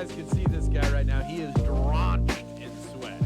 guys can see this guy right now. He is drenched in sweat.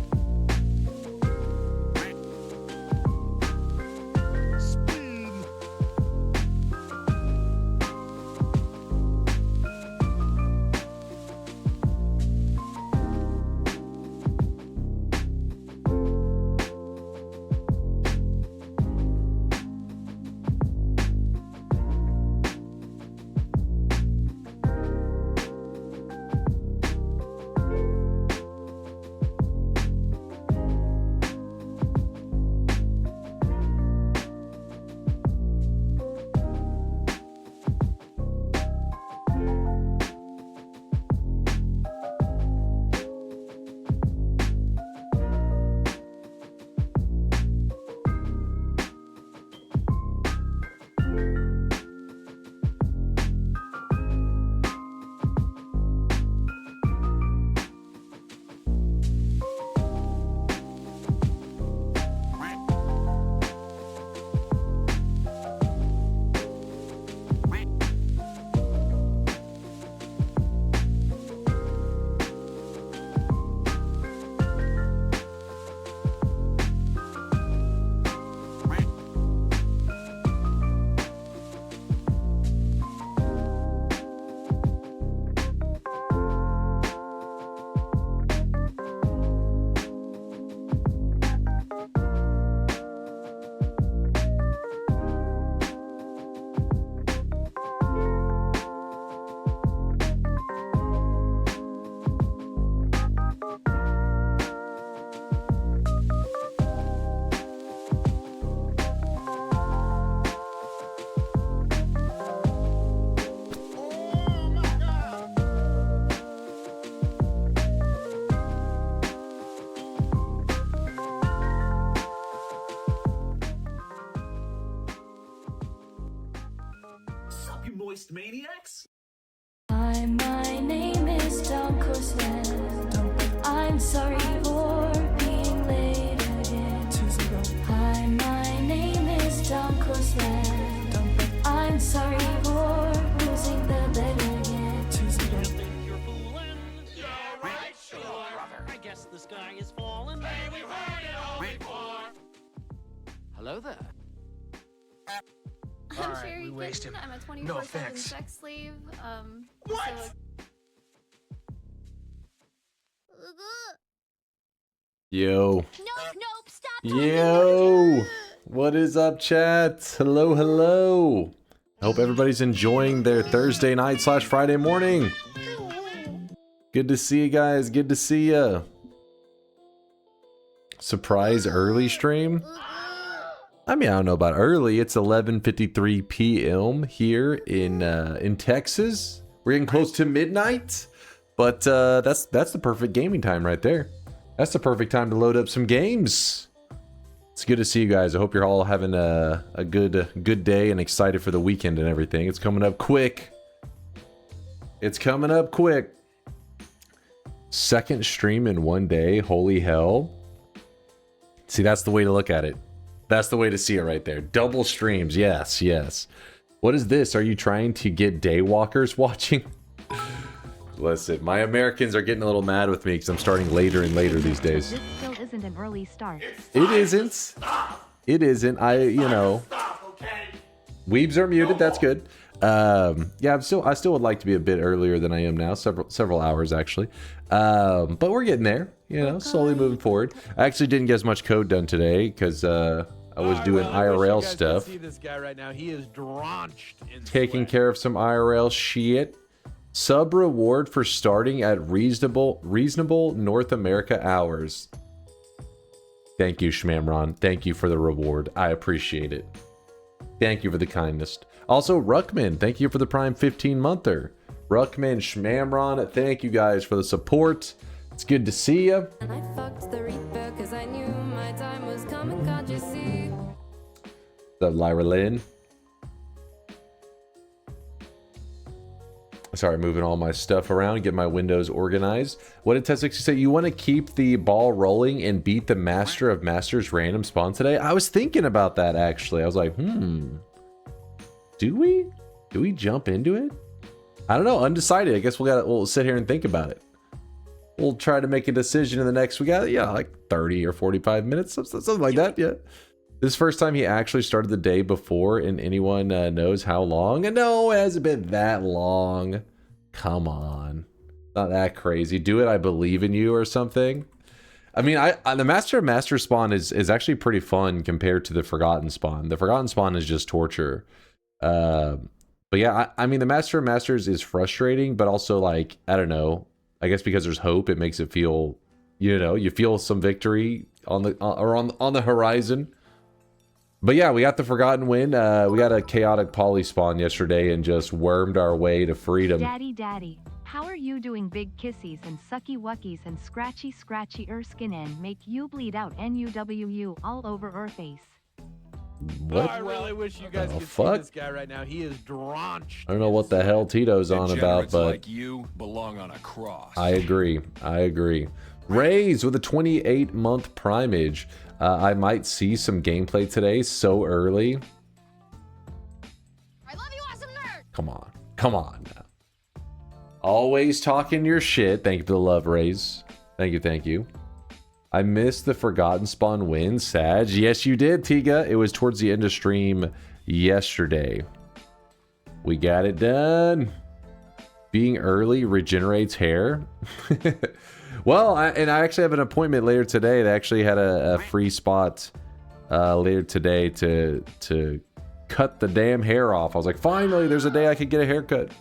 Moist maniacs? Hi, my name is DunkOrSlam. I'm sorry for being late again. Hi, my name is DunkOrSlam. I'm sorry for losing the bet again. You think you're fooling? Yeah, right, sure. I guess the sky is falling. Hey, we've heard it all before. Hello there. I'm All right, Sherry we waste Kitchen. him. I'm a No 24/7 offense. sex slave. What? Yo. Nope, stop. Yo. What is up, chat? Hello, hello. Hope everybody's enjoying their Thursday night / Friday morning. Good to see you guys. Good to see ya. Surprise early stream? I mean, I don't know about early. It's 11:53 p.m. here in Texas. We're getting close to midnight, but that's the perfect gaming time right there. That's the perfect time to load up some games. It's good to see you guys. I hope you're all having a good day and excited for the weekend and everything. It's coming up quick. It's coming up quick. Second stream in one day. Holy hell. See, that's the way to look at it. That's the way to see it right there. Double streams. Yes, yes. What is this? Are you trying to get daywalkers watching? Listen, my Americans are getting a little mad with me because I'm starting later and later these days. This still isn't an early start. It isn't. It isn't. You know. Weebs are muted. That's good. Yeah, I still would like to be a bit earlier than I am now. Several hours actually. But we're getting there. You know, slowly moving forward. I actually didn't get as much code done today because I was doing IRL stuff. See this guy right now. He is drenched in Taking sweat. care of some IRL shit. Sub reward for starting at reasonable North America hours. Thank you, Shmamron. Thank you for the reward. I appreciate it. Thank you for the kindness. Also, Ruckman, thank you for the Prime 15-monther. Ruckman, Shmamron, thank you guys for the support. It's good to see you. And I fucked the Reaper cause I knew my time was coming, can't you see? What's up, Lyra Lynn? Sorry, moving all my stuff around, get my windows organized. What did Test60 say? You want to keep the ball rolling and beat the Master of Masters random spawn today? I was thinking about that, actually. I was like, do we? Do we jump into it? I don't know, undecided. I guess we'll sit here and think about it. we'll try to make a decision in the next, we got, yeah, like 30 or 45 minutes, something like that. Yeah. This is the first time he actually started the day before, and anyone knows how long? And no, it hasn't been that long. Come on. Not that crazy. Do it, I believe in you or something. I mean, the Master of Master spawn is actually pretty fun compared to the Forgotten spawn. The Forgotten spawn is just torture. But yeah, I mean, the Master of Masters is frustrating, but also like, I don't know. I guess because there's hope, it makes it feel, you know, you feel some victory on the on the horizon. But yeah, we got the Forgotten win. We got a chaotic poly spawn yesterday and just wormed our way to freedom. Daddy, how are you doing? Big kissies and sucky wuckies and scratchy Erskine and make you bleed out NUWU all over her face. What? I really wish you guys could fuck? see this guy right now. He is drenched. I don't know what the hell Tito's on about, but like you belong on a cross. I agree. I agree. Raise with a 28-month primage. I might see some gameplay today so early. I love you, awesome nerd. Come on. Come on now. Always talking your shit. Thank you for the love, Raise. Thank you, thank you. I missed the Forgotten Spawn win, Sag. Yes, you did, Tiga. It was towards the end of stream yesterday. We got it done. Being early regenerates hair. Well, I actually have an appointment later today. They actually had a free spot later today to cut the damn hair off. I was like, finally, there's a day I could get a haircut.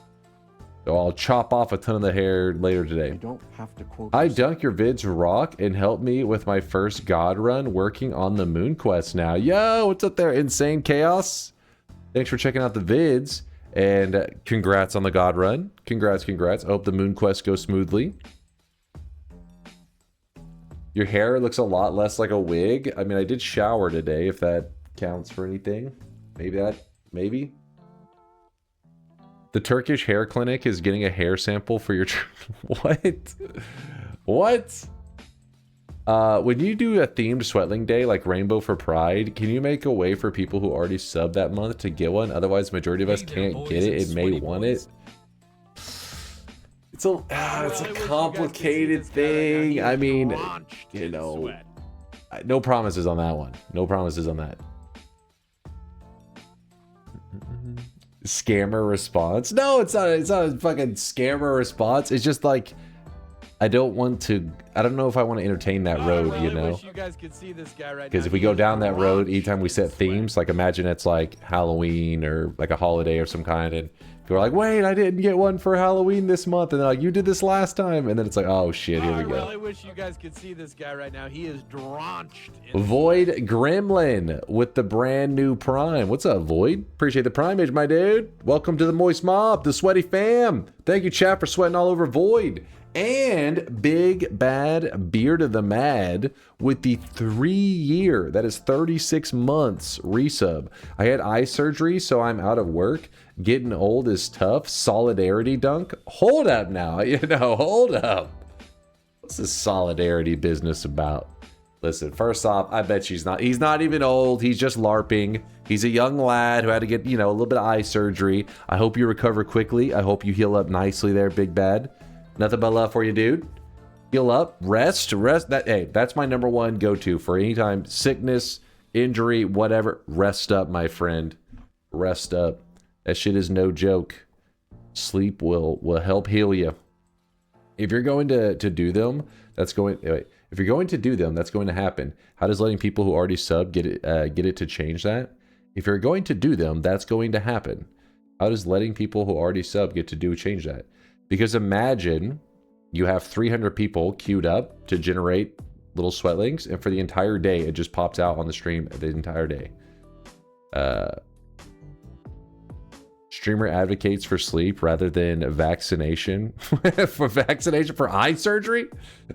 So I'll chop off a ton of the hair later today. I don't have to quote. I dunk your vids rock and help me with my first god run working on the moon quest now. Yo, what's up there, Insane Chaos? Thanks for checking out the vids and congrats on the god run. Congrats. I hope the moon quest goes smoothly. Your hair looks a lot less like a wig. I mean, I did shower today, if that counts for anything. Maybe. The Turkish hair clinic is getting a hair sample for your... What? What? When you do a themed Sweatling Day, like Rainbow for Pride, can you make a way for people who already subbed that month to get one? Otherwise, the majority of us can't get it and may want it. It's a complicated thing. I mean, you know, no promises on that one. No promises on that. Scammer response? No, it's not a fucking scammer response. It's just like, I don't know if I want to entertain that road, you know? Because if we go down that road, anytime we set themes, like imagine it's like Halloween or like a holiday of some kind, and we're like, wait, I didn't get one for Halloween this month, and they're like, you did this last time, and then it's like, oh shit, here we go. I really wish you guys could see this guy right now. He is drenched. Void Gremlin with the brand new Prime. What's up, Void? Appreciate the Primage, my dude. Welcome to the Moist Mob, the Sweaty Fam. Thank you, chat, for sweating all over Void. And Big Bad Beard of the Mad with the 3-year, that is 36 months resub. I had eye surgery, so I'm out of work. Getting old is tough. Solidarity dunk. Hold up now, hold up. What's this solidarity business about? Listen, first off, I bet he's not even old. He's just LARPing. He's a young lad who had to get, a little bit of eye surgery. I hope you recover quickly. I hope you heal up nicely there, Big Bad. Nothing but love for you, dude. Heal up, rest. That's my number one go-to for any time. Sickness, injury, whatever. Rest up, my friend. Rest up. That shit is no joke. Sleep will help heal you. If you're going to do them, that's going. If you're going to do them, that's going to happen. How does letting people who already sub get it to change that? If you're going to do them, that's going to happen. How does letting people who already sub get to change that? Because imagine you have 300 people queued up to generate little sweatlings, and for the entire day, it just pops out on the stream the entire day. Streamer advocates for sleep rather than vaccination. For vaccination for eye surgery?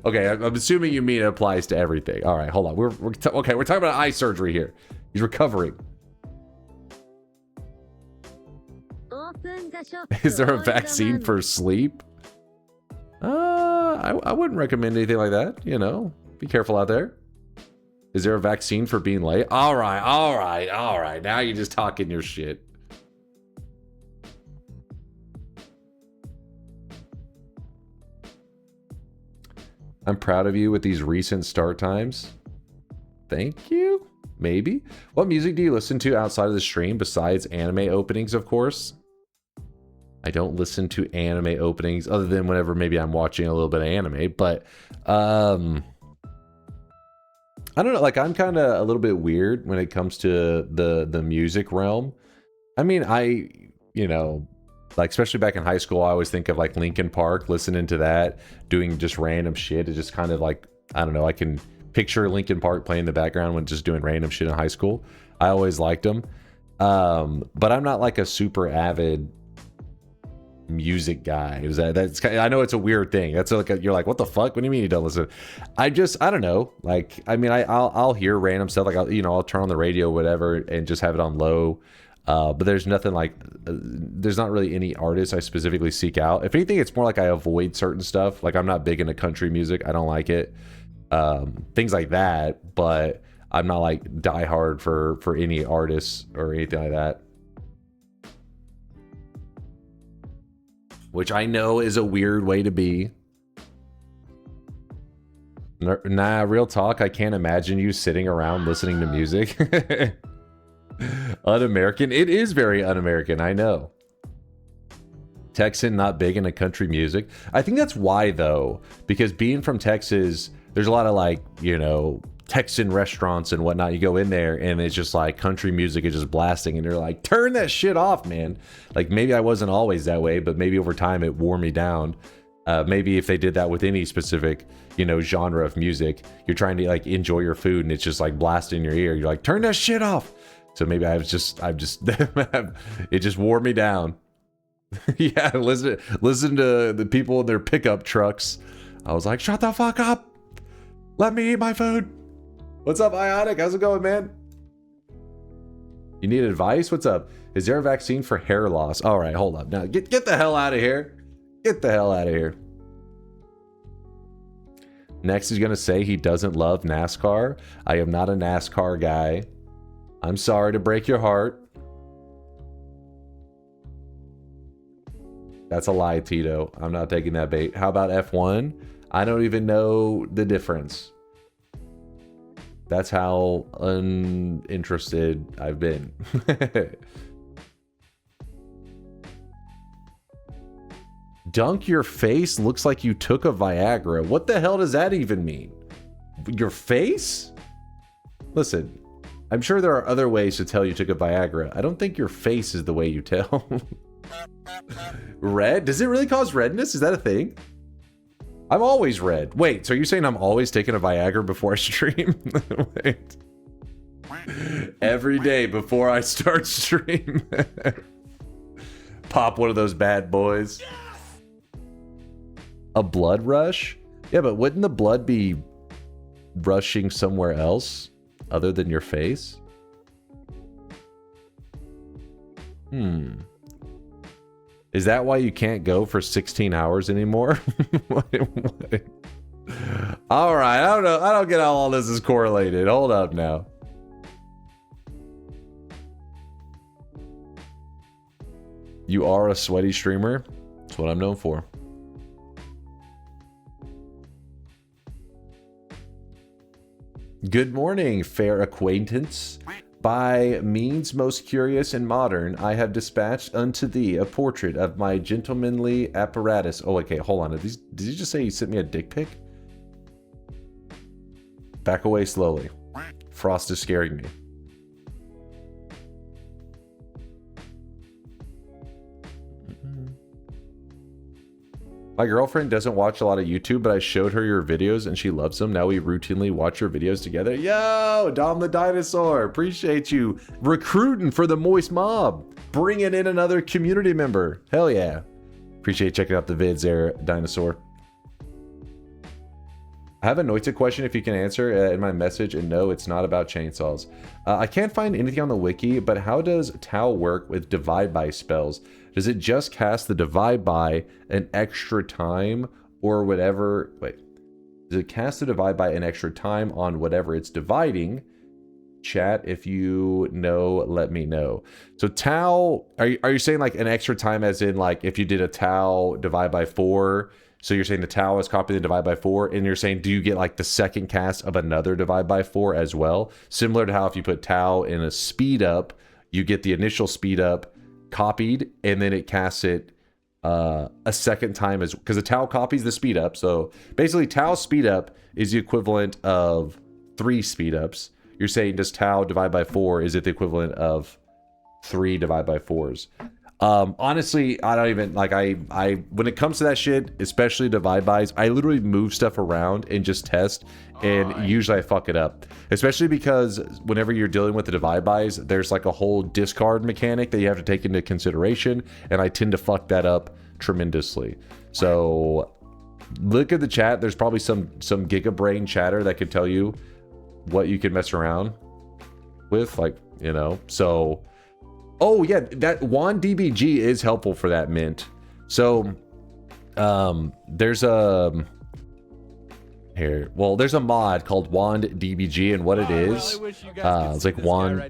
Okay, I'm assuming you mean it applies to everything. All right, hold on. We're talking about eye surgery here. He's recovering. Is there a vaccine for sleep? I wouldn't recommend anything like that, Be careful out there. Is there a vaccine for being late? All right. Now you're just talking your shit. I'm proud of you with these recent start times. Thank you. Maybe. What music do you listen to outside of the stream besides anime openings, of course? I don't listen to anime openings other than whenever maybe I'm watching a little bit of anime, but I don't know, like I'm kind of a little bit weird when it comes to the music realm. I mean, you know, like especially back in high school, I always think of like Linkin Park, listening to that, doing just random shit. It just kind of like, I don't know, I can picture Linkin Park playing in the background when just doing random shit in high school. I always liked them. But I'm not like a super avid music guy. That's kind of, I know it's a weird thing. That's like you're like, what the fuck? What do you mean you don't listen? I don't know. Like, I mean, I'll hear random stuff. Like, I'll turn on the radio, whatever, and just have it on low. But there's nothing like, there's not really any artists I specifically seek out. If anything, it's more like I avoid certain stuff. Like I'm not big into country music. I don't like it. Things like that. But I'm not like diehard for any artists or anything like that. Which I know is a weird way to be. Nah, real talk, I can't imagine you sitting around listening to music. Un-American? It is very un-American, I know. Texan, not big into country music. I think that's why, though. Because being from Texas, there's a lot of, like, you know, Texan restaurants and whatnot. You go in there and it's just like country music is just blasting and you're like, turn that shit off, man. Like maybe I wasn't always that way, but maybe over time it wore me down. Maybe if they did that with any specific, you know, genre of music, you're trying to like enjoy your food and it's just like blasting in your ear. You're like, turn that shit off. So maybe I've just it just wore me down. Yeah, listen to the people in their pickup trucks. I was like, shut the fuck up. Let me eat my food. What's up, Ionic? How's it going, man? You need advice? What's up? Is there a vaccine for hair loss? All right, hold up. Now, get the hell out of here. Get the hell out of here. Next, he's going to say he doesn't love NASCAR. I am not a NASCAR guy. I'm sorry to break your heart. That's a lie, Tito. I'm not taking that bait. How about F1? I don't even know the difference. That's how uninterested I've been. Dunk your face looks like you took a Viagra. What the hell does that even mean? Your face? Listen, I'm sure there are other ways to tell you took a Viagra. I don't think your face is the way you tell. Red? Does it really cause redness? Is that a thing? I'm always red. Wait, so are you saying I'm always taking a Viagra before I stream? Wait. Every day before I start stream. Pop one of those bad boys. A blood rush? Yeah, but wouldn't the blood be rushing somewhere else other than your face? Is that why you can't go for 16 hours anymore? What? All right, I don't know. I don't get how all this is correlated. Hold up now. You are a sweaty streamer. That's what I'm known for. Good morning, fair acquaintance. By means most curious and modern, I have dispatched unto thee a portrait of my gentlemanly apparatus. Oh, okay, hold on. Did you just say you sent me a dick pic? Back away slowly. Frost is scaring me. My girlfriend doesn't watch a lot of YouTube, but I showed her your videos and she loves them. Now we routinely watch your videos together. Yo, Dom the Dinosaur, appreciate you recruiting for the Moist Mob. Bringing in another community member. Hell yeah. Appreciate checking out the vids there, Dinosaur. I have a Noita question if you can answer in my message, and no, it's not about chainsaws. I can't find anything on the wiki, but how does Tau work with divide by spells? Does it just cast the divide by an extra time or whatever? Wait, does it cast the divide by an extra time on whatever it's dividing? Chat, if you know, let me know. So tau, are you saying like an extra time as in like if you did a tau divide by 4, so you're saying the tau is copied and divide by 4, and you're saying do you get like the second cast of another divide by 4 as well? Similar to how if you put tau in a speed up, you get the initial speed up copied and then it casts it a second time as, because the tau copies the speed up. So basically tau speed up is the equivalent of 3 speed ups. You're saying does tau divide by 4, is it the equivalent of 3 divide by 4s? Honestly, I don't even, like, I when it comes to that shit, especially divide bys, I literally move stuff around and just test, and usually I fuck it up. Especially because whenever you're dealing with the divide bys, there's like a whole discard mechanic that you have to take into consideration, and I tend to fuck that up tremendously. So look at the chat. There's probably some giga brain chatter that could tell you what you can mess around with, like, you know. So oh yeah, that wand DBG is helpful for that, Mint. So there's a there's a mod called wand DBG, and what it is, it's like wand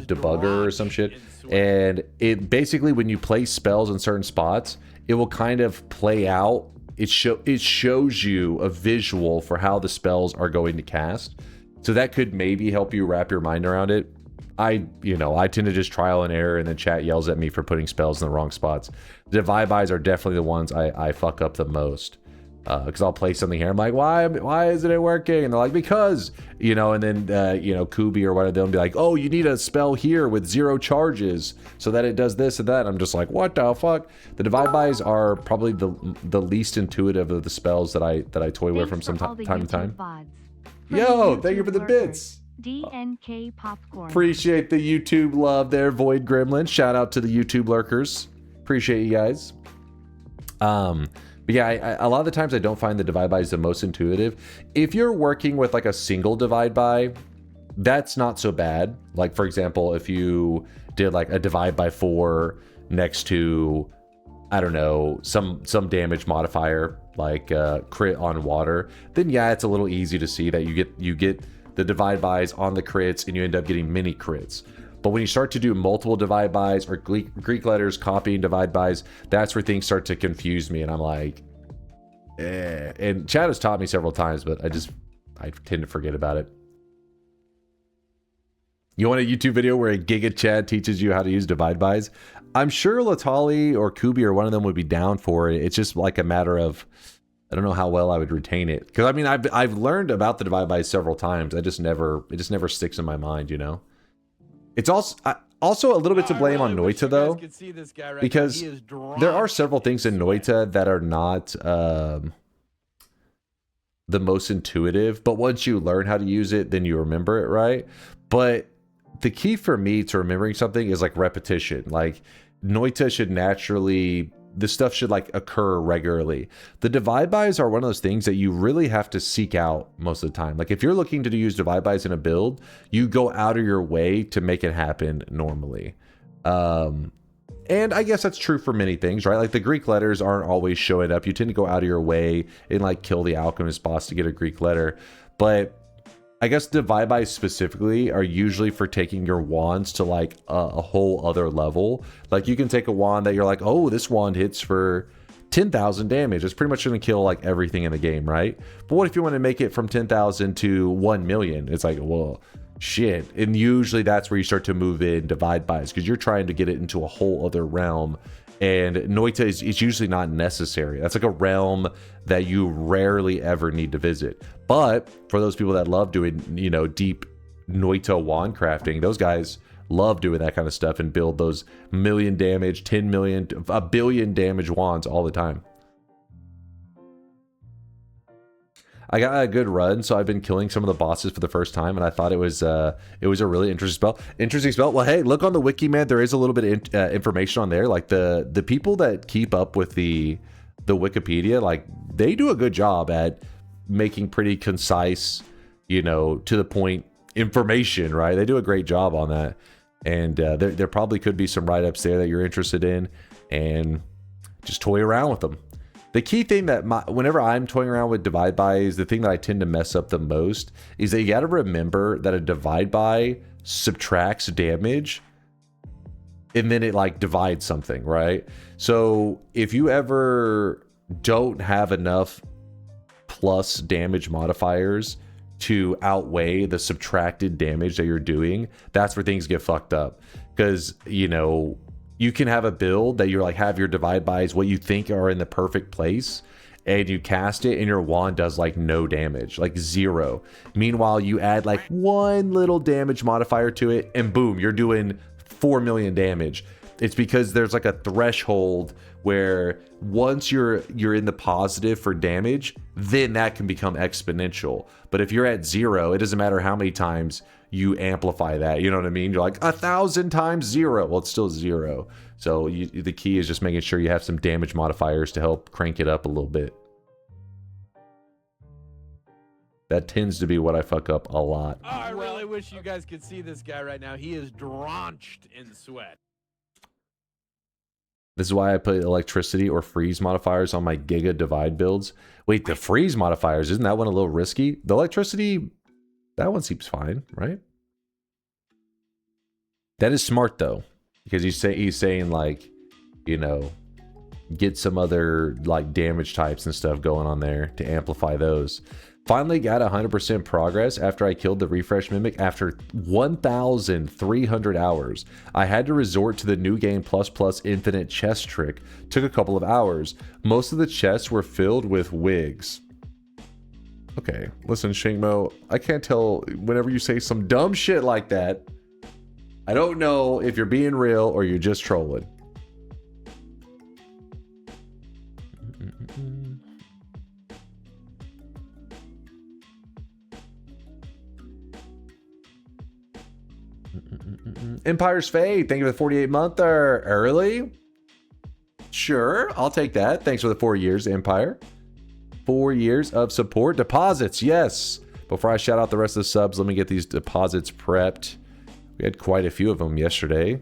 debugger or some shit, and it basically, when you place spells in certain spots, it will kind of play out, it shows you a visual for how the spells are going to cast. So that could maybe help you wrap your mind around it. I tend to just trial and error, and then chat yells at me for putting spells in the wrong spots. The divide bys are definitely the ones I fuck up the most. Because I'll play something here, I'm like, why isn't it working? And they're like, because, and then, Kubi or whatever, they'll be like, oh, you need a spell here with 0 charges so that it does this and that. I'm just like, what the fuck? The divide bys are probably the least intuitive of the spells that I toy with from time to time. Yo, thank you for the bits. DNK Popcorn. Appreciate the YouTube love there, Void Gremlin. Shout out to the YouTube lurkers. Appreciate you guys. But yeah, a lot of the times I don't find the divide by is the most intuitive. If you're working with like a single divide by, that's not so bad. Like for example, if you did like a divide by 4 next to, I don't know, some damage modifier like crit on water, then yeah, it's a little easy to see that you get the divide bys on the crits and you end up getting mini crits. But when you start to do multiple divide bys or Greek letters copying divide bys, that's where things start to confuse me, and I'm like, eh. And Chad has taught me several times, but I tend to forget about it. You want a YouTube video where a Giga Chad teaches you how to use divide bys? I'm sure Latali or Kubi or one of them would be down for it. It's just like a matter of, I don't know how well I would retain it. Because I mean, I've learned about the divide bys several times. It just never sticks in my mind, you know? It's also a little bit to blame on Noita though, because there are several things in Noita that are not the most intuitive, but once you learn how to use it, then you remember it, right? But the key for me to remembering something is like repetition. Like Noita should naturally, this stuff should like occur regularly. The divide bys are one of those things that you really have to seek out most of the time. Like if you're looking to use divide bys in a build, you go out of your way to make it happen normally. And I guess that's true for many things, right? Like the Greek letters aren't always showing up. You tend to go out of your way and like kill the alchemist boss to get a Greek letter. But I guess divide bys specifically are usually for taking your wands to like a whole other level. Like you can take a wand that you're like, oh, this wand hits for 10,000 damage. It's pretty much going to kill like everything in the game, right? But what if you want to make it from 10,000 to 1 million? It's like, well, shit. And usually that's where you start to move in divide bys, because you're trying to get it into a whole other realm. And Noita is usually not necessary. That's like a realm that you rarely ever need to visit. But for those people that love doing, deep Noita wand crafting, those guys love doing that kind of stuff and build those million damage, 10 million, a billion damage wands all the time. I got a good run, so I've been killing some of the bosses for the first time, and I thought it was a really interesting spell. Well, hey, look on the wiki, man. There is a little bit of information on there. Like the people that keep up with the Wikipedia, like they do a good job at making pretty concise, to the point information, right? They do a great job on that, and there probably could be some write-ups there that you're interested in, and just toy around with them. The key thing that whenever I'm toying around with divide bys, the thing that I tend to mess up the most is that you got to remember that a divide by subtracts damage, and then it like divides something, right? So if you ever don't have enough plus damage modifiers to outweigh the subtracted damage that you're doing, that's where things get fucked up. Because, you know, you can have a build that you're like, have your divide bys what you think are in the perfect place, and you cast it and your wand does like no damage, like 0. Meanwhile, you add like one little damage modifier to it and boom, you're doing 4 million damage. It's because there's like a threshold where once you're in the positive for damage, then that can become exponential. But if you're at 0, it doesn't matter how many times you amplify that. You know what I mean? You're like 1,000 times 0. Well, it's still 0. So the key is just making sure you have some damage modifiers to help crank it up a little bit. That tends to be what I fuck up a lot. Oh, I really wish you guys could see this guy right now. He is drenched in sweat. This is why I put electricity or freeze modifiers on my Giga Divide builds. Wait, the freeze modifiers, isn't that one a little risky? The electricity, that one seems fine, right? That is smart though, because he's saying like, you know, get some other like damage types and stuff going on there to amplify those. Finally got 100% progress after I killed the refresh mimic after 1,300 hours. I had to resort to the new game ++ infinite chest trick. Took a couple of hours. Most of the chests were filled with wigs. Okay, listen, Shingmo, I can't tell whenever you say some dumb shit like that. I don't know if you're being real or you're just trolling. Empire's Fade, thank you for the 48-monther. Early? Sure, I'll take that. Thanks for the 4 years, Empire. 4 years of support. Deposits, yes. Before I shout out the rest of the subs, let me get these deposits prepped. We had quite a few of them yesterday.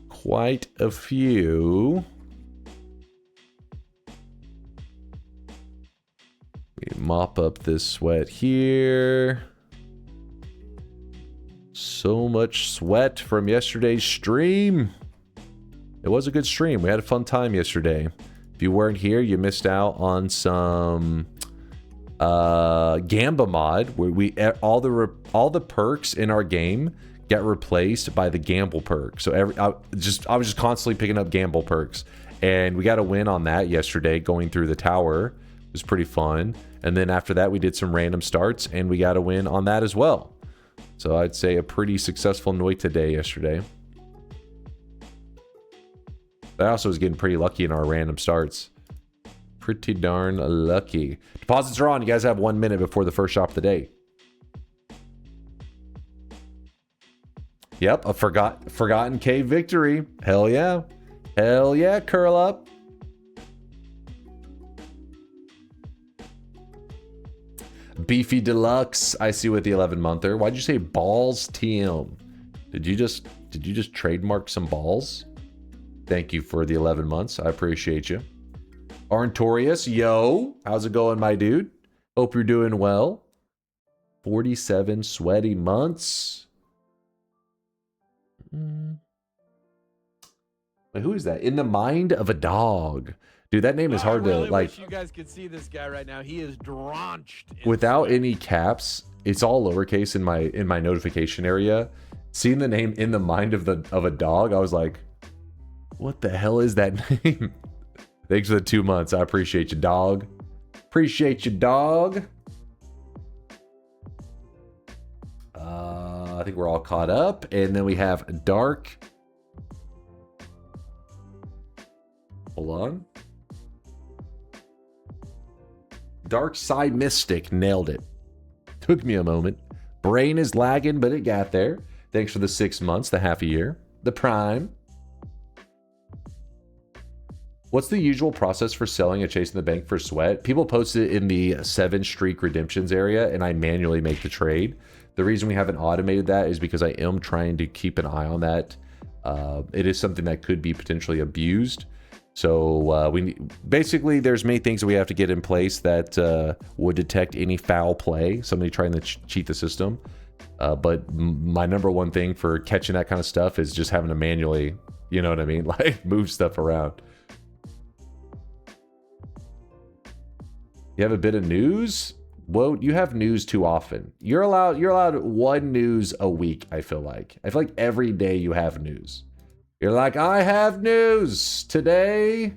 Quite a few. We mop up this sweat here. So much sweat from yesterday's stream. It was a good stream. We had a fun time yesterday. If you weren't here, you missed out on some Gamba mod where all the perks in our game get replaced by the gamble perk. So I was just constantly picking up gamble perks, and we got a win on that yesterday going through the tower. It was pretty fun. And then after that, we did some random starts, and we got a win on that as well. So I'd say a pretty successful Noita day yesterday. I also was getting pretty lucky in our random starts. Pretty darn lucky. Deposits are on. You guys have 1 minute before the first shop of the day. Yep, a forgotten cave victory. Hell yeah. Hell yeah, curl up. Beefy Deluxe, I see with the 11-monther. Why'd you say balls TM? Did you just trademark some balls? Thank you for the 11 months. I appreciate you. Arntorius, yo, how's it going, my dude? Hope you're doing well. 47 sweaty months. Wait, who is that? In the Mind of a Dog. Dude, that name is hard to like. Wish you guys could see this guy right now. He is drenched. Without any caps, it's all lowercase in my notification area. Seeing the name In the Mind of a Dog, I was like, what the hell is that name? Thanks for the 2 months. I appreciate you, dog. Appreciate you, dog. I think we're all caught up, and then we have Dark. Hold on. Dark Side Mystic, nailed it. Took me a moment. Brain is lagging, but it got there. Thanks for the 6 months, the half a year. The Prime. What's the usual process for selling a Chasing the Bank for sweat? People post it in the 7 streak redemptions area, and I manually make the trade. The reason we haven't automated that is because I am trying to keep an eye on that. It is something that could be potentially abused. So basically there's many things that we have to get in place that would detect any foul play, somebody trying to cheat the system. But my number one thing for catching that kind of stuff is just having to manually, you know what I mean, like move stuff around. You have a bit of news? Whoa, you have news too often. You're allowed one news a week, I feel like. I feel like every day you have news. You're like, I have news. Today,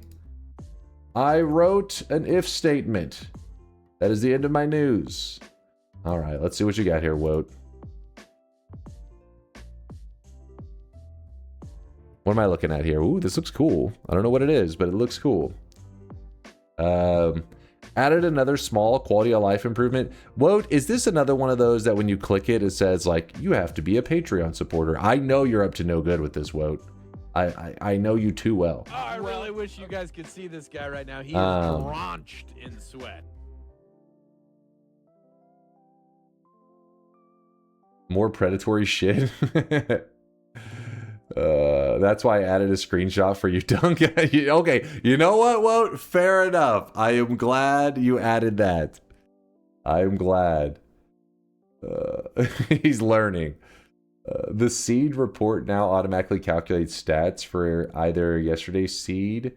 I wrote an if statement. That is the end of my news. All right, let's see what you got here, Woat. What am I looking at here? Ooh, this looks cool. I don't know what it is, but it looks cool. Added another small quality of life improvement. Woat, is this another one of those that when you click it, it says like, you have to be a Patreon supporter? I know you're up to no good with this, Woat. I know you too well. Oh, I really wish you guys could see this guy right now. He is drenched in sweat. More predatory shit. That's why I added a screenshot for you, Dunk. Okay, you know what, Woat? Fair enough. I am glad you added that. I am glad. He's learning. The seed report now automatically calculates stats for either yesterday's seed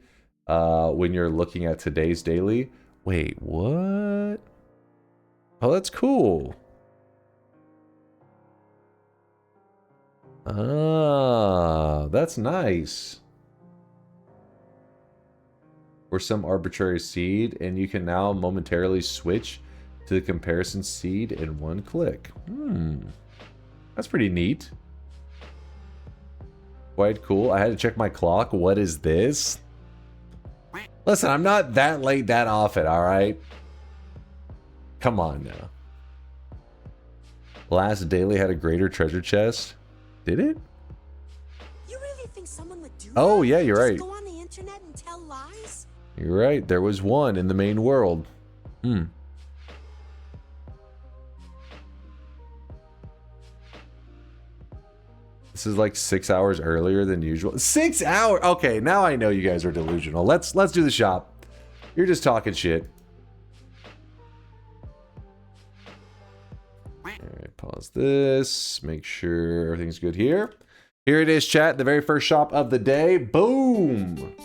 when you're looking at today's daily. Wait, what? Oh, that's cool. Ah, that's nice. Or some arbitrary seed, and you can now momentarily switch to the comparison seed in one click. That's pretty neat. Quite cool. I had to check my clock. What is this? Listen, I'm not that late that often, alright? Come on now. Last daily had a greater treasure chest. Did it? You really think someone would do Oh, that? yeah, you're Just right. go on the internet and tell lies? You're right. There was one in the main world. This is like 6 hours earlier than usual. 6 hours? Okay, now I know you guys are delusional. Let's do the shop. You're just talking shit. Alright, pause this. Make sure everything's good here. Here it is, chat. The very first shop of the day. Boom!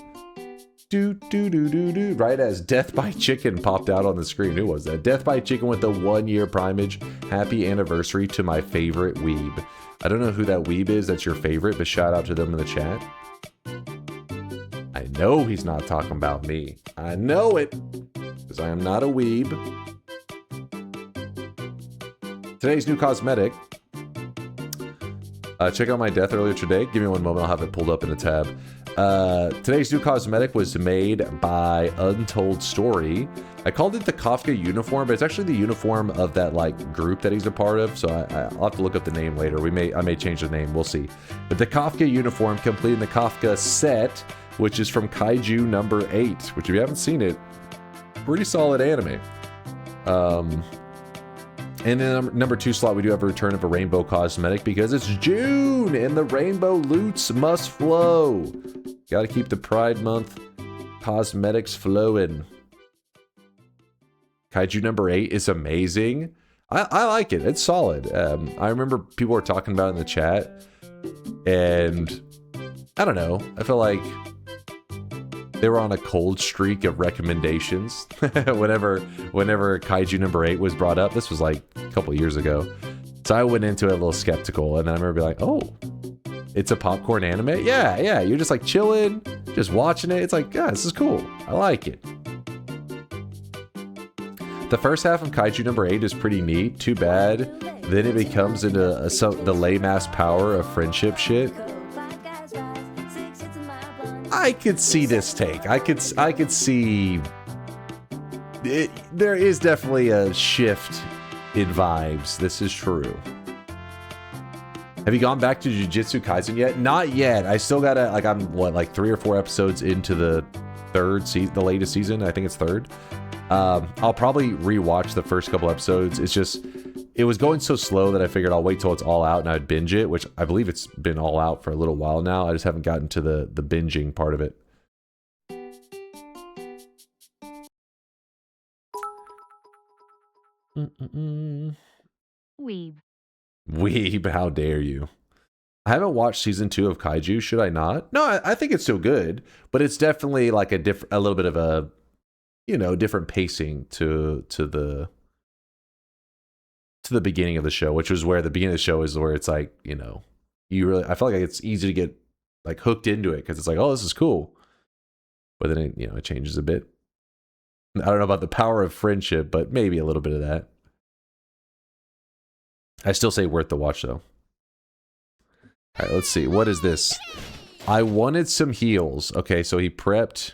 Right as Death by Chicken popped out on the screen. Who was that? Death by Chicken with the 1 year primage. Happy anniversary to my favorite weeb. I don't know who that weeb is that's your favorite, but shout out to them in the chat. I know he's not talking about me. I know it, because I am not a weeb. Today's new cosmetic. Check out my death earlier today. Give me one moment, I'll have it pulled up in a tab. Today's new cosmetic was made by Untold Story. I called it the Kafka uniform, but it's actually the uniform of that like group that he's a part of. So I'll have to look up the name later. I may change the name. We'll see. But the Kafka uniform, completing the Kafka set, which is from Kaiju number 8. Which, if you haven't seen it, pretty solid anime. And in the number 2 slot, we do have a return of a rainbow cosmetic because it's June and the rainbow loots must flow. Gotta keep the Pride Month cosmetics flowing. Kaiju number 8 is amazing. I like it. It's solid. I remember people were talking about it in the chat, and I don't know. I feel like they were on a cold streak of recommendations whenever Kaiju number 8 was brought up. This was like a couple years ago. So I went into it a little skeptical, and then I remember being like, oh, it's a popcorn anime? Yeah, you're just like chilling, just watching it. It's like, yeah, this is cool. I like it. The first half of Kaiju number 8 is pretty neat. Too bad. Then it becomes into the lame-ass power of friendship shit. I could see this take. I could see it. There is definitely a shift in vibes. This is true. Have you gone back to Jujutsu Kaisen yet? Not yet. I still gotta, like, I'm what, like 3 or 4 episodes into the third season, the latest season. I think it's third. I'll probably rewatch the first couple episodes. It's just, it was going so slow that I figured I'll wait till it's all out and I'd binge it, which I believe it's been all out for a little while now. I just haven't gotten to the binging part of it. Weeb. Weeb, how dare you? I haven't watched season 2 of Kaiju. Should I not? No, I think it's still good, but it's definitely like a little bit of a, you know, different pacing to the beginning of the show, which was where the beginning of the show is where it's like, you know, I feel like it's easy to get like hooked into it because it's like, oh, this is cool, but then it, you know, it changes a bit. I don't know about the power of friendship, but maybe a little bit of that. I still say worth the watch though. All right, let's see. What is this? I wanted some heals. Okay, so he prepped.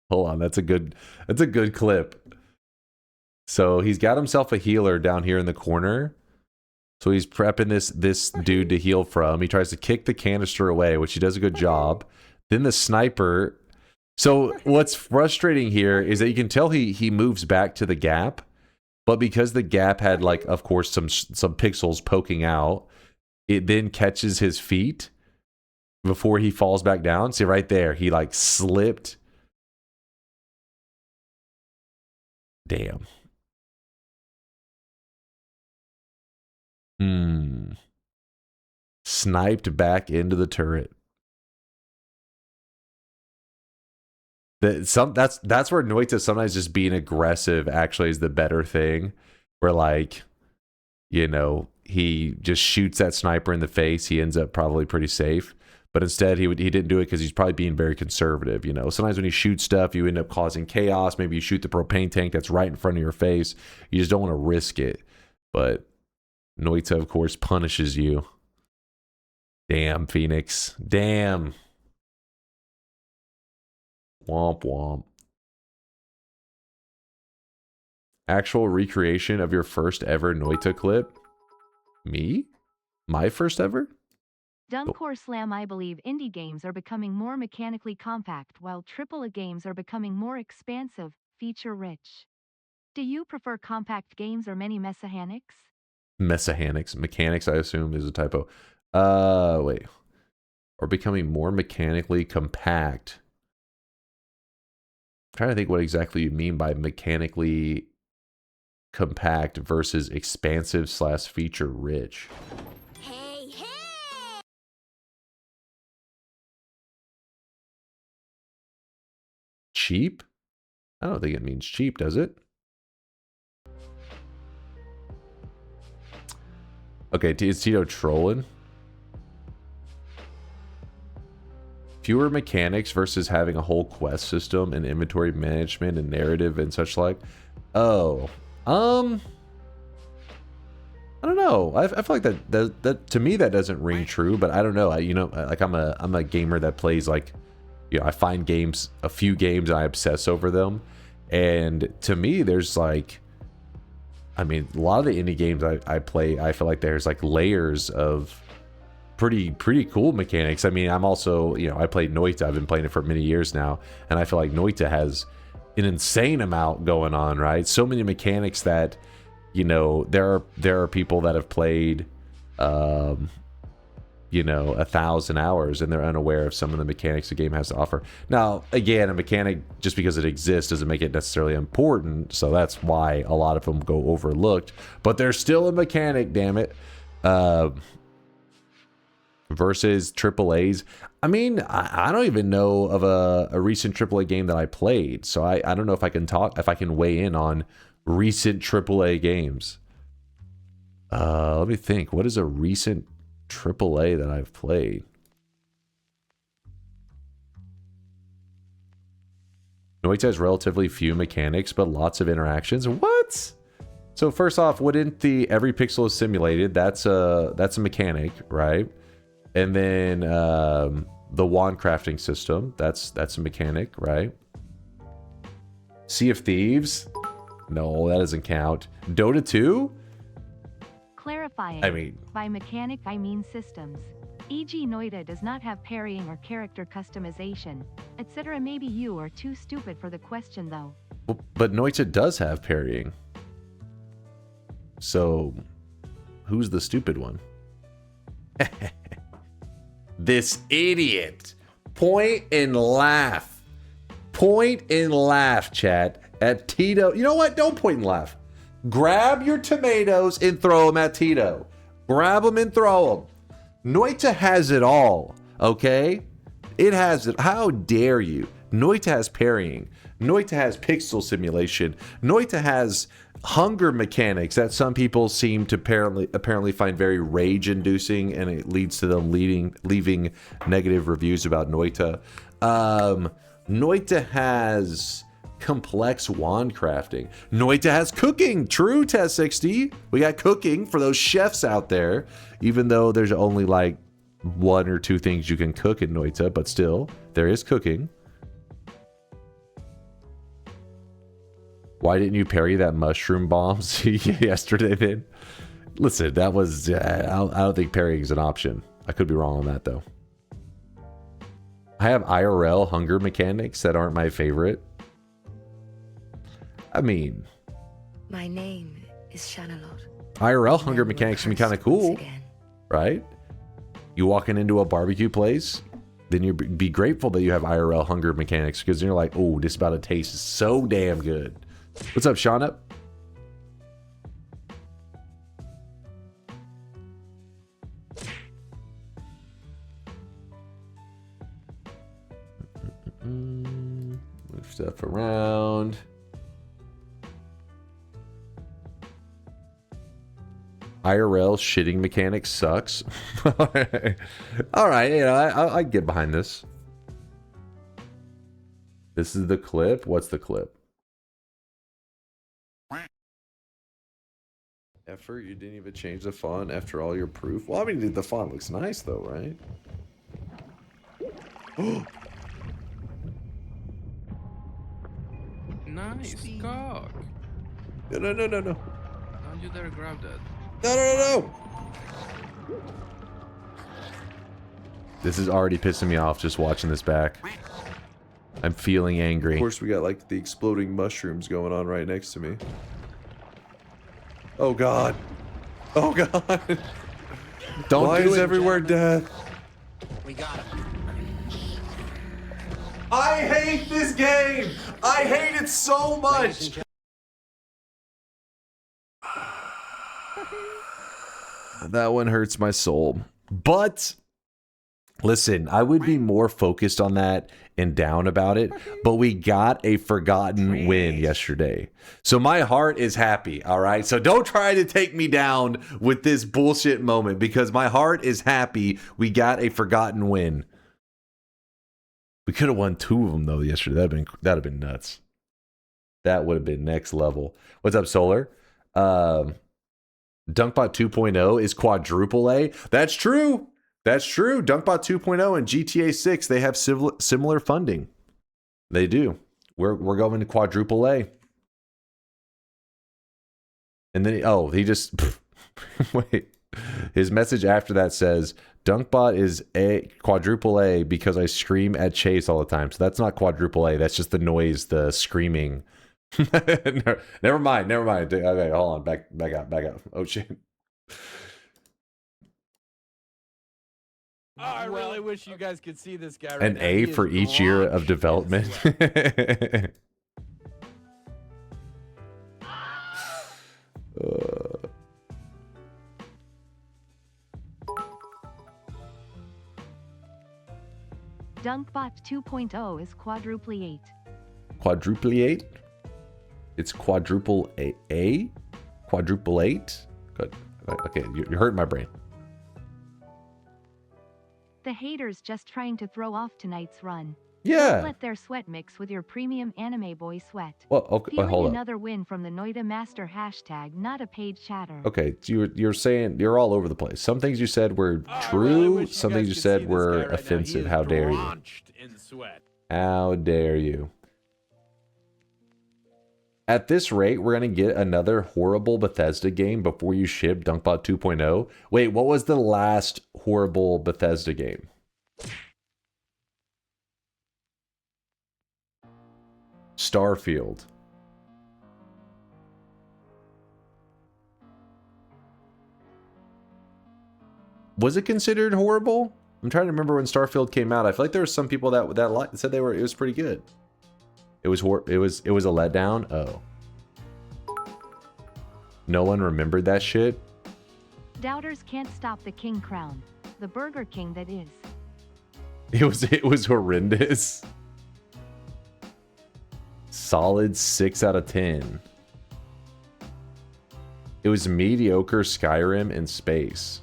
Hold on, that's a good clip. So he's got himself a healer down here in the corner. So he's prepping this dude to heal from. He tries to kick the canister away, which he does a good job. Then the sniper. So what's frustrating here is that you can tell he moves back to the gap, but because the gap had, like, of course, some pixels poking out, it then catches his feet before he falls back down. See right there, he like slipped. Damn. Sniped back into the turret. That's where Noita sometimes just being aggressive actually is the better thing. Where, like, you know, he just shoots that sniper in the face. He ends up probably pretty safe. But instead, he didn't do it because he's probably being very conservative. You know, sometimes when you shoot stuff, you end up causing chaos. Maybe you shoot the propane tank that's right in front of your face. You just don't want to risk it. But Noita, of course, punishes you. Damn, Phoenix. Damn. Womp womp. Actual recreation of your first ever Noita clip? Me? My first ever? DunkOrSlam. I believe indie games are becoming more mechanically compact while AAA games are becoming more expansive, feature-rich. Do you prefer compact games or many mechanics? Mechanics, I assume, is a typo. Wait. Or becoming more mechanically compact. I'm trying to think what exactly you mean by mechanically compact versus expansive / feature rich. Hey, hey! Cheap? I don't think it means cheap, does it? Okay, is Tito trolling? Fewer mechanics versus having a whole quest system and inventory management and narrative and such like. Oh, I don't know. I feel like that to me that doesn't ring true, but I don't know. You know, like I'm a gamer that plays, like, you know, I find games, a few games, and I obsess over them. And to me, there's like, I mean, a lot of the indie games I play, I feel like there's like layers of pretty cool mechanics. I mean, I'm also, you know, I played Noita. I've been playing it for many years now, and I feel like Noita has an insane amount going on, right? So many mechanics that, you know, there are people that have played, you know, 1,000 hours and they're unaware of some of the mechanics the game has to offer. Now, again, a mechanic, just because it exists doesn't make it necessarily important, so that's why a lot of them go overlooked, but there's still a mechanic, damn it. Versus AAAs. I mean, I don't even know of a recent AAA game that I played, so I don't know if I can weigh in on recent AAA games. Let me think. What is a recent AAA that I've played? Noita has relatively few mechanics, but lots of interactions. What? So first off, wouldn't the every pixel is simulated? That's a mechanic, right? And then the wand crafting system, that's a mechanic, right? Sea of Thieves? No, that doesn't count. Dota 2? Clarifying. I mean, by mechanic I mean systems. E.g. Noita does not have parrying or character customization, etc. Maybe you are too stupid for the question though. But Noita does have parrying. So, who's the stupid one? This idiot. Point and laugh. Point and laugh, chat. At Tito. You know what? Don't point and laugh. Grab your tomatoes and throw them at Tito. Grab them and throw them. Noita has it all, okay? It has it. How dare you? Noita has parrying. Noita has pixel simulation. Noita has hunger mechanics that some people seem to apparently find very rage-inducing, and it leads to them leaving negative reviews about Noita. Noita has complex wand crafting. Noita has cooking. True, Test 60. We got cooking for those chefs out there, even though there's only like 1 or 2 things you can cook in Noita, but still, there is cooking. Why didn't you parry that mushroom bombs yesterday then? Listen, that was... I don't think parrying is an option. I could be wrong on that, though. I have IRL hunger mechanics that aren't my favorite. I mean... My name is Shanalot. IRL hunger mechanics can be kind of cool, right? You walking into a barbecue place, then you be grateful that you have IRL hunger mechanics, because then you're like, oh, this about to taste so damn good. What's up, Shauna? Move stuff around. IRL shitting mechanic sucks. All right, you know, I get behind this. This is the clip. What's the clip? Effort, you didn't even change the font after all your proof. Well, I mean, the font looks nice though, right? Nice cock. No. Don't you dare grab that. No. This is already pissing me off just watching this back. I'm feeling angry. Of course, we got like the exploding mushrooms going on right next to me. Oh god. Oh god. Don't Why is everywhere death? We got him. I hate this game. I hate it so much. That one hurts my soul. But listen, I would be more focused on that and down about it, but we got a forgotten win yesterday. So my heart is happy, all right? So don't try to take me down with this bullshit moment, because my heart is happy we got a forgotten win. We could have won 2 of them though yesterday. That'd have been nuts. That would have been next level. What's up, Solar? DunkBot 2.0 is quadruple A. That's true. That's true. DunkBot 2.0 and GTA 6, they have similar funding. They do. We're going to quadruple A. And then he just wait. His message after that says DunkBot is a quadruple A because I scream at Chase all the time. So that's not quadruple A. That's just the noise, the screaming. Never mind. Okay, hold on. Back up. Oh shit. Oh, I really wish you guys could see this guy right An now. A for each year of development. DunkBot 2.0 is quadruple 8. Quadruple 8? It's quadruple A? Quadruple 8? Good. Okay, you're hurting my brain. The haters just trying to throw off tonight's run. Yeah. Don't let their sweat mix with your premium anime boy sweat. Well, okay, Feeling hold up. another win from the Noita Master hashtag, not a paid chatter. Okay, you're saying you're all over the place. Some things you said were true. Some things you said were offensive. How dare you? How dare you? At this rate, we're going to get another horrible Bethesda game before you ship DunkBot 2.0. Wait, what was the last horrible Bethesda game? Starfield. Was it considered horrible? I'm trying to remember when Starfield came out. I feel like there were some people that said it was pretty good. It was a letdown. Oh. No one remembered that shit. Doubters can't stop the king crown. The Burger King that is. It was horrendous. Solid 6 out of 10. It was mediocre Skyrim in space.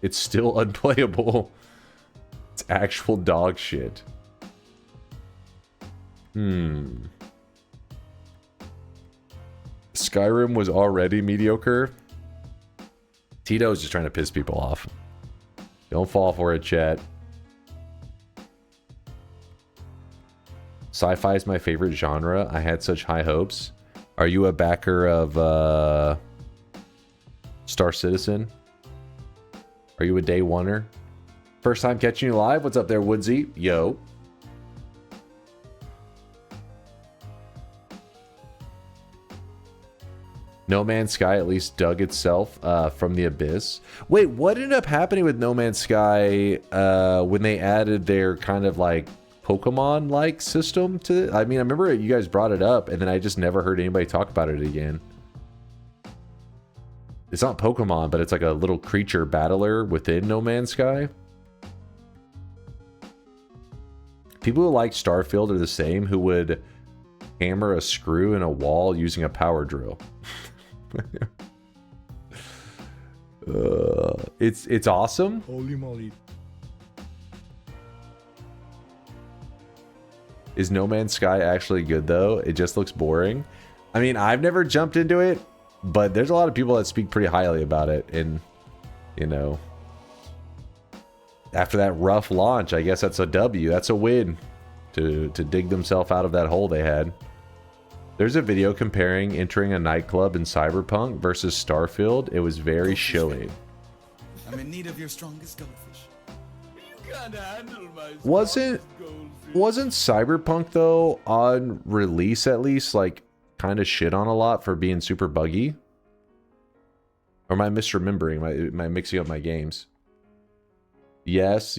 It's still unplayable. It's actual dog shit. Skyrim was already mediocre. Tito's just trying to piss people off. Don't fall for it, chat. Sci-fi is my favorite genre. I had such high hopes. Are you a backer of Star Citizen? Are you a day oneer? First time catching you live? What's up there, Woodsy? Yo. No Man's Sky at least dug itself from the abyss. Wait, what ended up happening with No Man's Sky when they added their kind of like Pokemon-like system to it? I mean, I remember you guys brought it up, and then I just never heard anybody talk about it again. It's not Pokemon, but it's like a little creature battler within No Man's Sky. People who like Starfield are the same who would hammer a screw in a wall using a power drill. It's awesome. Holy moly. Is No Man's Sky actually good though? It just looks boring. I mean, I've never jumped into it, but there's a lot of people that speak pretty highly about it, and you know, after that rough launch, I guess that's a W. That's a win to dig themselves out of that hole they had. There's a video comparing entering a nightclub in Cyberpunk versus Starfield. It was very showy. I'm in need of your strongest goldfish. You can't handle my Wasn't Cyberpunk though on release at least like kind of shit on a lot for being super buggy? Or am I misremembering? Am I mixing up my games? Yes.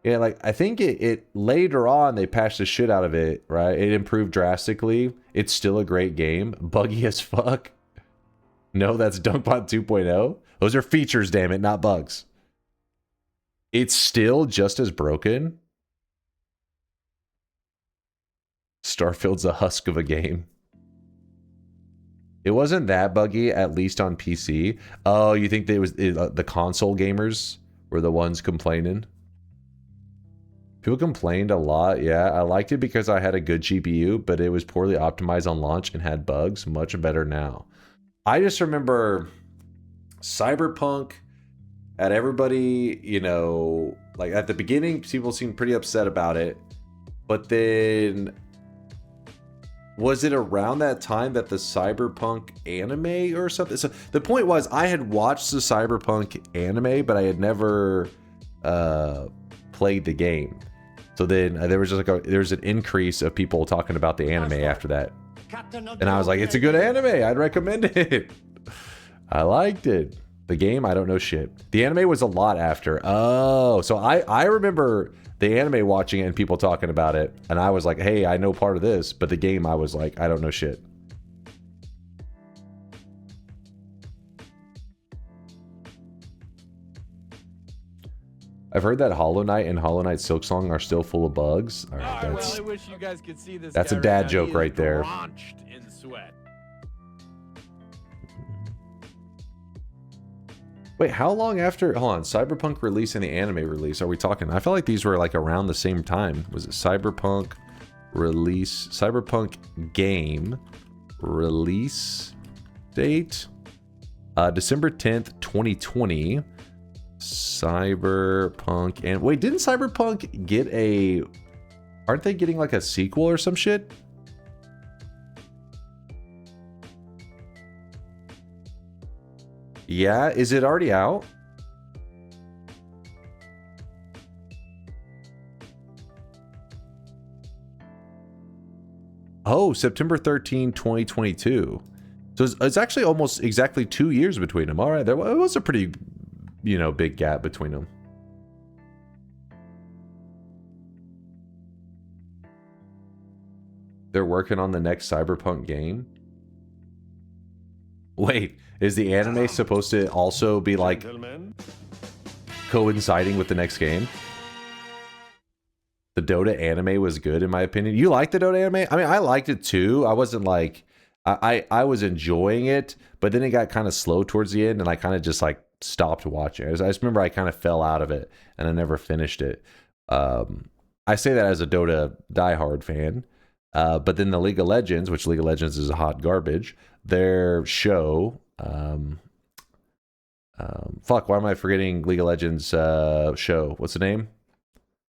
Yeah, like I think it later on they patched the shit out of it, right? It improved drastically. It's still a great game. Buggy as fuck. No, that's Dunkbot 2.0. Those are features, damn it, not bugs. It's still just as broken. Starfield's a husk of a game. It wasn't that buggy, at least on PC. Oh, you think that the console gamers were the ones complaining? People complained a lot. Yeah, I liked it because I had a good GPU, but it was poorly optimized on launch and had bugs. Much better now. I just remember Cyberpunk had everybody, you know, like at the beginning, people seemed pretty upset about it. But then, was it around that time that the Cyberpunk anime or something? So the point was, I had watched the Cyberpunk anime, but I had never played the game. So then there was just like there's an increase of people talking about the anime after that. And I was like, it's a good anime. I'd recommend it. I liked it. The game, I don't know shit. The anime was a lot after. Oh, so I remember the anime watching it and people talking about it. And I was like, hey, I know part of this. But the game, I was like, I don't know shit. I've heard that Hollow Knight and Hollow Knight Silksong are still full of bugs. All right, well, I wish you guys could see this. That's guy a dad now. joke He is right there. Drenched in sweat. Wait, how long after? Hold on, Cyberpunk release and the anime release are we talking? I felt like these were like around the same time. Was it Cyberpunk release? Cyberpunk game release date? December 10th, 2020. Cyberpunk and wait, didn't Cyberpunk get a? Aren't they getting like a sequel or some shit? Yeah, is it already out? Oh, September 13, 2022. So it's actually almost exactly 2 years between them. All right, there was a pretty, you know, big gap between them. They're working on the next Cyberpunk game. Wait, is the anime supposed to also be like coinciding with the next game? The Dota anime was good in my opinion. You like the Dota anime? I mean, I liked it too. I wasn't like I was enjoying it, but then it got kind of slow towards the end, and I kind of just like stopped watching. I just remember I kind of fell out of it, and I never finished it. I say that as a Dota diehard fan, but then the League of Legends, which League of Legends is a hot garbage, their show. Fuck, why am I forgetting League of Legends show? What's the name?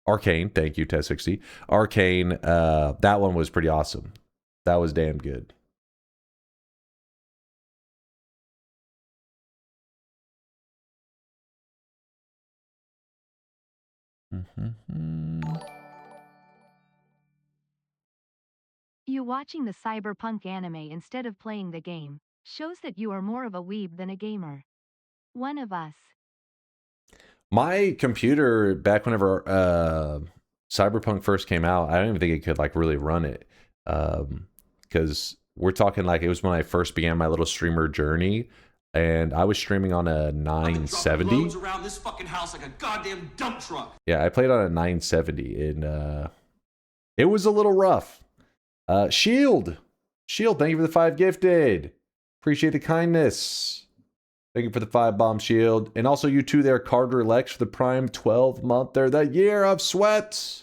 Arcane. Thank you, Test60. Arcane. That one was pretty awesome. That was damn good. You watching the cyberpunk anime instead of playing the game shows that you are more of a weeb than a gamer. One of us. My computer, back whenever Cyberpunk first came out, I don't even think it could like really run it. Because we're talking like it was when I first began my little streamer journey, and I was streaming on a 970. Around this fucking house like a goddamn dump truck. Yeah, I played on a 970, and it was a little rough. Shield, thank you for the 5 gifted. Appreciate the kindness. Thank you for the 5 bomb Shield. And also you two there, Carter Lex, for the Prime 12 month there. The year of sweat.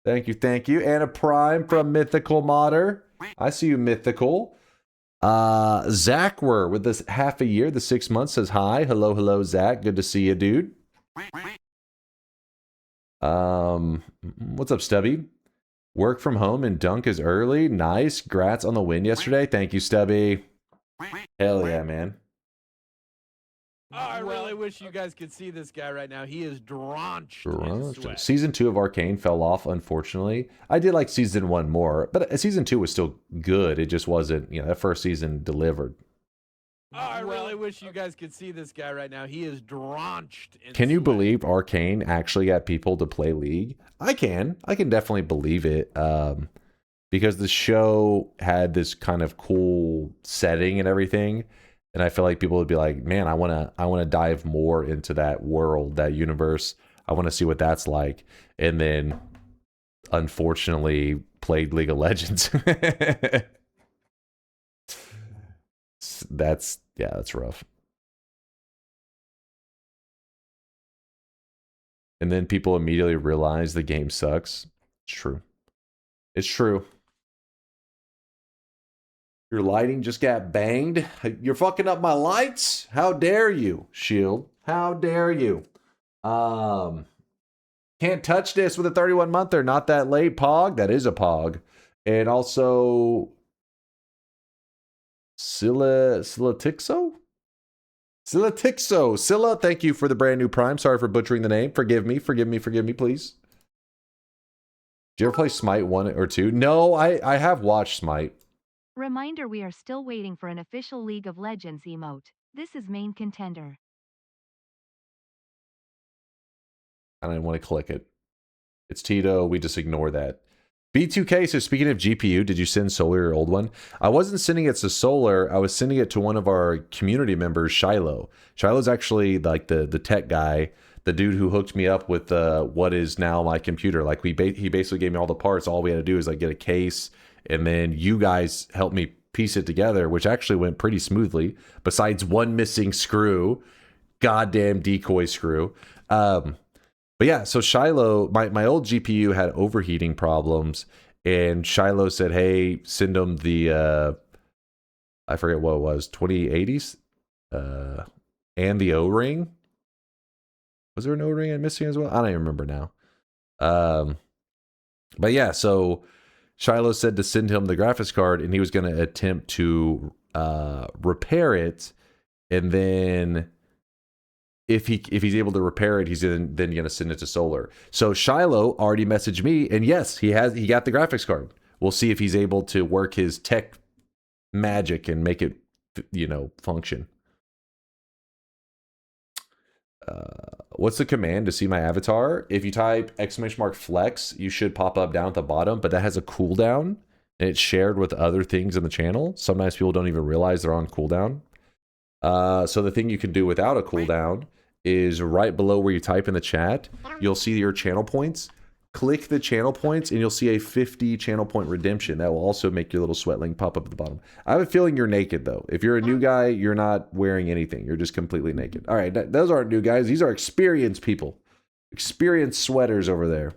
Thank you, thank you. And a Prime from Mythical Modder. I see you, Mythical. Zach were with this half a year, the 6 months, says hi. Hello, Zach. Good to see you, dude. What's up, Stubby? Work from home and dunk is early. Nice. Grats on the win yesterday. Thank you, Stubby. Hell yeah, man. Oh, I really wish you guys could see this guy right now. He is drenched in sweat. Season 2 of Arcane fell off, unfortunately. I did like Season 1 more, but Season 2 was still good. It just wasn't, you know, that first season delivered. Oh, I really wish you guys could see this guy right now. He is drenched in Can you sweat. believe Arcane actually got people to play League? I can definitely believe it. Because the show had this kind of cool setting and everything. And I feel like people would be like, man, I wanna dive more into that world, that universe. I want to see what that's like. And then unfortunately played League of Legends. That's rough. And then people immediately realize the game sucks. It's true. It's true. Your lighting just got banged. You're fucking up my lights? How dare you, Shield? How dare you? Can't touch this with a 31-monther. Not that late, Pog. That is a Pog. And also Scylla, thank you for the brand new Prime. Sorry for butchering the name. Forgive me, please. Did you ever play Smite 1 or 2? No, I have watched Smite. Reminder, we are still waiting for an official League of Legends emote. This is main contender. I didn't want to click it. It's Tito. We just ignore that. B2K says, speaking of GPU, did you send Solar your old one? I wasn't sending it to Solar. I was sending it to one of our community members, Shiloh. Shiloh's actually like the tech guy, the dude who hooked me up with what is now my computer. Like he basically gave me all the parts. All we had to do is like get a case, and then you guys helped me piece it together, which actually went pretty smoothly. Besides one missing screw, goddamn decoy screw. But yeah, so Shiloh, my old GPU had overheating problems, and Shiloh said, hey, send them the, I forget what it was, 2080s, and the O-ring. Was there an O-ring I'm missing as well? I don't even remember now. But yeah, so Shiloh said to send him the graphics card, and he was going to attempt to repair it, and then if he's able to repair it, he's then going to send it to Solar. So Shiloh already messaged me, and yes, he got the graphics card. We'll see if he's able to work his tech magic and make it, function. What's the command to see my avatar? If you type !flex, you should pop up down at the bottom, but that has a cooldown, and it's shared with other things in the channel. Sometimes people don't even realize they're on cooldown. So the thing you can do without a cooldown is right below where you type in the chat, you'll see your channel points. Click the channel points and you'll see a 50 channel point redemption. That will also make your little sweat link pop up at the bottom. I have a feeling you're naked though. If you're a new guy, you're not wearing anything. You're just completely naked. All right, those aren't new guys. These are experienced people. Experienced sweaters over there.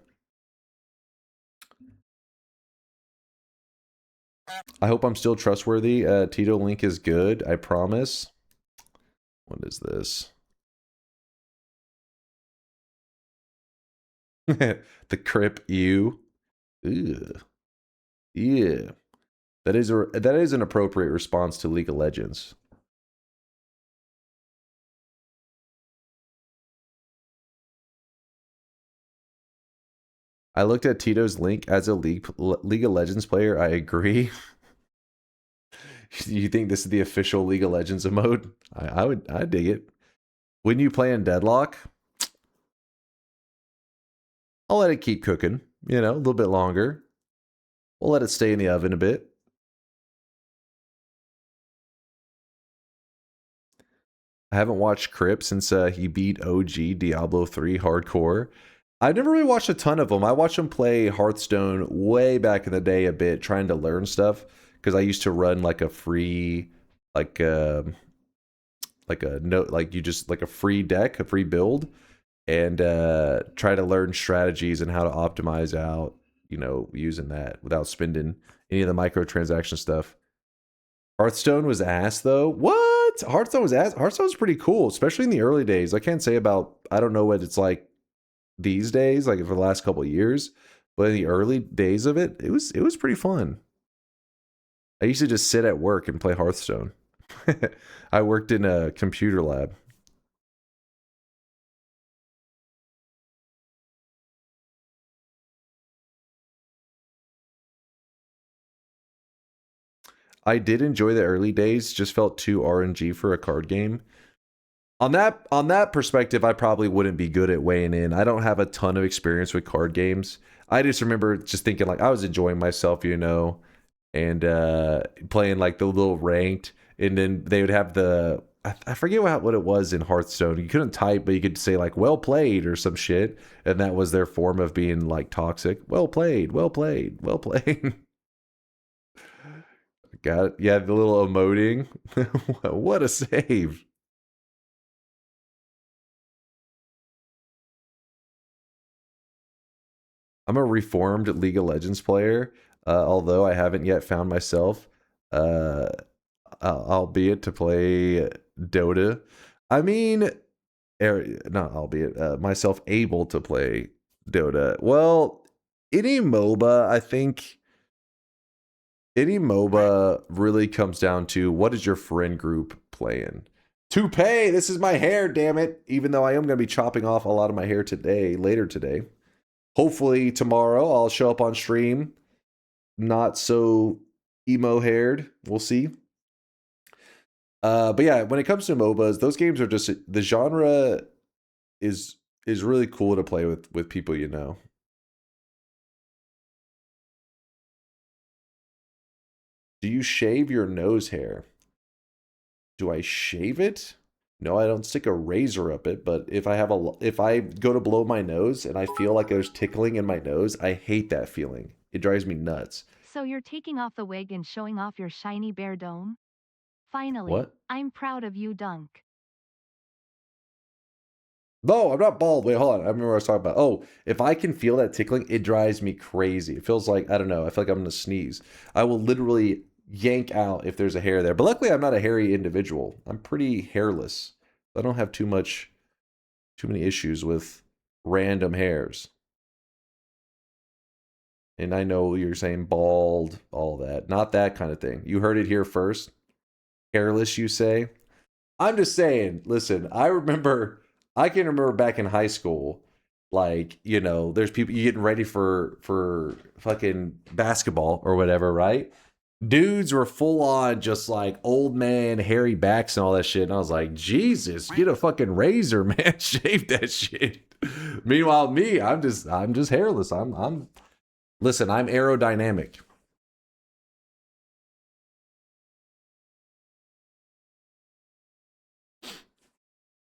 I hope I'm still trustworthy. Tito link is good. I promise. What is this? The Crip U. Ugh. Yeah. That is an appropriate response to League of Legends. I looked at Tito's link as a League of Legends player. I agree. You think this is the official League of Legends emote? I'd dig it. When you play in Deadlock, I'll let it keep cooking, you know, a little bit longer. We'll let it stay in the oven a bit. I haven't watched Crip since he beat OG Diablo 3 hardcore. I've never really watched a ton of them. I watched him play Hearthstone way back in the day a bit, trying to learn stuff, because I used to run like a free, like a free deck, a free build, and try to learn strategies and how to optimize out, you know, using that without spending any of the microtransaction stuff. Hearthstone was ass though. What? Hearthstone was ass. Hearthstone was pretty cool, especially in the early days. I can't say about, I don't know what it's like these days, like for the last couple of years, but in the early days of it, it was pretty fun. I used to just sit at work and play Hearthstone. I worked in a computer lab. I did enjoy the early days, just felt too RNG for a card game. On that perspective, I probably wouldn't be good at weighing in. I don't have a ton of experience with card games. I just remember just thinking like I was enjoying myself, you know, and playing like the little ranked, and then they would have the, I forget what it was in Hearthstone. You couldn't type, but you could say like "well played" or some shit, and that was their form of being like toxic. Well played, well played, well played. Got it. Yeah, the little emoting. What a save. I'm a reformed League of Legends player, although I haven't yet found myself, albeit to play Dota. I mean, not albeit, myself able to play Dota. Well, any MOBA, I think, any MOBA really comes down to what is your friend group playing. Toupee, this is my hair, damn it. Even though I am going to be chopping off a lot of my hair today, later today. Hopefully tomorrow I'll show up on stream not so emo haired. We'll see. But yeah, when it comes to MOBAs, those games are just, the genre is really cool to play with people you know. Do you shave your nose hair? Do I shave it? No, I don't stick a razor up it, but if I go to blow my nose and I feel like there's tickling in my nose, I hate that feeling. It drives me nuts. So you're taking off the wig and showing off your shiny bear dome? Finally, What? I'm proud of you, Dunk. No, I'm not bald. Wait, hold on. I remember what I was talking about. Oh, if I can feel that tickling, it drives me crazy. It feels like, I don't know, I feel like I'm going to sneeze. I will literally yank out if there's a hair there. But luckily, I'm not a hairy individual. I'm pretty hairless. I don't have too many issues with random hairs. And I know you're saying bald, all that. Not that kind of thing. You heard it here first. Hairless, you say? I'm just saying, listen, I can remember back in high school, like, you know, there's people getting ready for fucking basketball or whatever, right? Dudes were full on just like old man hairy backs and all that shit. And I was like, Jesus, get a fucking razor, man. Shave that shit. Meanwhile, me, I'm just hairless. Listen, I'm aerodynamic.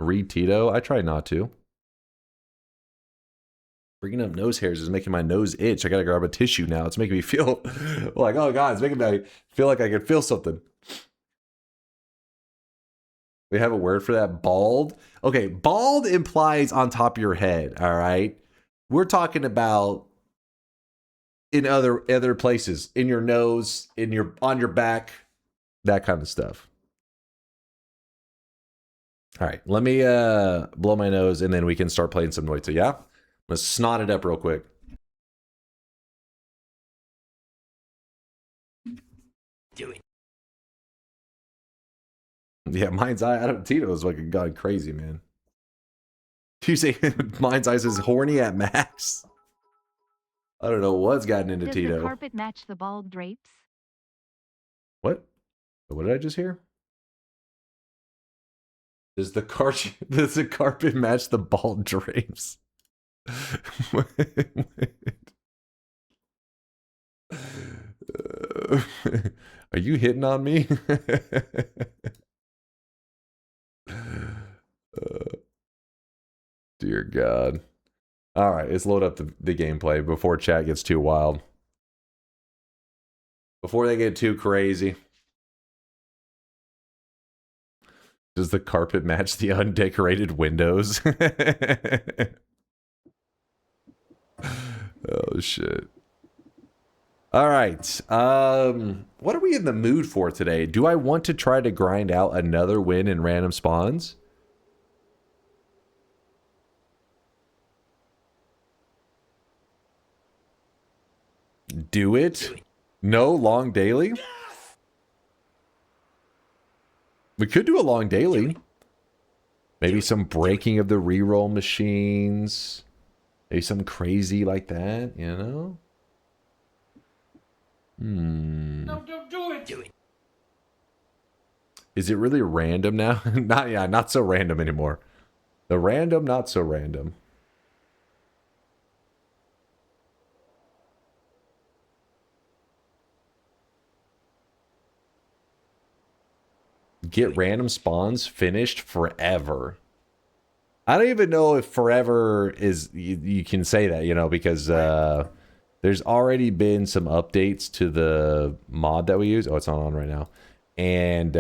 Read Tito. I try not to. Bringing up nose hairs is making my nose itch. I gotta grab a tissue now. It's making me feel like, oh god, it's making me feel like I can feel something. We have a word for that. Bald. Okay, bald implies on top of your head. All right, we're talking about in other places, in your nose, on your back, that kind of stuff. All right, let me blow my nose and then we can start playing some Noita. Yeah. Let's snot it up real quick. Do it. Yeah, Mind's Eye. I don't. Tito's fucking gone crazy, man. You say Mind's Eye is horny at max? I don't know what's gotten into Does Tito. the carpet match the bald drapes? What? What did I just hear? Does the carpet match the bald drapes? Are you hitting on me? Dear God. All right, let's load up the gameplay before chat gets too wild. Before they get too crazy. Does the carpet match the undecorated windows? Oh, shit. All right. What are we in the mood for today? Do I want to try to grind out another win in random spawns? Do it? No long daily? We could do a long daily. Maybe some breaking of the reroll machines. Maybe something crazy like that, you know? No, don't do it. Do it. Is it really random now? Not so random anymore. The random, not so random. Get random spawns finished forever. I don't even know if forever is, you can say that, you know, because there's already been some updates to the mod that we use. Oh, it's not on right now. And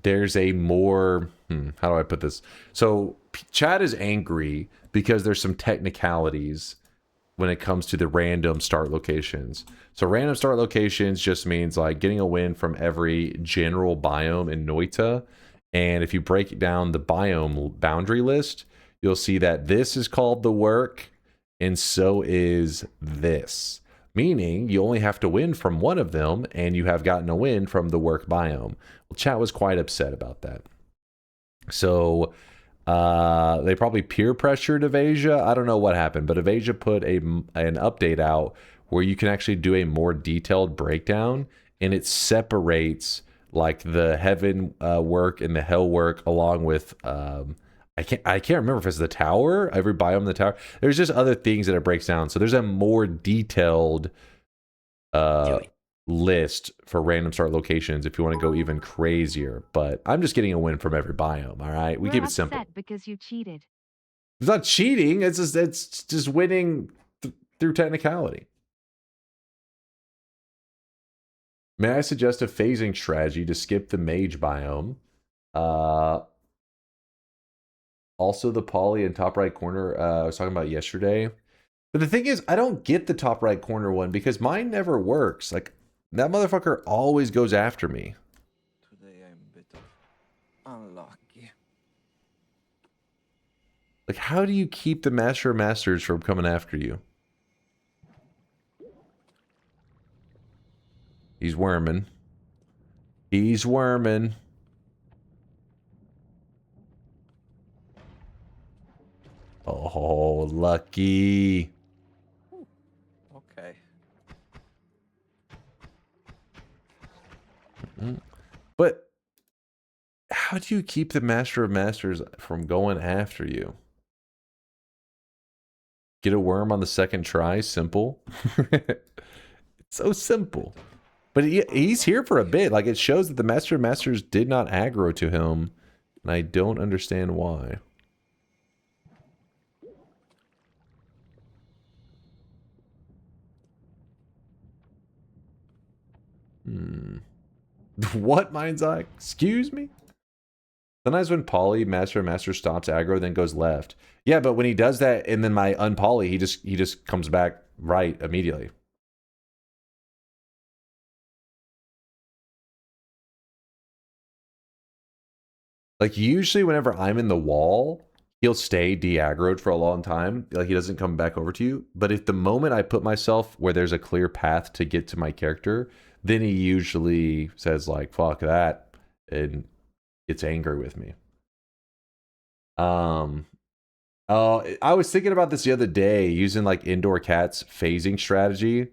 there's a more, how do I put this? So chat is angry because there's some technicalities when it comes to the random start locations. So random start locations just means like getting a win from every general biome in Noita. And if you break down the biome boundary list, you'll see that this is called the work, and so is this. Meaning you only have to win from one of them, and you have gotten a win from the work biome. Well, chat was quite upset about that. So they probably peer pressured Evasia. I don't know what happened, but Evasia put an update out where you can actually do a more detailed breakdown, and it separates like the heaven work and the hell work along with I can't remember if it's the tower, every biome in the tower. There's just other things that it breaks down. So there's a more detailed list for random start locations if you want to go even crazier. But I'm just getting a win from every biome, all right? We keep it simple. Because you cheated. It's not cheating, it's just winning through technicality. May I suggest a phasing strategy to skip the mage biome? Also the poly in top right corner I was talking about yesterday. But the thing is, I don't get the top right corner one because mine never works. Like, that motherfucker always goes after me. Today I'm a bit unlucky. Like, how do you keep the Master of Masters from coming after you? He's worming. He's worming. Oh, lucky. Okay. But how do you keep the Master of Masters from going after you? Get a worm on the second try. Simple. It's so simple. But he's here for a bit. Like, it shows that the Master of Masters did not aggro to him And I don't understand why. What, Mind's Eye? Excuse me? Sometimes when Poly, Master stops aggro, then goes left. Yeah, but when he does that and then my unpoly, he just comes back right immediately. Like usually whenever I'm in the wall, he'll stay de-aggroed for a long time. Like he doesn't come back over to you. But if the moment I put myself where there's a clear path to get to my character, then he usually says like, fuck that, and gets angry with me. Oh, I was thinking about this the other day using like Indoor Cat's phasing strategy.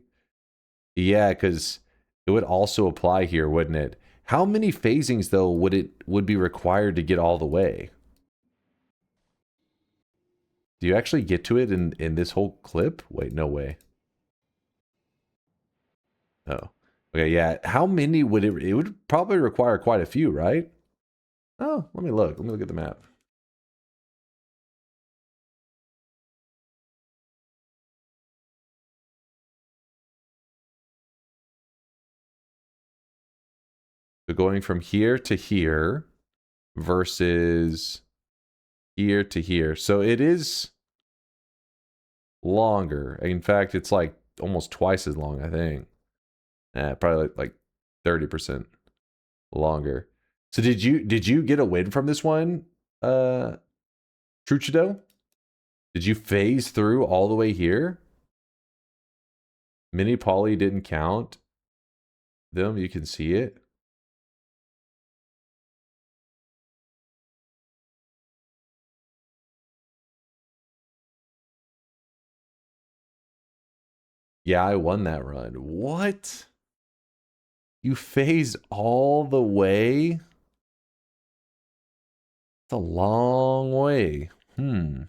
Yeah, because it would also apply here, wouldn't it? How many phasings though would be required to get all the way? Do you actually get to it in this whole clip? Wait, no way. Oh. Okay, yeah. How many would it would probably require quite a few, right? Oh, let me look. Let me look at the map. So going from here to here versus here to here. So it is longer. In fact, it's like almost twice as long, I think. Probably like 30% longer. So did you get a win from this one, Truchido? Did you phase through all the way here? Mini Poly didn't count them. You can see it. Yeah, I won that run. What? You phased all the way? It's a long way. Hmm.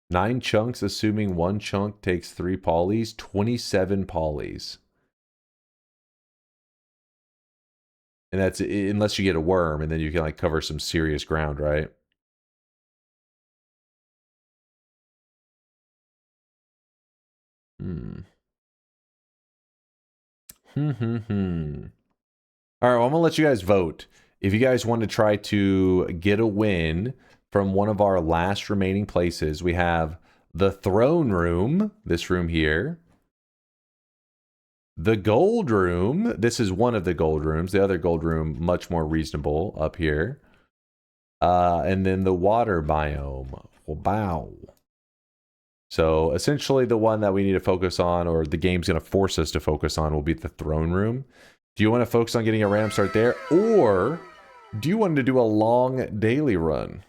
9 chunks, assuming 1 chunk takes 3 polys, 27 polys. And that's unless you get a worm, and then you can like cover some serious ground, right? All right, well, I'm gonna let you guys vote. If you guys want to try to get a win from one of our last remaining places, we have the throne room, this room here. The gold room, this is one of the gold rooms. The other gold room, much more reasonable up here. And then the water biome. Wow. So essentially the one that we need to focus on, or the game's going to force us to focus on, will be the throne room. Do you want to focus on getting a random start there? Or do you want to do a long daily run?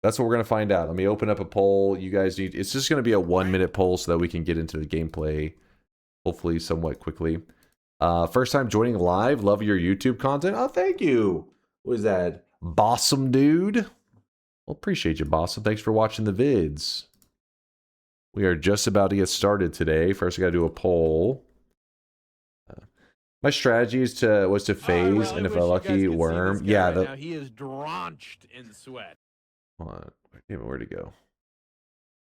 That's what we're going to find out. Let me open up a poll. You guys need... It's just going to be a 1-minute poll so that we can get into the gameplay, hopefully somewhat quickly. First time joining live. Love your YouTube content. Oh, thank you. What is that? Bossum dude? Well, appreciate you, Bossum. Thanks for watching the vids. We are just about to get started today. First, I got to do a poll. My strategy was to phase, and if a lucky worm, yeah. Right now, he is drenched in sweat. Hold on, where'd it go?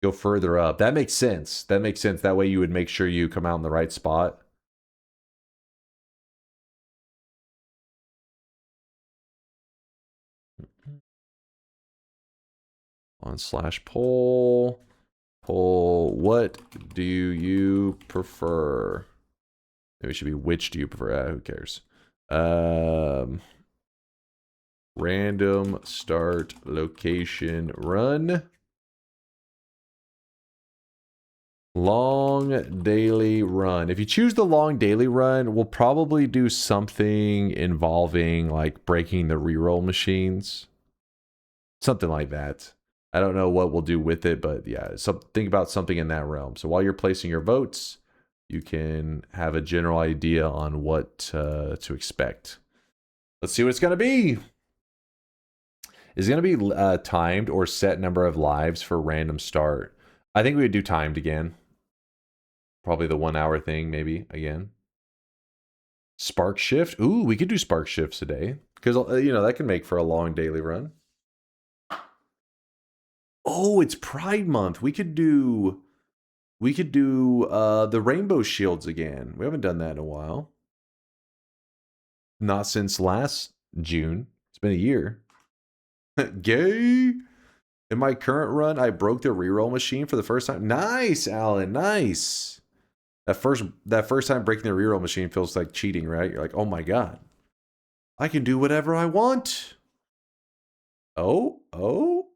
Go further up. That makes sense. That makes sense. That way, you would make sure you come out in the right spot. On /poll. Poll. What do you prefer? Maybe it should be which do you prefer? Who cares? Random start location run. Long daily run. If you choose the long daily run, we'll probably do something involving like breaking the reroll machines. Something like that. I don't know what we'll do with it, but yeah, think about something in that realm. So while you're placing your votes, you can have a general idea on what to expect. Let's see what it's going to be. Is it going to be timed or set number of lives for random start? I think we would do timed again. Probably the 1 hour thing, maybe, again. Spark shift. Ooh, we could do spark shifts today. Because, you know, that can make for a long daily run. Oh, it's Pride Month. We could do the rainbow shields again. We haven't done that in a while. Not since last June. It's been a year. Gay. In my current run, I broke the reroll machine for the first time. Nice, Alan. Nice. That first time breaking the reroll machine feels like cheating, right? You're like, oh my god, I can do whatever I want. Oh.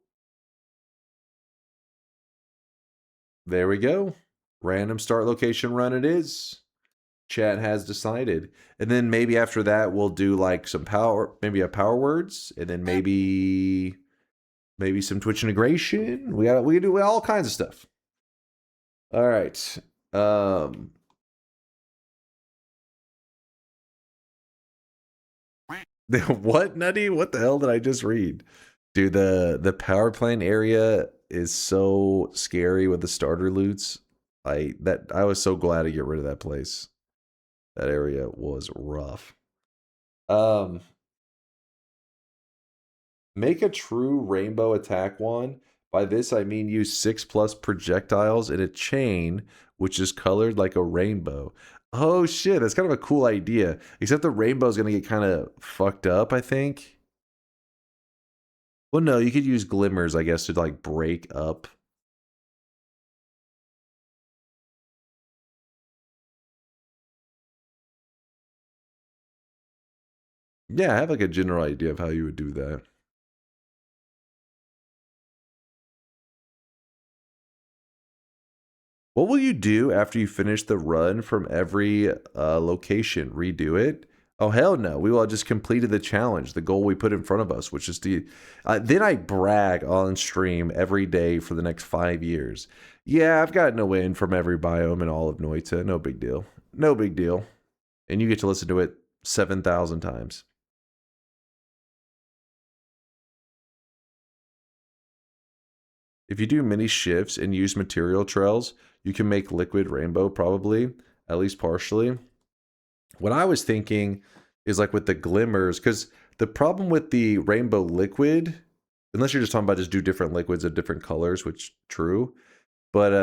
There we go. Random start location run it is. Chat has decided. And then maybe after that, we'll do like some power, maybe a power words, and then maybe some Twitch integration. We can do all kinds of stuff. All right. What, Nutty? What the hell did I just read? Dude, the power plant area is so scary with the starter loots. I was so glad to get rid of that place. That area was rough. Make a true rainbow attack wand. By this I mean use 6+ projectiles in a chain which is colored like a rainbow. Oh shit, that's kind of a cool idea. Except the rainbow is gonna get kind of fucked up, I think. Well, no, you could use glimmers, I guess, to like break up. Yeah, I have like a general idea of how you would do that. What will you do after you finish the run from every location? Redo it? Oh, hell no. We will have just completed the challenge, the goal we put in front of us, which is to... then I brag on stream every day for the next 5 years. Yeah, I've gotten a win from every biome in all of Noita. No big deal. No big deal. And you get to listen to it 7,000 times. If you do mini shifts and use material trails, you can make liquid rainbow probably, at least partially. What I was thinking is like with the glimmers, because the problem with the rainbow liquid, unless you're just talking about just do different liquids of different colors, which true, but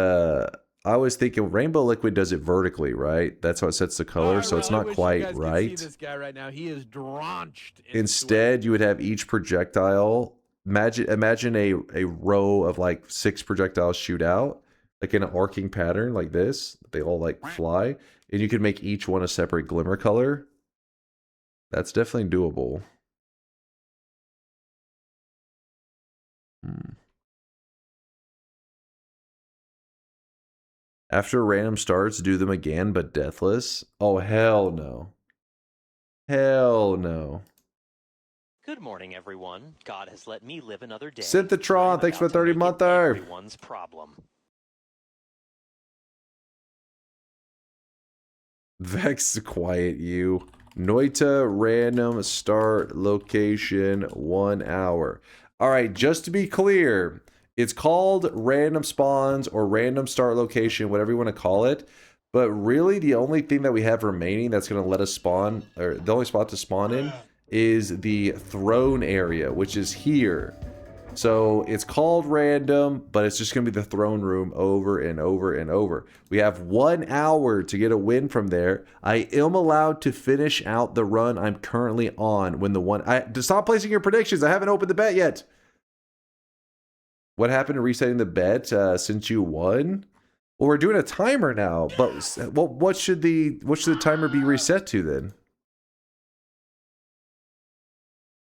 I was thinking rainbow liquid does it vertically, right? That's how it sets the color, so it's not quite right. See this guy right now. He is drenched in Instead, sweat. you would have each projectile. Imagine a row of like 6 projectiles shoot out, like in an arcing pattern like this. They all like fly, and you can make each one a separate glimmer color. That's definitely doable. After random starts, do them again, but deathless. Oh, hell no. Hell no. Good morning, everyone. God has let me live another day. Synthotron, thanks for the 30-monther. Everyone's problem. Vex, quiet you. Noita random start location 1 hour. All right, just to be clear, it's called random spawns or random start location, whatever you want to call it. But really, the only thing that we have remaining that's going to let us spawn, or the only spot to spawn in, is the throne area, which is here. So it's called random, but it's just going to be the throne room over and over and over. We have 1 hour to get a win from there. I am allowed to finish out the run I'm currently on when the one... stop placing your predictions. I haven't opened the bet yet. What happened to resetting the bet since you won? Well, we're doing a timer now, but what should the timer be reset to then?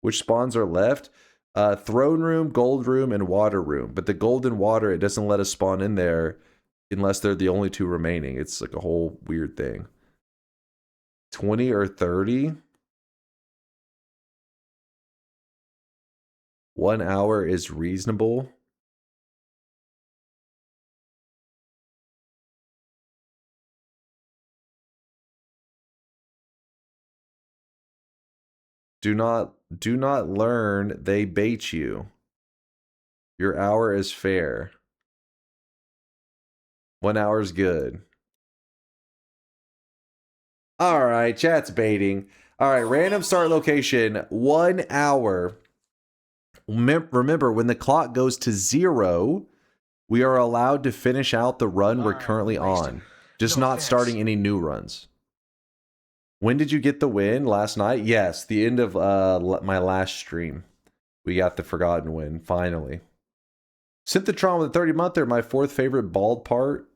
Which spawns are left? Throne room, gold room, and water room. But the gold and water, it doesn't let us spawn in there unless they're the only 2 remaining. It's like a whole weird thing. 20 or 30? 1 hour is reasonable. Do not learn, they bait you. Your hour is fair. 1 hour is good. All right, chat's baiting. All right, random start location, 1 hour. Remember, when the clock goes to 0, we are allowed to finish out the run we're currently on. Just not starting any new runs. When did you get the win? Last night? Yes, the end of my last stream. We got the Forgotten win, finally. Synthotron with a 30-monther, my fourth favorite bald part.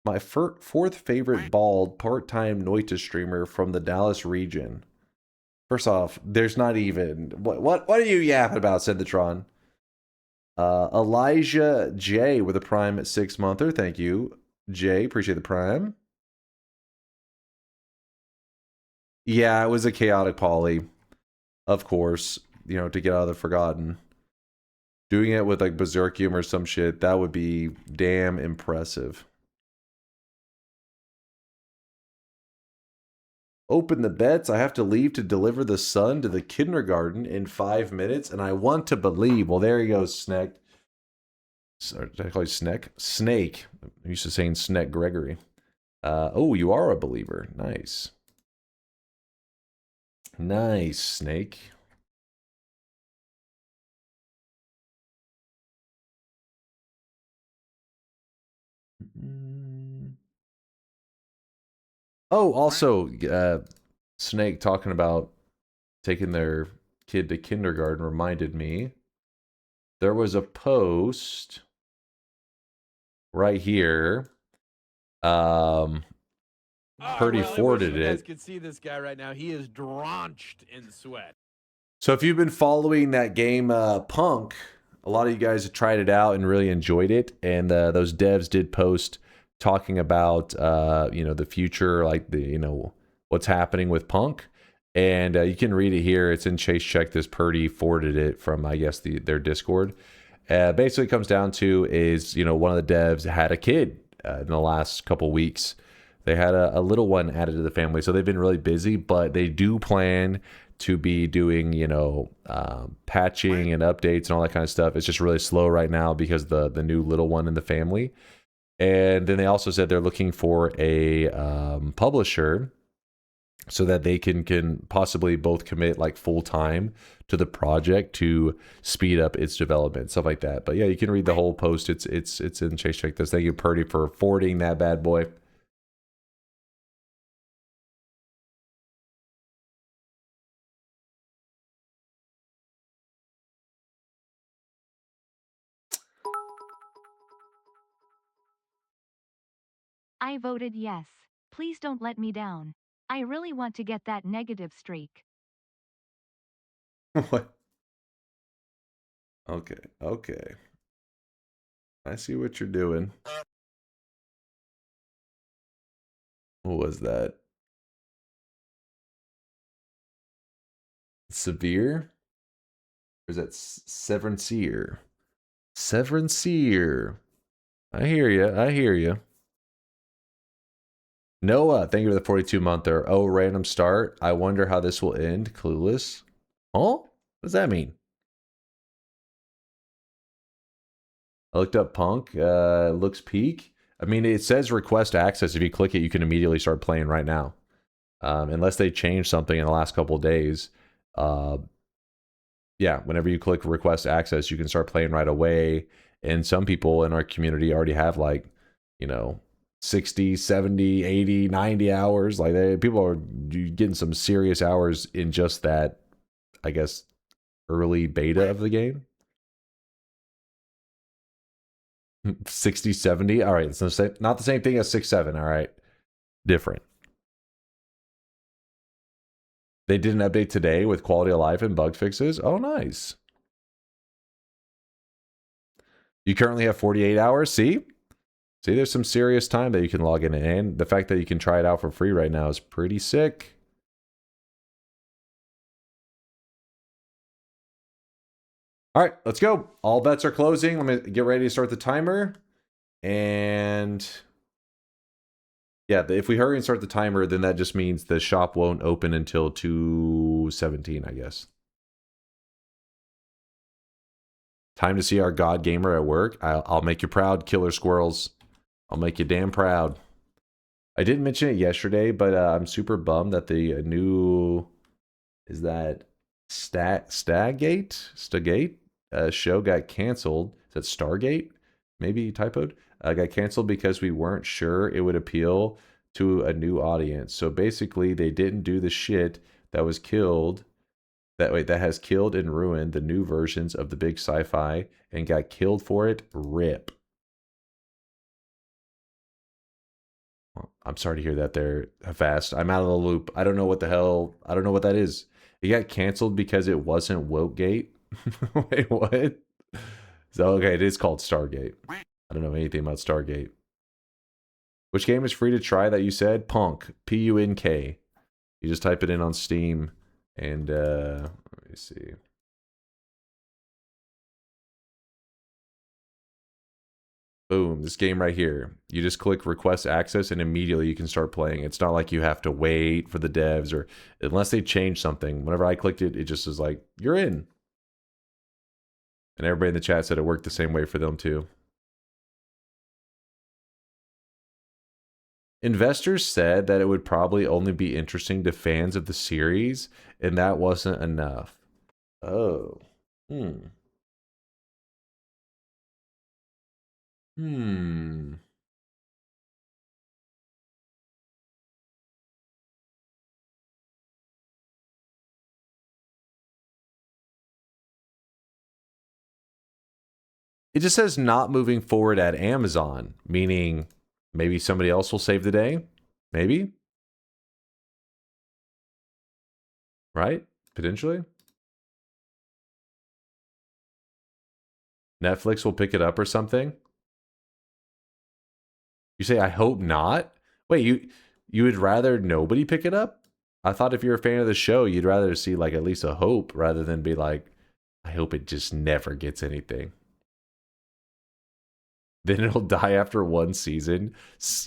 My fourth favorite bald part-time Noita streamer from the Dallas region. First off, there's not even... What are you yapping about, Synthotron? Elijah J with a prime 6-monther. Thank you, Jay. Appreciate the prime. Yeah, it was a chaotic poly. Of course, you know, to get out of the Forgotten. Doing it with like Berserkium or some shit, that would be damn impressive. Open the bets. I have to leave to deliver the son to the kindergarten in 5 minutes, and I want to believe. Well, there he goes, Snake. Sorry, did I call you Snake? Snake. I'm used to saying Snake Gregory. Oh, you are a believer. Nice. Nice, Snake. Oh, also, Snake talking about taking their kid to kindergarten reminded me there was a post right here. Purdy forwarded it. You guys can see this guy right now. He is drenched in sweat. So if you've been following that game, Punk, a lot of you guys have tried it out and really enjoyed it. And those devs did post talking about, you know, the future, like the, you know, what's happening with Punk. And you can read it here. It's in Chase Check This. Purdy forwarded it from, I guess, their Discord. Basically, it comes down to is, you know, one of the devs had a kid in the last couple weeks. They had a little one added to the family, so they've been really busy, but they do plan to be doing, you know, patching and updates and all that kind of stuff. It's just really slow right now because the new little one in the family. And then they also said they're looking for a publisher so that they can possibly both commit like full time to the project to speed up its development, stuff like that. But yeah, you can read the whole post. It's in Chase Check This. Thank you, Purdy, for forwarding that bad boy. I voted yes. Please don't let me down. I really want to get that negative streak. What? Okay. I see what you're doing. What was that? Severe? Or is that Severanceer? Severanceer. I hear you. Noah, thank you for the 42-monther. Oh, random start. I wonder how this will end. Clueless. Huh? What does that mean? I looked up Punk. Looks peak. I mean, it says request access. If you click it, you can immediately start playing right now. Unless they change something in the last couple of days. Yeah, whenever you click request access, you can start playing right away. And some people in our community already have, like, you know, 60, 70, 80, 90 hours. Like, people are getting some serious hours in just that, I guess, early beta of the game. 60, 70. All right, it's not the same thing as 6, 7. All right, different. They did an update today with quality of life and bug fixes. Oh, nice. You currently have 48 hours. See, there's some serious time that you can log in, and the fact that you can try it out for free right now is pretty sick. All right, let's go. All bets are closing. Let me get ready to start the timer. And yeah, if we hurry and start the timer, then that just means the shop won't open until 2:17, I guess. Time to see our god gamer at work. I'll make you proud, killer squirrels. I'll make you damn proud. I didn't mention it yesterday, but I'm super bummed that the new, is that Stagate show got canceled. Is that Stargate? Maybe typoed. Got canceled because we weren't sure it would appeal to a new audience. So basically, they didn't do the shit that was killed. That has killed and ruined the new versions of the big sci-fi and got killed for it. RIP. I'm sorry to hear that there, Fast. I'm out of the loop. I don't know what the hell. I don't know what that is. It got canceled because it wasn't Wokegate. Wait, what? So, okay, it is called Stargate. I don't know anything about Stargate. Which game is free to try that you said? Punk. P-U-N-K. You just type it in on Steam and, let me see. Boom, this game right here. You just click request access and immediately you can start playing. It's not like you have to wait for the devs or unless they change something. Whenever I clicked it, it just was like, you're in. And everybody in the chat said it worked the same way for them too. Investors said that it would probably only be interesting to fans of the series, and that wasn't enough. Oh. It just says not moving forward at Amazon, meaning maybe somebody else will save the day. Maybe. Right? Potentially. Netflix will pick it up or something. You say, I hope not? Wait, you would rather nobody pick it up? I thought if you're a fan of the show, you'd rather see like at least a hope rather than be like, I hope it just never gets anything. Then it'll die after one season.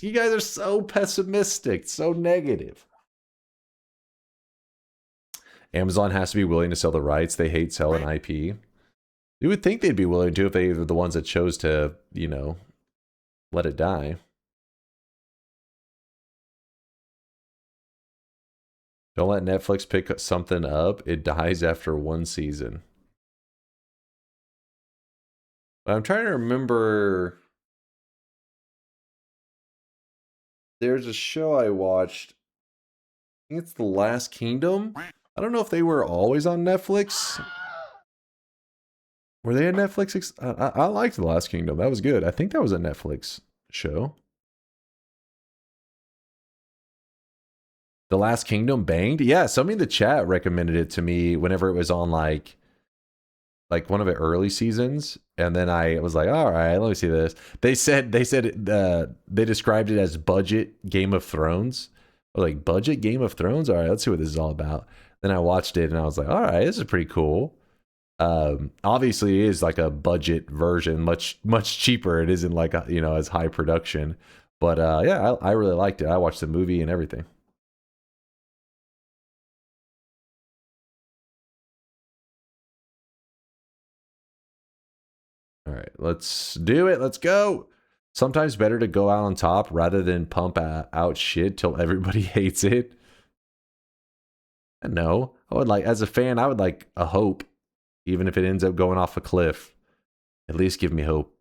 You guys are so pessimistic, so negative. Amazon has to be willing to sell the rights. They hate selling IP. You would think they'd be willing to if they were the ones that chose to, you know, let it die. Don't let Netflix pick something up. It dies after one season. I'm trying to remember. There's a show I watched. I think it's The Last Kingdom. I don't know if they were always on Netflix. Were they on Netflix? I liked The Last Kingdom. That was good. I think that was a Netflix show. The Last Kingdom banged? Yeah, somebody in the chat recommended it to me whenever it was on like one of the early seasons, and then I was like, all right, let me see this. They said they described it as budget Game of Thrones. I was like, budget Game of Thrones? All right, let's see what this is all about. Then I watched it and I was like, all right, this is pretty cool. Obviously it is like a budget version, much cheaper. It isn't like a, you know, as high production, but yeah, I really liked it. I watched the movie and everything. All right, let's do it. Let's go. Sometimes better to go out on top rather than pump out shit till everybody hates it. No, I would like, as a fan, I would like a hope, even if it ends up going off a cliff. At least give me hope.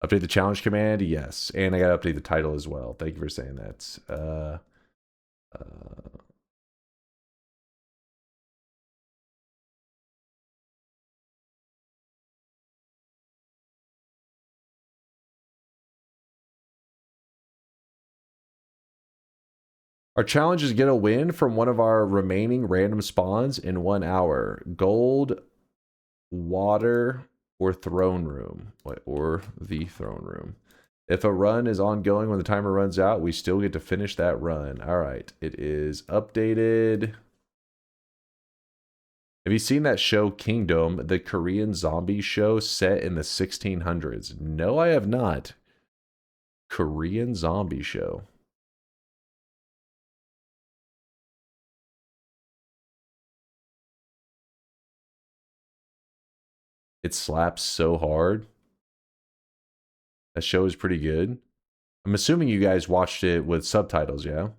Update the challenge command, yes, and I got to update the title as well. Thank you for saying that. Our challenge is get a win from one of our remaining random spawns in 1 hour. Gold, water, or throne room. Or the throne room. If a run is ongoing when the timer runs out, we still get to finish that run. All right, it is updated. Have you seen that show Kingdom, the Korean zombie show set in the 1600s? No, I have not. Korean zombie show. It slaps so hard. That show is pretty good. I'm assuming you guys watched it with subtitles, yeah?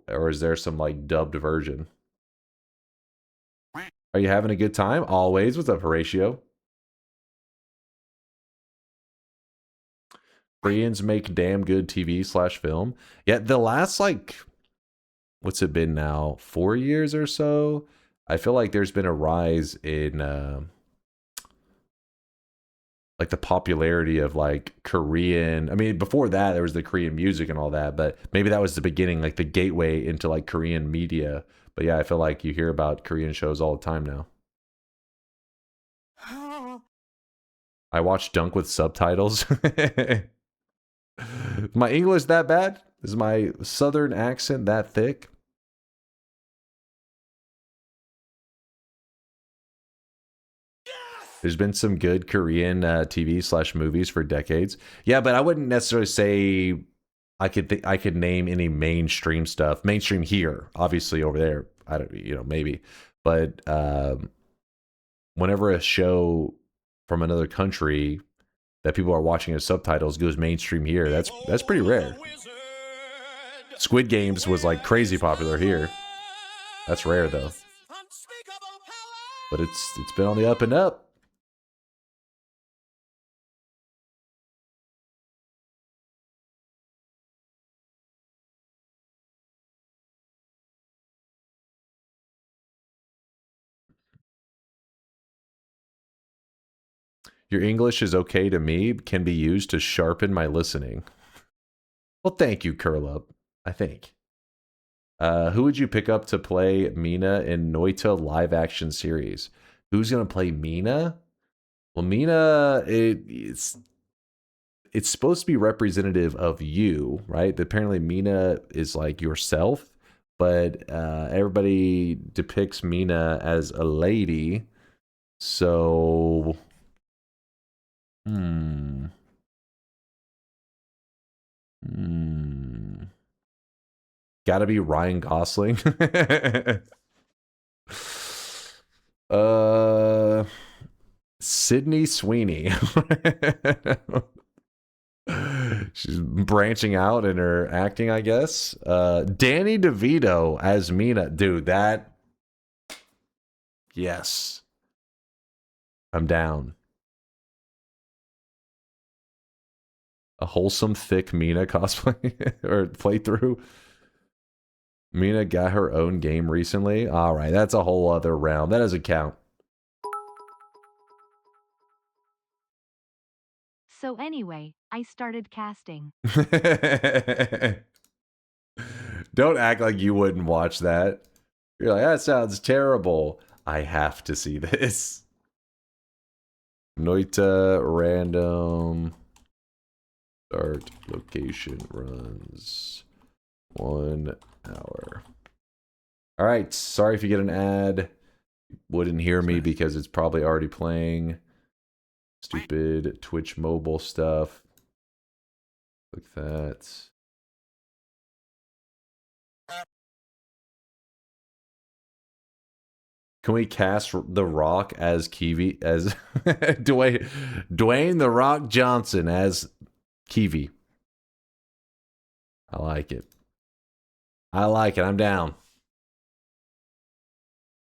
Or is there some like dubbed version? Are you having a good time? Always. What's up, Horatio? Koreans make damn good TV/film. Yeah, the last like, what's it been now? 4 years or so? I feel like there's been a rise in like the popularity of like Korean. I mean, before that there was the Korean music and all that, but maybe that was the beginning, like the gateway into like Korean media. But yeah, I feel like you hear about Korean shows all the time now. I watch Dunk with subtitles. My English that bad? Is my southern accent that thick? There's been some good Korean TV/movies for decades. Yeah, but I wouldn't necessarily say I could name any mainstream stuff. Mainstream here, obviously over there, I don't, maybe. But whenever a show from another country that people are watching as subtitles goes mainstream here, that's pretty rare. Squid Games was like crazy popular here. That's rare though. But it's been on the up and up. Your English is okay to me, can be used to sharpen my listening. Well, thank you, Curl Up, I think. Who would you pick up to play Mina in Noita live action series? Who's going to play Mina? Well, Mina, it's supposed to be representative of you, right? Apparently Mina is like yourself, but everybody depicts Mina as a lady. So... Gotta be Ryan Gosling. Sydney Sweeney. She's branching out in her acting, I guess. Danny DeVito as Mina. Dude, that... Yes. I'm down. A wholesome, thick Mina cosplay or playthrough. Mina got her own game recently. All right, that's a whole other realm. That doesn't count. So anyway, I started casting. Don't act like you wouldn't watch that. You're like, that sounds terrible. I have to see this. Noita random. Start location runs 1 hour. All right. Sorry if you get an ad. Wouldn't hear me because it's probably already playing. Stupid Twitch mobile stuff. Like that. Can we cast The Rock as Kiwi as Dwayne The Rock Johnson as Kiwi? I like it. I like it. I'm down.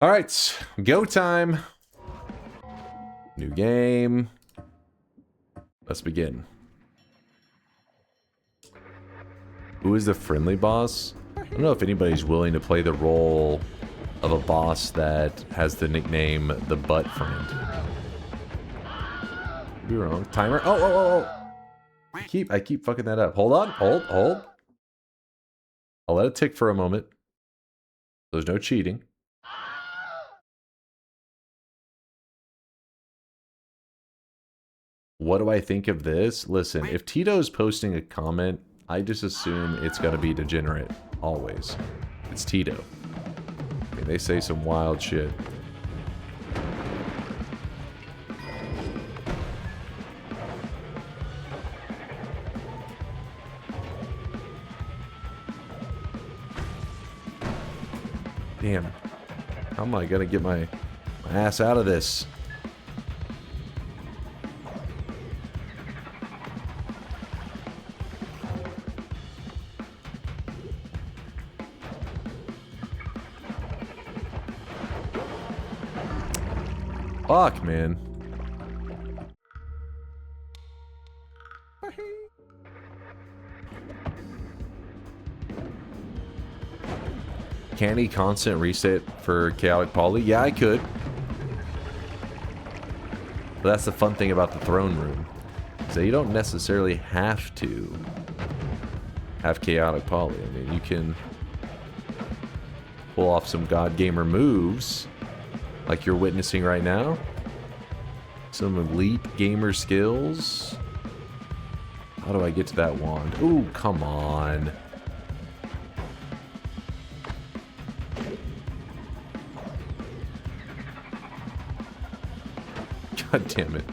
All right, go time. New game. Let's begin. Who is the friendly boss? I don't know if anybody's willing to play the role of a boss that has the nickname the Butt Friend. Could be wrong. Timer. Oh. I keep fucking that up. Hold on. Hold. I'll let it tick for a moment. There's no cheating. What do I think of this? Listen, if Tito's posting a comment, I just assume it's gonna be degenerate. Always. It's Tito. Okay, they say some wild shit. Damn. How am I gonna get my ass out of this? Fuck, man. Can he constant reset for Chaotic Poly? Yeah, I could. But that's the fun thing about the throne room. So you don't necessarily have to have Chaotic Poly. I mean, you can pull off some God Gamer moves like you're witnessing right now. Some elite gamer skills. How do I get to that wand? Ooh, come on. God damn it.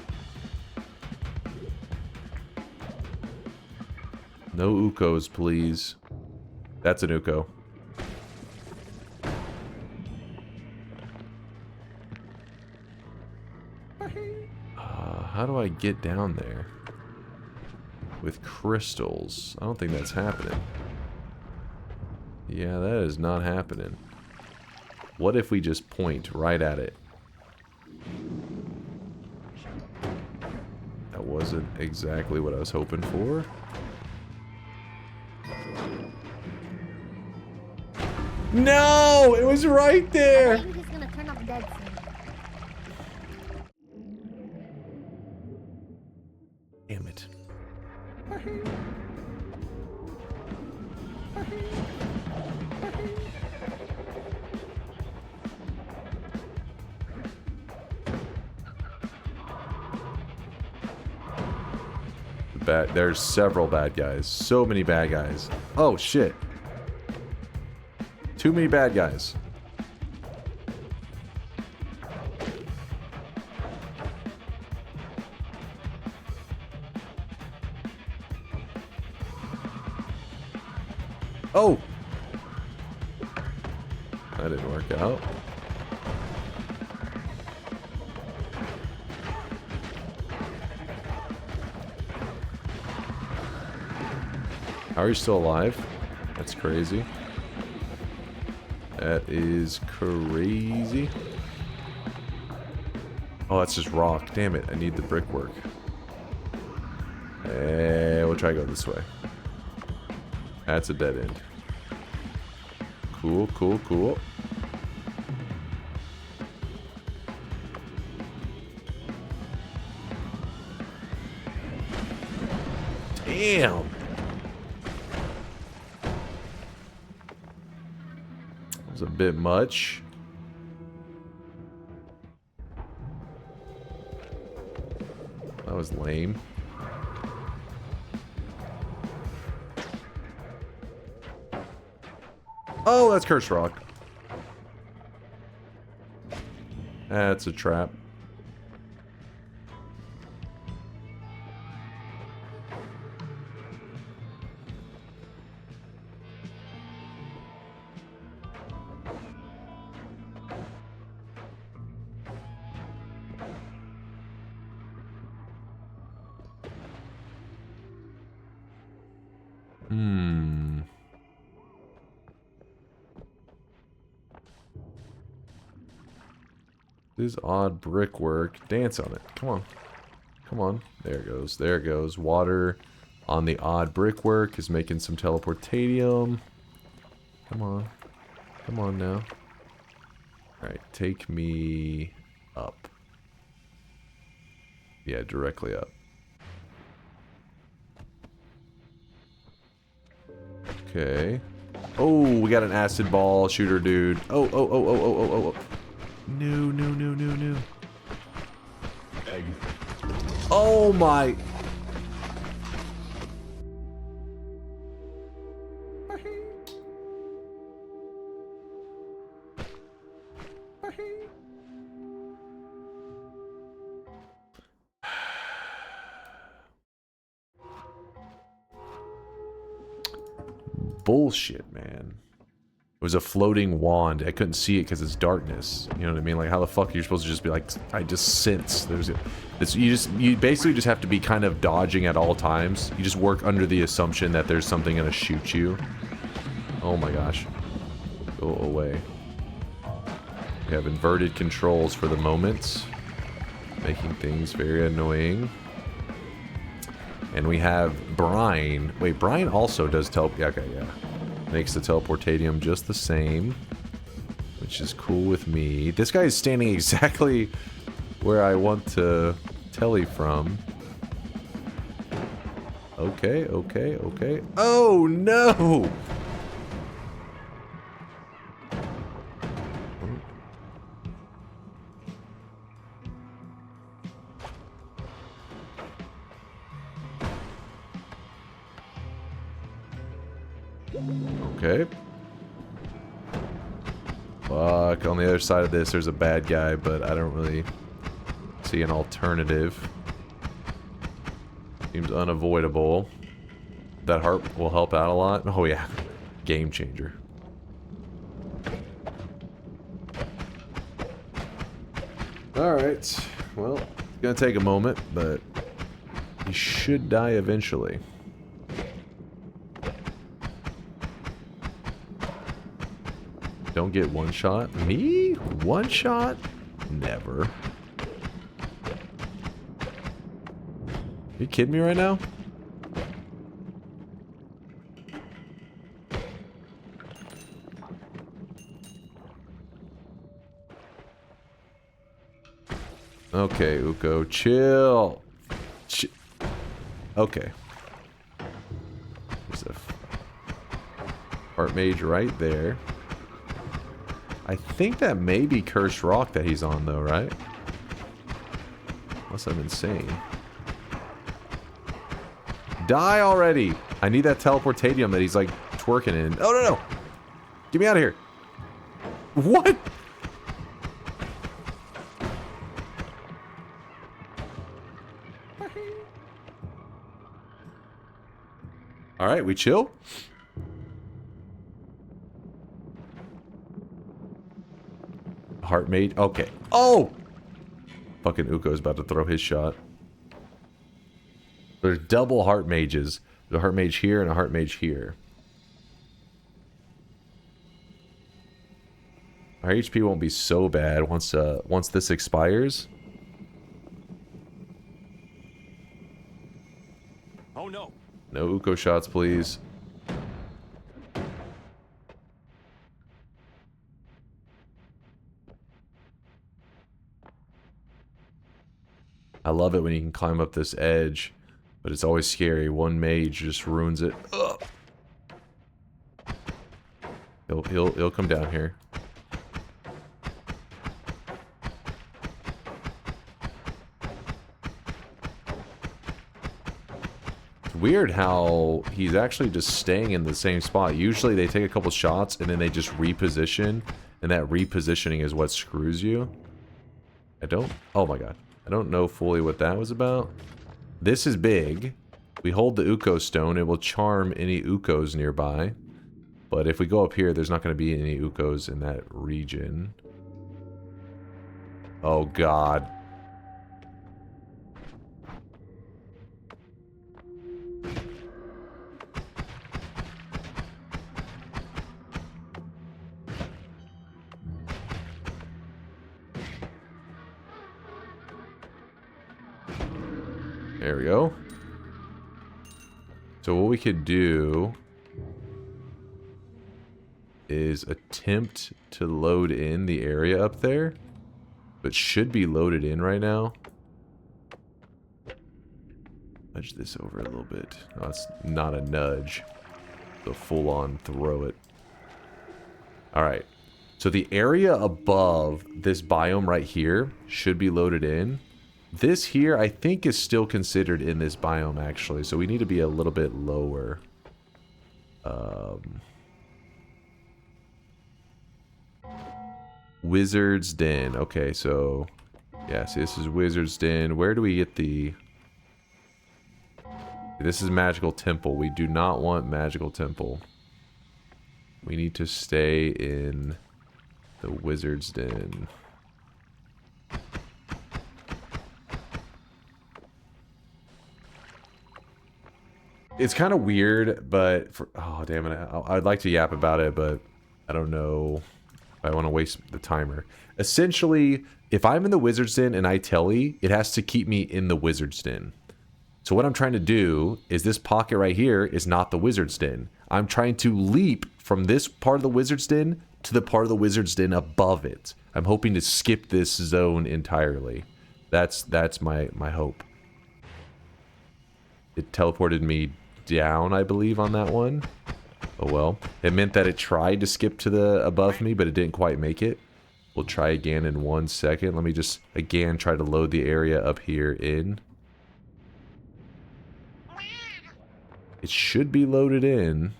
No Ukos, please. That's an Uko. How do I get down there? With crystals. I don't think that's happening. Yeah, that is not happening. What if we just point right at it? That wasn't exactly what I was hoping for. No! It was right there! I think he's gonna turn up dead soon. Damn it. There's several bad guys. So many bad guys. Oh, shit. Too many bad guys. Oh! That didn't work out. How are you still alive? That's crazy. That is crazy. Oh, that's just rock. Damn it, I need the brickwork. We'll try to go this way. That's a dead end. Cool, cool, cool. Damn. That was a bit much. That was lame. Oh, that's Curse Rock. That's a trap. This odd brickwork. Dance on it. Come on. Come on. There it goes. There it goes. Water on the odd brickwork is making some teleportatium. Come on. Come on now. Alright, take me up. Yeah, directly up. Okay. Oh, we got an acid ball shooter, dude. Oh, oh, oh, oh, oh, oh, oh. No, no, no, no, no. Egg. Oh my. Bullshit, man. It was a floating wand. I couldn't see it because it's darkness. You know what I mean? Like, how the fuck are you supposed to just be like, I just sense there's a... you basically just have to be kind of dodging at all times. You just work under the assumption that there's something gonna shoot you. Oh my gosh. Go away. We have inverted controls for the moment. making things very annoying. And we have Brine. Wait, Brine also does teleport. Yeah, okay, yeah. Makes the teleportadium just the same, which is cool with me. This guy is standing exactly where I want to tele from. Okay, okay, okay. Oh, no! Okay. Fuck, on the other side of this there's a bad guy, but I don't really see an alternative. Seems unavoidable. That heart will help out a lot. Oh yeah, game changer. Alright, well, it's gonna take a moment, but he should die eventually. Don't get one shot. Me? One shot? Never. Are you kidding me right now? Okay, Uko, chill. Okay. There's a heart mage right there. I think that may be Cursed Rock that he's on, though, right? Unless I'm insane. Die already! I need that teleportadium that he's, like, twerking in. Oh, no, no! Get me out of here! What? Alright, we chill? Heart mage. Okay. Oh! Fucking Uko's about to throw his shot. There's double heart mages. There's a heart mage here and a heart mage here. Our HP won't be so bad once this expires. Oh no. No Uko shots, please. I love it when you can climb up this edge, but it's always scary. One mage just ruins it. Ugh. He'll come down here. It's weird how he's actually just staying in the same spot. Usually they take a couple shots and then they just reposition, and that repositioning is what screws you. Oh my god. I don't know fully what that was about. This is big. We hold the Uko stone. It will charm any Ukos nearby. But if we go up here, there's not going to be any Ukos in that region. Oh, God. There we go. So what we could do is attempt to load in the area up there. But should be loaded in right now. Nudge this over a little bit. No, it's not a nudge. It's a full-on throw it. Alright. So the area above this biome right here should be loaded in. This here, I think, is still considered in this biome, actually. So we need to be a little bit lower. Wizard's Den. Okay, so... yeah, see, this is Wizard's Den. Where do we get the... this is Magical Temple. We do not want Magical Temple. We need to stay in the Wizard's Den. It's kind of weird, but... oh, damn it. I'd like to yap about it, but I don't know if I want to waste the timer. Essentially, if I'm in the Wizard's Den and I telly, it has to keep me in the Wizard's Den. So what I'm trying to do is this pocket right here is not the Wizard's Den. I'm trying to leap from this part of the Wizard's Den to the part of the Wizard's Den above it. I'm hoping to skip this zone entirely. That's my hope. It teleported me down, I believe, on that one. Oh well. It meant that it tried to skip to the above me, but it didn't quite make it. We'll try again in 1 second. Let me just, again, try to load the area up here in. It should be loaded in.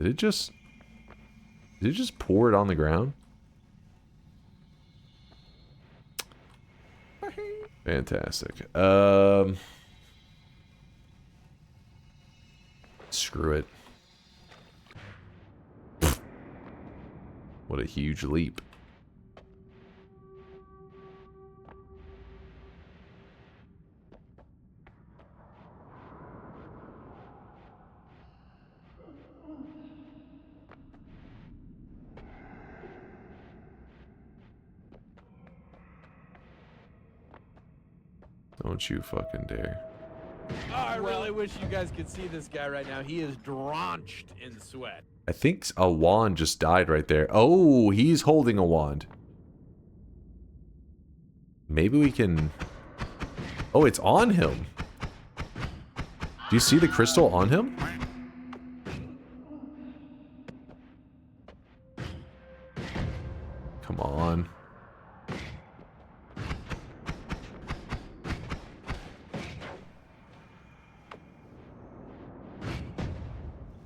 Did it just pour it on the ground? Fantastic. Screw it. What a huge leap. Don't you fucking dare. Oh, I really wish you guys could see this guy right now. He is drenched in sweat. I think a wand just died right there. Oh, he's holding a wand. Maybe we can... Oh, it's on him. Do you see the crystal on him? Come on.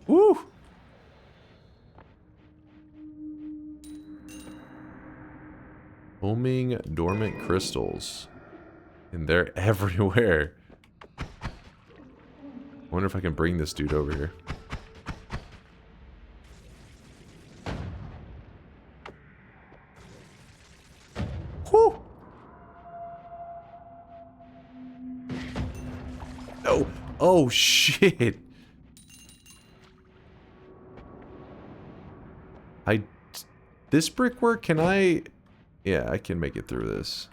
Woo! Homing dormant crystals. And they're everywhere. I wonder if I can bring this dude over here. Woo! No! Oh, shit! This brickwork, can I... Yeah, I can make it through this.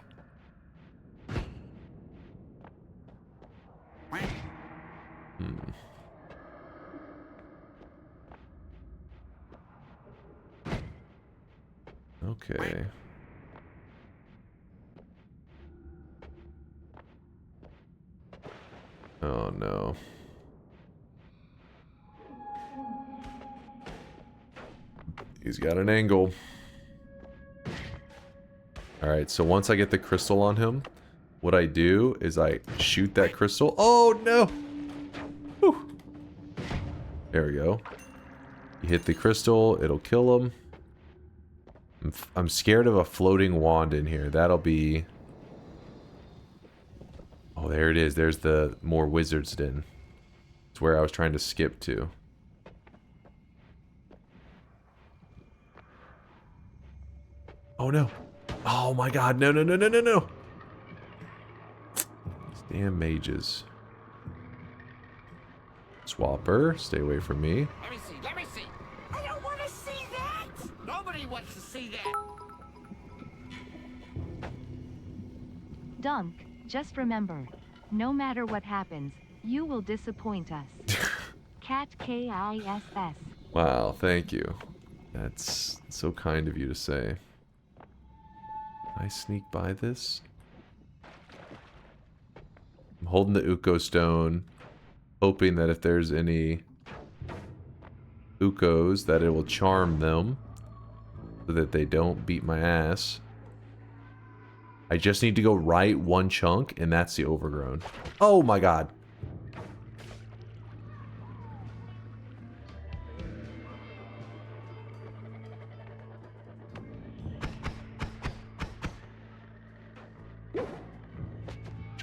Okay. Oh, no. He's got an angle. Alright, so once I get the crystal on him, what I do is I shoot that crystal. Oh, no! Whew. There we go. You hit the crystal, it'll kill him. I'm scared of a floating wand in here. That'll be... Oh, there it is. There's the more Wizard's Den. It's where I was trying to skip to. Oh, no. Oh, my God. No, no, no, no, no, no. These damn mages. Swapper, stay away from me. Let me see, let me see. I don't want to see that. Nobody wants to see that. Dunk, just remember, no matter what happens, you will disappoint us. Cat KISS. Wow, thank you. That's so kind of you to say. Can I sneak by this? I'm holding the Uko stone, hoping that if there's any Ukos, that it will charm them, so that they don't beat my ass. I just need to go right one chunk, and that's the overgrown. Oh my God.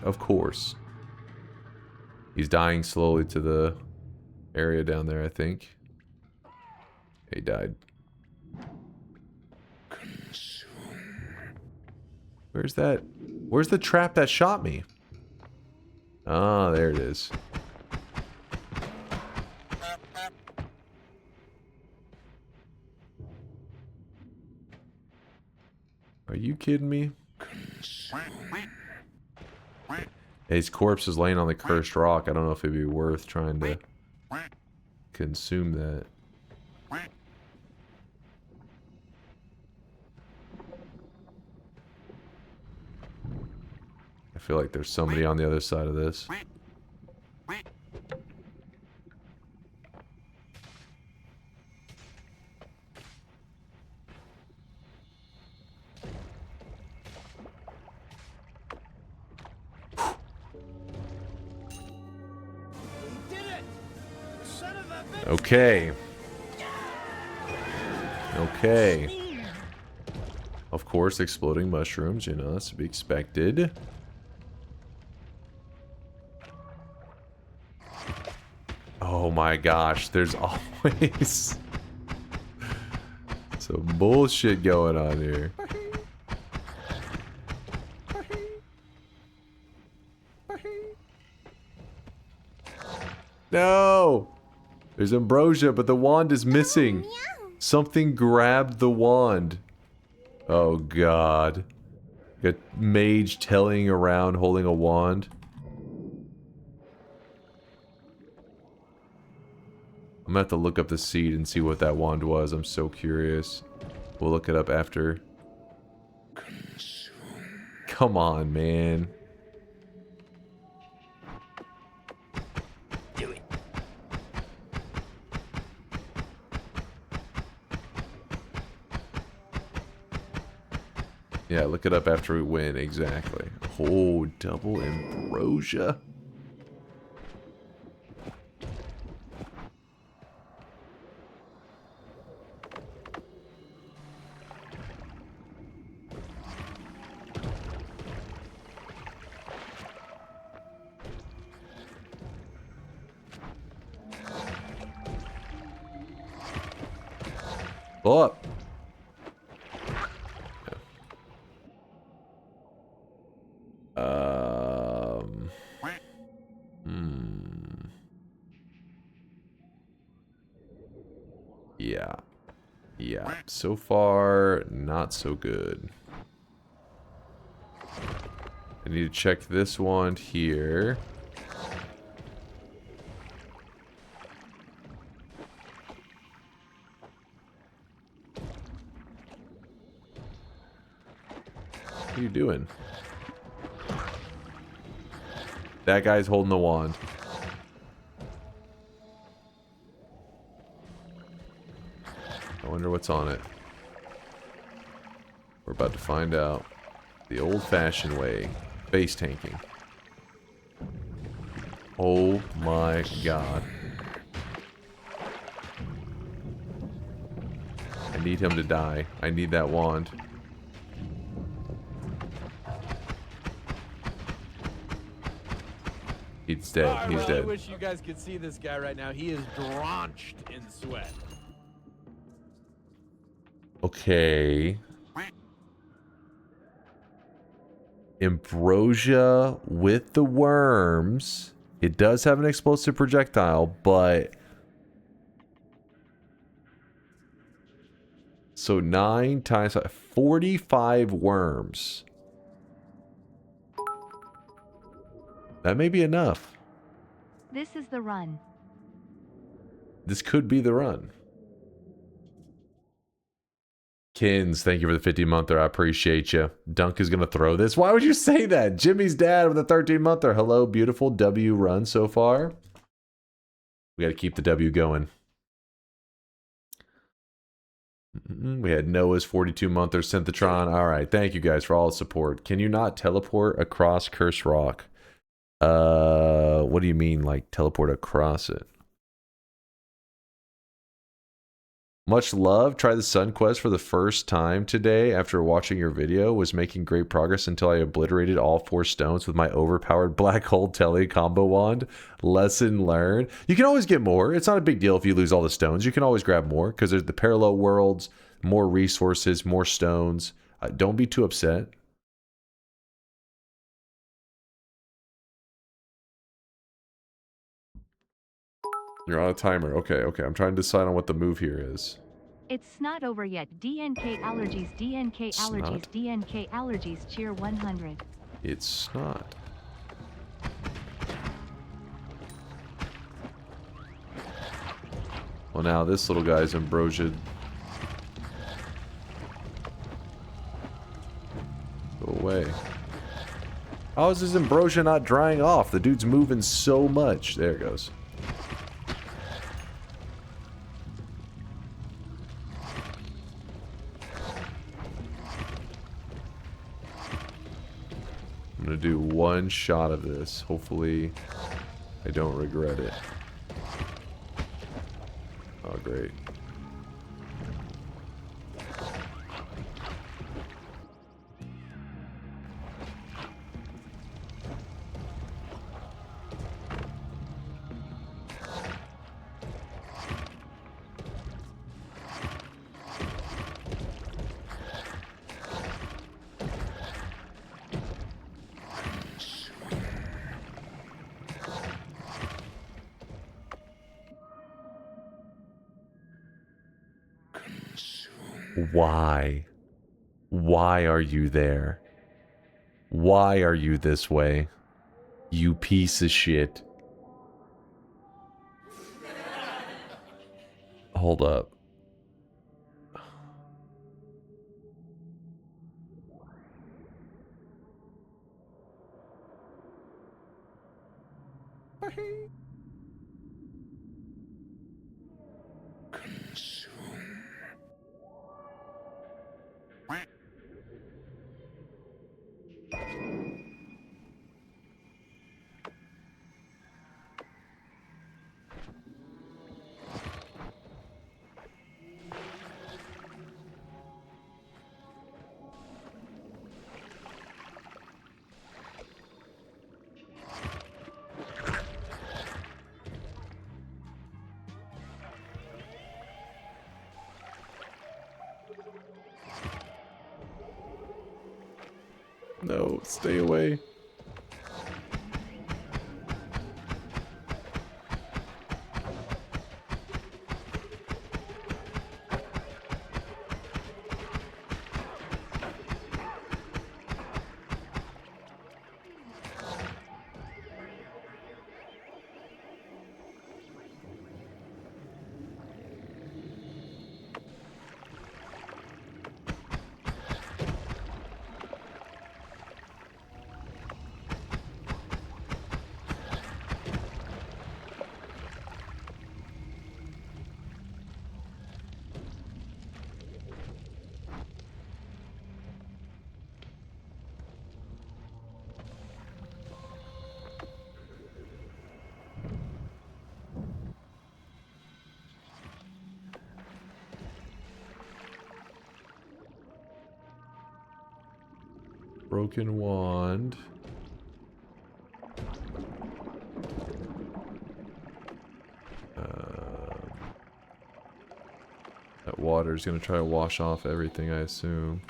Of course. He's dying slowly to the area down there, I think. He died. Where's that? Where's the trap that shot me? Ah, there it is. Are you kidding me? His corpse is laying on the cursed rock. I don't know if it'd be worth trying to consume that. I feel like there's somebody on the other side of this. Okay. Okay. Of course, exploding mushrooms, you know, that's to be expected. Oh my gosh, there's always some bullshit going on here. No! There's ambrosia, but the wand is missing. Something grabbed the wand. Oh god. Got mage telling around holding a wand. I'm gonna have to look up the seed and see what that wand was. I'm so curious. We'll look it up after. Come on, man. Do it. Yeah, look it up after we win. Exactly. Oh, double ambrosia. Blow up. Yeah. Yeah. So far, not so good. I need to check this wand here. What are you doing? That guy's holding the wand. I wonder what's on it. We're about to find out. The old-fashioned way. Base tanking. Oh my god. I need him to die. I need that wand. He's dead. He's I dead. wish you guys could see this guy right now. He is drenched in sweat. Okay. Ambrosia with the worms. It does have an explosive projectile, but... So 9 times 5, 45 worms. That may be enough. This is the run. This could be the run. Kins, thank you for the 50-monther. I appreciate you. Dunk is going to throw this. Why would you say that? Jimmy's dad with a 13-monther. Hello, beautiful W run so far. We got to keep the W going. We had Noah's 42-monther, Synthetron. All right, thank you guys for all the support. Can you not teleport across Cursed Rock? What do you mean, like teleport across it? Much love. Tried the Sun Quest for the first time today after watching your video. Was making great progress until I obliterated all 4 stones with my overpowered black hole tele combo wand. Lesson learned. You can always get more. It's not a big deal if you lose all the stones. You can always grab more because there's the parallel worlds, more resources, more stones. Don't be too upset. You're on a timer. Okay, okay. I'm trying to decide on what the move here is. It's not over yet. DNK allergies, DNK allergies, Snot? DNK allergies, cheer 100. It's not. Well, now this little guy's ambrosia. Go away. How is his ambrosia not drying off? The dude's moving so much. There it goes. I'm gonna do one shot of this. Hopefully, I don't regret it. Oh, great. Why? Why are you there? Why are you this way? You piece of shit. Hold up. No, stay away. Broken wand. That water is going to try to wash off everything, I assume.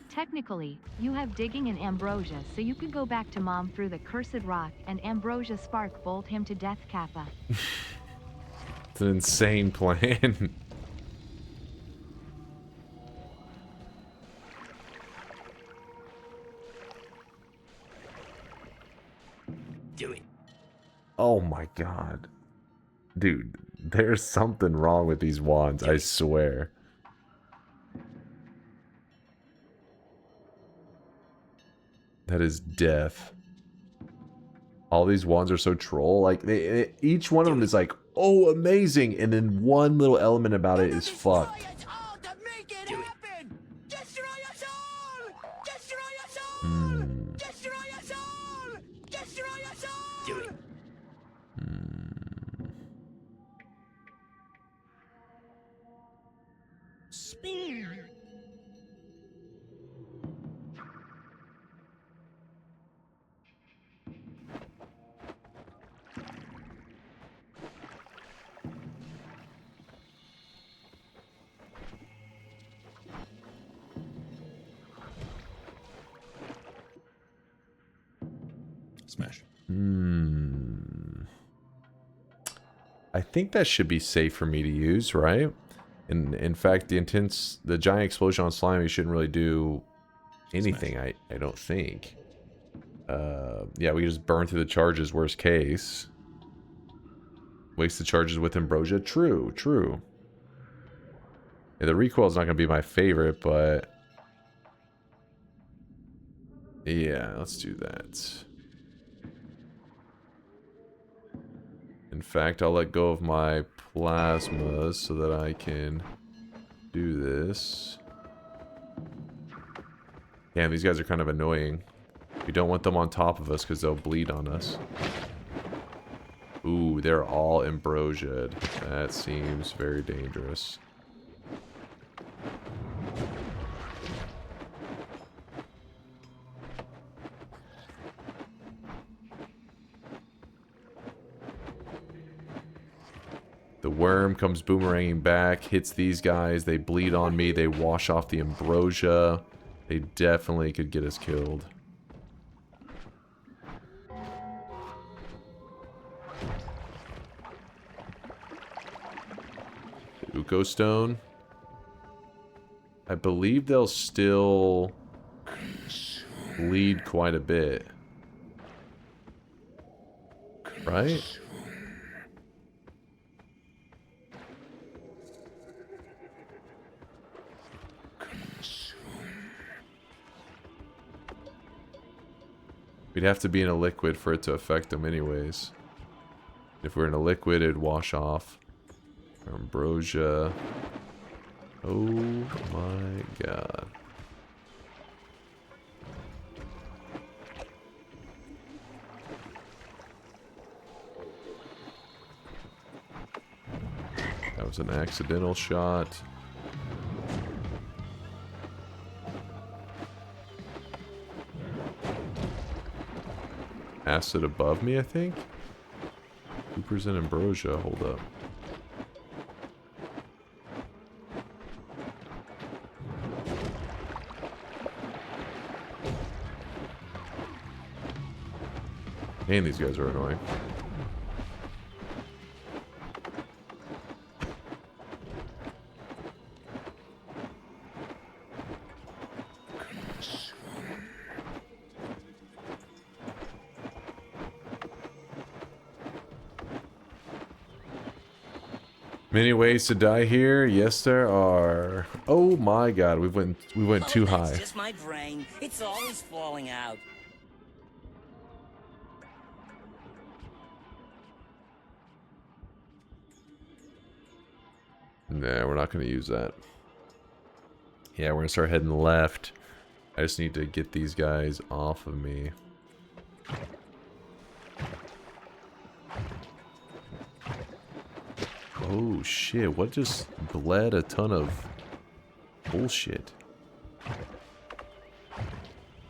Technically, you have digging and ambrosia, so you could go back to mom through the cursed rock and ambrosia spark bolt him to death, Kappa. It's an insane plan. Do it. Oh my god. Dude, there's something wrong with these wands, I swear. That is death. All these wands are so troll. Like, each one of them is like, oh, amazing. And then one little element about it is fucked. Smash. I think that should be safe for me to use, right? In fact, the giant explosion on Slimy shouldn't really do anything, I don't think. Yeah, we just burn through the charges, worst case. Waste the charges with Ambrosia. True, true. Yeah, the recoil is not going to be my favorite, but... yeah, let's do that. In fact, I'll let go of my plasmas so that I can do this. Damn, these guys are kind of annoying. We don't want them on top of us because they'll bleed on us. Ooh, they're all ambrosiaed. That seems very dangerous. The worm comes boomeranging back, hits these guys, they bleed on me, they wash off the ambrosia. They definitely could get us killed. Uko Stone. I believe they'll still bleed quite a bit. Right? We'd have to be in a liquid for it to affect them anyways. If we're in a liquid, it'd wash off. Ambrosia. Oh my god. That was an accidental shot. Acid above me, I think? 2% ambrosia, hold up. Man, these guys are annoying. Many ways to die here. Yes, there are. Oh my god, we went too high. It's just my brain. It's always falling out. Nah, we're not going to use that. Yeah, we're going to start heading left. I just need to get these guys off of me. Oh shit, what just bled a ton of bullshit?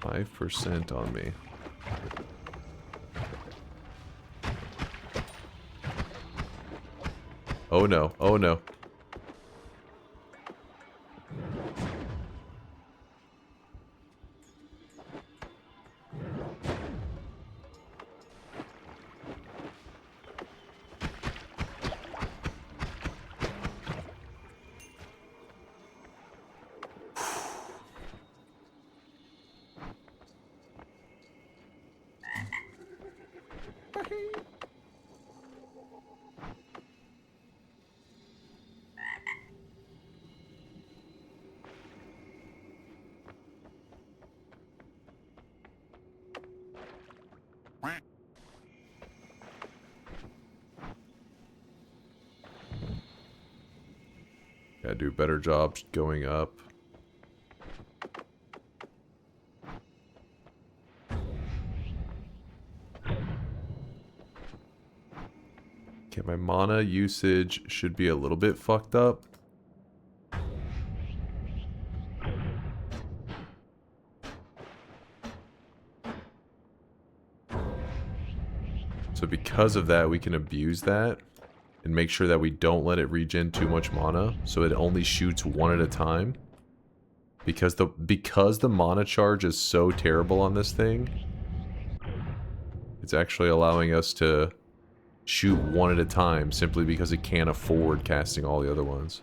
5% on me. Oh no, oh no. Gotta do a better job going up. Okay, my mana usage should be a little bit fucked up. So because of that, we can abuse that and make sure that we don't let it regen too much mana, so it only shoots one at a time. Because the mana charge is so terrible on this thing, It's actually allowing us to shoot one at a time simply because it can't afford casting all the other ones.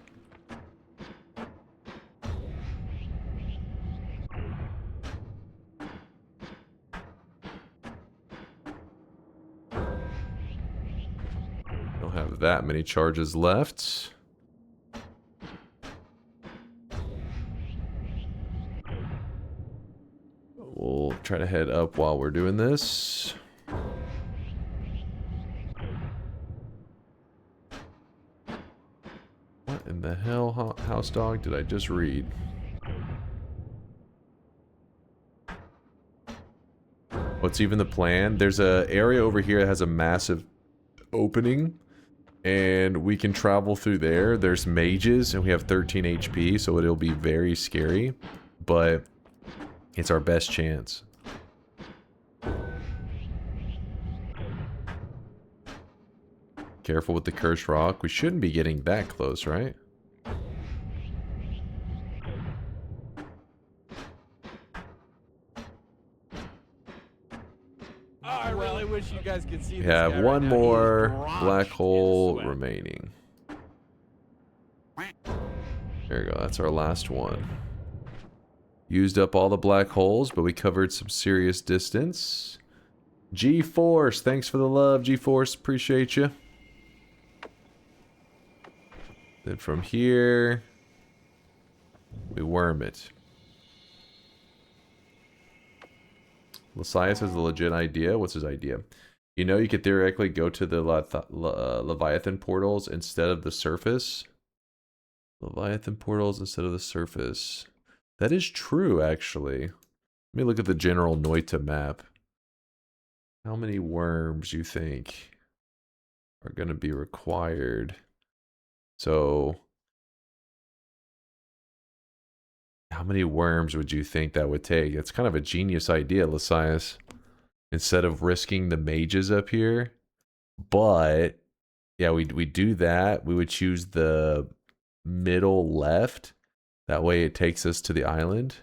Don't have that many charges left. We'll try to head up while we're doing this. What in the hell, house dog, did I just read? What's even the plan? There's a area over here that has a massive opening, and we can travel through there. There's mages, and we have 13 HP, so it'll be very scary, but it's our best chance. Careful with the cursed rock. We shouldn't be getting that close, right? I really wish you guys could see We this have guy one right now. He is more drenched black in hole sweat. remaining. There we go. That's our last one. Used up all the black holes, but we covered some serious distance. G-Force, thanks for the love, G-Force. Appreciate you. Then from here, we worm it. Lasias has a legit idea. What's his idea? You know, you could theoretically go to the Leviathan portals instead of the surface. Leviathan portals instead of the surface. That is true, actually. Let me look at the general Noita map. How many worms you think are going to be required? So, how many worms would you think that would take? It's kind of a genius idea, Lasias. Instead of risking the mages up here. But, yeah, we do that. We would choose the middle left. That way it takes us to the island.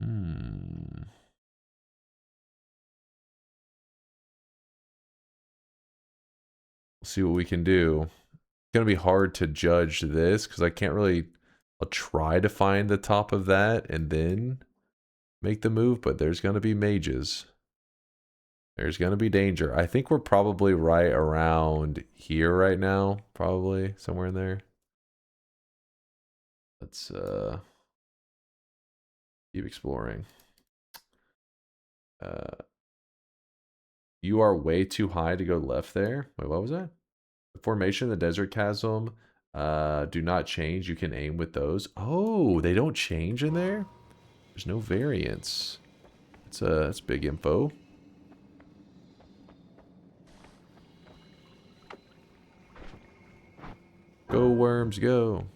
We'll see what we can do. It's going to be hard to judge this because I can't really... I'll try to find the top of that and then make the move, but there's going to be mages. There's going to be danger. I think we're probably right around here right now. Probably somewhere in there. Let's keep exploring. You are way too high to go left there. Wait, what was that? The formation, the desert chasm, do not change. You can aim with those. Oh, they don't change in there? There's no variance. That's big info. Go worms, go.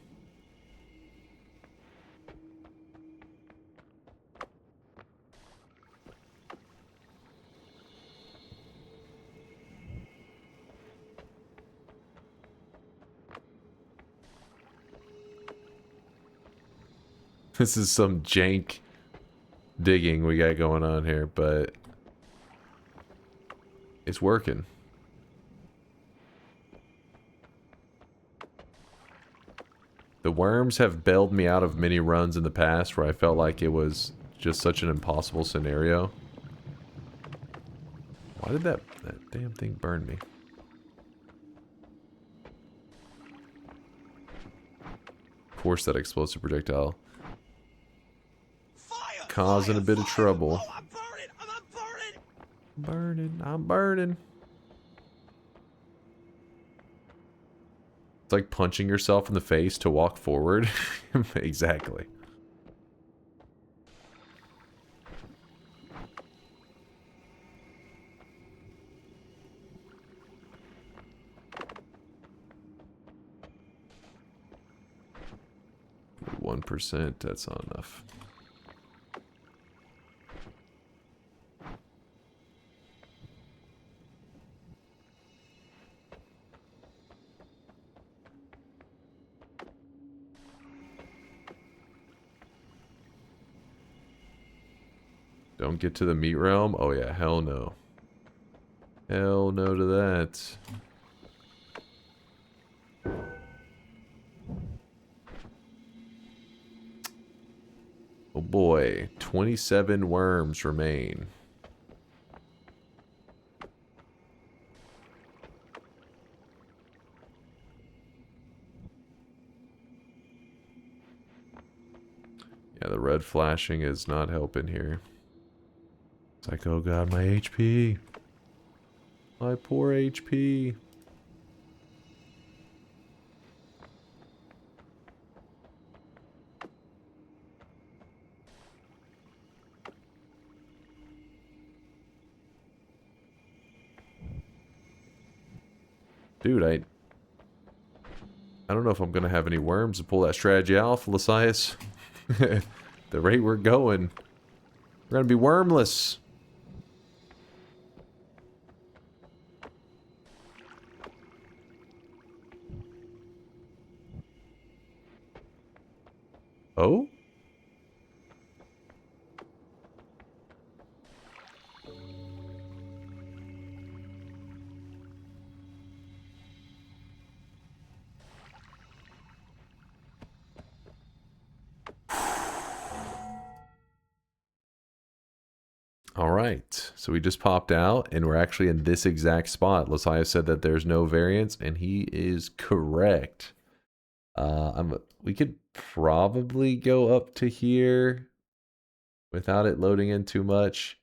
This is some jank digging we got going on here, but it's working. The worms have bailed me out of many runs in the past where I felt like it was just such an impossible scenario. Why did that damn thing burn me? Of course that explosive projectile. Causing a bit of trouble. Oh, I'm burning! I'm burning! Burning, I'm burning. It's like punching yourself in the face to walk forward. Exactly. %, that's not enough. Don't get to the meat realm. Oh yeah, hell no. Hell no to that. Oh boy, 27 worms remain. Yeah, the red flashing is not helping here. It's like, oh god, my HP. My poor HP. Dude, I don't know if I'm gonna have any worms to pull that strategy off, Lysias. The rate we're going, we're gonna be wormless. Oh? Alright, so we just popped out, and we're actually in this exact spot. Lysias said that there's no variance, and he is correct. We could probably go up to here without it loading in too much.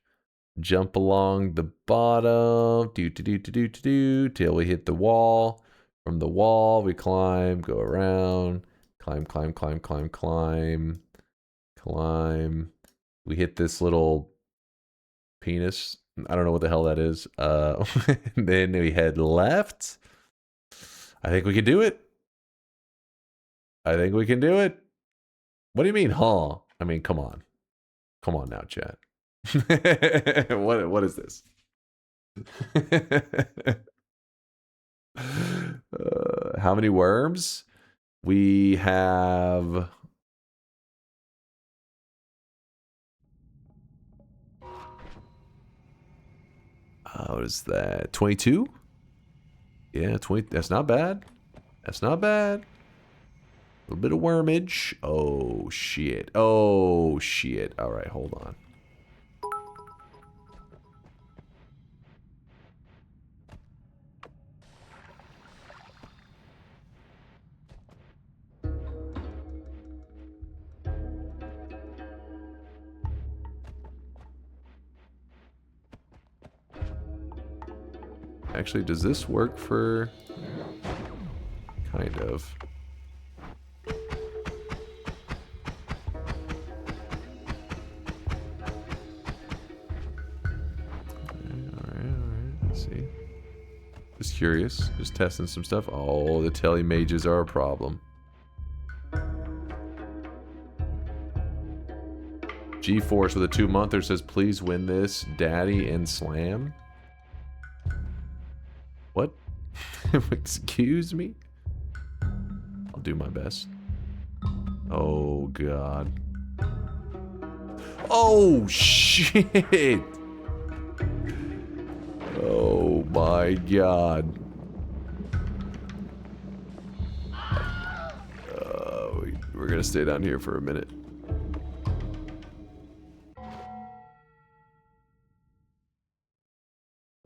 Jump along the bottom, till we hit the wall. From the wall, we climb, go around, climb. We hit this little penis. I don't know what the hell that is. Then we head left. I think we can do it. I think we can do it. What do you mean, huh? I mean, come on. Come on now, chat. What is this? How many worms? We have... what is that? 22? Yeah, 20. That's not bad. That's not bad. A little bit of wormage. Oh, shit. Oh, shit. All right, hold on. Actually, does this work for... Kind of. Alright, let's see. Just curious, just testing some stuff. Oh, the tele mages are a problem. G-Force with a 2-monther says, please win this, Daddy and Slam. What? Excuse me? I'll do my best. Oh, God. Oh, shit! Oh, my God. We're gonna stay down here for a minute.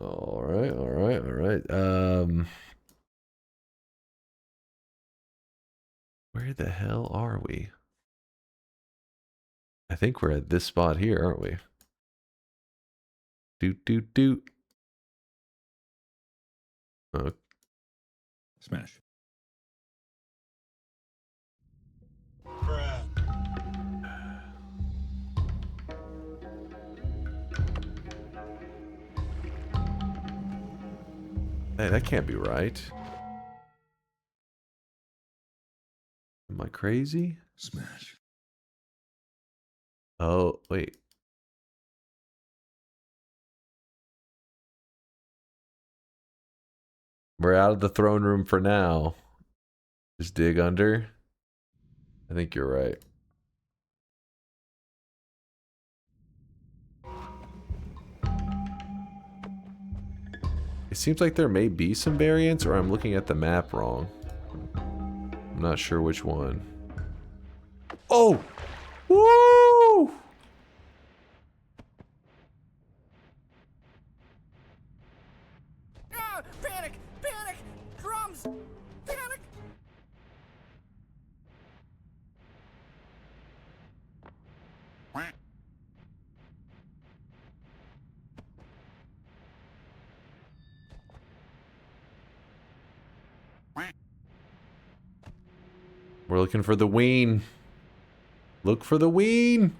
Alright. Where the hell are we? I think we're at this spot here, aren't we? Doot. Smash. Hey, that can't be right. Am I crazy? Smash. Oh, wait. We're out of the throne room for now. Just dig under. I think you're right. It seems like there may be some variants, or I'm looking at the map wrong. I'm not sure which one. Oh! Woo! Ah, panic! Panic! Drums! Panic! We're looking for the ween. Look for the ween.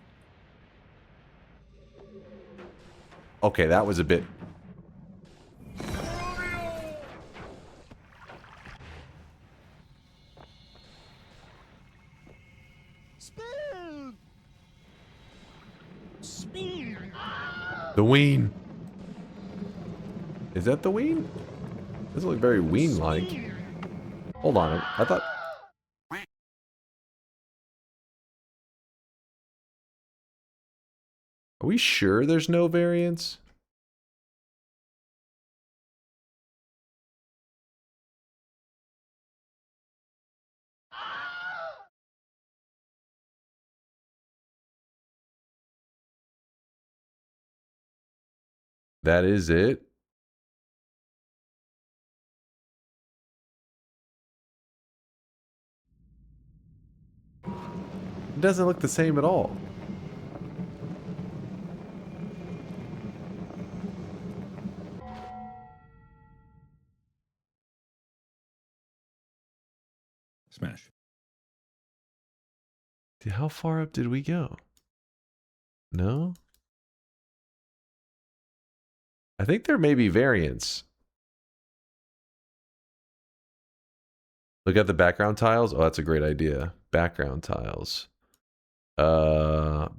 Okay, that was a bit... Spin! Spin! The ween. Is that the ween? Doesn't look very ween-like. Hold on, I thought... Are we sure there's no variants? That is it? It doesn't look the same at all. Smash. How far up did we go? No? I think there may be variants. Look at the background tiles. Oh, that's a great idea. Background tiles.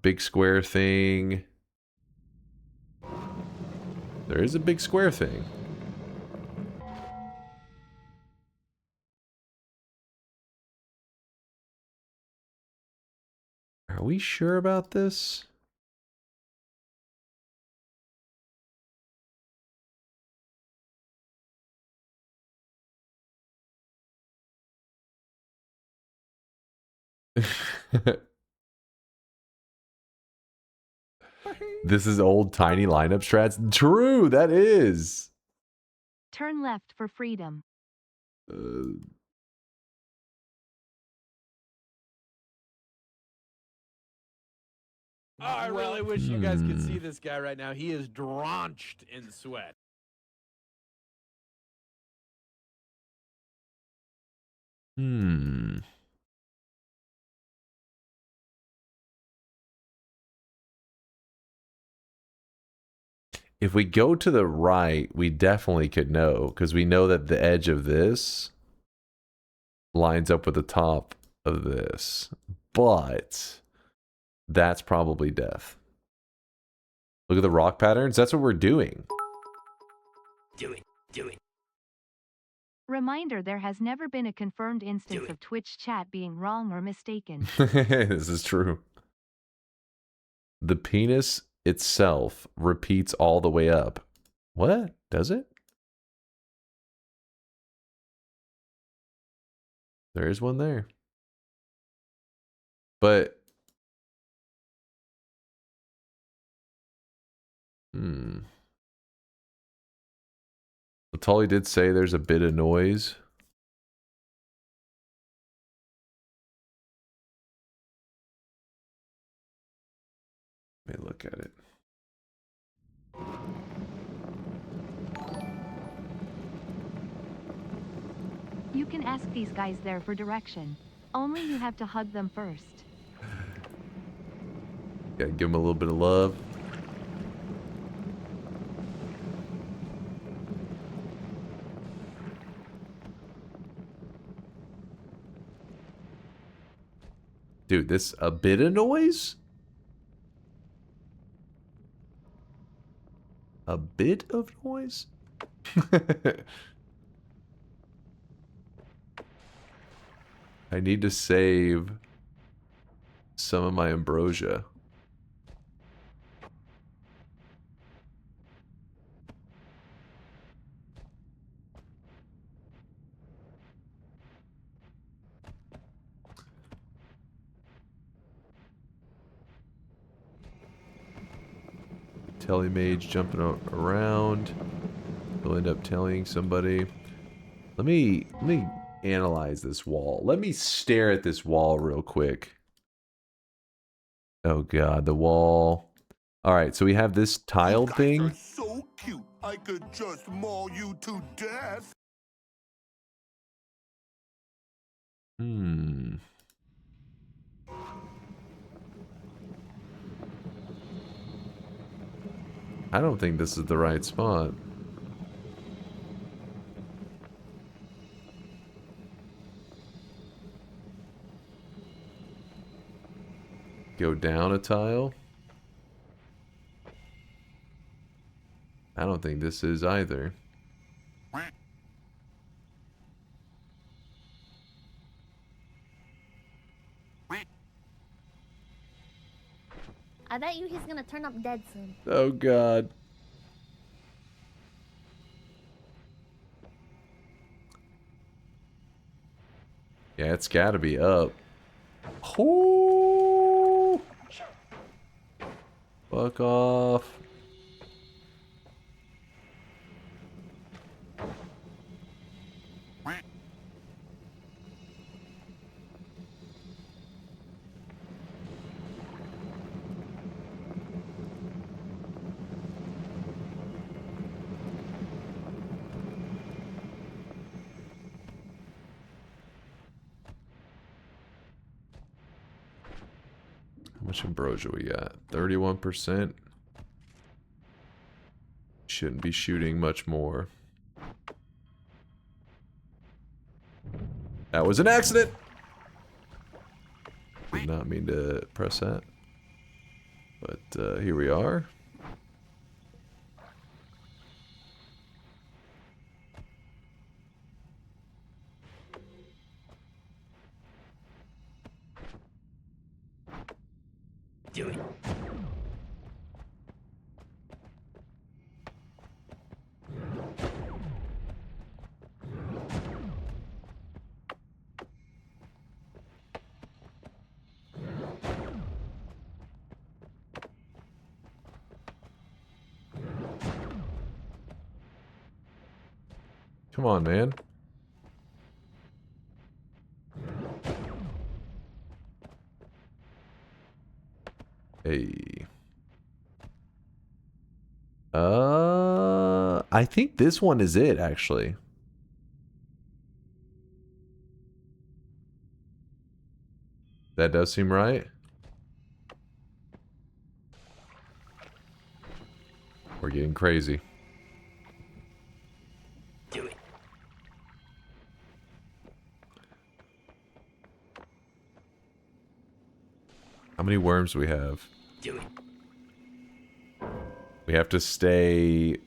Big square thing. There is a big square thing. Are we sure about this? This is old tiny lineup strats. True, that is. Turn left for freedom. I really wish you guys could see this guy right now. He is drenched in sweat. If we go to the right, we definitely could know, because we know that the edge of this lines up with the top of this. But that's probably death. Look at the rock patterns. That's what we're doing. Do it. Do it. Reminder, there has never been a confirmed instance of Twitch chat being wrong or mistaken. This is true. The penis itself repeats all the way up. What? Does it? There is one there. But... Tully did say there's a bit of noise. Let me look at it. You can ask these guys there for direction. Only you have to hug them first. Gotta give them a little bit of love. Dude, this a bit of noise? A bit of noise? I need to save some of my ambrosia. Telemage jumping around. He'll end up telling somebody. Let me analyze this wall. Let me stare at this wall real quick. Oh god, the wall. Alright, so we have this tiled thing. You guys are so cute. I could just maul you to death. I don't think this is the right spot. Go down a tile. I don't think this is either. I bet you he's gonna turn up dead soon. Oh god. Yeah, it's gotta be up. Oh! Fuck off. How much ambrosia we got? 31%. Shouldn't be shooting much more. That was an accident! Did not mean to press that. But here we are. Do it. Come on, man. Hey. I think this one is it, actually. That does seem right. We're getting crazy. Do it. How many worms do we have? Do it. We have to stay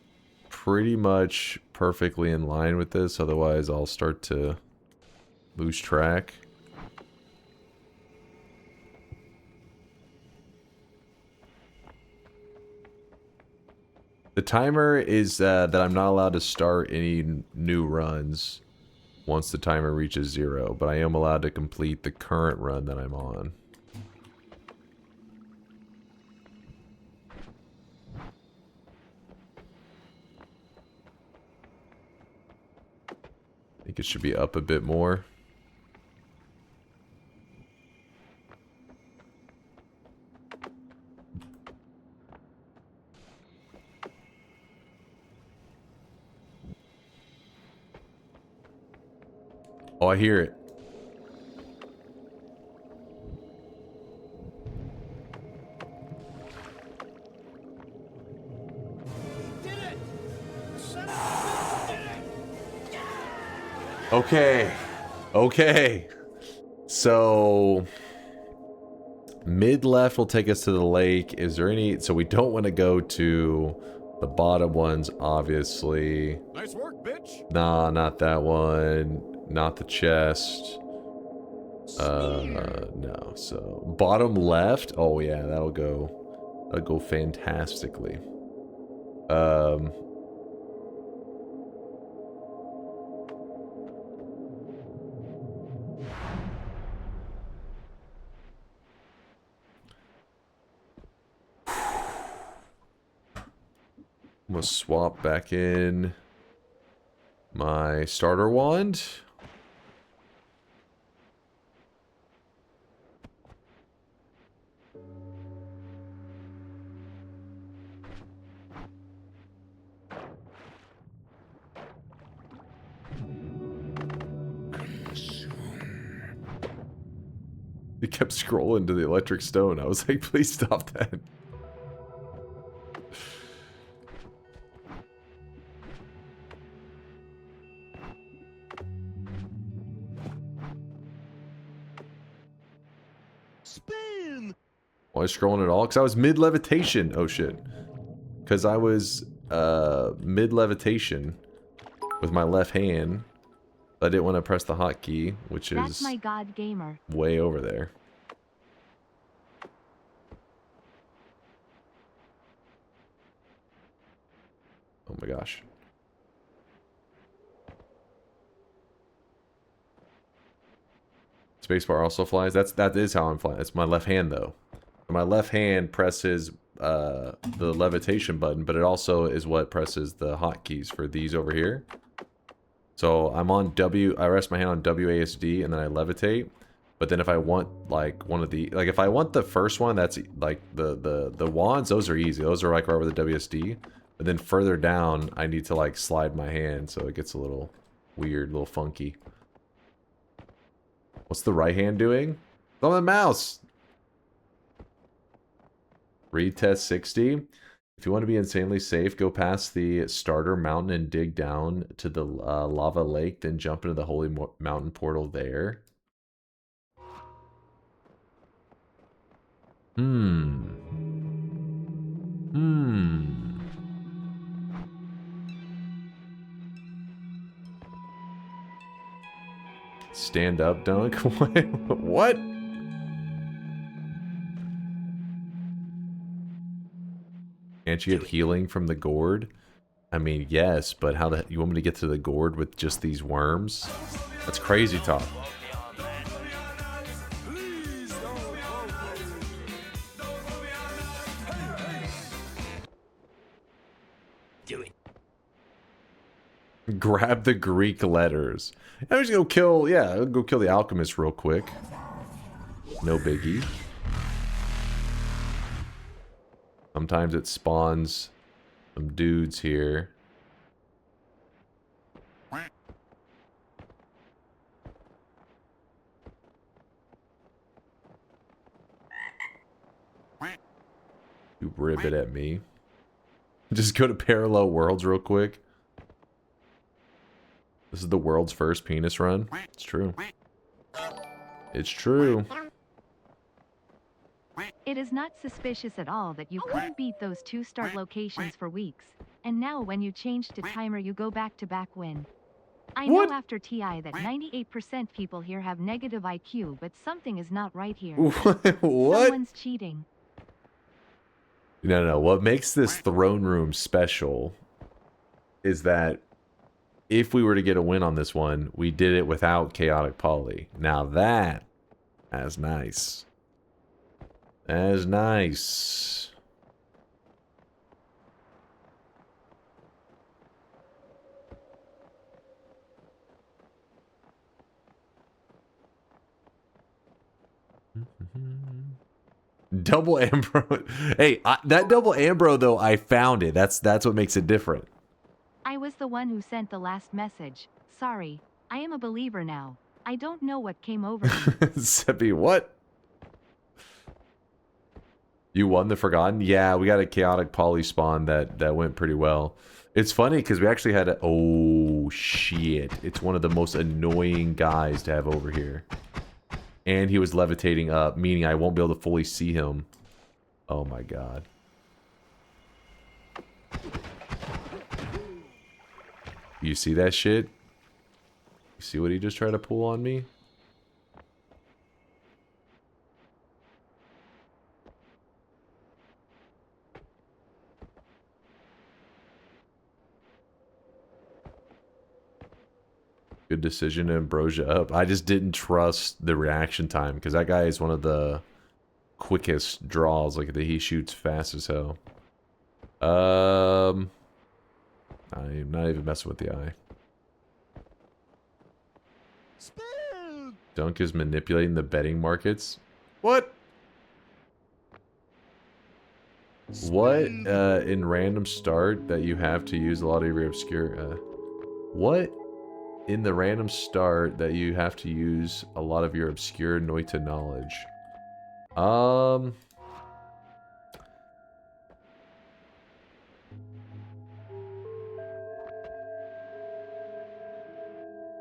pretty much perfectly in line with this, otherwise I'll start to lose track. The timer is that I'm not allowed to start any new runs once the timer reaches 0, but I am allowed to complete the current run that I'm on. I think it should be up a bit more. Oh, I hear it. Okay. Okay. So mid left will take us to the lake. Is there any... So we don't want to go to the bottom ones, obviously. Nice work, bitch. Nah, not that one. Not the chest. No. So bottom left. Oh yeah, that'll go fantastically. gonna swap back in my starter wand. He kept scrolling to the electric stone. I was like, please stop that. Spin! Why scrolling at all? Because I was mid-levitation. Oh, shit. Because I was mid-levitation with my left hand. I didn't want to press the hotkey, which That's is my god gamer. way over there. Oh my gosh. Spacebar also flies. That is how I'm flying. It's my left hand though. My left hand presses the levitation button, but it also is what presses the hotkeys for these over here. So I'm on W, I rest my hand on WASD and then I levitate. But then if I want like one of the, like if I want the first one, that's like the wands, those are easy. Those are like right with the WSD. But then further down, I need to like slide my hand so it gets a little weird, a little funky. What's the right hand doing? It's on the mouse. Retest 60. If you want to be insanely safe, go past the starter mountain and dig down to the lava lake, then jump into the holy mountain portal there. Stand up, dunk? What? Can't you get healing from the gourd? I mean, yes, but how the you want me to get to the gourd with just these worms? That's crazy talk. Do it. Grab the Greek letters. I'm just gonna kill, yeah, I'll go kill the alchemist real quick. No biggie. Sometimes it spawns some dudes here. You ribbit at me. Just go to parallel worlds real quick. This is the world's first penis run. It's true. It's true. It is not suspicious at all that you couldn't beat those 2 start locations for weeks, and now when you change to timer you go back-to-back win. I know after TI that 98% people here have negative IQ, but something is not right here. What? Someone's cheating. No. What makes this throne room special is that if we were to get a win on this one, we did it without chaotic poly. Now that's nice. That is nice. Double Ambro. Hey, that double Ambro though, I found it. That's what makes it different. I was the one who sent the last message. Sorry. I am a believer now. I don't know what came over me. Seppi, what? You won the Forgotten? Yeah, we got a chaotic poly spawn that went pretty well. It's funny because we actually had a... Oh, shit. It's one of the most annoying guys to have over here. And he was levitating up, meaning I won't be able to fully see him. Oh my god. You see that shit? You see what he just tried to pull on me? Good decision to ambrosia up. I just didn't trust the reaction time because that guy is one of the quickest draws. Like he shoots fast as hell. I am not even messing with the eye. Dunk is manipulating the betting markets. What? What in random start that you have to use a lot of your obscure... what in the random start that you have to use a lot of your obscure Noita knowledge?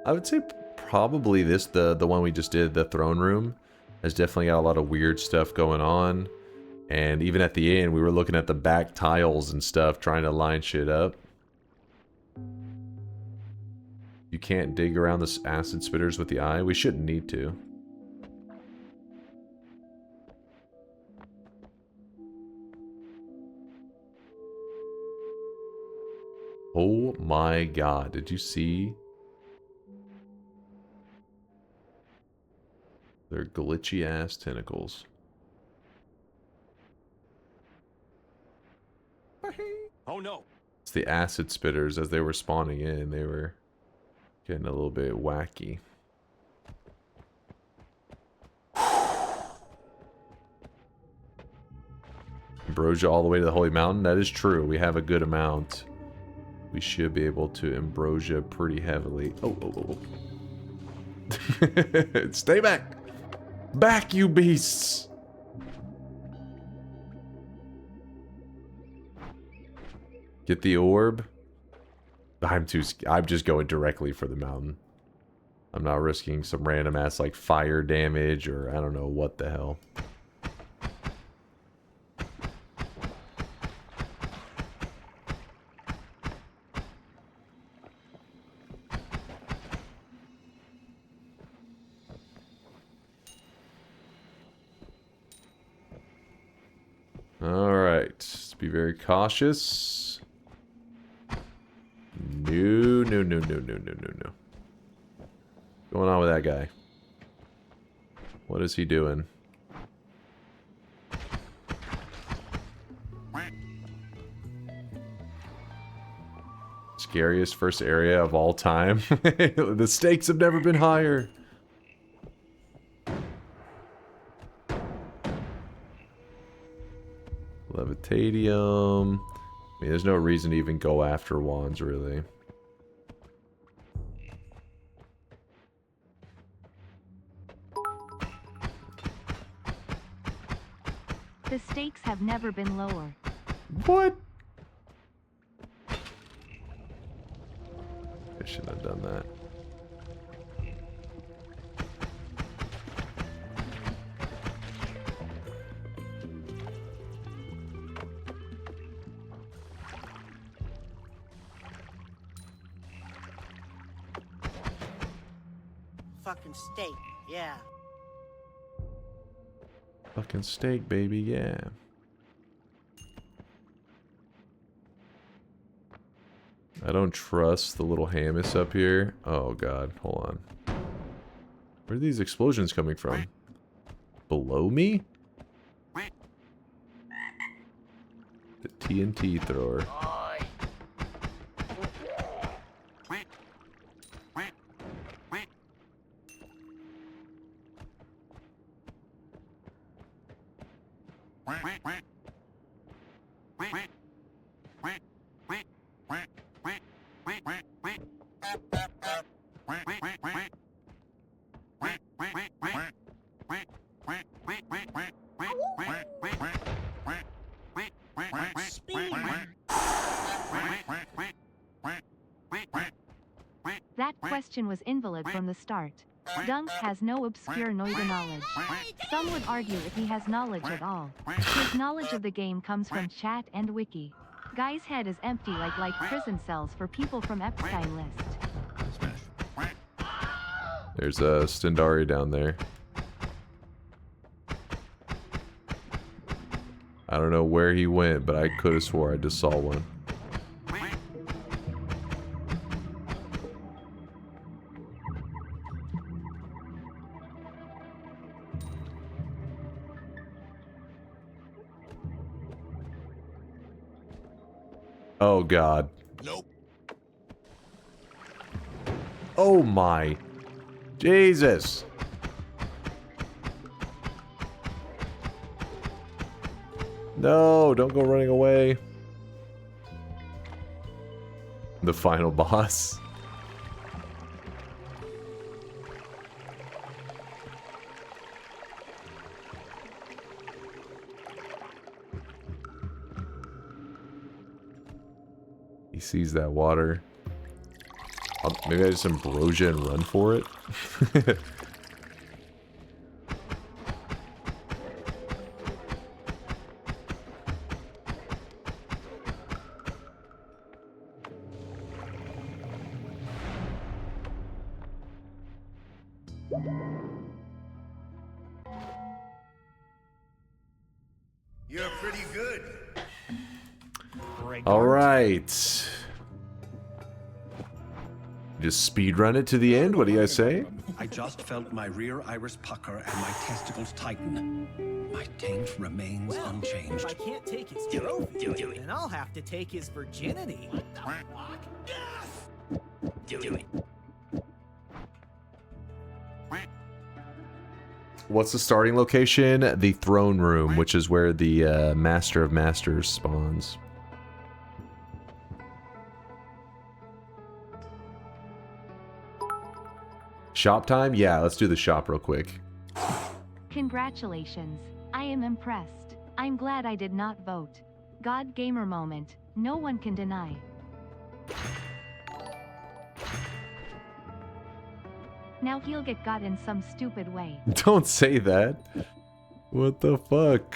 I would say probably this, the one we just did, the throne room, has definitely got a lot of weird stuff going on. And even at the end, we were looking at the back tiles and stuff, trying to line shit up. You can't dig around the acid spitters with the eye. We shouldn't need to. Oh my god, did you see? They're glitchy ass tentacles. Oh no. It's the acid spitters. As they were spawning in, they were getting a little bit wacky. Ambrosia all the way to the Holy Mountain. That is true. We have a good amount. We should be able to ambrosia pretty heavily. Oh. Stay back. Back, you beasts. Get the orb. I'm just going directly for the mountain. I'm not risking some random ass like fire damage or I don't know what the hell. Alright, let's be very cautious. No. What's going on with that guy? What is he doing? Scariest first area of all time. The stakes have never been higher. Levitadium. I mean, there's no reason to even go after wands, really. The stakes have never been lower. What? I shouldn't have done that. Fucking steak, yeah. Fucking steak, baby, yeah. I don't trust the little Hamas up here. Oh god, hold on. Where are these explosions coming from? Below me? The TNT thrower. That question was invalid from the start. Dunk has no obscure Noita knowledge. Some would argue if he has knowledge at all. His knowledge of the game comes from chat and wiki. Guy's head is empty like prison cells for people from Epstein list. There's a Stendari down there. I don't know where he went, but I could have swore I just saw one. Oh god. Nope. Oh my. Jesus. No, don't go running away. The final boss. He sees that water. Maybe I just ambrosia and run for it. You're pretty good. All right. Just speed run it to the end. What do you guys say? I just felt my rear iris pucker and my testicles tighten. My taint remains unchanged. If I can't take his trophy, then I'll have to take his virginity. What the fuck? Yes! Do it. What's the starting location? The throne room, which is where the Master of Masters spawns. Shop time? Yeah, let's do the shop real quick. Congratulations. I am impressed. I'm glad I did not vote. God gamer moment. No one can deny. Now he'll get got in some stupid way. Don't say that. What the fuck?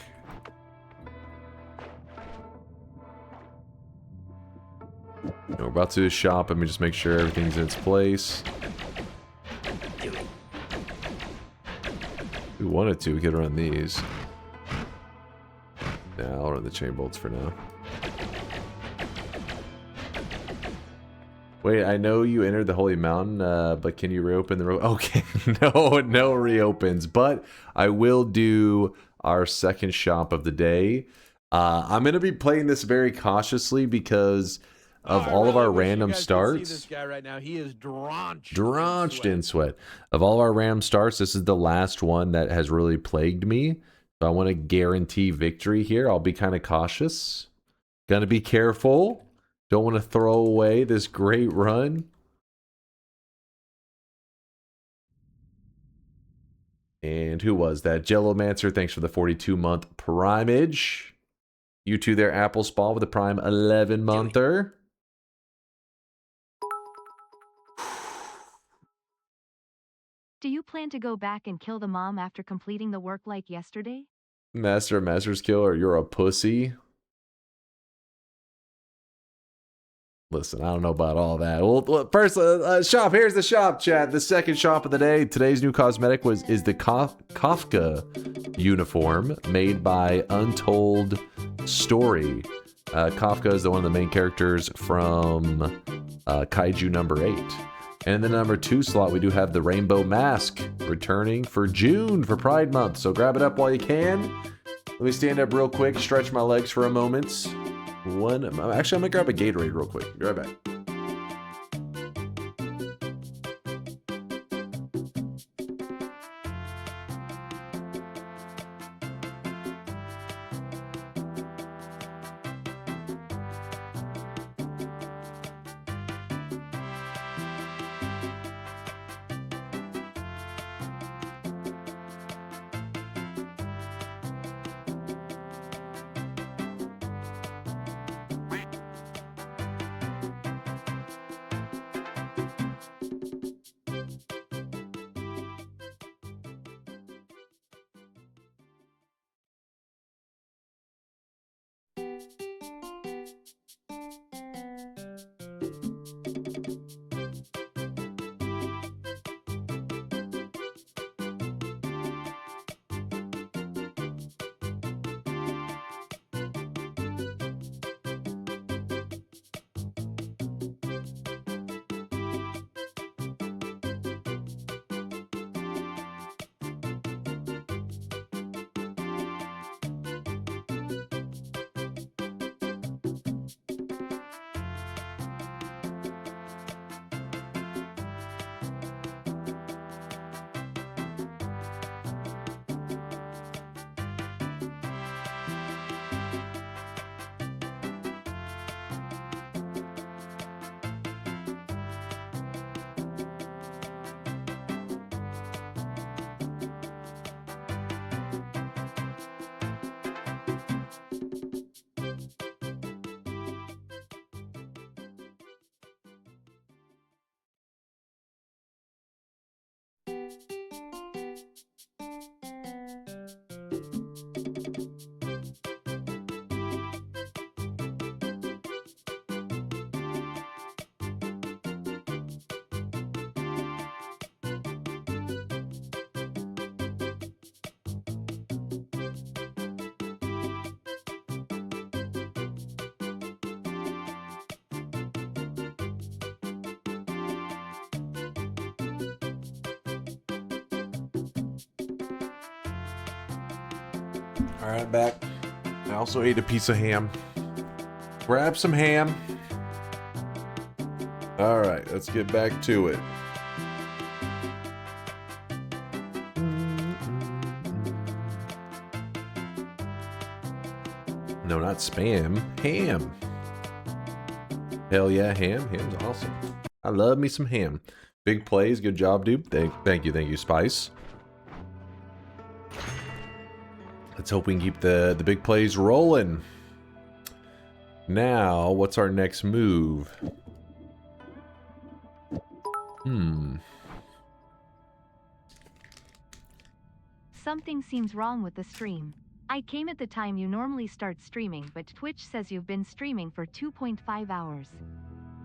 We're about to do the shop. Let me just make sure everything's in its place. If we wanted to, we could run these. Nah, I'll run the chain bolts for now. Wait, I know you entered the Holy Mountain, but can you reopen the road? Okay, no reopens, but I will do our second shop of the day. I'm going to be playing this very cautiously because of all of our random starts. See this guy right now. He is drenched in sweat. Of all our random starts, this is the last one that has really plagued me. So I want to guarantee victory here. I'll be kind of cautious. Gonna be careful. Don't want to throw away this great run. And who was that? Jellomancer, thanks for the 42-month primage. You two there, Apple Spa with the prime 11-monther. Do you plan to go back and kill the mom after completing the work like yesterday? Master of Masters killer, you're a pussy. Listen, I don't know about all that. Well, first, shop. Here's the shop, chat. The second shop of the day. Today's new cosmetic is the Kafka uniform made by Untold Story. Kafka is one of the main characters from Kaiju number 8. And in the number 2 slot, we do have the Rainbow Mask returning for June for Pride Month. So grab it up while you can. Let me stand up real quick, stretch my legs for a moment. Actually, I'm gonna grab a Gatorade real quick. Be right back. All right, back. I also ate a piece of ham. Grab some ham. All right, let's get back to it. No, not spam. Ham. Hell yeah, ham. Ham's awesome. I love me some ham. Big plays. Good job, dude. Thank you, Spice. Let's hope we can keep the big plays rolling. Now, what's our next move? Something seems wrong with the stream. I came at the time you normally start streaming, but Twitch says you've been streaming for 2.5 hours.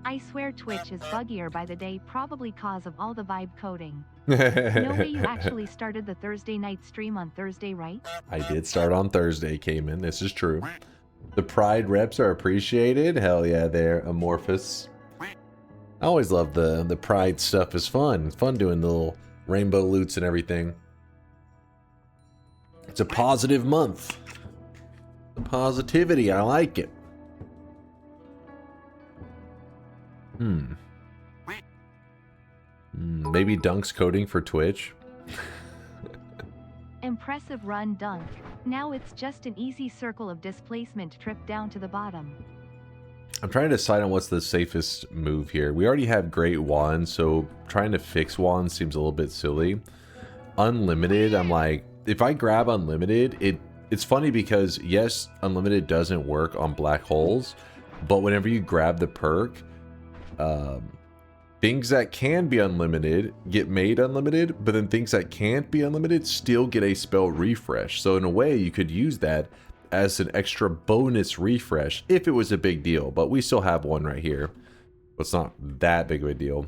I swear Twitch is buggier by the day, probably cause of all the vibe coding. No way you actually started the Thursday night stream on Thursday, right? I did start on Thursday, Cayman. This is true. The Pride reps are appreciated. Hell yeah, they're amorphous. I always love the Pride stuff. Is fun. It's fun doing the little rainbow loots and everything. It's a positive month. The positivity, I like it. Maybe Dunk's coding for Twitch. Impressive run, Dunk. Now it's just an easy circle of displacement trip down to the bottom. I'm trying to decide on what's the safest move here. We already have Great Wand, so trying to fix Wand seems a little bit silly. Unlimited, I'm like, if I grab Unlimited, it's funny because, yes, Unlimited doesn't work on black holes, but whenever you grab the perk, things that can be unlimited get made unlimited, but then things that can't be unlimited still get a spell refresh. So in a way, you could use that as an extra bonus refresh if it was a big deal, but we still have one right here. It's not that big of a deal.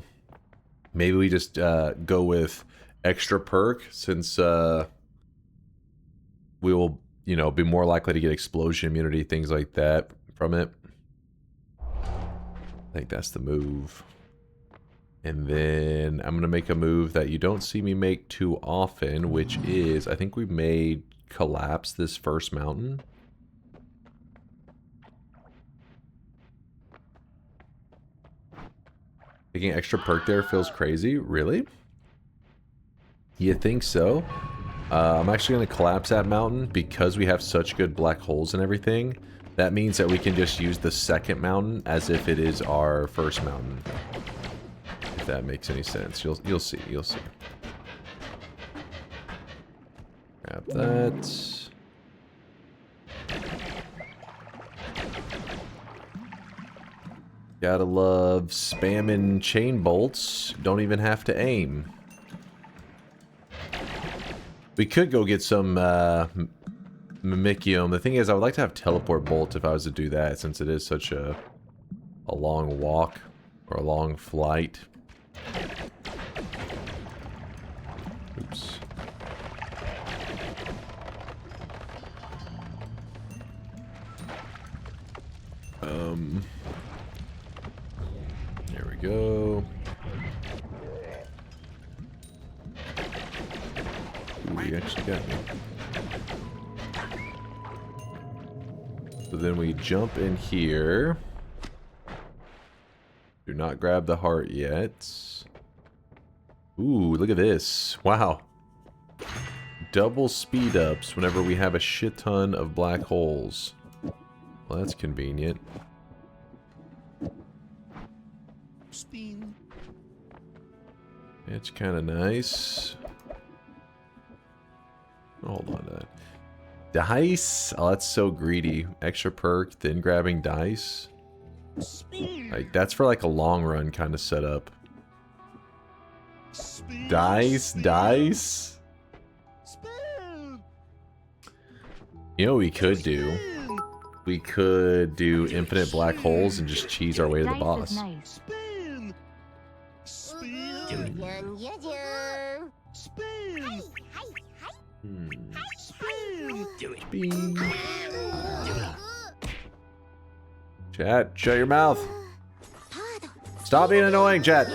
Maybe we just go with extra perk since we will, you know, be more likely to get explosion immunity, things like that from it. I think that's the move. And then I'm going to make a move that you don't see me make too often, which is, I think we may collapse this first mountain. Taking extra perk there feels crazy. Really? You think so? I'm actually going to collapse that mountain because we have such good black holes and everything. That means that we can just use the second mountain as if it is our first mountain. If that makes any sense. You'll see. You'll see. Grab that. Gotta love spamming chain bolts. Don't even have to aim. We could go get some Mimicium. The thing is, I would like to have teleport bolts if I was to do that, since it is such a long walk or a long flight. Oops. There we go. Ooh, he actually got me. So then we jump in here. Do not grab the heart yet. Ooh, look at this. Wow. Double speed ups whenever we have a shit ton of black holes. Well, that's convenient. Spin. It's kind of nice. Hold on to that. Dice? Oh, that's so greedy. Extra perk, then grabbing dice. Like, that's for like a long run kind of setup. Dice? Dice? You know what we could do? We could do infinite black holes and just cheese our way to the boss. Nice. Chat, shut your mouth. Stop being annoying, chat.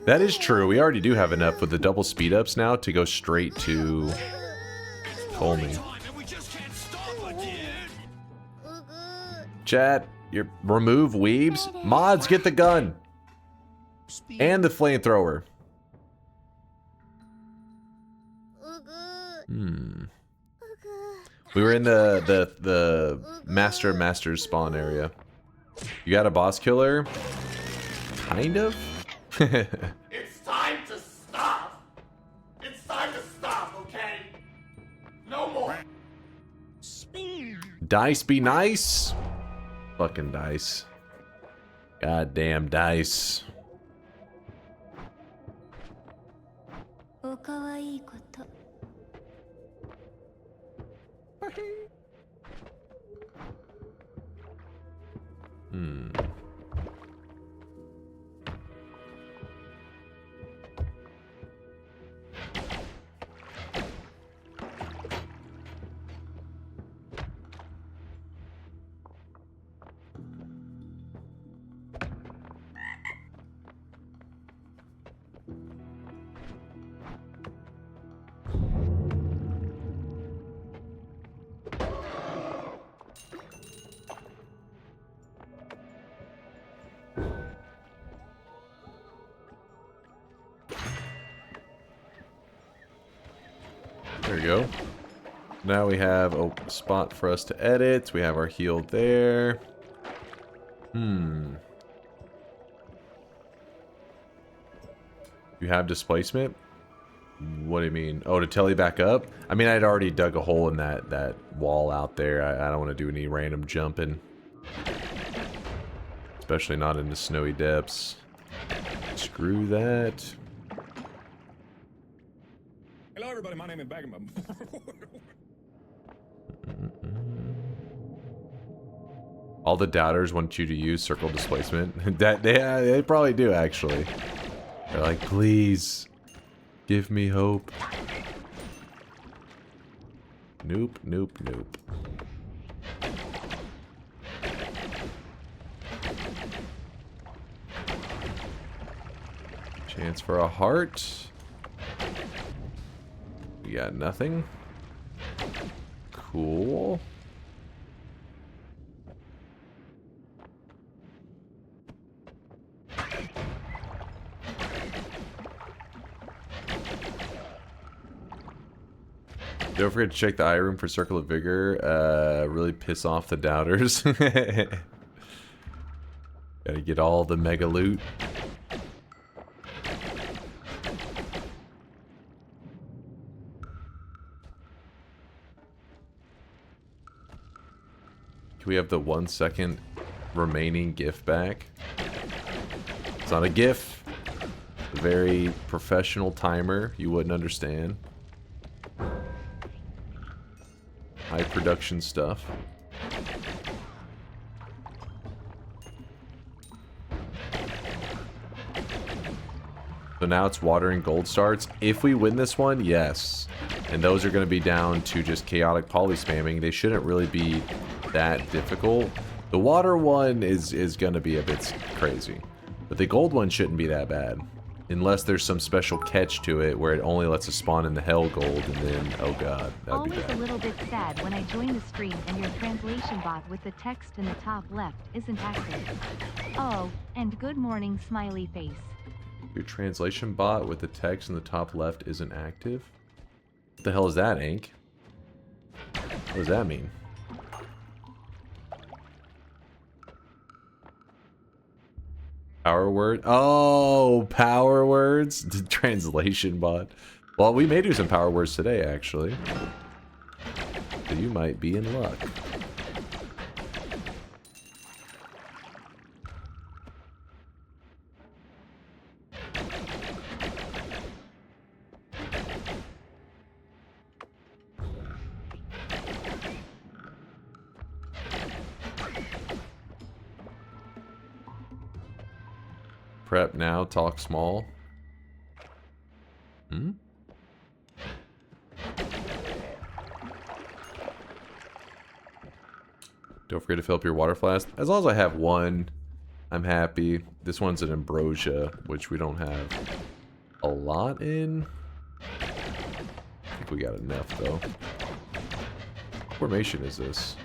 That is true. We already do have enough with the double speed ups now to go straight to Colmy. Chat, you remove weebs. Mods, get the gun. And the flamethrower. We were in the Masters spawn area. You got a boss killer? Kind of? It's time to stop. It's time to stop, okay? No more. Dice be nice. Fucking dice. Goddamn dice. There we go. Now we have a spot for us to edit. We have our heal there. You have displacement? What do you mean? Oh, to telly back up? I mean, I'd already dug a hole in that wall out there. I don't want to do any random jumping. Especially not in the snowy depths. Screw that. Hello, everybody. My name is Bagman. All the doubters want you to use circle displacement. They probably do, actually. They're like, please, give me hope. Nope, nope, nope. Chance for a heart. We got nothing. Cool. Don't forget to check the eye room for Circle of Vigor. Really piss off the doubters. Gotta get all the mega loot. Can we have the 1 second remaining GIF back? It's not a GIF. A very professional timer. You wouldn't understand. High production stuff. So now it's water and gold starts. If we win this one, yes. And those are going to be down to just chaotic poly spamming. They shouldn't really be that difficult. The water one is going to be a bit crazy. But the gold one shouldn't be that bad. Unless there's some special catch to it where it only lets us spawn in the hell gold and then, oh god, that'd be Always bad. a little bit sad when I join the stream and your translation bot with the text in the top left isn't active. Oh, and good morning smiley face. Your translation bot with the text in the top left isn't active? What the hell is that, Ink? What does that mean? Power word? Oh, power words? The translation bot. Well, we may do some power words today, actually. So you might be in luck. Prep now, talk small. Hmm? Don't forget to fill up your water flask. As long as I have one, I'm happy. This one's an ambrosia, which we don't have a lot in. I think we got enough though. What formation is this?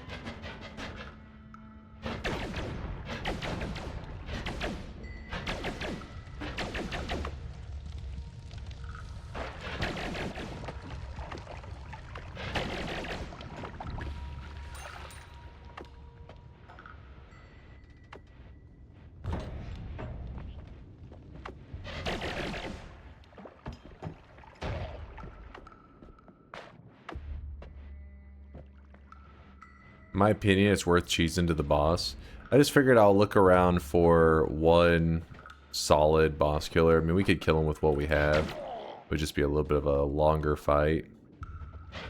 In my opinion, it's worth cheesing to the boss. I just figured I'll look around for one solid boss killer. I mean, we could kill him with what we have. It would just be a little bit of a longer fight.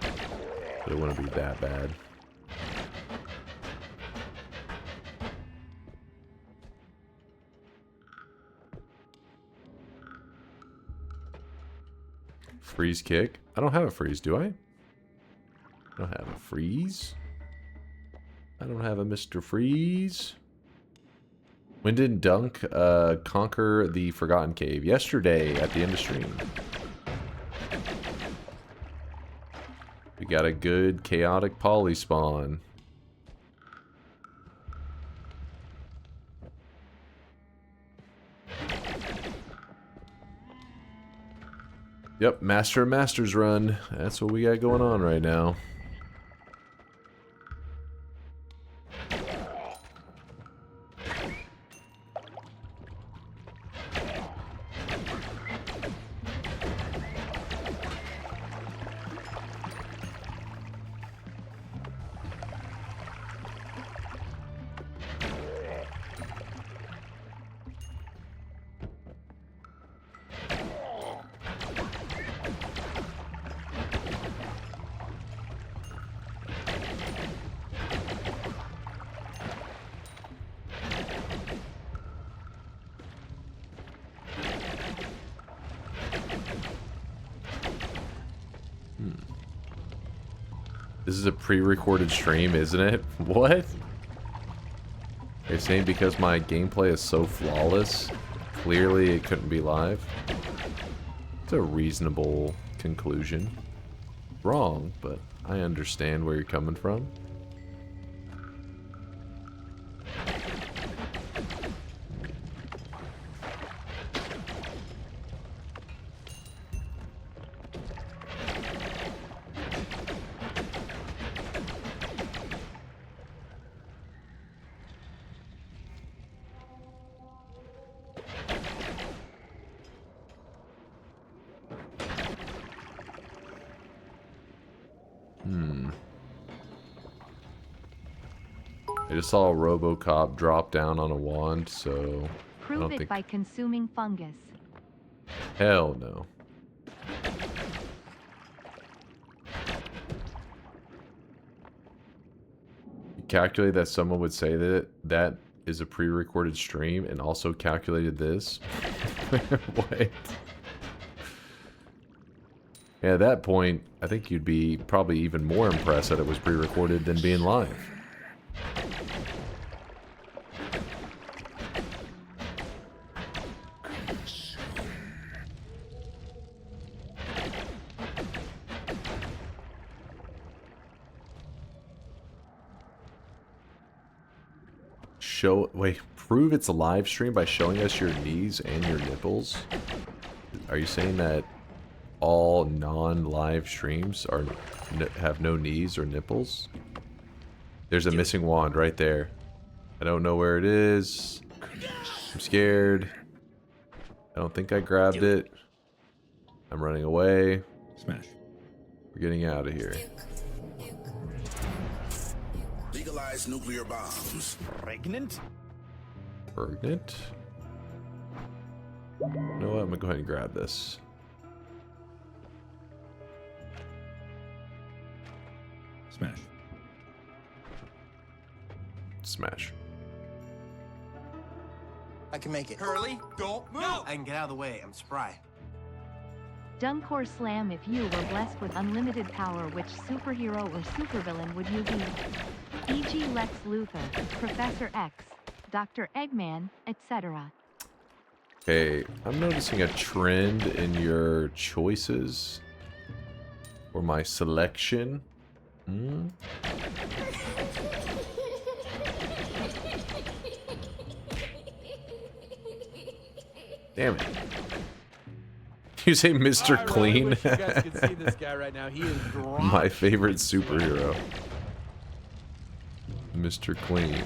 But it wouldn't be that bad. Freeze kick? I don't have a freeze, do I? I don't have a freeze. I don't have a Mr. Freeze. When did Dunk conquer the Forgotten Cave? Yesterday at the end of stream. We got a good chaotic poly spawn. Yep, Master of Masters run. That's what we got going on right now. This is a pre-recorded stream, isn't it? What? You're saying because my gameplay is so flawless, clearly it couldn't be live? It's a reasonable conclusion. Wrong, but I understand where you're coming from. I just saw a RoboCop drop down on a wand, so I Prove don't it think... by consuming fungus. Hell no. You calculate that someone would say that that is a pre-recorded stream and also calculated this? What? Yeah, at that point, I think you'd be probably even more impressed that it was pre-recorded than being live. Wait, prove it's a live stream by showing us your knees and your nipples? Are you saying that all non-live streams have no knees or nipples? There's a missing wand right there. I don't know where it is. I'm scared. I don't think I grabbed it. I'm running away. Smash. We're getting out of here. Legalize nuclear bombs. Pregnant? Pregnant? You know what? I'm gonna go ahead and grab this. Smash. Smash. I can make it. Hurley, don't move. I can get out of the way. I'm spry. DunkOrSlam, if you were blessed with unlimited power, which superhero or supervillain would you be? E.g. Lex Luthor, Professor X, Dr. Eggman, etc. Okay, I'm noticing a trend in your choices or my selection. Damn it. You say Mr. I really Clean? wish you guys could see this guy right now. He is My favorite drenched in sweat. superhero. Mr. Clean.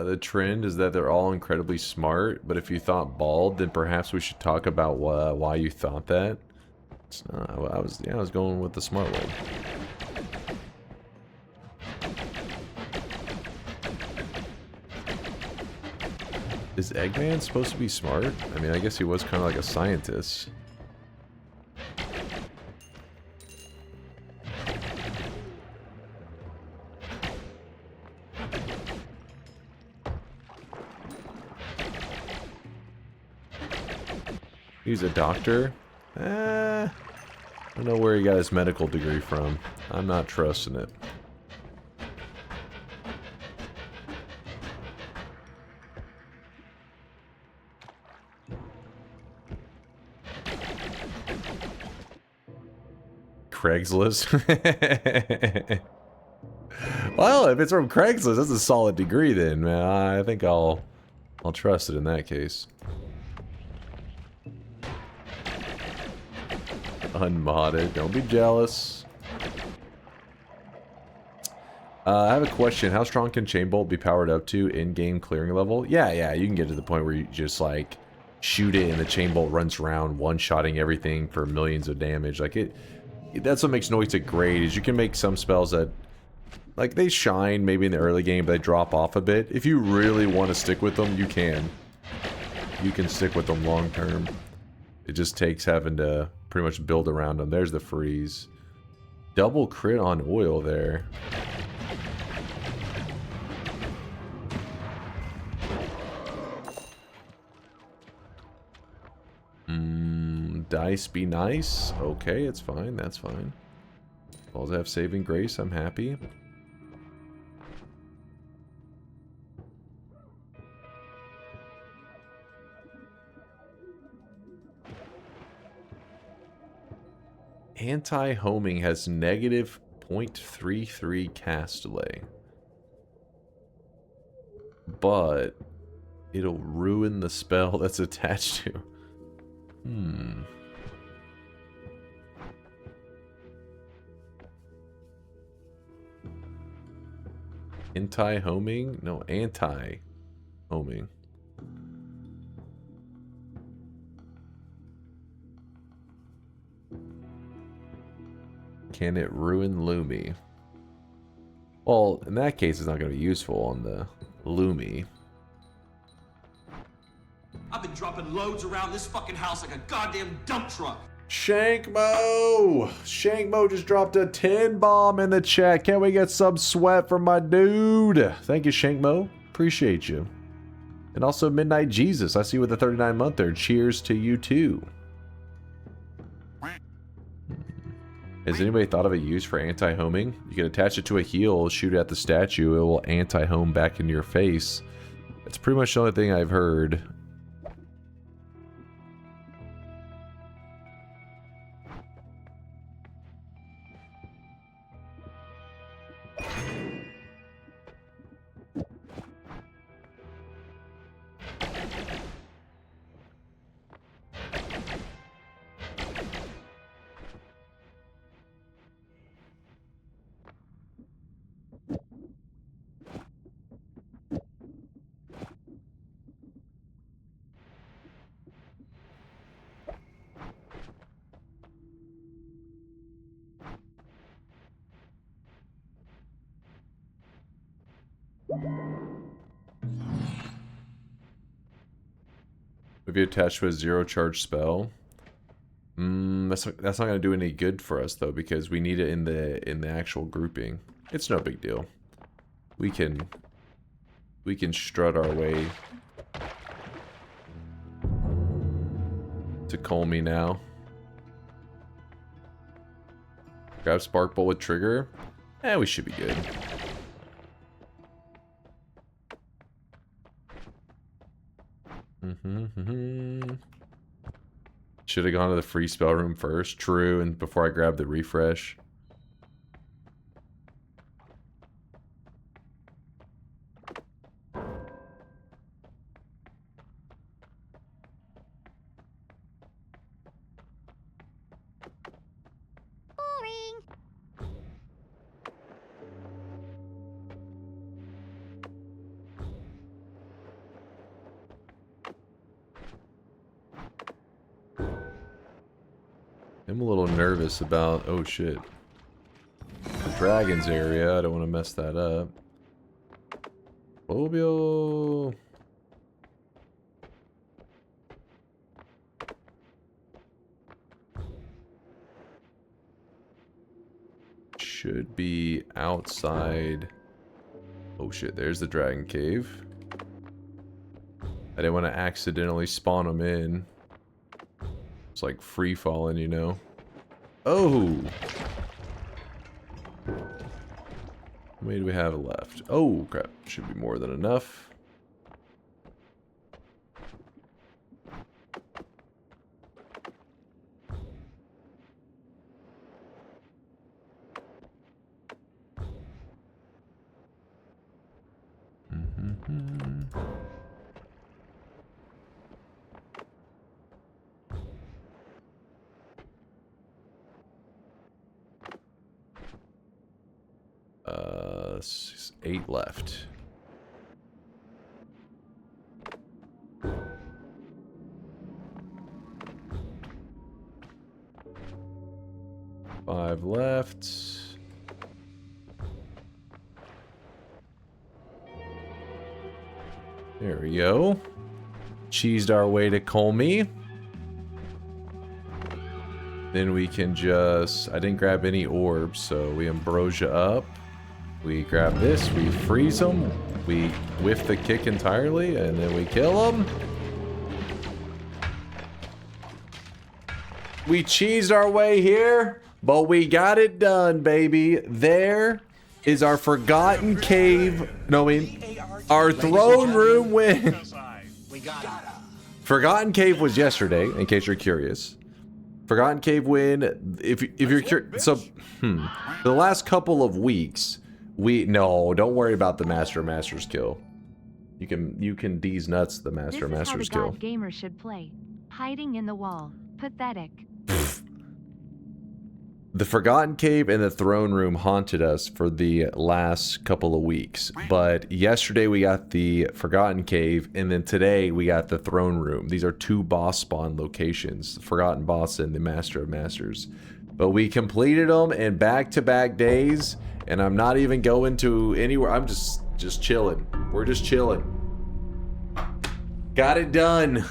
The trend is that they're all incredibly smart, but if you thought bald, then perhaps we should talk about why you thought that. I was going with the smart one. Is Eggman supposed to be smart? I mean, I guess he was kind of like a scientist. He's a doctor? I don't know where he got his medical degree from. I'm not trusting it. Craigslist? Well, if it's from Craigslist, that's a solid degree then, man. I think I'll trust it in that case. Unmodded. Don't be jealous. I have a question. How strong can Chain Bolt be powered up to in-game clearing level? Yeah, you can get to the point where you just, like, shoot it and the Chain Bolt runs around one-shotting everything for millions of damage. Like, that's what makes Noita great, is you can make some spells that, like, they shine maybe in the early game, but they drop off a bit. If you really want to stick with them, you can. You can stick with them long-term. It just takes having to pretty much build around them. There's the freeze. Double crit on oil there. Dice be nice. Okay, it's fine. That's fine. As long as I have saving grace, I'm happy. Anti-homing has negative 0.33 cast delay. But it'll ruin the spell that's attached to. Anti-homing? No, anti-homing. Can it ruin Lumi? Well, in that case, it's not going to be useful on the Lumi. I've been dropping loads around this fucking house like a goddamn dump truck. Shankmo! Shankmo just dropped a 10 bomb in the chat. Can we get some sweat from my dude? Thank you, Shankmo. Appreciate you. And also Midnight Jesus. I see you with the 39 month there. Cheers to you too. Has anybody thought of a use for anti-homing? You can attach it to a heal, shoot it at the statue, it will anti-home back into your face. That's pretty much the only thing I've heard. If you attach to a 0 charge spell. That's not gonna do any good for us though, because we need it in the actual grouping. It's no big deal. We can strut our way to Colmy now. Grab Spark Bolt with trigger. We should be good. Should have gone to the free spell room first. True, and before I grabbed the refresh. I'm a little nervous about, oh shit, the dragon's area. I don't want to mess that up. Phobio. Should be outside. Oh shit, there's the dragon cave. I didn't want to accidentally spawn them in. It's like free falling, you know. Oh! How many do we have left? Oh, crap. Should be more than enough. It's 8 left. Five left. There we go. Cheesed our way to Colmy. Then we can just... I didn't grab any orbs, so we ambrosia up. We grab this, we freeze them, we whiff the kick entirely, and then we kill them. We cheesed our way here, but we got it done, baby. There is our Forgotten Cave. No, our Throne Room win. Forgotten Cave was yesterday, in case you're curious. Forgotten Cave win. If you're curious, so the last couple of weeks. Don't worry about the Master of Masters kill. You can D's nuts the Master of Masters kill. This is how the god gamers should play. Hiding in the wall. Pathetic. The Forgotten Cave and the Throne Room haunted us for the last couple of weeks. But yesterday we got the Forgotten Cave, and then today we got the Throne Room. These are 2 boss spawn locations. The Forgotten Boss and the Master of Masters. But we completed them in back-to-back days. And I'm not even going to anywhere. I'm just chilling. We're just chilling. Got it done.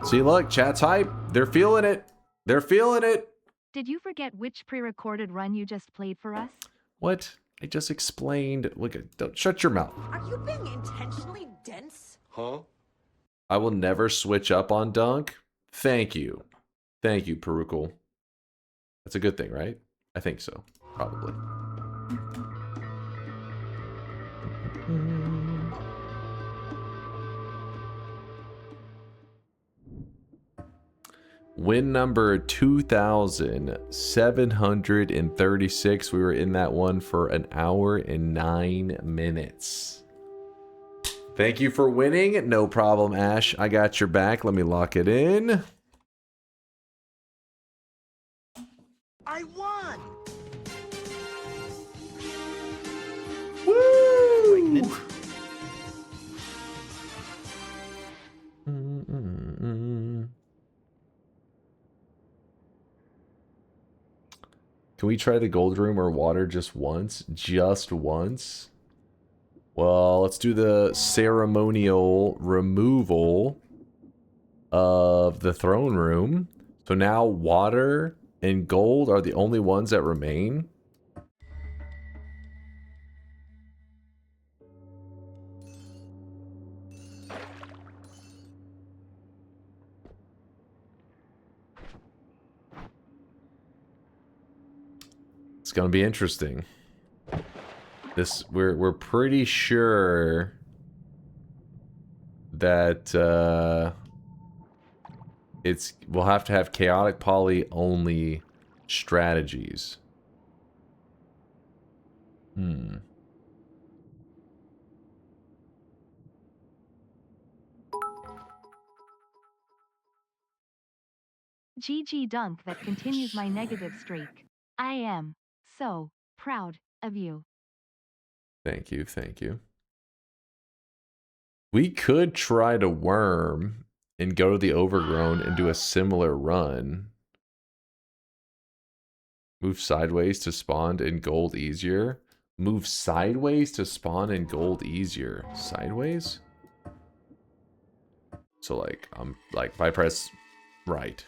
See, look, chat's hype. They're feeling it. They're feeling it. Did you forget which pre-recorded run you just played for us? What? I just explained. Look, don't shut your mouth. Are you being intentionally dense? Huh? I will never switch up on Dunk. Thank you. Thank you, Perukal. That's a good thing, right? I think so. Probably. Win number 2,736. We were in that one for an hour and 9 minutes. Thank you for winning. No problem, Ash. I got your back. Let me lock it in. I won! Woo! Can we try the gold room or water just once? Just once? Well, let's do the ceremonial removal of the throne room. So now water and gold are the only ones that remain. It's gonna be interesting. This we're pretty sure that we'll have to have chaotic poly only strategies. GG Dunk that continues my negative streak. I am so proud of you. Thank you, thank you. We could try to worm and go to the overgrown and do a similar run. Move sideways to spawn in gold easier. Move sideways to spawn in gold easier. Sideways? So like, if I press right.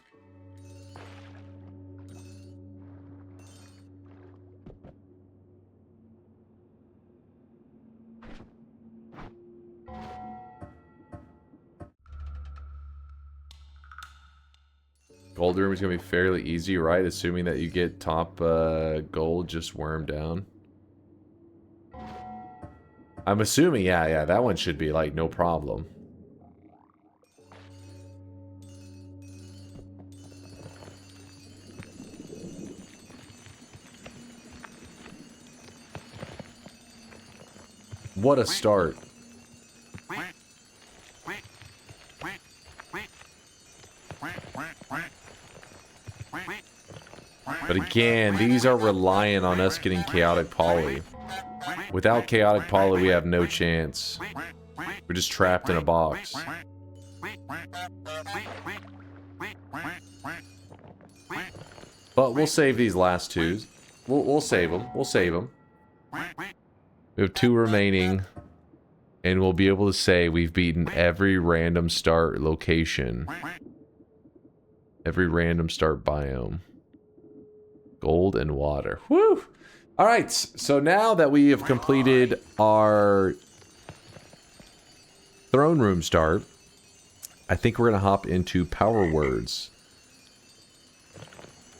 Gold room is going to be fairly easy, right? Assuming that you get top gold just worm down. I'm assuming, yeah, that one should be like no problem. What a start. But again, these are reliant on us getting chaotic poly. Without chaotic poly, we have no chance. We're just trapped in a box. But we'll save these last twos. We'll save them. We'll save them. We have 2 remaining. And we'll be able to say we've beaten every random start location. Every random start biome. Gold and water. Woo! Alright, so now that we have completed our throne room start, I think we're going to hop into power words.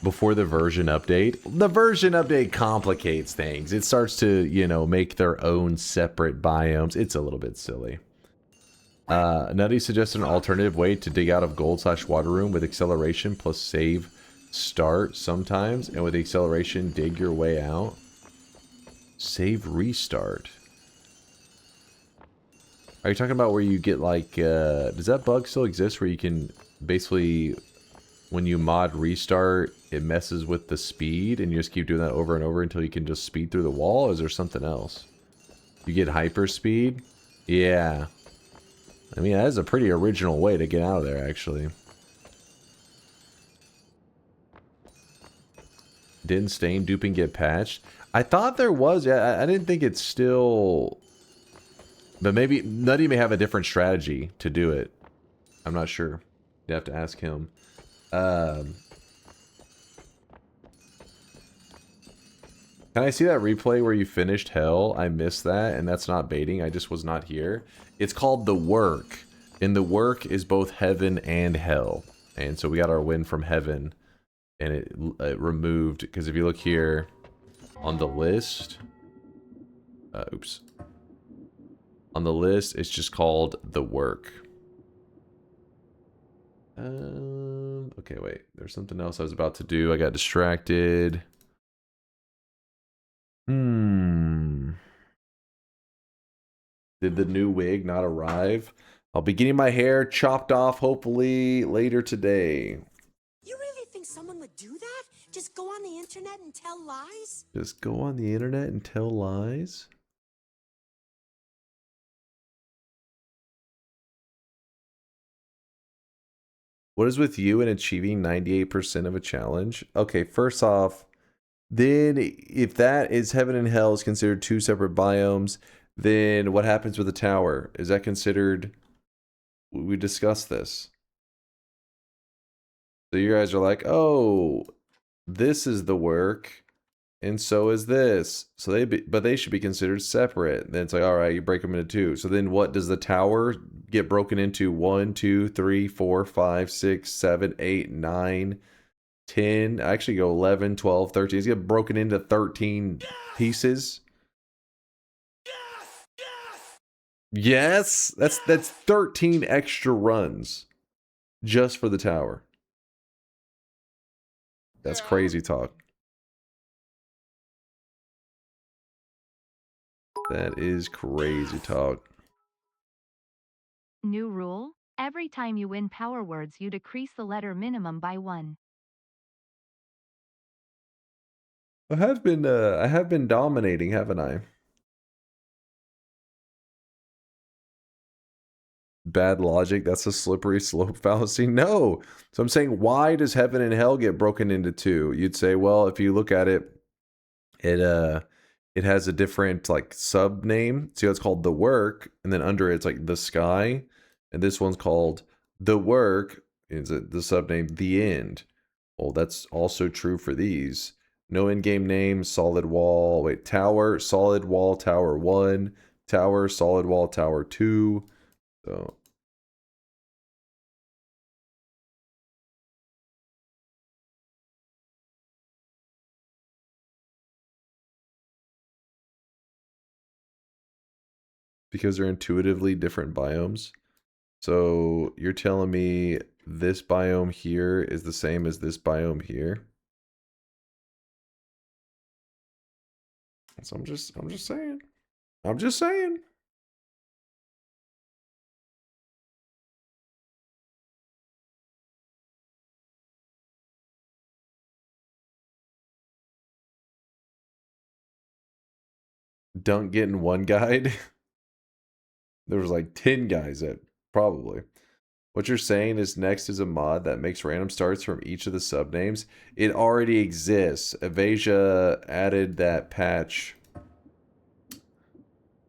Before the version update. The version update complicates things. It starts to, you know, make their own separate biomes. It's a little bit silly. Nutty suggested an alternative way to dig out of gold/water room with acceleration plus save start sometimes, and with the acceleration dig your way out. Save restart. Are you talking about where you get like does that bug still exist where you can basically, when you mod restart, it messes with the speed and you just keep doing that over and over until you can just speed through the wall? Or is there something else? You get hyper speed? Yeah. I mean, that is a pretty original way to get out of there, actually. Didn't stain duping get patched? I thought there was. Yeah, I didn't think it's still... But maybe Nutty may have a different strategy to do it. I'm not sure. You have to ask him. Can I see that replay where you finished Hell? I missed that, and that's not baiting. I just was not here. It's called The Work, and The Work is both Heaven and Hell. And so we got our win from Heaven, and it removed, because if you look here on the list... oops. On the list, it's just called The Work. Okay, wait. There's something else I was about to do. I got distracted. Did the new wig not arrive? I'll be getting my hair chopped off hopefully later today. You really think someone would do that? Just go on the internet and tell lies? Just go on the internet and tell lies? What is with you and achieving 98% of a challenge? Okay, first off, then if that is Heaven and Hell is considered 2 separate biomes, then what happens with the tower? Is that considered... We discussed this. So you guys are like, oh, this is the work, and so is this. So but they should be considered separate. Then it's like, all right, you break them into two. So then what does the tower get broken into? 1, 2, 3, 4, 5, 6, 7, 8, 9, 10. I actually go 11, 12, 13. It's get broken into 13 pieces. Yes, that's 13 extra runs just for the tower. That's crazy talk. That is crazy talk. New rule: every time you win Power Words, you decrease the letter minimum by 1. I have been dominating, haven't I? Bad logic, that's a slippery slope fallacy. No. So I'm saying, why does heaven and hell get broken into two? You'd say, well, if you look at it, it has a different like sub name. See how it's called the work, and then under it's like the sky, and this one's called the work. Is it the sub name the end? Well, that's also true for these. No in-game name, solid wall. Wait, tower, solid wall, tower 1, tower, solid wall, tower 2. So because they're intuitively different biomes. So you're telling me this biome here is the same as this biome here? So I'm just saying. I'm just saying. Dunk getting one guide. There was like 10 guys that probably. What you're saying is next is a mod that makes random starts from each of the subnames. It already exists. Evasia added that patch.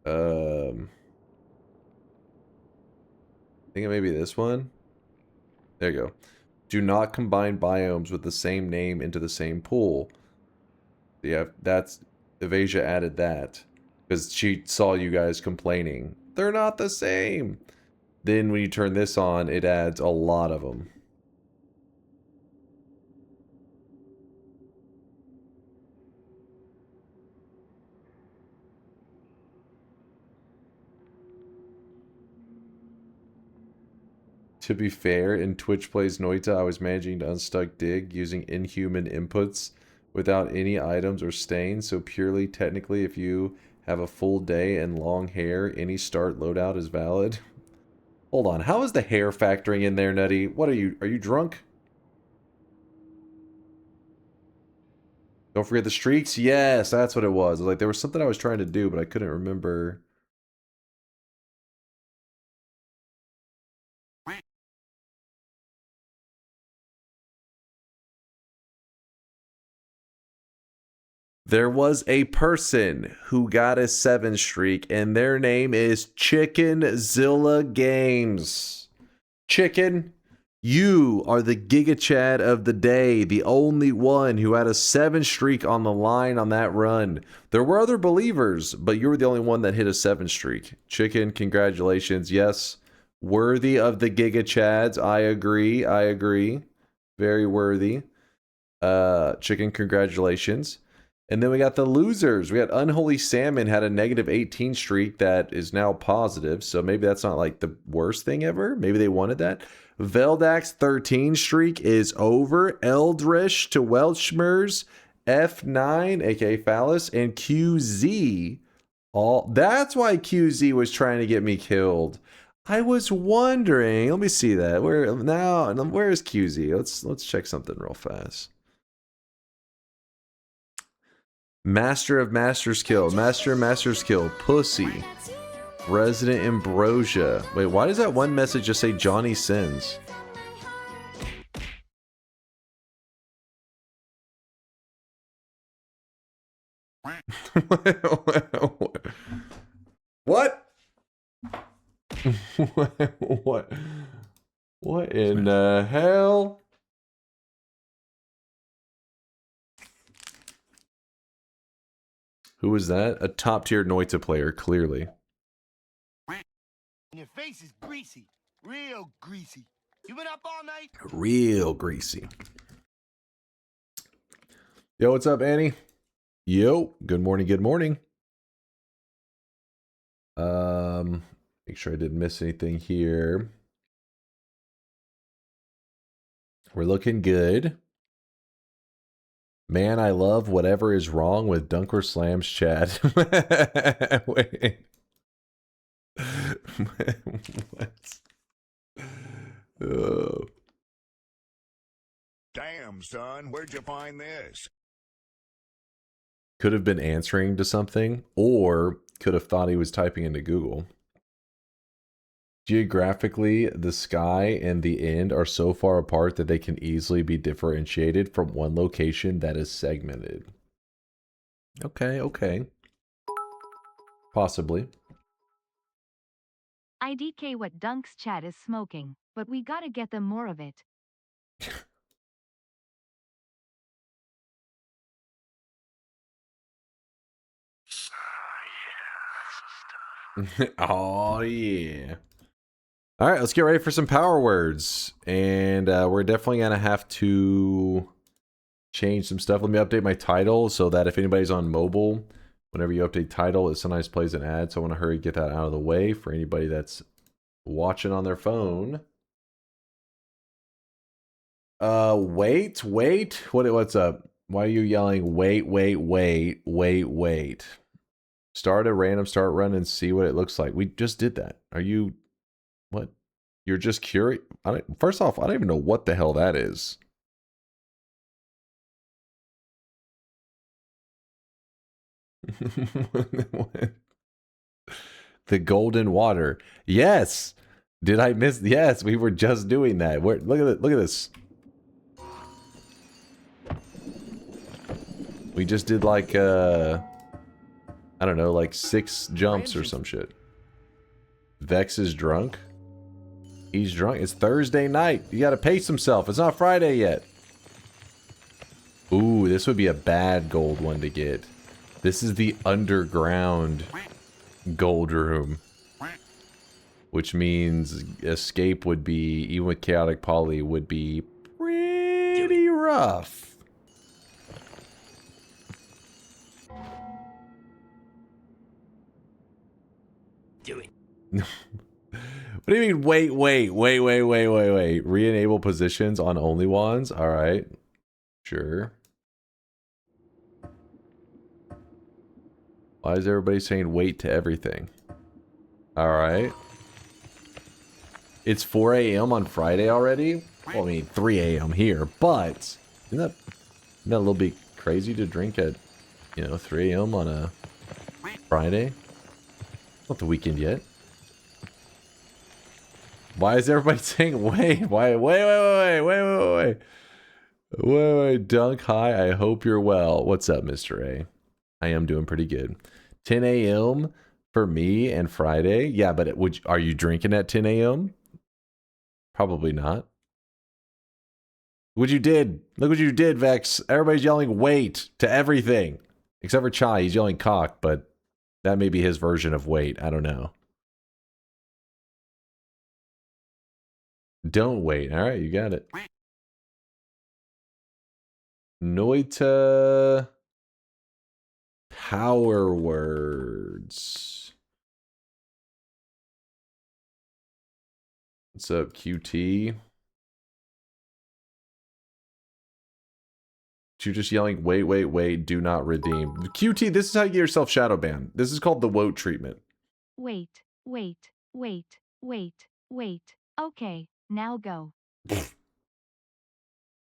I think it may be this one. There you go. Do not combine biomes with the same name into the same pool. Yeah, that's Evasia added that because she saw you guys complaining. They're not the same. Then when you turn this on, it adds a lot of them. To be fair, in Twitch Plays Noita, I was managing to unstuck Dig using inhuman inputs without any items or stains, so purely technically if you have a full day and long hair, any start loadout is valid. Hold on, how is the hair factoring in there, Nutty? What are you drunk? Don't forget the streaks? Yes, that's what it was. Like, there was something I was trying to do, but I couldn't remember. There was a person who got a 7 streak, and their name is Chickenzilla Games. Chicken, you are the Giga Chad of the day, the only one who had a 7 streak on the line on that run. There were other believers, but you were the only one that hit a 7 streak. Chicken, congratulations. Yes, worthy of the Giga Chads. I agree. I agree. Very worthy. Chicken, congratulations. And then we got the losers. We had Unholy Salmon had a negative 18 streak that is now positive. So maybe that's not like the worst thing ever. Maybe they wanted that. Veldax 13 streak is over. Eldrish to Welchmers, F9, aka Phallus, and QZ. That's why QZ was trying to get me killed. I was wondering. Let me see that. Where is QZ? Let's check something real fast. Master of Master's Kill. Master of Master's Kill. Pussy. Resident Ambrosia. Wait, why does that one message just say Johnny Sins? What? What? What in the hell? Who was that? A top tier Noita player, clearly. Your face is greasy. Real greasy. You been up all night? Real greasy. Yo, what's up, Annie? Yo, good morning, good morning. Make sure I didn't miss anything here. We're looking good. Man, I love whatever is wrong with DunkOrSlam's chat. Wait. What? Oh. Damn, son, where'd you find this? Could have been answering to something, or could have thought he was typing into Google. Geographically, the sky and the end are so far apart that they can easily be differentiated from one location that is segmented. Okay, okay. Possibly. IDK what Dunk's chat is smoking, but we gotta get them more of it. Oh, yeah. All right, let's get ready for some power words. And we're definitely going to have to change some stuff. Let me update my title so that if anybody's on mobile, whenever you update title, it sometimes plays an ad. So I want to hurry get that out of the way for anybody that's watching on their phone. Wait. What's up? Why are you yelling, wait? Start a random start run and see what it looks like. We just did that. Are you... What? You're just curious? First off, I don't even know what the hell that is. The golden water. Yes. Did I miss? Yes, we were just doing that. Look at it. Look at this. We just did like I don't know, like 6 jumps or some shit. Vex is drunk. He's drunk. It's Thursday night. You gotta pace himself. It's not Friday yet. Ooh, this would be a bad gold one to get. This is the underground gold room. Which means escape would be, even with chaotic poly, would be pretty rough. Do it. What do you mean, wait? Re-enable positions on only wands? Alright. Sure. Why is everybody saying wait to everything? Alright. It's 4 a.m. on Friday already? Well, I mean, 3 a.m. here, but isn't that a little bit crazy to drink at, 3 a.m. on a Friday? Not the weekend yet. Why is everybody saying wait? Wait, Dunk, hi, I hope you're well. What's up, Mr. A? I am doing pretty good. 10 a.m. for me and Friday. Yeah, but are you drinking at 10 a.m.? Probably not. What you did? Look what you did, Vex. Everybody's yelling wait to everything. Except for Chai, he's yelling cock, but that may be his version of wait. I don't know. Don't wait. All right, you got it. Noita power words. What's up, QT? You're just yelling, wait, do not redeem. QT, this is how you get yourself shadow banned. This is called the WOTE treatment. Wait. Okay, now go.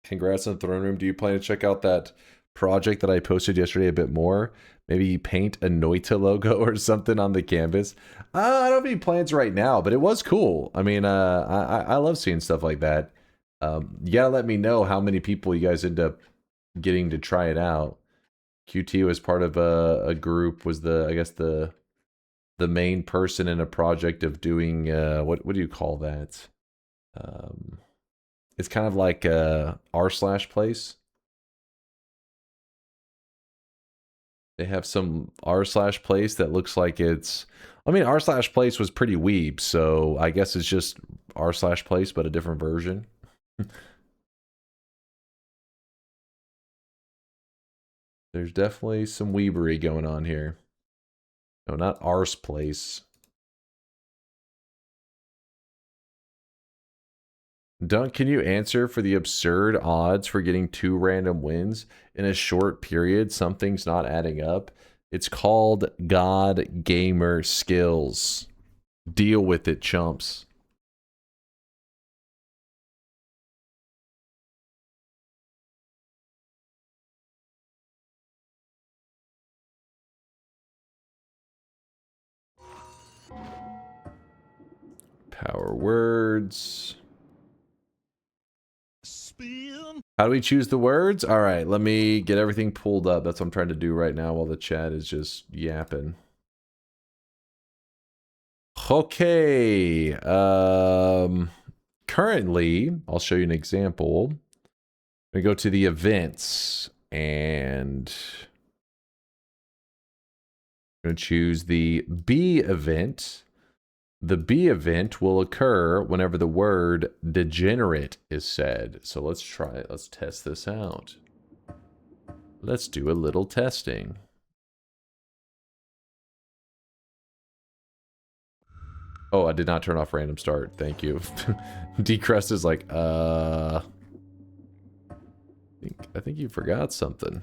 Congrats on the throne room. Do you plan to check out that project that I posted yesterday a bit more? Maybe paint a Noita logo or something on the canvas. I don't have any plans right now, but it was cool. I mean, I love seeing stuff like that. You gotta let me know how many people you guys end up getting to try it out. QT was part of a group, was the main person in a project of doing what do you call that? It's kind of like r/place. They have some r/place that looks like it's... I mean, r/place was pretty weeb, so I guess it's just r/place, but a different version. There's definitely some weebery going on here. No, not arseplace. Dunk, can you answer for the absurd odds for getting 2 random wins in a short period? Something's not adding up. It's called God Gamer Skills. Deal with it, chumps. Power words. How do we choose the words? All right, let me get everything pulled up. That's what I'm trying to do right now while the chat is just yapping. Okay. Currently, I'll show you an example. We go to the events and I'm going to choose the B event. The B event will occur whenever the word degenerate is said. So let's try it. Let's test this out. Let's do a little testing. Oh, I did not turn off random start. Thank you. Decrest is like, I think you forgot something.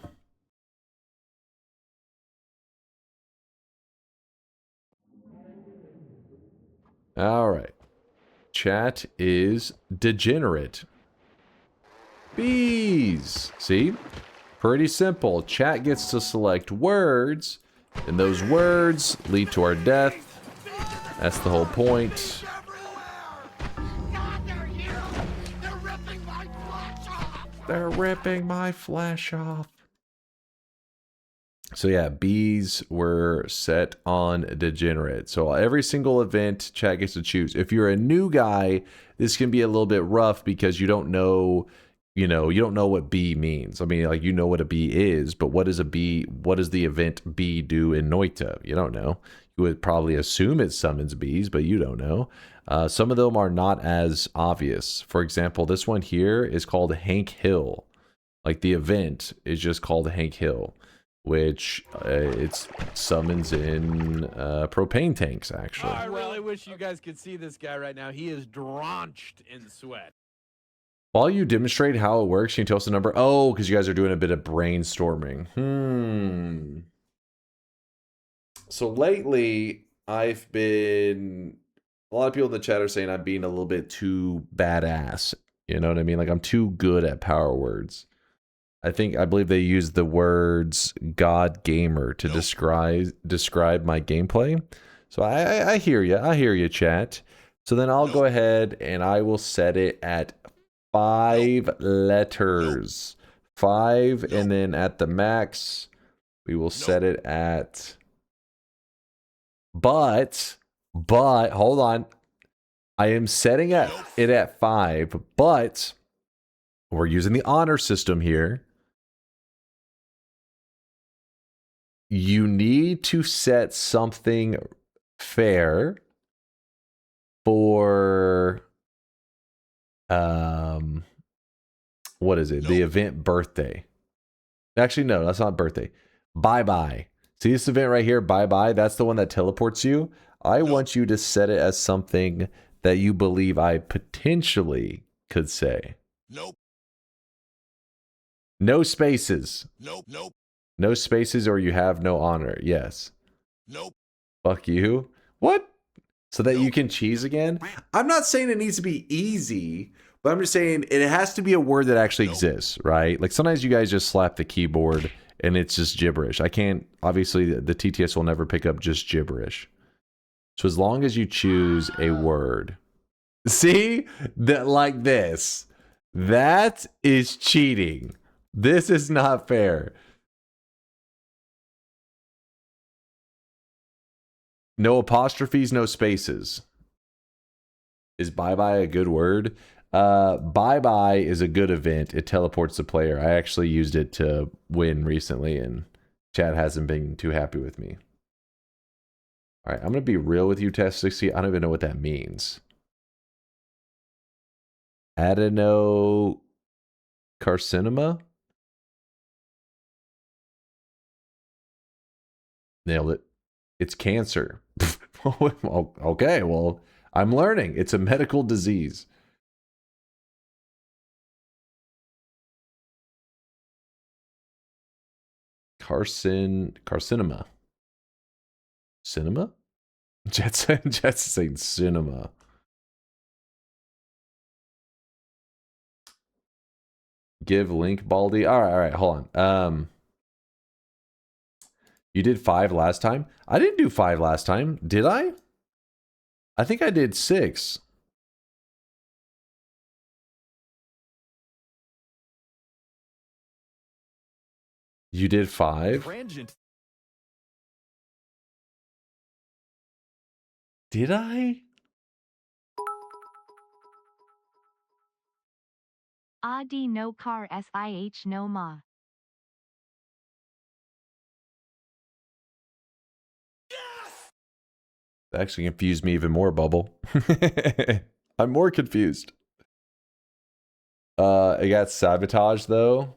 All right. Chat is degenerate. Bees. See? Pretty simple. Chat gets to select words, and those words lead to our death. That's the whole point. They're ripping my flesh off. So yeah, bees were set on degenerate. So every single event, chat gets to choose. If you're a new guy, this can be a little bit rough because you don't know, you don't know what bee means. I mean, like, you know what a bee is, but what is a bee? What does the event bee do in Noita? You don't know. You would probably assume it summons bees, but you don't know. Some of them are not as obvious. For example, this one here is called Hank Hill. Like, the event is just called Hank Hill, which it summons in propane tanks, actually. I really wish you guys could see this guy right now. He is drenched in sweat. While you demonstrate how it works, can you tell us the number? Oh, because you guys are doing a bit of brainstorming. So lately, I've been... A lot of people in the chat are saying I'm being a little bit too badass. You know what I mean? Like, I'm too good at power words. I believe they use the words God Gamer to describe my gameplay. So I hear you. I hear you, chat. So then I'll go ahead and I will set it at 5 letters. 5, and then at the max, we will set it at... But, hold on. I am setting it at 5, but we're using the honor system here. You need to set something fair for, what is it? The event birthday. Actually, no, that's not birthday. Bye-bye. See this event right here, bye-bye? That's the one that teleports you. I want you to set it as something that you believe I potentially could say. Nope. No spaces. Nope. No spaces or you have no honor. Yes. Nope. Fuck you. What? So that you can cheese again? I'm not saying it needs to be easy, but I'm just saying it has to be a word that actually exists, right? Like, sometimes you guys just slap the keyboard and it's just gibberish. I can't, obviously the TTS will never pick up just gibberish. So as long as you choose a word. See? That, like this. That is cheating. This is not fair. No apostrophes, no spaces. Is bye-bye a good word? Bye-bye is a good event. It teleports the player. I actually used it to win recently, and Chad hasn't been too happy with me. All right, I'm going to be real with you, Test 60. I don't even know what that means. Adenocarcinoma? Nailed it. It's cancer. Okay, well, I'm learning. It's a medical disease. Carcinoma. Cinema? Jet's saying cinema. Give link, Baldy. All right, hold on. You did 5 last time? I didn't do 5 last time, did I? I think I did 6. You did 5? Did I? Adi no car SIH no ma. That actually confused me even more, Bubble. I'm more confused. It got sabotaged though.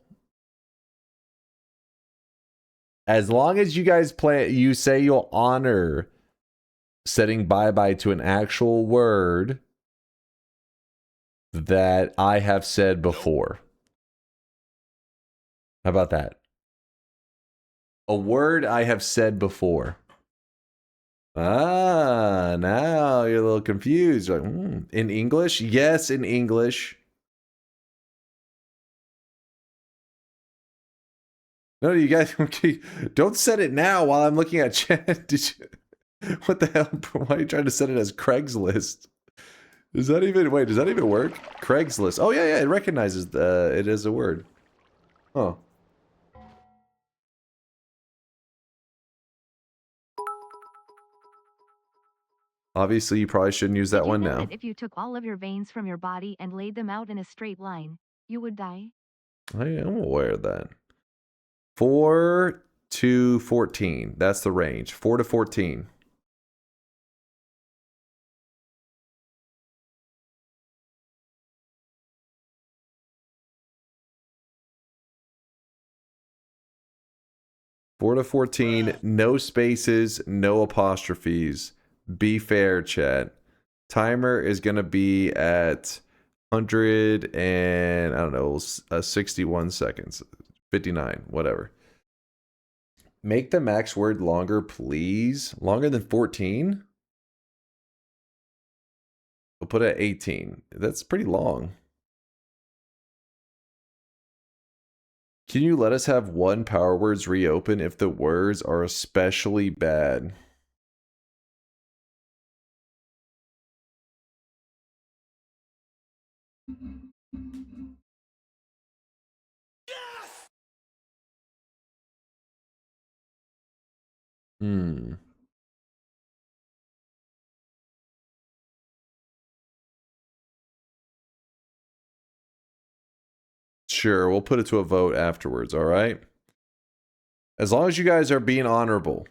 As long as you guys play, you say you'll honor setting bye-bye to an actual word that I have said before. How about that? A word I have said before. Ah, now you're a little confused. Like, in English? Yes, in English. No, you guys don't set it now while I'm looking at chat. Did you? What the hell? Why are you trying to set it as Craigslist? Does that even does that even work? Craigslist. Oh yeah, it recognizes it as a word. Huh. Obviously, you probably shouldn't use that Did you one know now. that if you took all of your veins from your body and laid them out in a straight line, you would die? I am aware of that. 4 to 14. That's the range. 4 to 14. Four to 14. No spaces. No apostrophes. Be fair, chat. Timer is gonna be at 100 and I don't know, 61 seconds. 59, whatever. Make the max word longer, please. Longer than 14? We'll put it at 18. That's pretty long. Can you let us have one power words reopen if the words are especially bad? Sure, we'll put it to a vote afterwards, all right? As long as you guys are being honorable.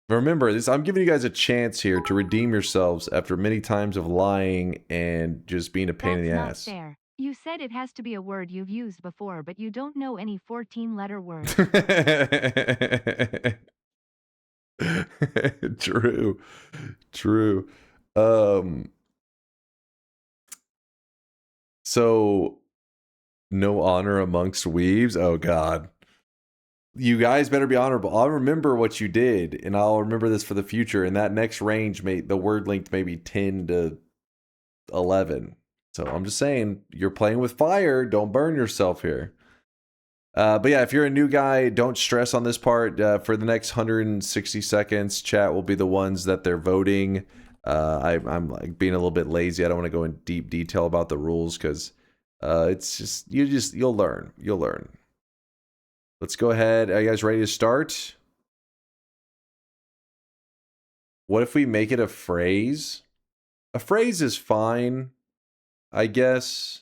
Remember, I'm giving you guys a chance here to redeem yourselves after many times of lying and just being a pain in the ass. That's not fair. You said it has to be a word you've used before, but you don't know any 14-letter words. True. True. So no honor amongst weebs? Oh god. You guys better be honorable. I'll remember what you did, and I'll remember this for the future. And that next range, the word length may be 10 to 11. So I'm just saying, you're playing with fire. Don't burn yourself here. But yeah, if you're a new guy, don't stress on this part. For the next 160 seconds, chat will be the ones that they're voting. I'm like being a little bit lazy. I don't want to go in deep detail about the rules because it's just you'll learn. You'll learn. Let's go ahead. Are you guys ready to start? What if we make it a phrase? A phrase is fine, I guess.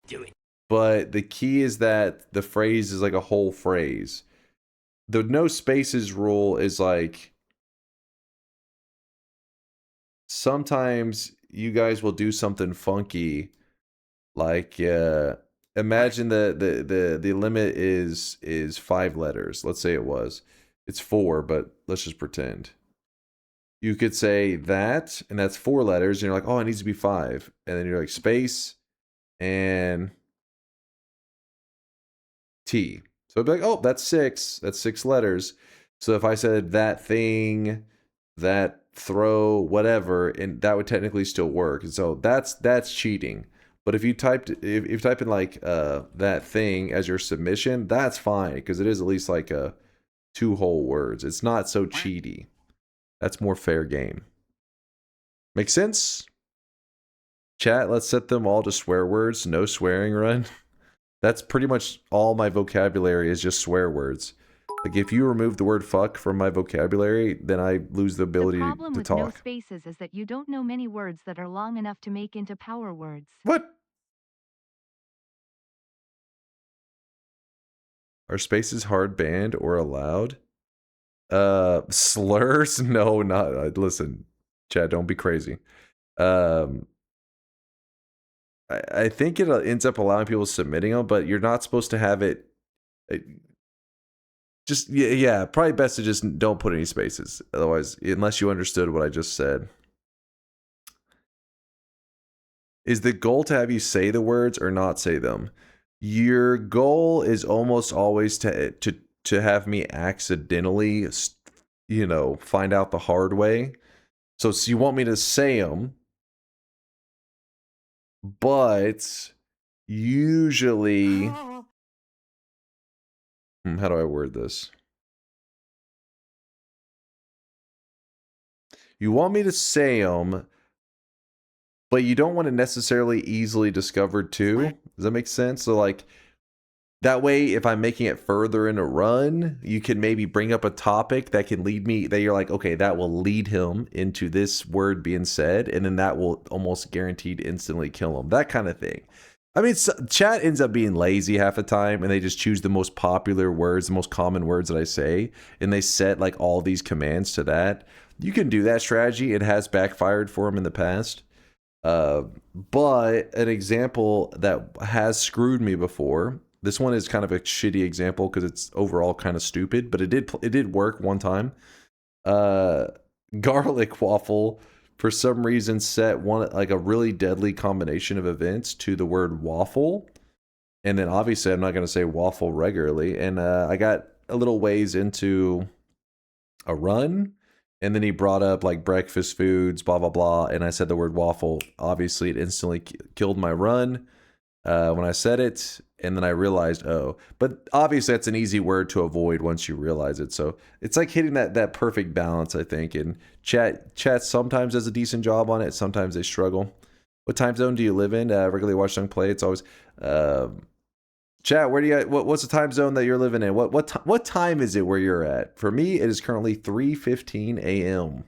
Do it. But the key is that the phrase is like a whole phrase. the no spaces rule is like sometimes you guys will do something funky, like imagine the limit is 5 letters. Let's say it's 4, but let's just pretend. You could say that, and that's 4 letters, and you're like, oh, it needs to be 5, and then you're like space and T. So it'd be like, oh, that's 6. That's 6 letters. So if I said that thing, that throw, whatever, and that would technically still work. And so that's cheating. But if you type in like that thing as your submission, that's fine because it is at least like 2 whole words. It's not so cheaty. That's more fair game. Make sense? Chat, let's set them all to swear words. No swearing run. That's pretty much all my vocabulary is just swear words. Like if you remove the word fuck from my vocabulary, then I lose the ability to talk. The problem with no spaces is that you don't know many words that are long enough to make into power words. What? Are spaces hard banned or allowed? Slurs? No, not. Listen, Chad, don't be crazy. I think it ends up allowing people submitting them, but you're not supposed to have it. Just, yeah, probably best to just don't put any spaces. Otherwise, unless you understood what I just said. Is the goal to have you say the words or not say them? Your goal is almost always to have me accidentally, find out the hard way. So you want me to say them, but usually, how do I word this? You want me to say them, but you don't want to necessarily easily discovered too. Does that make sense? So like, that way, if I'm making it further in a run, you can maybe bring up a topic that can lead me, that you're like, okay, that will lead him into this word being said, and then that will almost guaranteed instantly kill him. That kind of thing. I mean, chat ends up being lazy half the time, and they just choose the most popular words, the most common words that I say, and they set like all these commands to that. You can do that strategy. It has backfired for them in the past. But an example that has screwed me before, this one is kind of a shitty example because it's overall kind of stupid, but it did work one time. Garlic waffle, for some reason, set one like a really deadly combination of events to the word waffle, and then obviously I'm not going to say waffle regularly. And I got a little ways into a run, and then he brought up like breakfast foods, blah blah blah, and I said the word waffle. Obviously, it instantly killed my run when I said it. And then I realized, oh, but obviously that's an easy word to avoid once you realize it. So it's like hitting that perfect balance, I think. And chat sometimes does a decent job on it. Sometimes they struggle. What time zone do you live in? Regularly watch Dunk play. It's always chat. Where do you? What's the time zone that you're living in? What time is it where you're at? For me, it is currently 3:15 a.m.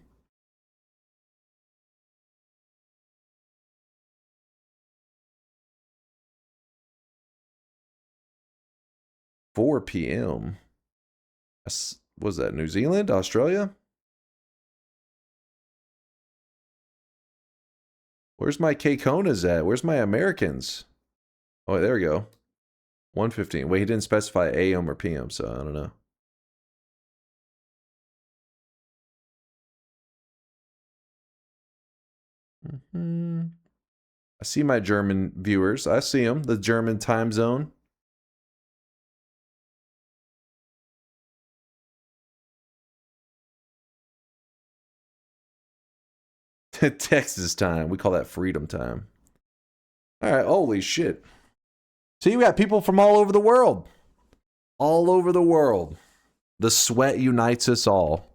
4 p.m. Was that New Zealand? Australia? Where's my K-Konas at? Where's my Americans? Oh, there we go. 1:15. Wait, he didn't specify AM or PM, so I don't know. I see my German viewers. I see them. The German time zone. Texas time. We call that freedom time. All right. Holy shit. See, we got people from all over the world. All over the world. The sweat unites us all.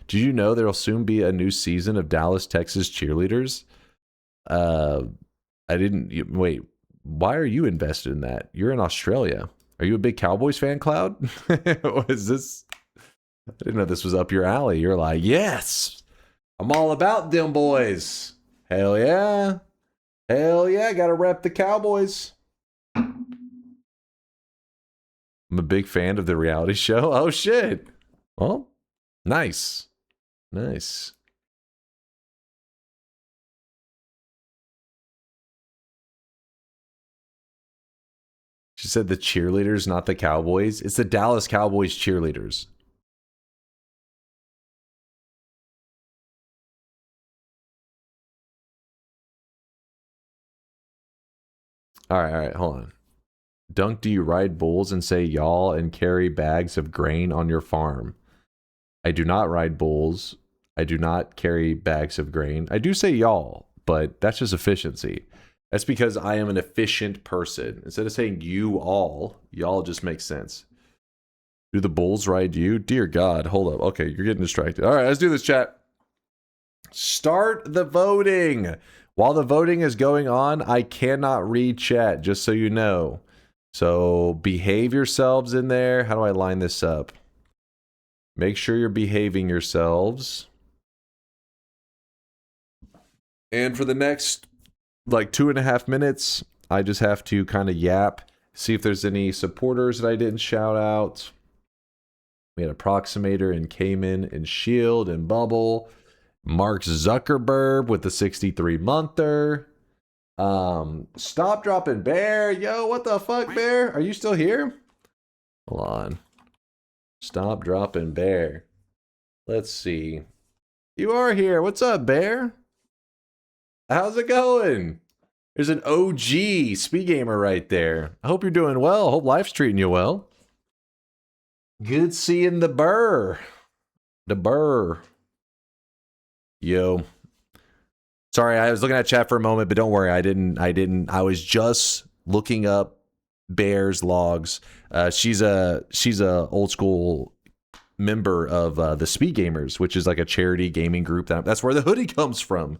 Did you know there'll soon be a new season of Dallas, Texas cheerleaders? I didn't. Wait. Why are you invested in that? You're in Australia. Are you a big Cowboys fan, Cloud? What is this? I didn't know this was up your alley. You're like, yes. I'm all about them boys. Hell yeah. Hell yeah. Gotta rep the Cowboys. I'm a big fan of the reality show. Oh shit. Well, nice. Nice. She said the cheerleaders, not the Cowboys. It's the Dallas Cowboys cheerleaders. All right, hold on. Dunk, do you ride bulls and say y'all and carry bags of grain on your farm? I do not ride bulls. I do not carry bags of grain. I do say y'all, but that's just efficiency. That's because I am an efficient person. Instead of saying you all, y'all just makes sense. Do the bulls ride you? Dear God, hold up. Okay, you're getting distracted. All right, let's do this, chat. Start the voting. While the voting is going on, I cannot read chat, just so you know. So behave yourselves in there. How do I line this up? Make sure you're behaving yourselves. And for the next like 2.5 minutes, I just have to kind of yap, see if there's any supporters that I didn't shout out. We had Approximator and Cayman and Shield and Bubble. Mark Zuckerberg with the 63-monther. Stop dropping Bear. Yo, what the fuck, Bear? Are you still here? Hold on. Stop dropping Bear. Let's see. You are here. What's up, Bear? How's it going? There's an OG speed gamer right there. I hope you're doing well. Hope life's treating you well. Good seeing the Burr. The Burr. Yo. Sorry, I was looking at chat for a moment, but don't worry, I didn't. I was just looking up Bear's logs. She's a old school member of the Speed Gamers, which is like a charity gaming group. That's where the hoodie comes from.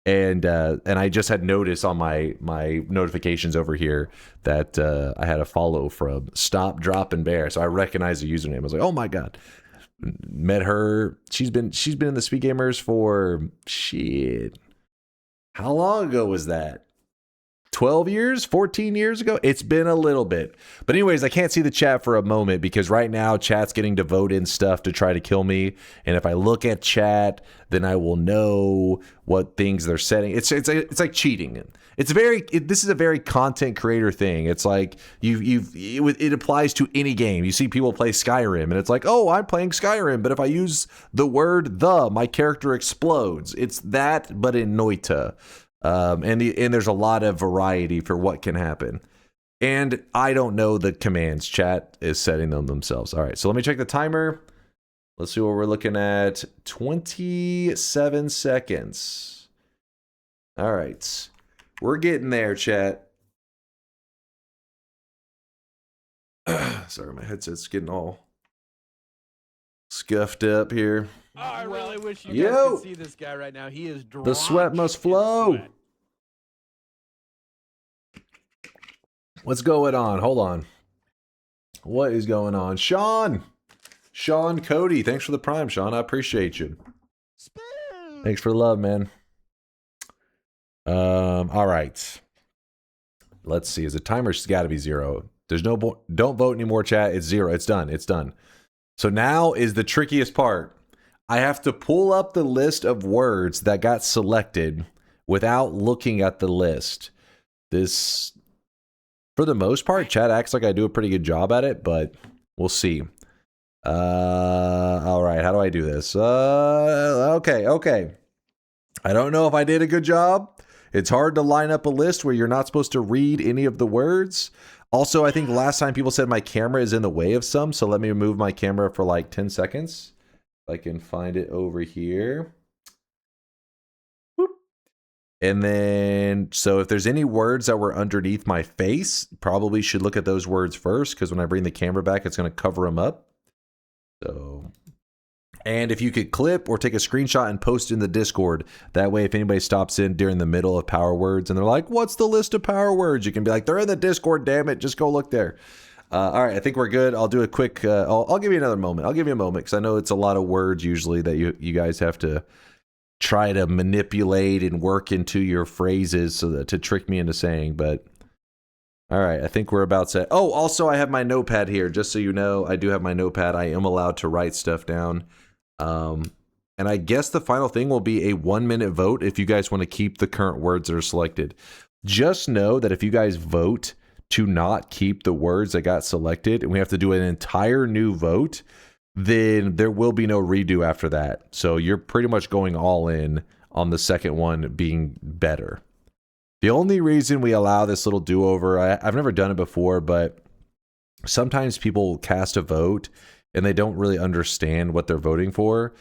And I just had noticed on my notifications over here that I had a follow from Stop Dropping Bear, so I recognized the username. I was like, oh my god. Met her. She's been in the Speed Gamers for shit. How long ago was that? 12 years? 14 years ago? It's been a little bit. But anyways, I can't see the chat for a moment because right now chat's getting to vote in stuff to try to kill me. And if I look at chat, then I will know what things they're setting. It's like cheating. This is a very content creator thing. It's like it applies to any game. You see people play Skyrim and it's like, oh, I'm playing Skyrim, but if I use the word my character explodes. It's that, but in Noita. And there's a lot of variety for what can happen. And I don't know the commands. Chat is setting them themselves. All right, so let me check the timer. Let's see what we're looking at. 27 seconds. All right. We're getting there, chat. Sorry, my headset's getting all scuffed up here. Oh, I really wish you guys could see this guy right now. He is drenched. The sweat must flow. Sweat. What's going on? Hold on. What is going on? Sean Cody. Thanks for the prime, Sean. I appreciate you. Thanks for the love, man. All right. Let's see. Is the timer's got to be 0. There's no don't vote anymore, chat. It's 0. It's done. It's done. So now is the trickiest part. I have to pull up the list of words that got selected without looking at the list. This, for the most part, chat acts like I do a pretty good job at it, but we'll see. All right, how do I do this? Okay. I don't know if I did a good job. It's hard to line up a list where you're not supposed to read any of the words. Also, I think last time people said my camera is in the way of some, so let me move my camera for like 10 seconds. If I can find it over here. Whoop. And then, so if there's any words that were underneath my face, probably should look at those words first, because when I bring the camera back, it's going to cover them up. So, and if you could clip or take a screenshot and post it in the Discord, that way if anybody stops in during the middle of power words and they're like, what's the list of power words? You can be like, they're in the Discord, damn it, just go look there. All right, I think we're good. I'll do a quick, I'll give you another moment. I'll give you a moment because I know it's a lot of words usually that you guys have to try to manipulate and work into your phrases so that to trick me into saying, but All right, I think we're about set. Oh, also I have my notepad here. Just so you know, I do have my notepad. I am allowed to write stuff down. And I guess the final thing will be a 1-minute vote if you guys want to keep the current words that are selected. Just know that if you guys vote to not keep the words that got selected, and we have to do an entire new vote, then there will be no redo after that. So you're pretty much going all in on the second one being better. The only reason we allow this little do-over, I've never done it before, but sometimes people cast a vote and they don't really understand what they're voting for.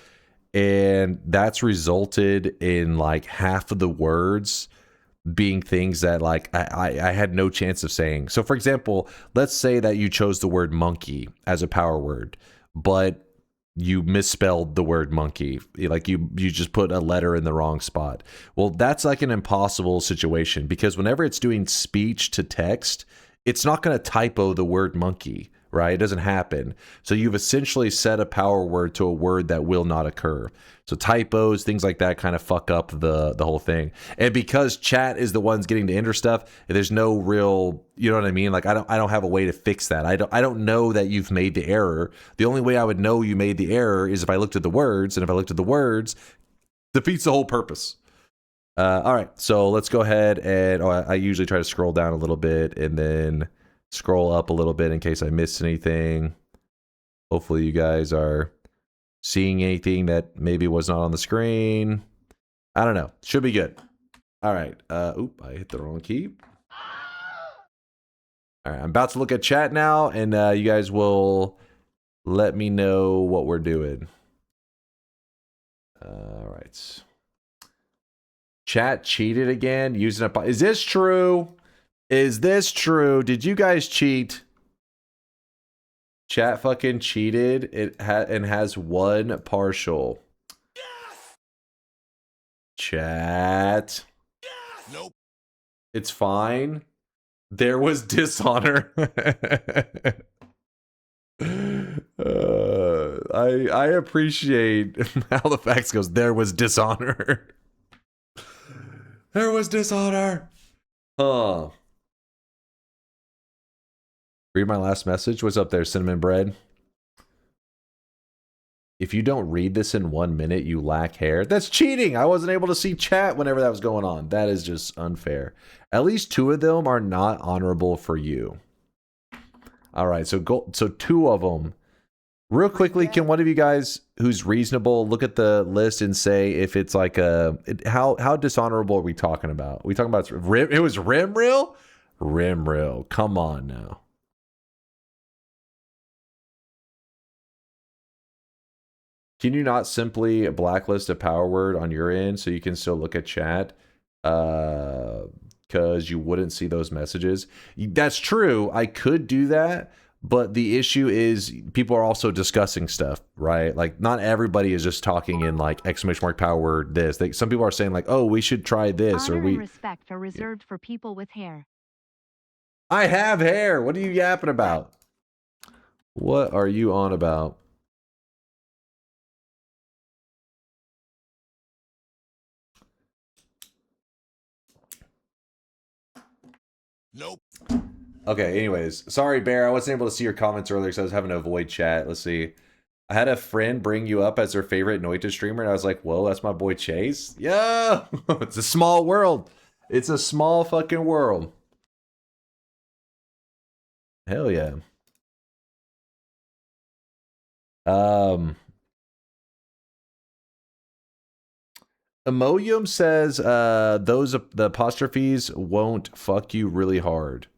And that's resulted in like half of the words being things that like I had no chance of saying. So for example, let's say that you chose the word monkey as a power word, but you misspelled the word monkey. Like you just put a letter in the wrong spot. Well, that's like an impossible situation because whenever it's doing speech to text, it's not going to typo the word monkey, right? It doesn't happen. So you've essentially set a power word to a word that will not occur. So typos, things like that kind of fuck up the whole thing. And because chat is the ones getting to enter stuff, there's no real, you know what I mean? Like I don't have a way to fix that. I don't know that you've made the error. The only way I would know you made the error is if I looked at the words, and if I looked at the words, defeats the whole purpose. All right, so let's go ahead and I usually try to scroll down a little bit and then scroll up a little bit in case I missed anything. Hopefully you guys are seeing anything that maybe was not on the screen. I don't know. Should be good. All right. Oop, I hit the wrong key. All right, I'm about to look at chat now, and you guys will let me know what we're doing. All right. Chat cheated again using a... Is this true? Is this true? Did you guys cheat? Chat fucking cheated. It has one partial. Yes! Chat. Yes! Nope. It's fine. There was dishonor. I appreciate how the facts goes. There was dishonor. There was dishonor. Huh. Read my last message. What's up there, Cinnamon Bread? If you don't read this in 1 minute, you lack hair. That's cheating. I wasn't able to see chat whenever that was going on. That is just unfair. At least 2 of them are not honorable for you. All right, so 2 of them. Real quickly, can one of you guys who's reasonable look at the list and say if it's like a how dishonorable are we talking about? Are we talking about it was Rimril? Rimril. Come on now. Can you not simply blacklist a power word on your end so you can still look at chat? Because you wouldn't see those messages. That's true. I could do that. But the issue is people are also discussing stuff, right? Like not everybody is just talking in like exclamation mark power word this. Some people are saying like, oh, we should try this. Honor or we and respect are reserved for people with hair. I have hair. What are you yapping about? What are you on about? Nope. Okay, anyways. Sorry, Bear. I wasn't able to see your comments earlier because I was having to avoid chat. Let's see. I had a friend bring you up as their favorite Noita streamer, and I was like, whoa, that's my boy Chase? Yeah! It's a small world. It's a small fucking world. Hell yeah. Emoyum says the apostrophes won't fuck you really hard.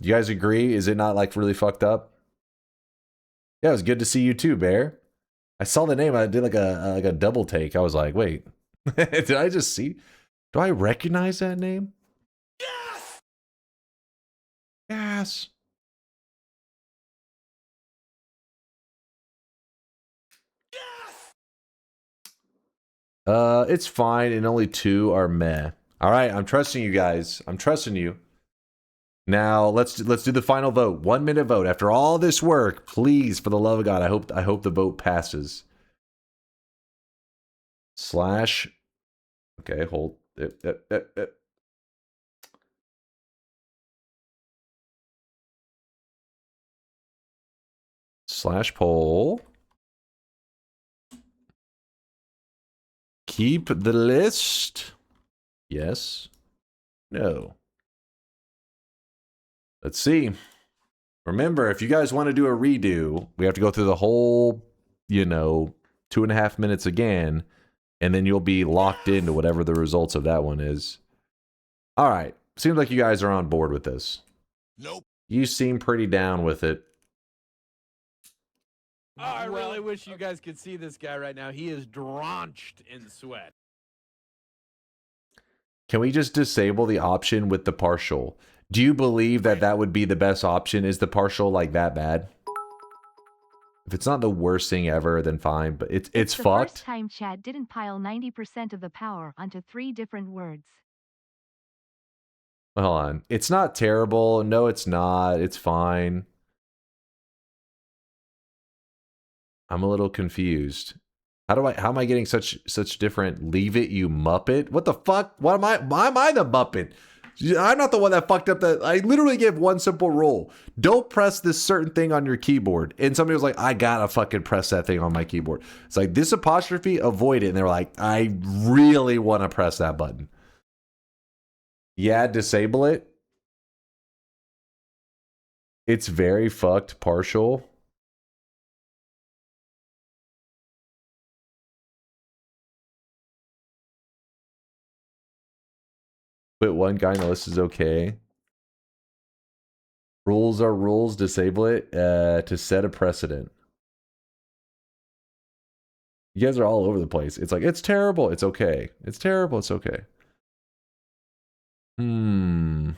You guys agree? Is it not like really fucked up? Yeah, it was good to see you too, Bear. I saw the name. I did like a double take. I was like, wait, did I just see? Do I recognize that name? Yes. Yes. It's fine, and only 2 are meh. All right, I'm trusting you guys. I'm trusting you. Now let's do the final vote. 1 minute vote. After all this work, please, for the love of God, I hope the vote passes. Slash. Okay, hold. Slash poll. Keep the list. Yes. No. Let's see. Remember, if you guys want to do a redo, we have to go through the whole, 2.5 minutes again, and then you'll be locked into whatever the results of that one is. All right. Seems like you guys are on board with this. Nope. You seem pretty down with it. Oh, I really wish you guys could see this guy right now. He is drenched in sweat. Can we just disable the option with the partial? Do you believe that that would be the best option? Is the partial like that bad? If it's not the worst thing ever, then fine, but it's the fucked. First time chat didn't pile 90% of the power onto 3 different words. Hold on. It's not terrible. No, it's not. It's fine. I'm a little confused. How am I getting such different leave it, you muppet? What the fuck? Why am I the muppet? I'm not the one that fucked up that. I literally gave one simple rule. Don't press this certain thing on your keyboard. And somebody was like, I gotta fucking press that thing on my keyboard. It's like, this apostrophe, avoid it. And they're like, I really want to press that button. Yeah, disable it. It's very fucked partial. Put one guy in the list is okay. Rules are rules. Disable it to set a precedent. You guys are all over the place. It's like, it's terrible. It's okay. It's terrible. It's okay. I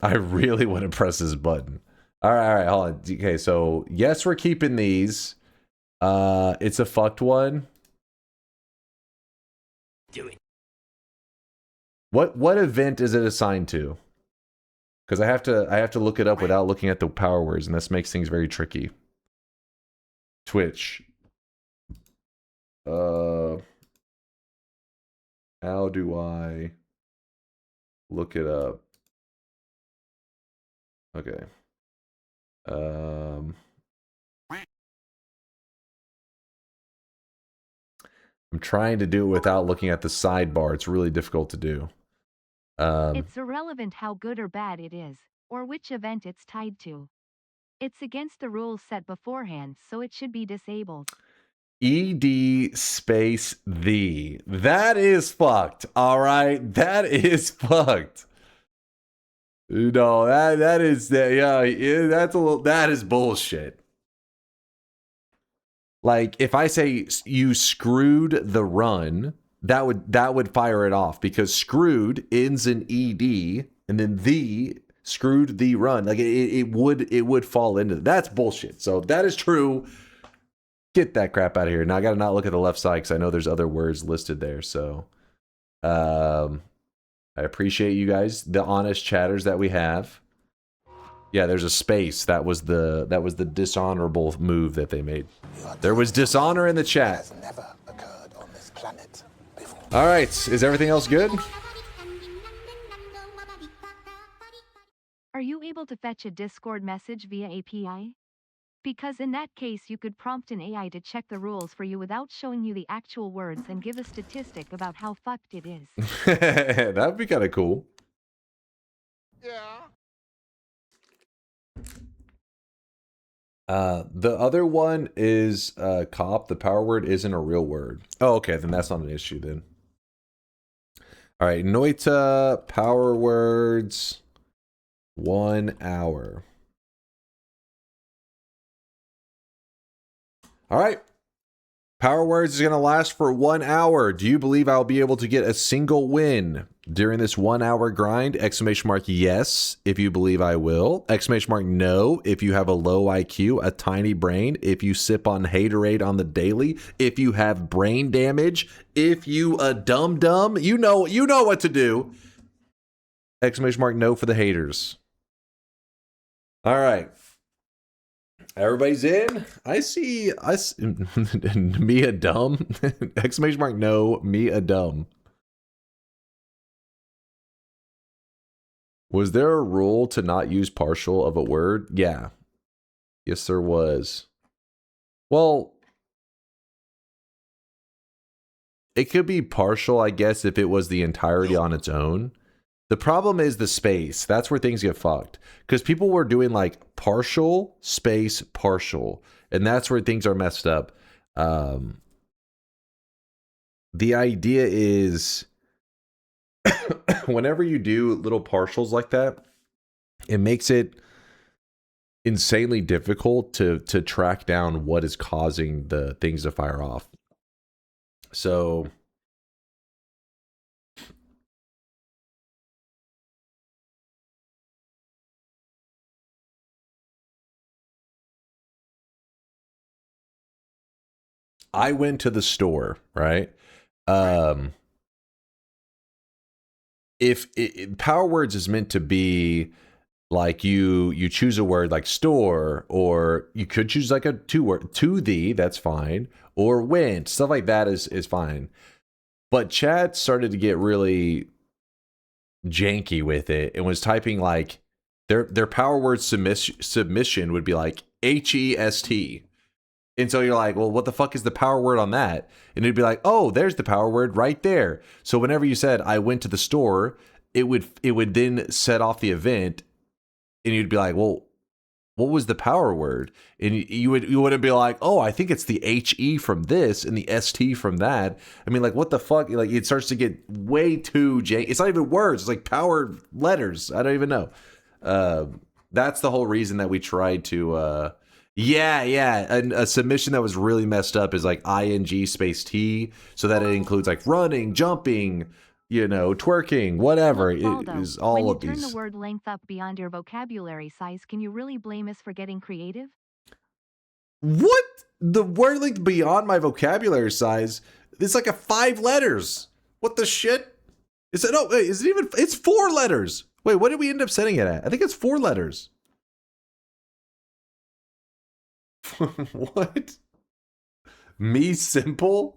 really want to press this button. All right, hold on. Okay, so yes, we're keeping these. It's a fucked one. Do it. What event is it assigned to? Because I have to look it up without looking at the power words, and this makes things very tricky. Twitch. How do I look it up? Okay. I'm trying to do it without looking at the sidebar. It's really difficult to do. It's irrelevant how good or bad it is, or which event it's tied to. It's against the rules set beforehand, so it should be disabled. ED space the. That is fucked. All right, that is fucked. No, that is that's a little, that is bullshit. Like if I say you screwed the run, that would fire it off because screwed ends in ED and then the screwed the run. Like it would fall into that's bullshit. So that is true. Get that crap out of here. Now I got to not look at the left side because I know there's other words listed there. So I appreciate you guys, the honest chatters that we have. Yeah, there's a space. That was the dishonorable move that they made. There was dishonor in the chat. Never occurred on this planet before. All right, is everything else good? Are you able to fetch a Discord message via API? Because in that case you could prompt an AI to check the rules for you without showing you the actual words and give a statistic about how fucked it is. That'd be kind of cool. Yeah. The other one is cop. The power word isn't a real word. Oh, okay, then that's not an issue then. All right, Noita, power words, 1 hour. All right. Power words is going to last for 1 hour. Do you believe I'll be able to get a single win during this 1 hour grind? Exclamation mark yes, if you believe I will. Exclamation mark no, if you have a low IQ, a tiny brain, if you sip on haterade on the daily, if you have brain damage, if you a dum-dum, you know what to do. Exclamation mark no for the haters. All right. Everybody's in. I see me a dumb. Exclamation mark no, me a dumb. Was there a rule to not use partial of a word? Yeah. Yes, there was. Well, it could be partial, I guess, if it was the entirety on its own. The problem is the space. That's where things get fucked. Because people were doing like partial, space, partial. And that's where things are messed up. The idea is whenever you do little partials like that, it makes it insanely difficult to track down what is causing the things to fire off. So I went to the store, right? If Power Words is meant to be like you choose a word like store, or you could choose like a to thee, that's fine, or went, stuff like that is fine. But chat started to get really janky with it and was typing like their Power Word submission would be like HEST. And so you're like, well, what the fuck is the power word on that? And it'd be like, oh, there's the power word right there. So whenever you said I went to the store, it would then set off the event, and you'd be like, well, what was the power word? And you wouldn't be like, oh, I think it's the HE from this and the ST from that. I mean, like, what the fuck? Like, it starts to get way too janky. It's not even words. It's like power letters. I don't even know. That's the whole reason that we tried to. Yeah. And a submission that was really messed up is like ING space T, so that it includes like running, jumping, twerking, whatever. It is all of these. When you turn the word length up beyond your vocabulary size, can you really blame us for getting creative? What? The word length beyond my vocabulary size? It's like 5 letters. What the shit? Is it? Oh, wait, is it even? It's 4 letters. Wait, what did we end up setting it at? I think it's 4 letters. What? Me simple?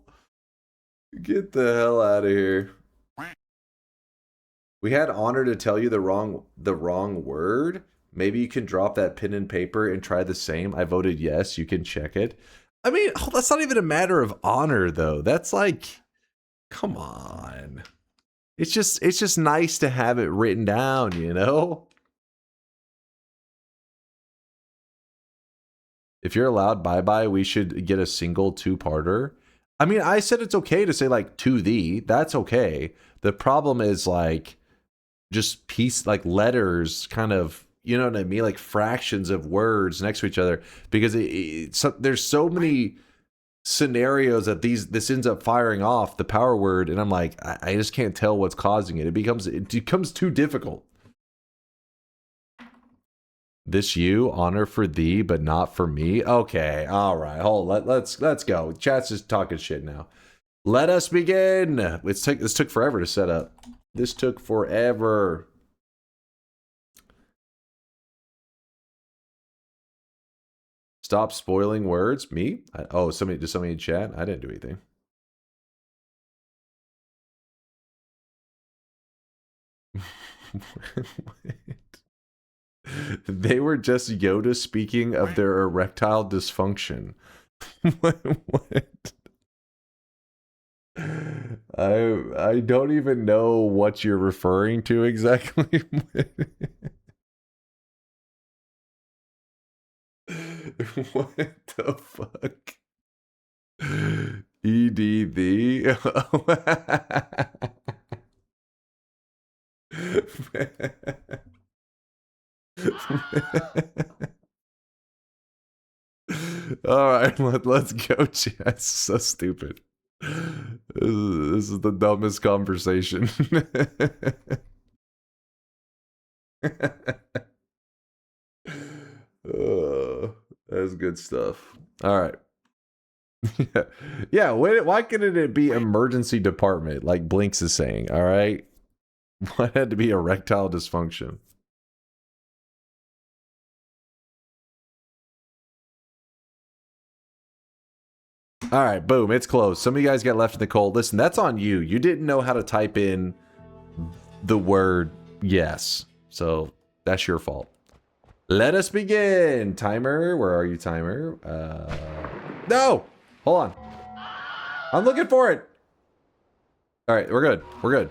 Get the hell out of here. We had honor to tell you the wrong word. Maybe you can drop that pen and paper and try the same. I voted yes. You can check it. I mean, that's not even a matter of honor though. That's like, come on. It's just nice to have it written down, If you're allowed bye-bye, we should get a single 2-parter. I mean, I said it's okay to say like to thee. That's okay. The problem is like just like letters kind of, you know what I mean? Like fractions of words next to each other, because there's so many scenarios that this ends up firing off the power word. And I'm like, I just can't tell what's causing it. It becomes too difficult. This you, honor for thee, but not for me. Okay, all right. Hold. Let's go. Chat's just talking shit now. Let us begin. This took forever to set up. This took forever. Stop spoiling words. Me? Somebody in chat. I didn't do anything. They were just Yoda speaking of their erectile dysfunction. What? I don't even know what you're referring to exactly. What the fuck? EDV? All right, let's go. That's so stupid. This is the dumbest conversation. That's good stuff. All right. Yeah. Why couldn't it be emergency department like Blinks is saying? All right. Why had to be erectile dysfunction? All right, boom, it's closed. Some of you guys got left in the cold. Listen, that's on you. You didn't know how to type in the word yes. So that's your fault. Let us begin. Timer, where are you, timer? No! Hold on. I'm looking for it. All right, we're good. We're good.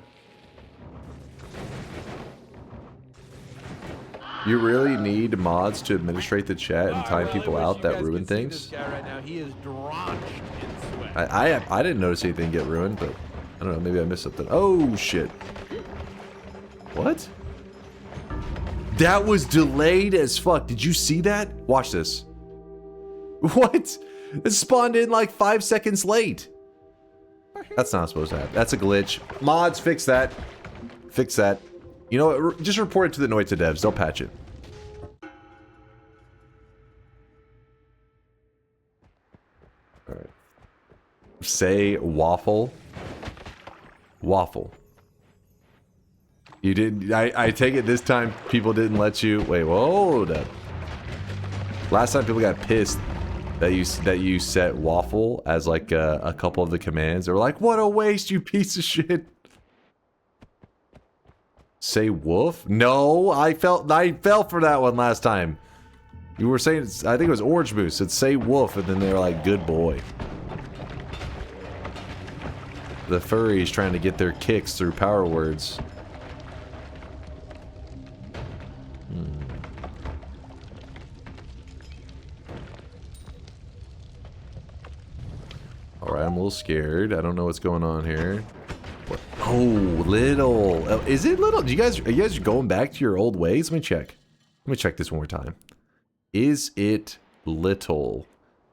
You really need mods to administrate the chat and time people out that ruin things. This guy right now, he is drenched in sweat. I didn't notice anything get ruined, but I don't know. Maybe I missed something. Oh shit! What? That was delayed as fuck. Did you see that? Watch this. What? It spawned in like 5 seconds late. That's not supposed to happen. That's a glitch. Mods, fix that. Fix that. You know what? Just report it to the Noita devs. They'll patch it. Alright. Say waffle. Waffle. You didn't... I take it this time people didn't let you... Wait, hold up. Last time people got pissed that you set waffle as like a couple of the commands. They were like, what a waste, you piece of shit. Say woof? No, I fell for that one last time. You were saying, I think it was Orange Moose. It's say woof, and then they were like, good boy. The furries trying to get their kicks through power words. Alright, I'm a little scared. I don't know what's going on here. What? Oh, little. Oh, is it little? Are you guys going back to your old ways? Let me check. Let me check this one more time. Is it little?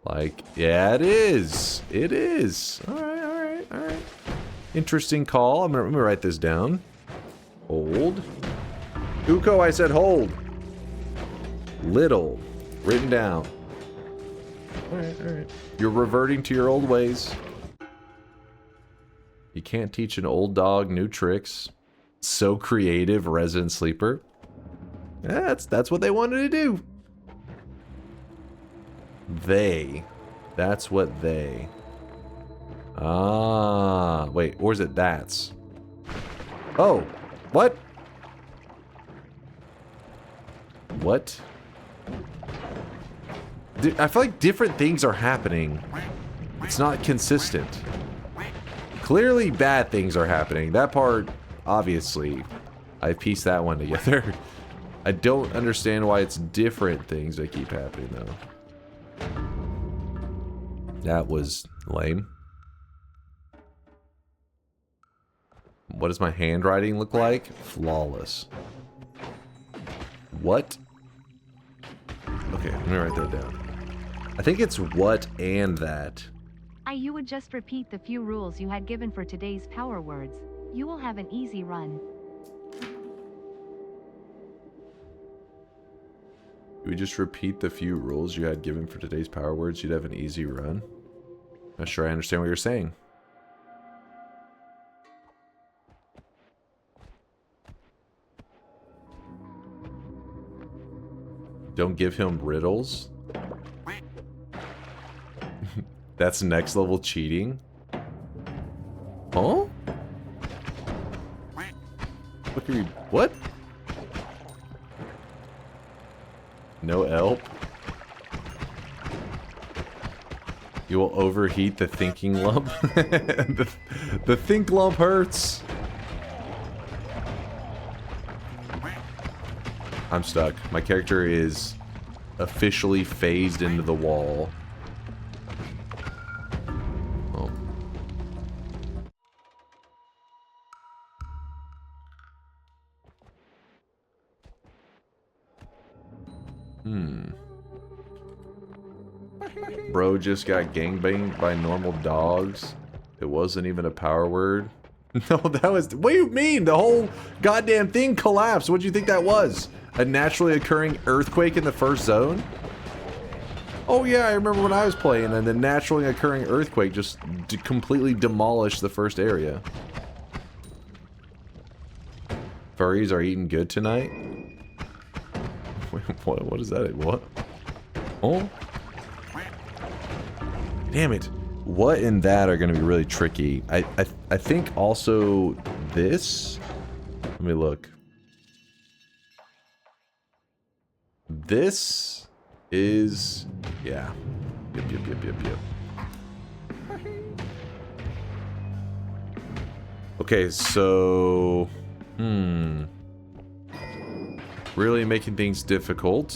Like, yeah, it is. It is. Alright, alright, alright. Interesting call. I'm gonna write this down. Hold. Uko, I said hold. Little. Written down. Alright, alright. You're reverting to your old ways. You can't teach an old dog new tricks. So creative, resident sleeper. Yeah, that's what they wanted to do. They. That's what they. Ah, wait, or is it that's? Oh, what? What? I feel like different things are happening. It's not consistent. Clearly bad things are happening. That part, obviously, I pieced that one together. I don't understand why it's different things that keep happening, though. That was lame. What does my handwriting look like? Flawless. What? Okay, let me write that down. I think it's what and that. You would just repeat the few rules you had given for today's power words. You will have an easy run. You would just repeat the few rules you had given for today's power words. You'd have an easy run. Not sure I understand what you're saying. Don't give him riddles. That's next level cheating. Huh? What are you... What? No help. You will overheat the thinking lump. the think lump hurts. I'm stuck. My character is officially phased into the wall. Oh. Bro just got gangbanged by normal dogs. It wasn't even a power word. No, that was... What do you mean? The whole goddamn thing collapsed. What do you think that was? A naturally occurring earthquake in the first zone? Oh yeah, I remember when I was playing and the naturally occurring earthquake just completely demolished the first area. Furries are eating good tonight? Wait, what is that? What? Oh? Damn it. What and that are going to be really tricky. I think also this... Let me look. This is... Yeah. Yep. Okay, so... Really making things difficult.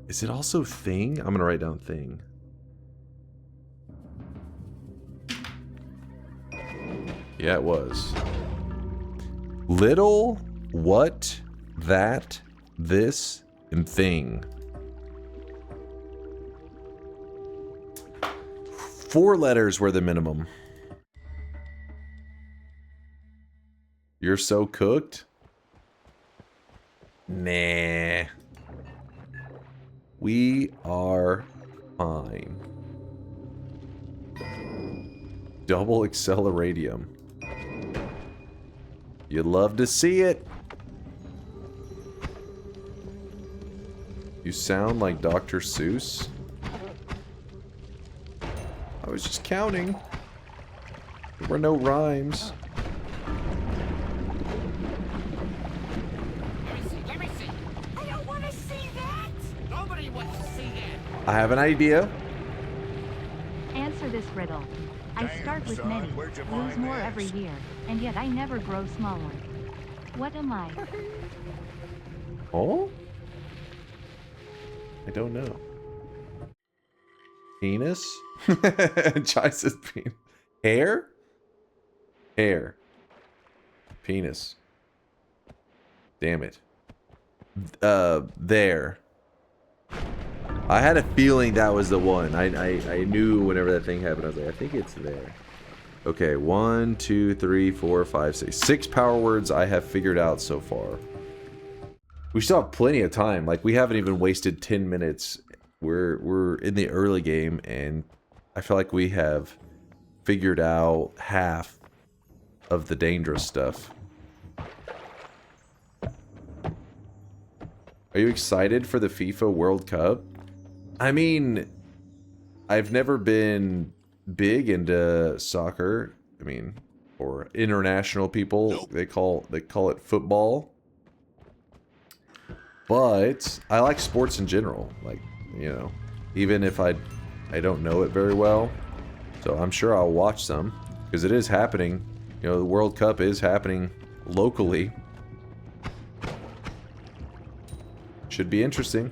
Is it also thing? I'm gonna write down thing. Yeah, it was. Little, what, that, this, and thing. 4 letters were the minimum. You're so cooked? Nah. We are fine. Double acceleradium. You'd love to see it. You sound like Dr. Seuss. I was just counting. There were no rhymes. Let me see. I don't want to see that. Nobody wants to see that. I have an idea. Answer this riddle. I start with many, lose more every year, and yet I never grow smaller. What am I? Oh? I don't know. Penis? Chai says penis. Hair? Hair. Penis. Damn it. There. I had a feeling that was the one. I knew whenever that thing happened, I was like, I think it's there. Okay, 1, 2, 3, 4, 5, 6. 6 power words I have figured out so far. We still have plenty of time. Like, we haven't even wasted 10 minutes. We're in the early game, and I feel like we have figured out half of the dangerous stuff. Are you excited for the FIFA World Cup? I mean, I've never been big into soccer. I mean, or international people, they call it football. But I like sports in general. Like, you know, even if I don't know it very well. So I'm sure I'll watch some because it is happening. You know, the World Cup is happening locally. Should be interesting.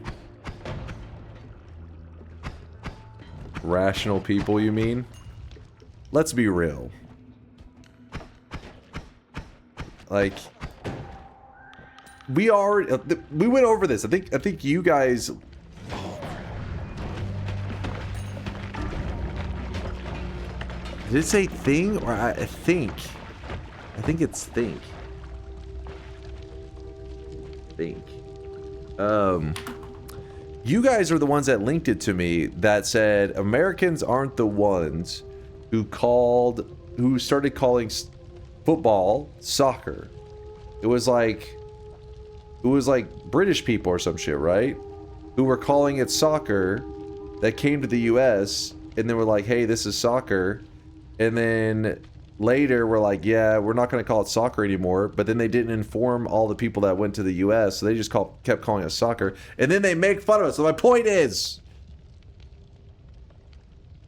Rational people, you mean? Let's be real. Like, we went over this. I think you guys. Did it say thing or I think? I think it's think. Think. You guys are the ones that linked it to me that said Americans aren't the ones who started calling football soccer. It was like British people or some shit, right? Who were calling it soccer that came to the US and then were like, hey, this is soccer. And then later we're like, yeah, we're not going to call it soccer anymore. But then they didn't inform all the people that went to the US, so they just kept calling it soccer. And then they make fun of us. So my point is,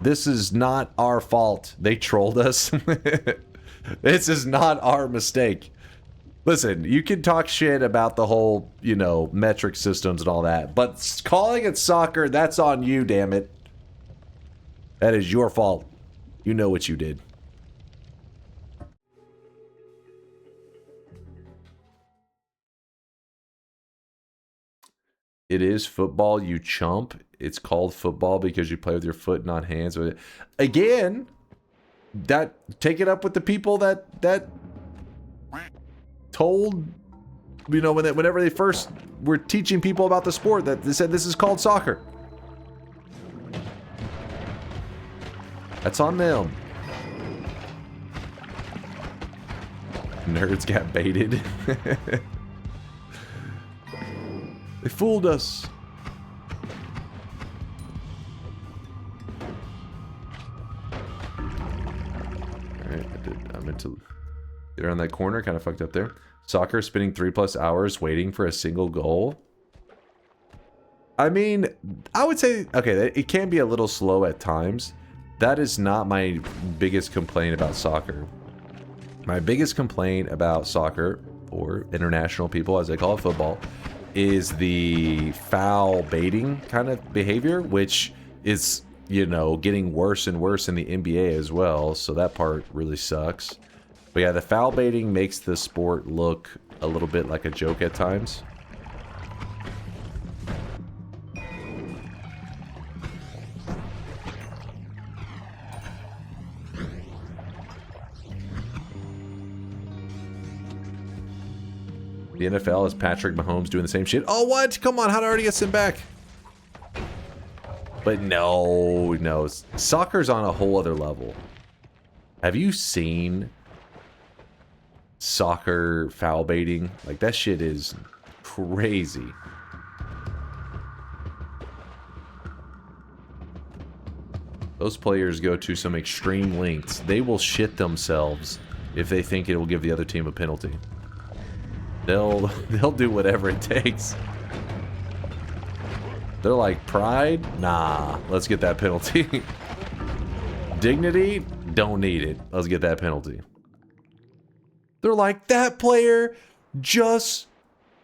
this is not our fault. They trolled us. This is not our mistake. Listen, you can talk shit about the whole, you know, metric systems and all that. But calling it soccer, that's on you, damn it. That is your fault. You know what you did. It is football, you chump. It's called football because you play with your foot, not hands. Again, take it up with the people that told, you know, whenever they first were teaching people about the sport, that they said this is called soccer. That's on them. Nerds got baited. They fooled us. Alright, I meant to get around that corner, kind of fucked up there. Soccer, spending 3+ hours waiting for a single goal. I mean, I would say, okay, it can be a little slow at times. That is not my biggest complaint about soccer. My biggest complaint about soccer, or international people as they call it, football, is the foul baiting kind of behavior, which is, you know, getting worse and worse in the NBA as well. So that part really sucks. But yeah, the foul baiting makes the sport look a little bit like a joke at times. The NFL is Patrick Mahomes doing the same shit. Oh, what? Come on, how'd I already get sent back? But no. Soccer's on a whole other level. Have you seen soccer foul baiting? Like, that shit is crazy. Those players go to some extreme lengths. They will shit themselves if they think it will give the other team a penalty. They'll do whatever it takes. They're like, pride? Nah, let's get that penalty. Dignity? Don't need it. Let's get that penalty. They're like, that player just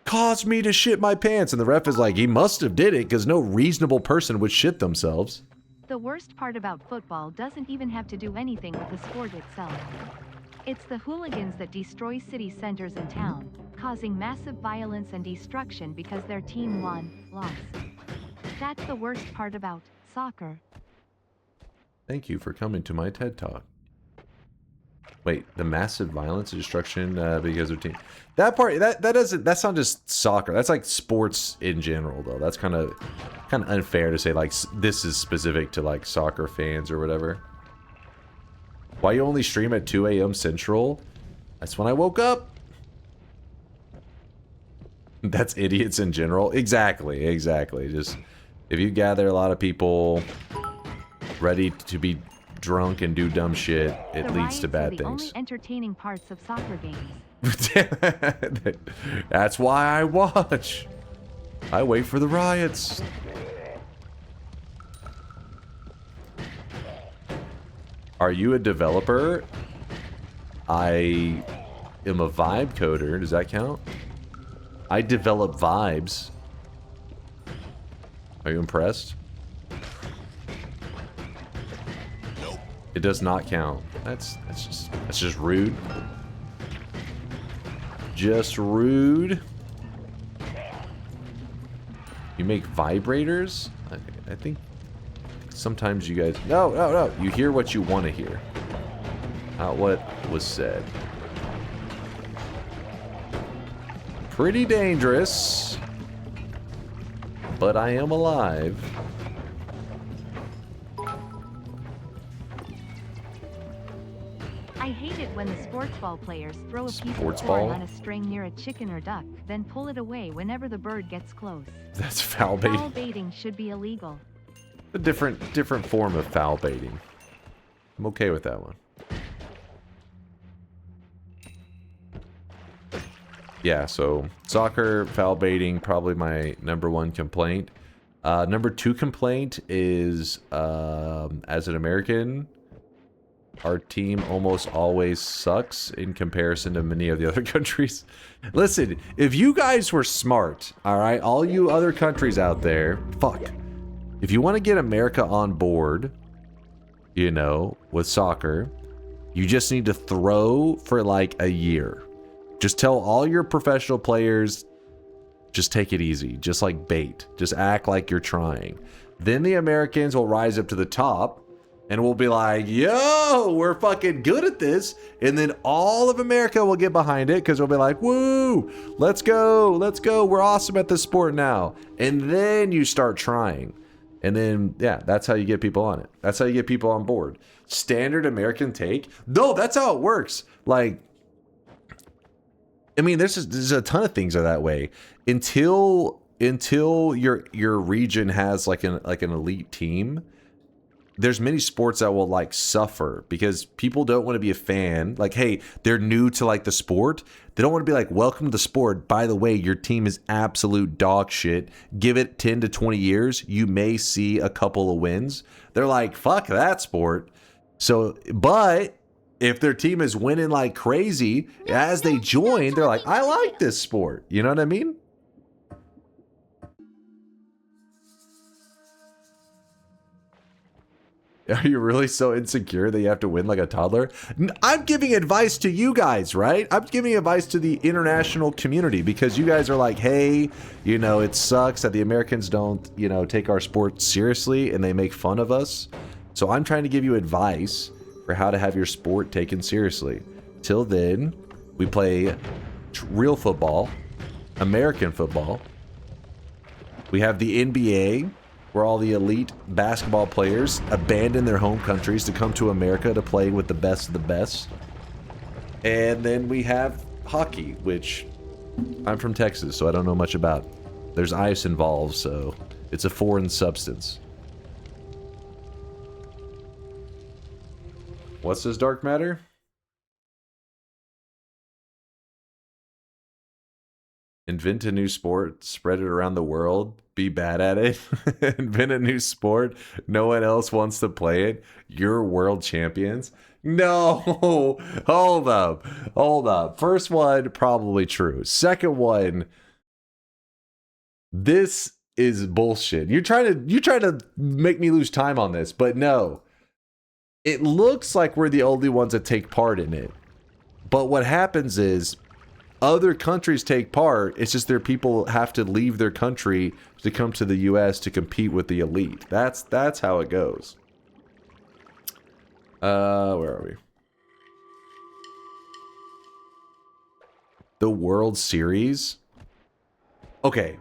caused me to shit my pants. And the ref is like, he must have did it because no reasonable person would shit themselves. The worst part about football doesn't even have to do anything with the sport itself. It's the hooligans that destroy city centers and town, causing massive violence and destruction because their team lost. That's the worst part about soccer. Thank you for coming to my TED Talk. Wait, the massive violence and destruction because of team. That part, that's not just soccer. That's like sports in general, though. That's kind of unfair to say like this is specific to like soccer fans or whatever. Why you only stream at 2 a.m. Central? That's when I woke up. That's idiots in general. Exactly. Just if you gather a lot of people ready to be drunk and do dumb shit, it leads to bad things. Only entertaining parts of soccer games. That's why I watch. I wait for the riots. Are you a developer? I am a vibe coder. Does that count? I develop vibes. Are you impressed? Nope. It does not count. That's just rude. Just rude. You make vibrators? I think sometimes you guys... No. You hear what you want to hear. Not what was said. Pretty dangerous. But I am alive. I hate it when the sports ball players throw a piece of Sports corn ball? on a string near a chicken or duck, then pull it away whenever the bird gets close. That's foul baiting. Foul baiting should be illegal. A different form of foul baiting. I'm okay with that one. Yeah, so soccer, foul baiting, probably my #1 complaint. #2 complaint is, as an American, our team almost always sucks in comparison to many of the other countries. Listen, if you guys were smart, alright, all you other countries out there, fuck. If you want to get America on board, you know, with soccer, you just need to throw for like a year. Just tell all your professional players, just take it easy. Just like bait. Just act like you're trying. Then the Americans will rise up to the top and we'll be like, yo, we're fucking good at this. And then all of America will get behind it because we'll be like, woo, let's go. We're awesome at this sport now. And then you start trying. And then, yeah, that's how you get people on it. That's how you get people on board. Standard American take? No, that's how it works. Like, I mean, there's a ton of things are that way. Until your region has like an elite team, there's many sports that will like suffer because people don't want to be a fan. Like, hey, they're new to like the sport. They don't want to be like, welcome to the sport. By the way, your team is absolute dog shit. Give it 10 to 20 years. You may see a couple of wins. They're like, fuck that sport. So, but if their team is winning like crazy, as they join, they're like, I like this sport. You know what I mean? Are you really so insecure that you have to win like a toddler? I'm giving advice to you guys, right? I'm giving advice to the international community because you guys are like, hey, you know, it sucks that the Americans don't, you know, take our sport seriously and they make fun of us. So I'm trying to give you advice for how to have your sport taken seriously. Till then, we play real football, American football. We have the NBA, where all the elite basketball players abandon their home countries to come to America to play with the best of the best. And then we have hockey, which I'm from Texas, so I don't know much about. There's ice involved, so it's a foreign substance. What's this dark matter? Invent a new sport, spread it around the world, be bad at it. Invent a new sport, no one else wants to play it. You're world champions. No, hold up. First one, probably true. Second one, this is bullshit. You're trying to make me lose time on this, but no. It looks like we're the only ones that take part in it. But what happens is other countries take part. It's just their people have to leave their country to come to the US to compete with the elite. That's how it goes. Where are we? The World Series? Okay.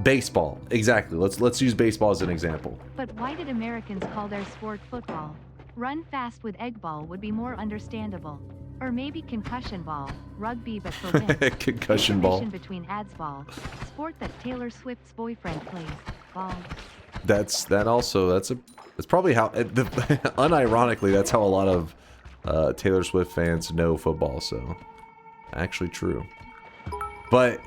Baseball. Exactly. Let's use baseball as an example. But why did Americans call their sport football? Run fast with egg ball would be more understandable. Or maybe concussion ball, rugby but for women. Concussion ball. Between ads ball, sport that Taylor Swift's boyfriend plays. Ball. That's probably how unironically that's how a lot of Taylor Swift fans know football, so actually true. But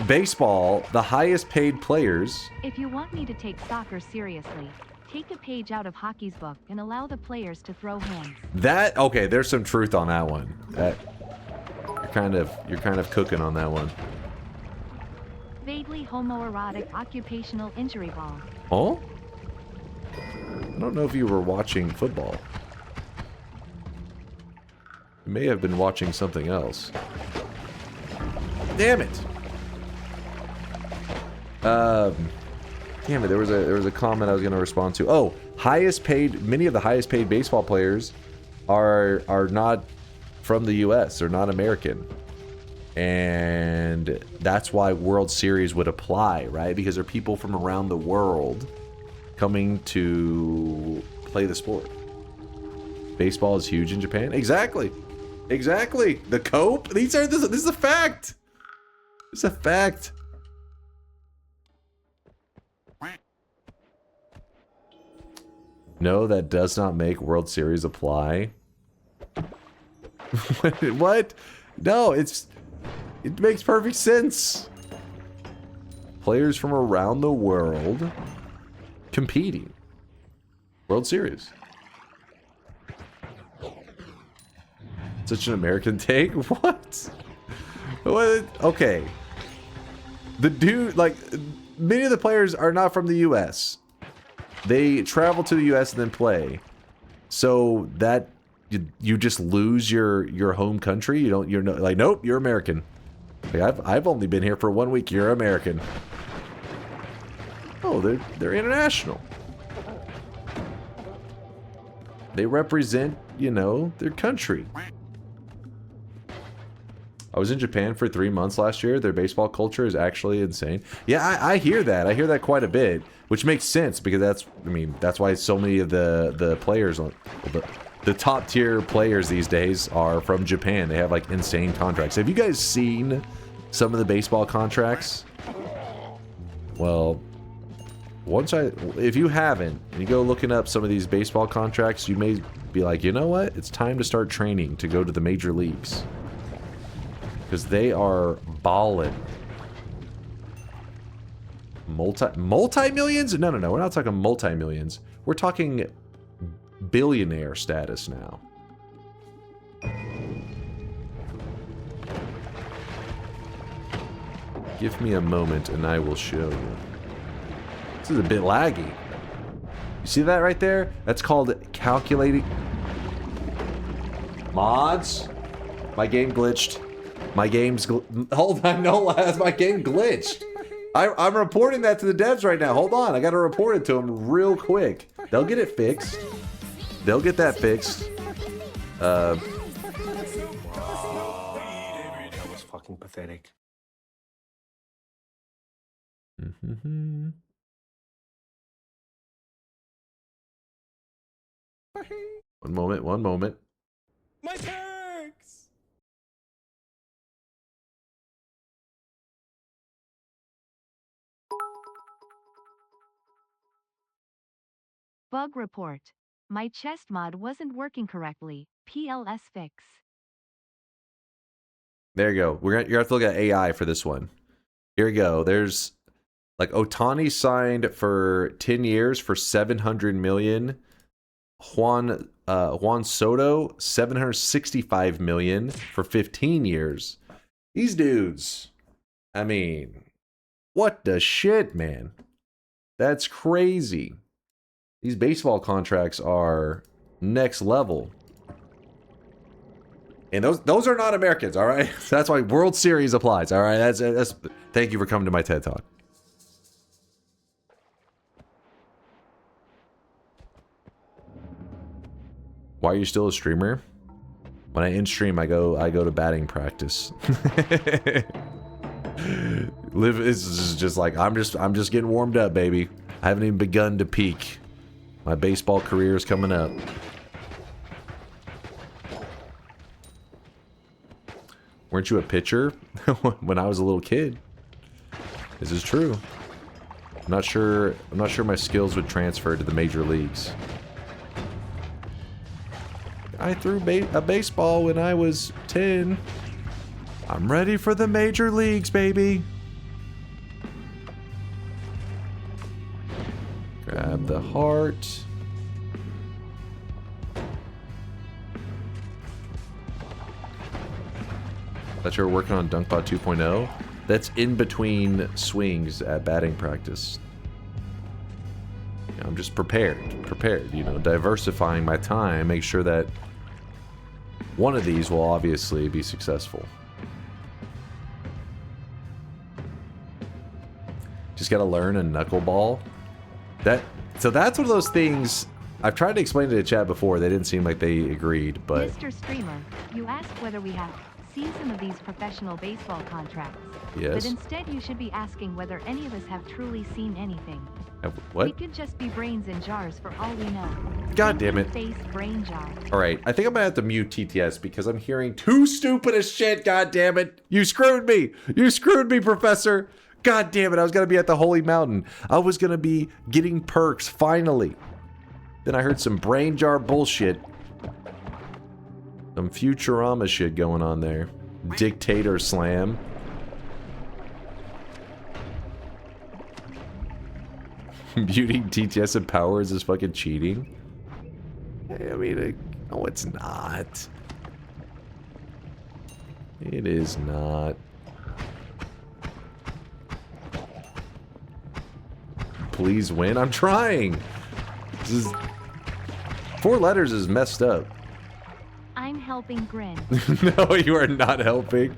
baseball, the highest paid players. If you want me to take soccer seriously, take a page out of hockey's book and allow the players to throw hands. Okay, there's some truth on that one. You're kind of cooking on that one. Vaguely homoerotic occupational injury ball. Oh? I don't know if you were watching football. You may have been watching something else. Damn it. Damn it, there was a comment I was going to respond to. Oh, many of the highest paid baseball players are not from the US. They're not American. And that's why World Series would apply, right? Because there are people from around the world coming to play the sport. Baseball is huge in Japan. Exactly. The cope. This is a fact. It's a fact. No, that does not make World Series apply. What? No, it makes perfect sense. Players from around the world competing. World Series. Such an American take? What? What? Okay. The dude, like, many of the players are not from the US. They travel to the US and then play. So that you just lose your home country. You're like, nope, you're American. Like, I've only been here for 1 week. You're American. Oh, they're international. They represent, their country. I was in Japan for 3 months last year. Their baseball culture is actually insane. Yeah, I hear that. I hear that quite a bit, which makes sense because that's why so many of the players, the top tier players these days are from Japan. They have like insane contracts. Have you guys seen some of the baseball contracts? Well, if you haven't, and you go looking up some of these baseball contracts, you may be like, you know what? It's time to start training to go to the major leagues. Because they are ballin'. Multi-millions? No, we're not talking multi-millions. We're talking billionaire status now. Give me a moment and I will show you. This is a bit laggy. You see that right there? That's called calculating. Mods? My game glitched. My game's hold on, no, my game glitched. I'm reporting that to the devs right now. Hold on, I gotta report it to them real quick. They'll get it fixed. They'll get that fixed. That was fucking pathetic. One moment. My perks! Bug report. My chest mod wasn't working correctly. PLS fix. There you go. You're gonna have to look at AI for this one. Here we go. There's like Otani signed for 10 years for 700 million. Juan Soto 765 million for 15 years. These dudes, I mean, what the shit, man? That's crazy. These baseball contracts are next level. And those are not Americans, all right? That's why World Series applies, all right? That's thank you for coming to my TED Talk. Why are you still a streamer? When I end stream, I go to batting practice. Live is just like I'm just getting warmed up, baby. I haven't even begun to peak. My baseball career is coming up. Weren't you a pitcher when I was a little kid? This is true. I'm not sure my skills would transfer to the major leagues. I threw a baseball when I was 10. I'm ready for the major leagues, baby. Grab the heart. Thought you were working on DunkBot 2.0. That's in between swings at batting practice. I'm just prepared, you know, diversifying my time, make sure that one of these will obviously be successful. Just gotta learn a knuckleball. So that's one of those things. I've tried to explain to the chat before. They didn't seem like they agreed, but Mr. Streamer, you asked whether we have seen some of these professional baseball contracts. Yes. But instead you should be asking whether any of us have truly seen anything. What? We could just be brains in jars for all we know. God damn it. Face brain jar. Alright, I think I'm gonna have to mute TTS because I'm hearing too stupid as shit, god damn it. You screwed me! You screwed me, Professor! God damn it, I was gonna be at the Holy Mountain. I was gonna be getting perks, finally. Then I heard some brain jar bullshit. Some Futurama shit going on there. Dictator Slam. Muting TTS and powers is fucking cheating. I mean, no, it's not. It is not. Please win. I'm trying. This is 4 letters is messed up. I'm helping grin. No, you are not helping.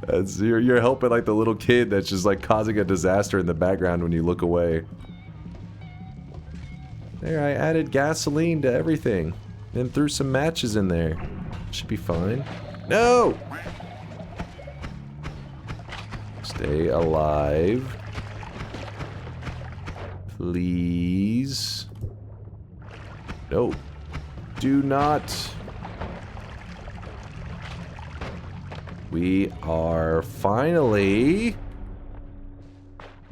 You're helping like the little kid that's just like causing a disaster in the background when you look away. There, I added gasoline to everything. Then threw some matches in there. Should be fine. No! Stay alive. Please. No. Do not. We are finally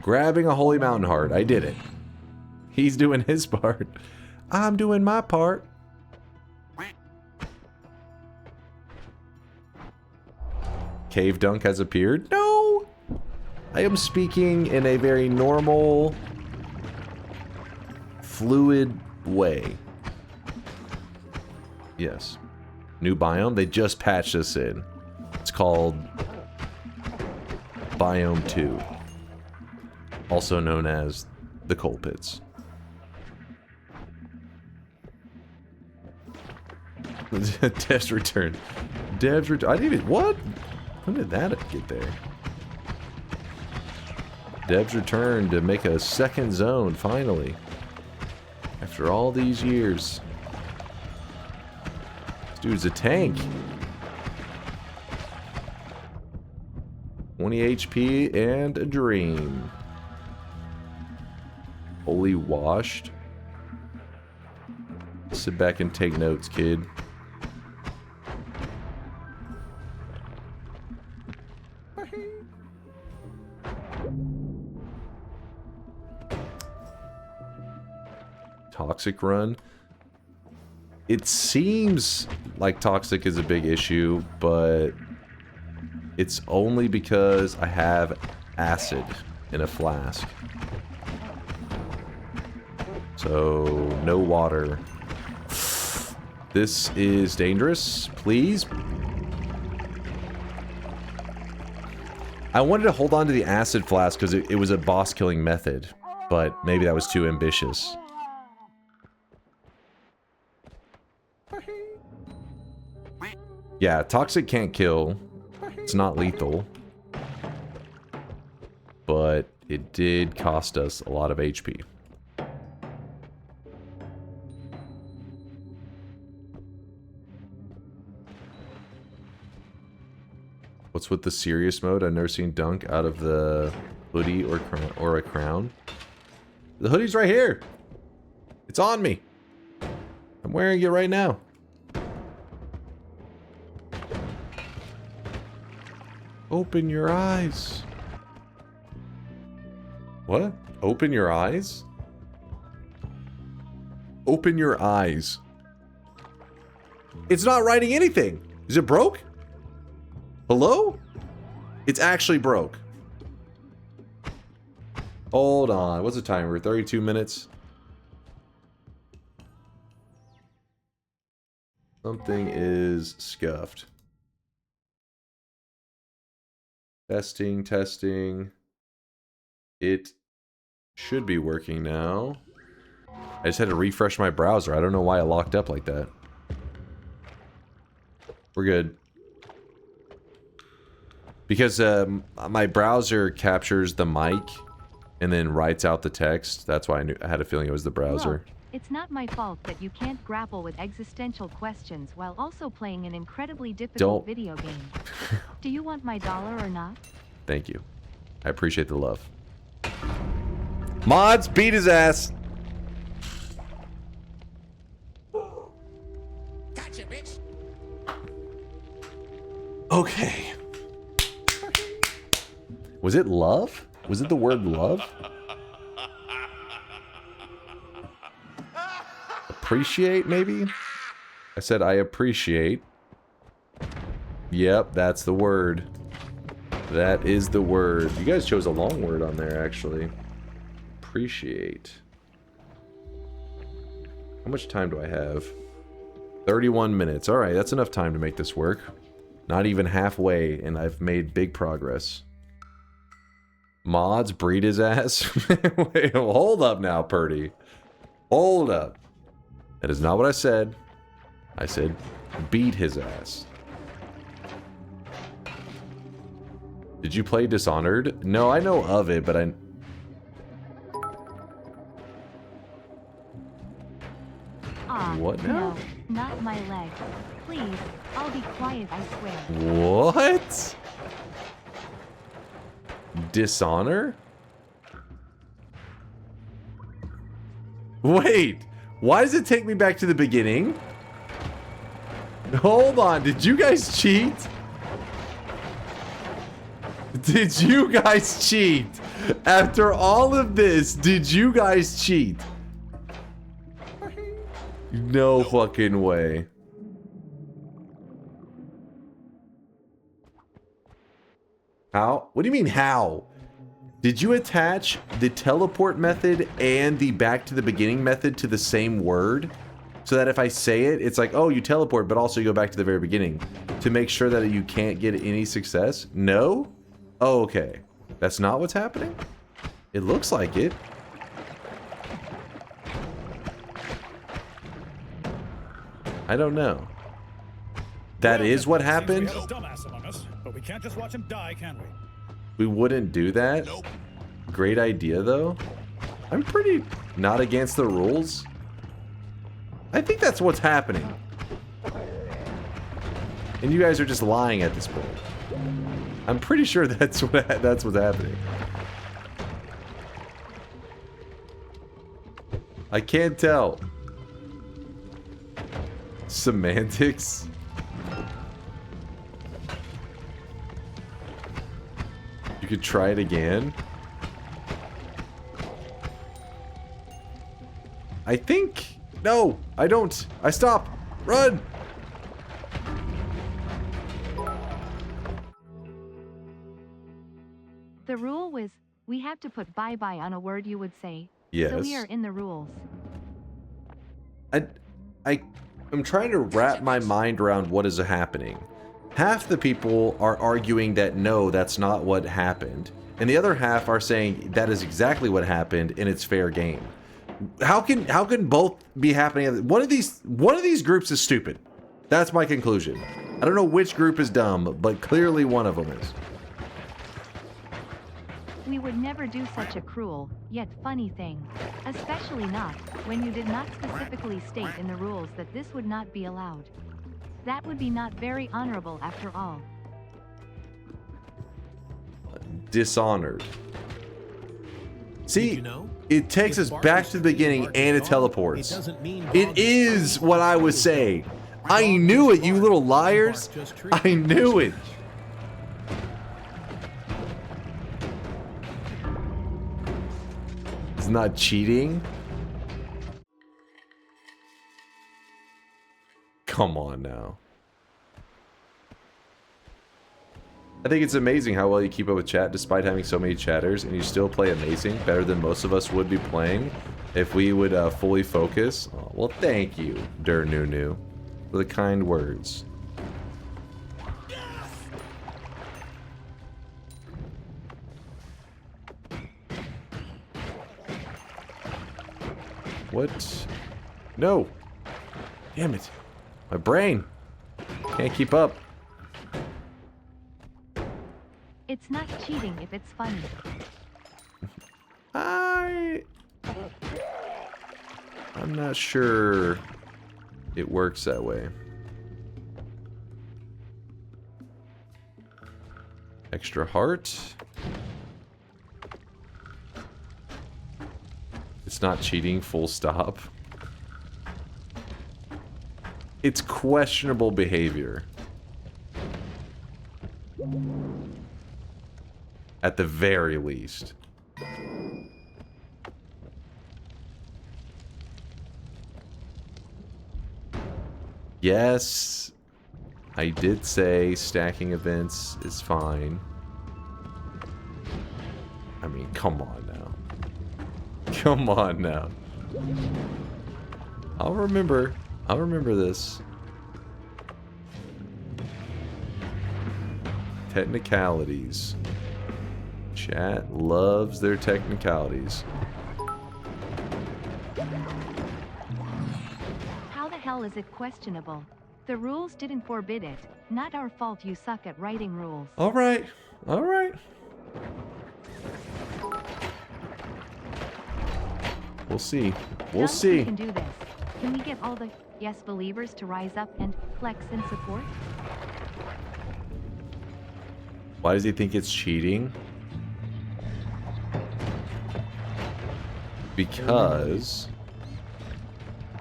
grabbing a Holy Mountain Heart. I did it. He's doing his part. I'm doing my part. Cave dunk has appeared? No! I am speaking in a very normal, fluid way. Yes. New biome? They just patched this in. It's called Biome 2. Also known as the Coal Pits. Devs return. Devs return. I didn't even. What? When did that get there? Devs return to make a second zone, finally. After all these years. This dude's a tank. 20 HP and a dream. Fully washed. Sit back and take notes, kid. Toxic run. It seems like toxic is a big issue, but it's only because I have acid in a flask. So, no water. This is dangerous. Please. I wanted to hold on to the acid flask because it was a boss killing method, but maybe that was too ambitious. Yeah, toxic can't kill. It's not lethal. But it did cost us a lot of HP. What's with the serious mode? I've never seen Dunk out of the hoodie or a crown. The hoodie's right here. It's on me. I'm wearing it right now. Open your eyes. What? Open your eyes? Open your eyes. It's not writing anything. Is it broke? Hello? It's actually broke. Hold on. What's the timer? 32 minutes? Something is scuffed. Testing, testing. It should be working now. I just had to refresh my browser. I don't know why it locked up like that. We're good. Because my browser captures the mic and then writes out the text. That's why I had a feeling it was the browser. Look, it's not my fault that you can't grapple with existential questions while also playing an incredibly difficult video game. Do you want my dollar or not? Thank you. I appreciate the love. Mods, beat his ass. Gotcha, bitch. Okay. Was it love? Was it the word love? Appreciate, maybe? I said I appreciate. Yep, that's the word. That is the word. You guys chose a long word on there, actually. Appreciate. How much time do I have? 31 minutes. Alright, that's enough time to make this work. Not even halfway, and I've made big progress. Mods, breed his ass? Wait, hold up now, Purdy. Hold up. That is not what I said. I said beat his ass. Did you play Dishonored? No, I know of it, but I... What now? No, not my leg. Please, I'll be quiet, I swear. What? Dishonor? Wait, why does it take me back to the beginning? Hold on, did you guys cheat? Did you guys cheat? After all of this, did you guys cheat? No fucking way. How? What do you mean how? Did you attach the teleport method and the back to the beginning method to the same word? So that if I say it, it's like, oh, you teleport, but also you go back to the very beginning to make sure that you can't get any success? No? Oh, okay. That's not what's happening? It looks like it. I don't know. That is what happened? We have a dumbass among us, but we can't just watch him die, can we? We wouldn't do that? Nope. Great idea, though. I'm pretty not against the rules. I think that's what's happening. And you guys are just lying at this point. I'm pretty sure that's what's happening. I can't tell. Semantics? You could try it again. I think... No, I don't. I stop. Run! The rule was, we have to put bye-bye on a word you would say. Yes. So we are in the rules. I'm trying to wrap my mind around what is happening. Half the people are arguing that no, that's not what happened. And the other half are saying that is exactly what happened and it's fair game. How can both be happening? One of these groups is stupid. That's my conclusion. I don't know which group is dumb, but clearly one of them is. We would never do such a cruel, yet funny thing. Especially not, when you did not specifically state in the rules that this would not be allowed. That would be not very honorable after all. Dishonored. See, it takes us back to the beginning and it teleports. It is what I was saying. I knew it, you little liars. I knew it. It's not cheating. Come on now. I think it's amazing how well you keep up with chat despite having so many chatters, and you still play amazing, better than most of us would be playing if we would fully focus. Oh, well, thank you, Nunu, for the kind words. What? No. Damn it. My brain. Can't keep up. It's not cheating if it's funny. I'm not sure it works that way. Extra heart. It's not cheating, full stop. It's questionable behavior. At the very least. Yes, I did say stacking events is fine. I mean, come on now. Come on now. I'll remember this. Technicalities. Chat loves their technicalities. How the hell is it questionable? The rules didn't forbid it. Not our fault you suck at writing rules. Alright. Alright. We'll see. We'll see. We can do this. Can we get all the yes believers to rise up and flex in support? Why does he think it's cheating? Because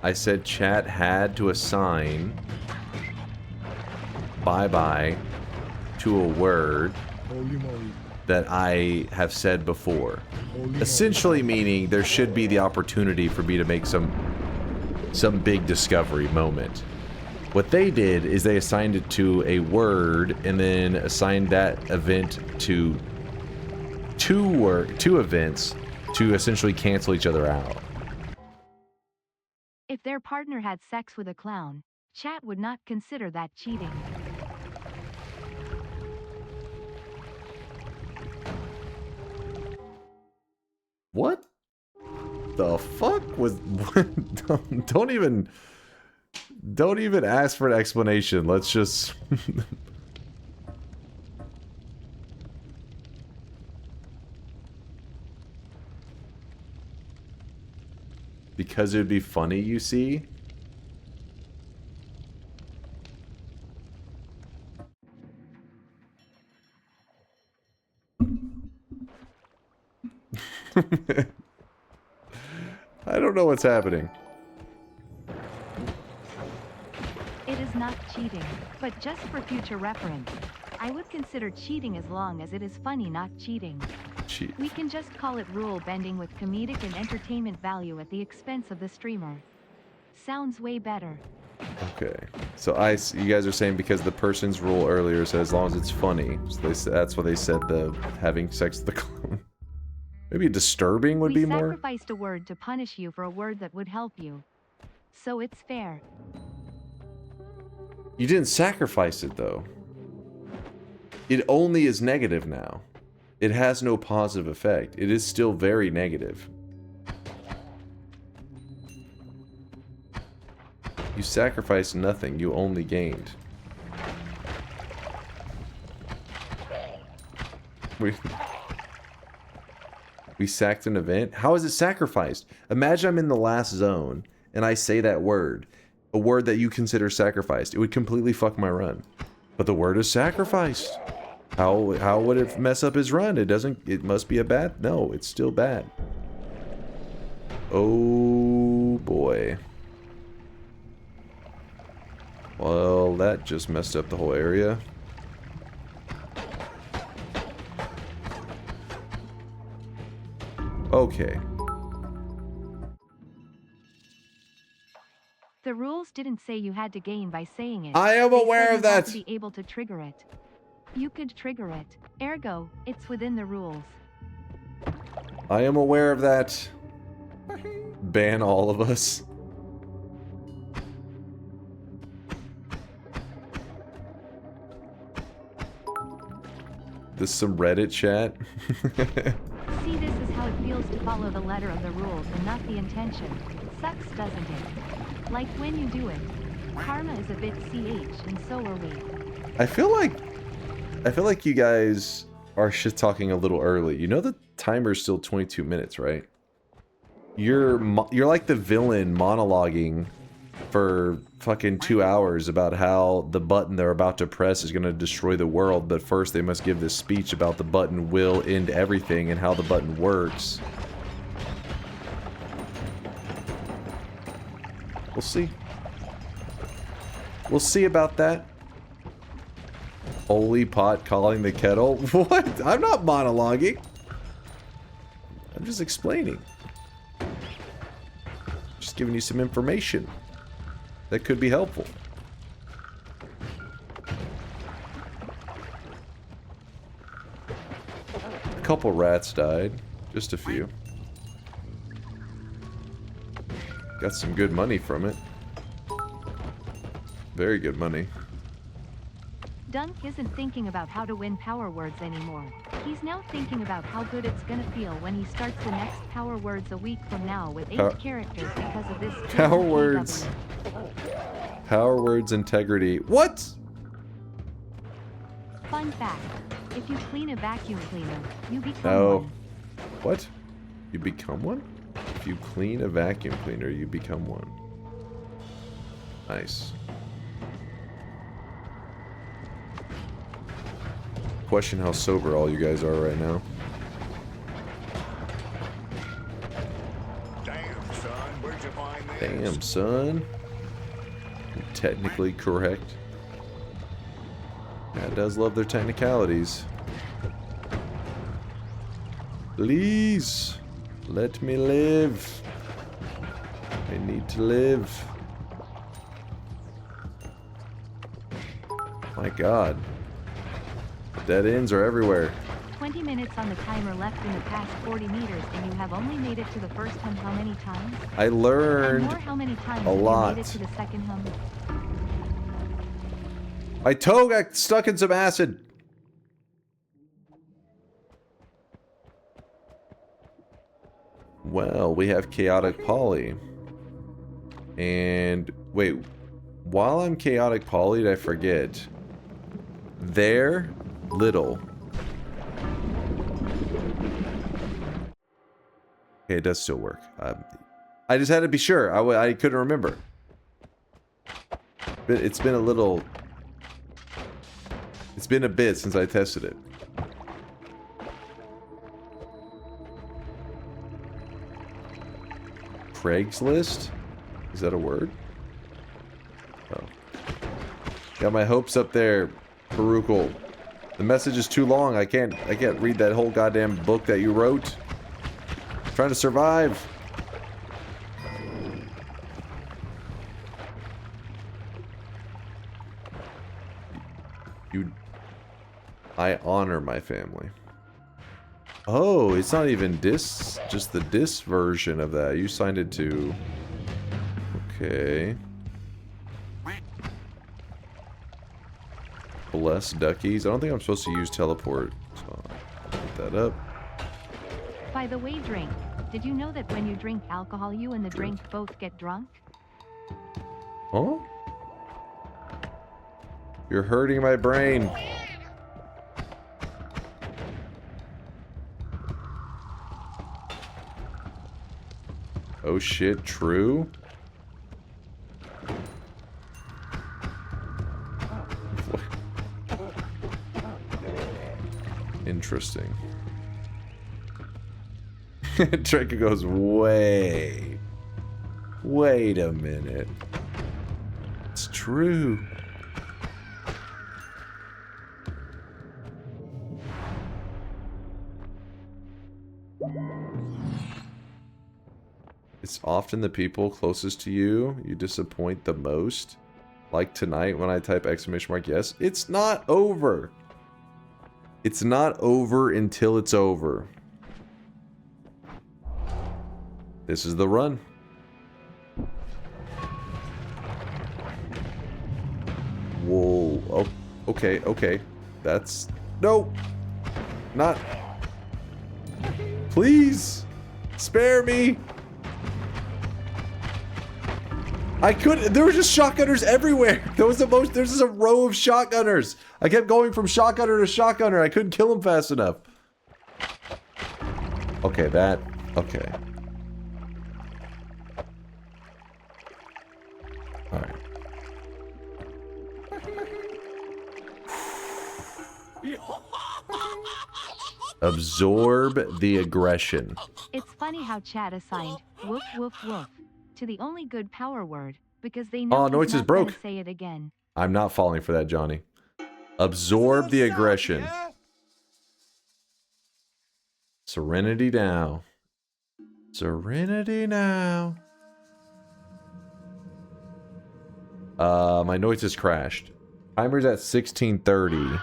I said chat had to assign bye-bye to a word that I have said before. Essentially meaning there should be the opportunity for me to make some some big discovery moment. What they did is they assigned it to a word and then assigned that event to two events to essentially cancel each other out. If their partner had sex with a clown, chat would not consider that cheating. What the fuck was... don't even ask for an explanation. Let's just... Because it would be funny, you see? I don't know what's happening. It is not cheating, but just for future reference, I would consider cheating as long as it is funny, not cheating. Cheat. We can just call it rule bending with comedic and entertainment value at the expense of the streamer. Sounds way better. Okay, so you guys are saying because the person's rule earlier said as long as it's funny, so that's why they said the having sex with the clone. Maybe disturbing would be more. We sacrificed a word to punish you for a word that would help you. So it's fair. You didn't sacrifice it though. It only is negative now. It has no positive effect. It is still very negative. You sacrificed nothing. You only gained. We sacked an event? How is it sacrificed? Imagine I'm in the last zone and I say that word. A word that you consider sacrificed. It would completely fuck my run. But the word is sacrificed. How would it mess up his run? It must be a bad... No, it's still bad. Oh boy. Well, that just messed up the whole area. Okay. The rules didn't say you had to gain by saying it. I am aware of that. To be able to trigger it. You could trigger it. Ergo, it's within the rules. I am aware of that. Ban all of us. This is some Reddit chat. See, this is how it feels to follow the letter of the rules and not the intention. Sucks, doesn't it? Like when you do it. Karma is a bit CH, and so are we. I feel like you guys are shit talking a little early. You know the timer's still 22 minutes, right? You're like the villain monologuing for fucking 2 hours about how the button they're about to press is going to destroy the world, but first they must give this speech about the button will end everything and how the button works. We'll see. We'll see about that. Holy pot calling the kettle? What? I'm not monologuing. I'm just explaining. Just giving you some information that could be helpful. A couple rats died. Just a few. Got some good money from it. Very good money. Dunk isn't thinking about how to win power words anymore. He's now thinking about how good it's gonna feel when he starts the next power words a week from now with 8 characters because of this. Power words. Power words integrity. What? Fun fact. If you clean a vacuum cleaner, you become one. What? You become one? If you clean a vacuum cleaner, you become one. Nice. Question how sober all you guys are right now. Damn, son, where'd you find this? Damn, son. Technically correct. That does love their technicalities. Please, let me live. I need to live. My god. Dead ends are everywhere. 20 minutes on the timer left in the past 40 meters, and you have only made it to the first hum how many times? I learned And more how many times a have lot. you made it to the second hum? My toe got stuck in some acid. Well, we have Chaotic Poly. And wait, while I'm Chaotic Poly, I forget. They're little. Okay, it does still work. I just had to be sure. I couldn't remember. But it's been a little... It's been a bit since I tested it. Craigslist? Is that a word? Oh. Got my hopes up there, Perukal. The message is too long. I can't read that whole goddamn book that you wrote. I'm trying to survive. I honor my family. Oh, it's not even dis, just the dis version of that. You signed it to. Okay. Bless duckies. I don't think I'm supposed to use teleport. So I'll put that up. By the way, drink. Did you know that when you drink alcohol, you and the drink both get drunk? Huh? You're hurting my brain. Oh shit, true? Interesting. Draco goes, wait a minute. It's true. It's often the people closest to you disappoint the most. Like tonight when I type exclamation mark yes. It's not over. It's not over until it's over. This is the run. Whoa. Oh, okay, okay. That's... No! Not... Please! Spare me! I couldn't... There were just shotgunners everywhere! There was the most... There's just a row of shotgunners! I kept going from shotgunner to shotgunner. I couldn't kill them fast enough. Okay, that... Okay. Alright. Absorb the aggression. It's funny how chat assigned woof woof woof to the only good power word because they know Noita is broke. Gonna say it again. I'm not falling for that, Johnny. Absorb the aggression. Serenity now. Serenity now. My Noita's crashed. Timer's at 16:30.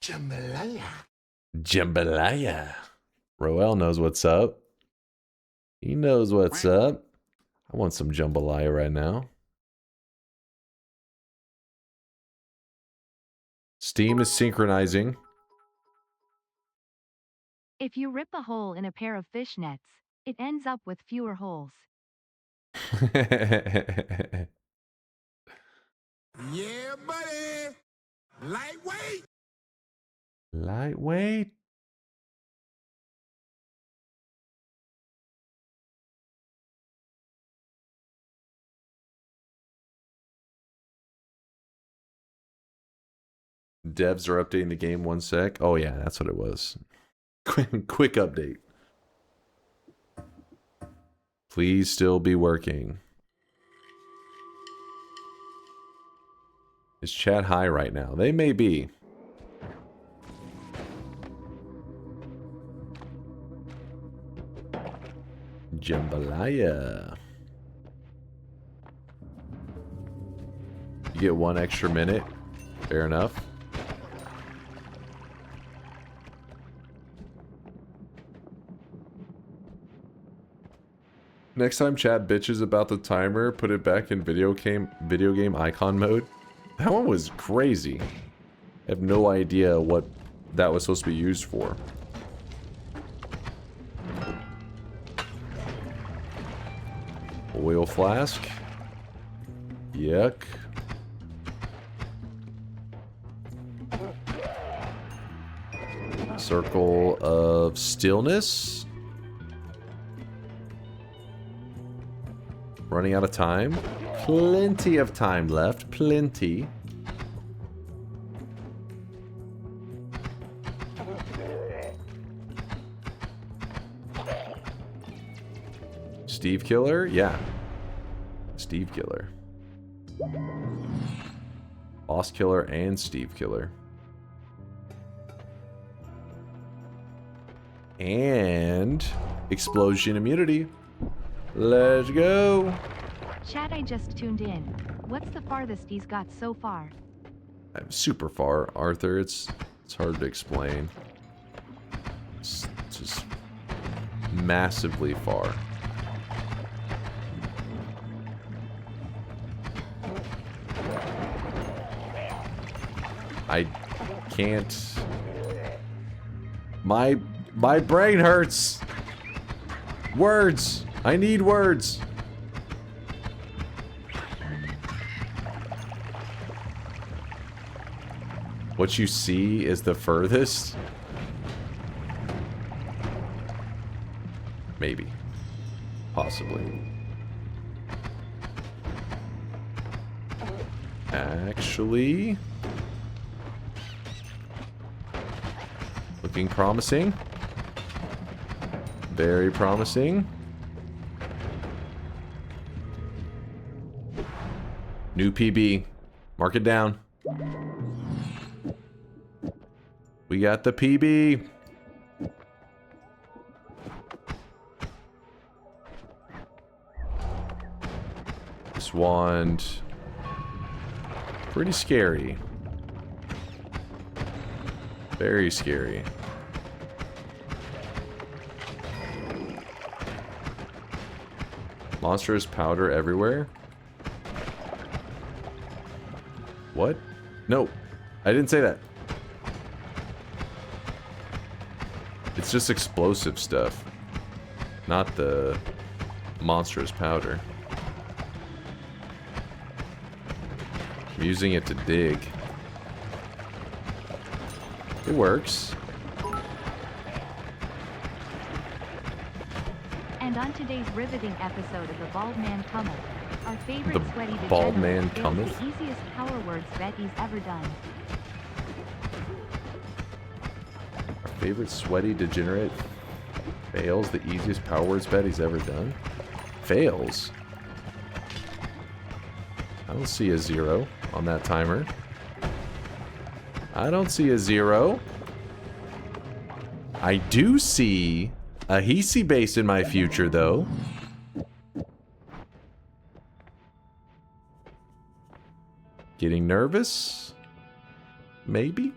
Jambalaya. Jambalaya. Roel knows what's up. He knows what's up. I want some jambalaya right now. Steam is synchronizing. If you rip a hole in a pair of fishnets, it ends up with fewer holes. Yeah, buddy. Lightweight. Lightweight. Devs are updating the game 1 sec. Oh yeah, that's what it was. Quick update. Please still be working. Is chat high right now? They may be. Jambalaya. You get 1 extra minute. Fair enough. Next time chat bitches about the timer, put it back in video game icon mode. That one was crazy. I have no idea what that was supposed to be used for. Oil flask. Yuck. Circle of stillness. Running out of time. Plenty of time left. Plenty. Steve Killer? Yeah. Steve Killer. Boss Killer and Steve Killer. And Explosion Immunity. Let's go. Chat, I just tuned in. What's the farthest he's got so far? I'm super far, Arthur. It's hard to explain. It's just massively far. I can't. My brain hurts. Words. I need words. What you see is the furthest? Maybe. Possibly. Actually... looking promising. Very promising. New PB. Mark it down. We got the PB. This wand. Pretty scary. Very scary. Monstrous powder everywhere. What? No, I didn't say that. It's just explosive stuff, not the monstrous powder. I'm using it to dig. It works. And on today's riveting episode of The Bald Man Cometh, our favorite The sweaty Bald Man degenerate Cometh? fails the easiest power words bet he's ever done. Our favorite sweaty degenerate fails the easiest power words bet he's ever done. Fails? I don't see a 0 on that timer. I don't see a 0. I do see a Hisi base in my future, though. Getting nervous? Maybe?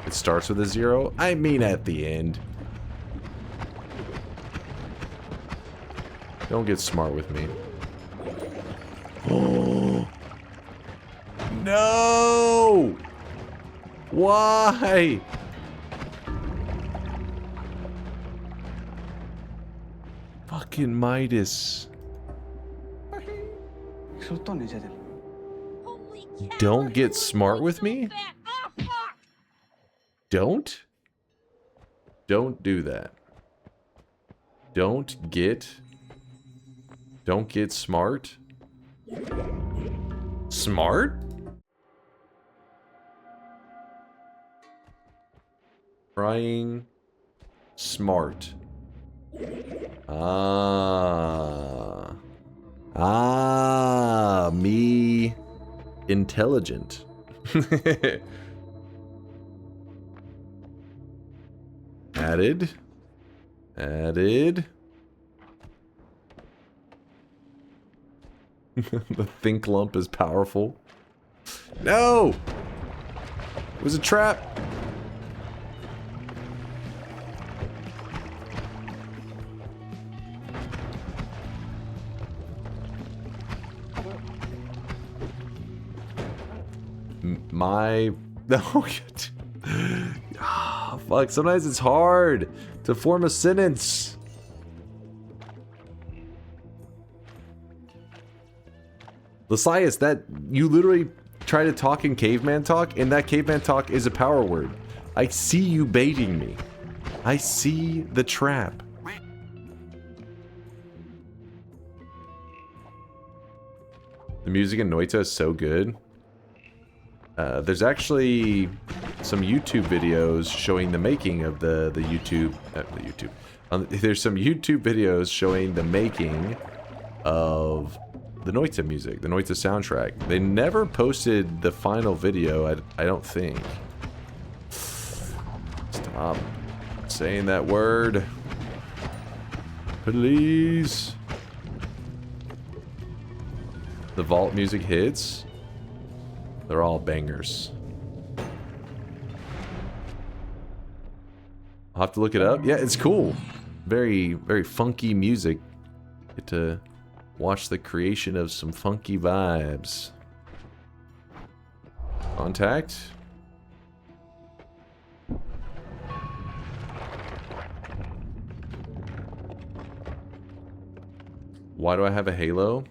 It starts with a 0? I mean at the end. Don't get smart with me. Oh. No! Why? Fucking Midas. Don't get smart with me? Don't? Don't do that. Don't get smart? Smart? Trying smart. Me intelligent. Added. Added. The think lump is powerful. No! It was a trap. My... No. Oh, fuck. Sometimes it's hard to form a sentence. Lysias, that... You literally try to talk in caveman talk, and that caveman talk is a power word. I see you baiting me. I see the trap. The music in Noita is so good. There's actually some YouTube videos showing the making of the YouTube. There's some YouTube videos showing the making of the Noita music, the Noita soundtrack. They never posted the final video, I don't think. Stop saying that word. Please. The vault music hits. They're all bangers. I'll have to look it up. Yeah, it's cool. Very, very funky music. Get to watch the creation of some funky vibes. Contact. Why do I have a halo?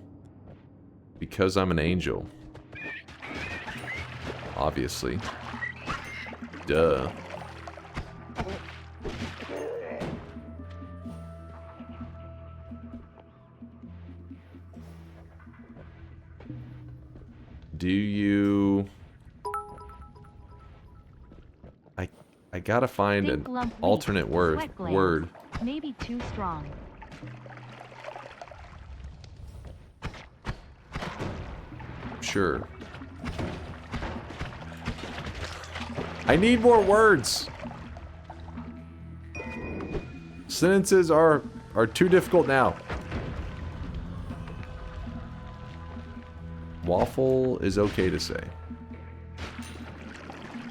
Because I'm an angel. Obviously. Duh. Do you... I gotta find an alternate word. Maybe too strong. Sure. I need more words. Sentences are too difficult now. Waffle is okay to say.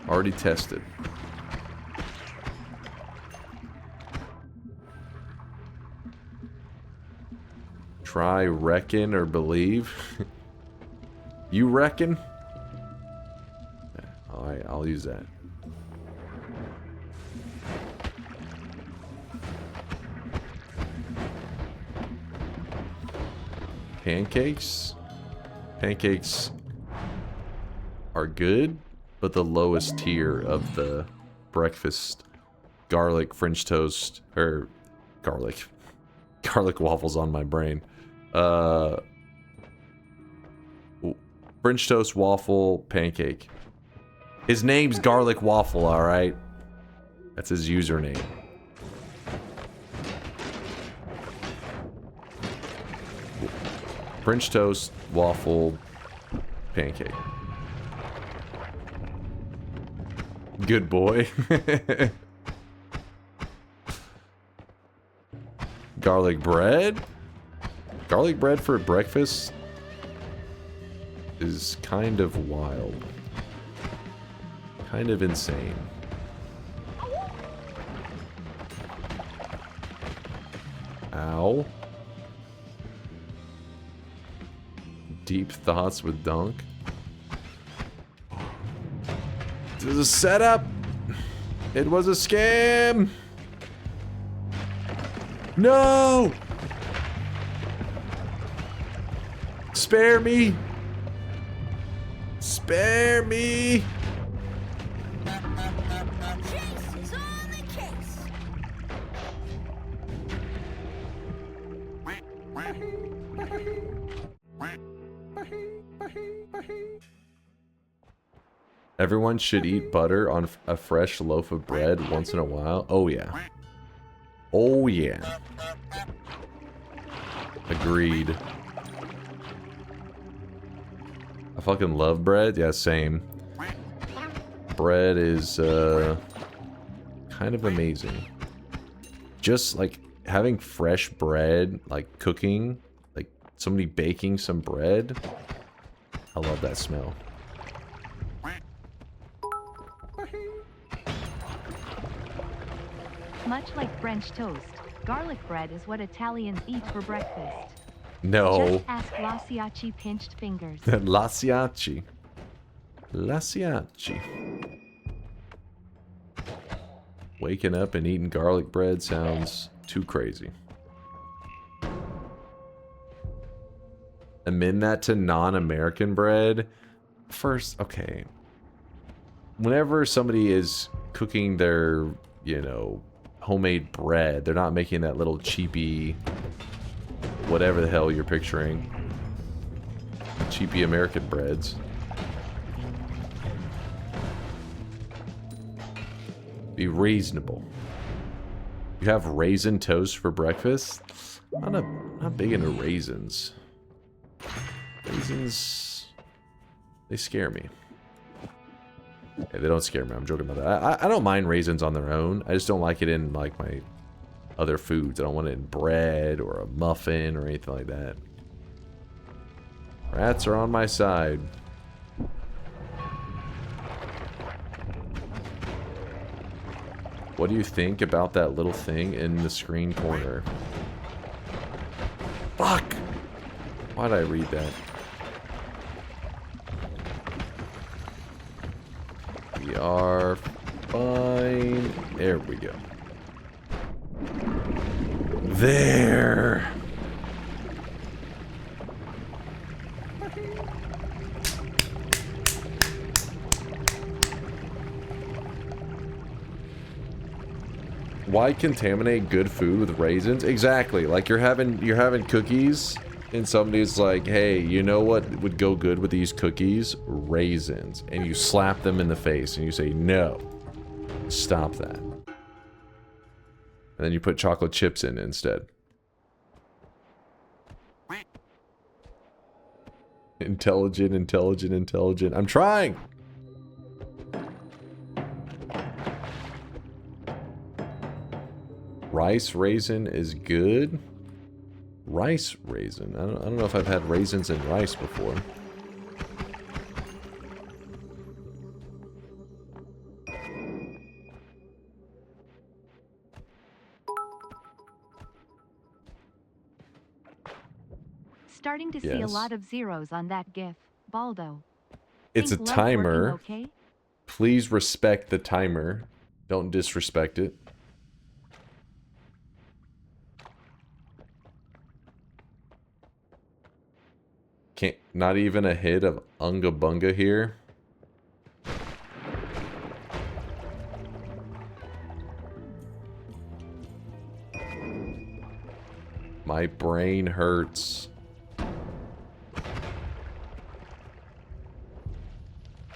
Already tested. Try, reckon, or believe. You reckon? Alright, I'll use that. Pancakes? Pancakes are good, but the lowest tier of the breakfast garlic French toast, or garlic waffles on my brain. French toast, waffle, pancake. His name's Garlic Waffle, alright? That's his username. French toast, waffle, pancake. Good boy. Garlic bread? Garlic bread for breakfast is kind of wild. Kind of insane. Ow. Deep thoughts with Dunk. This is a setup. It was a scam. No. Spare me. Spare me. Jason's on the case. Everyone should eat butter on a fresh loaf of bread once in a while. Oh yeah. Oh yeah. Agreed. I fucking love bread. Yeah, same. Bread is kind of amazing. just like having fresh bread, like cooking, like somebody baking some bread. I love that smell. Much like French toast, garlic bread is what Italians eat for breakfast. No. Just ask Lasiaci pinched fingers. Lasiaci. Lasiaci. Waking up and eating garlic bread sounds too crazy. Amend that to non-American bread. First, okay. Whenever somebody is cooking their, you know, homemade bread, they're not making that little cheapy, whatever the hell you're picturing. Cheapy American breads. Be reasonable. You have raisin toast for breakfast? I'm not big into raisins. Raisins, they scare me. Okay, they don't scare me. I'm joking about that. I don't mind raisins on their own. I just don't like it in like my other foods. I don't want it in bread or a muffin or anything like that. Rats are on my side. What do you think about that little thing in the screen corner? Fuck! Why'd I read that? We are fine. There we go. There! Why contaminate good food with raisins? Exactly. Like you're having cookies and somebody's like, "Hey, you know what would go good with these cookies? Raisins." And you slap them in the face and you say, "No. Stop that." And then you put chocolate chips in instead. Intelligent, intelligent, intelligent. I'm trying. Rice raisin is good. Rice raisin. I don't know if I've had raisins in rice before. Starting to see a lot of zeros on that GIF, Baldo. It's a Think love's timer. working okay? Please respect the timer. Don't disrespect it. Not even a hit of Unga Bunga here. My brain hurts.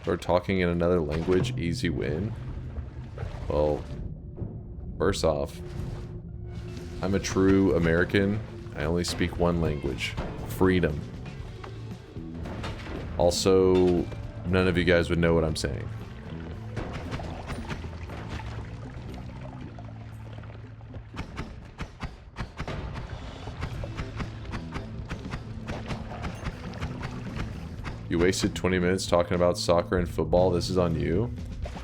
Start talking in another language, easy win. Well, first off, I'm a true American. I only speak one language. Freedom. Also, none of you guys would know what I'm saying. You wasted 20 minutes talking about soccer and football. This is on you.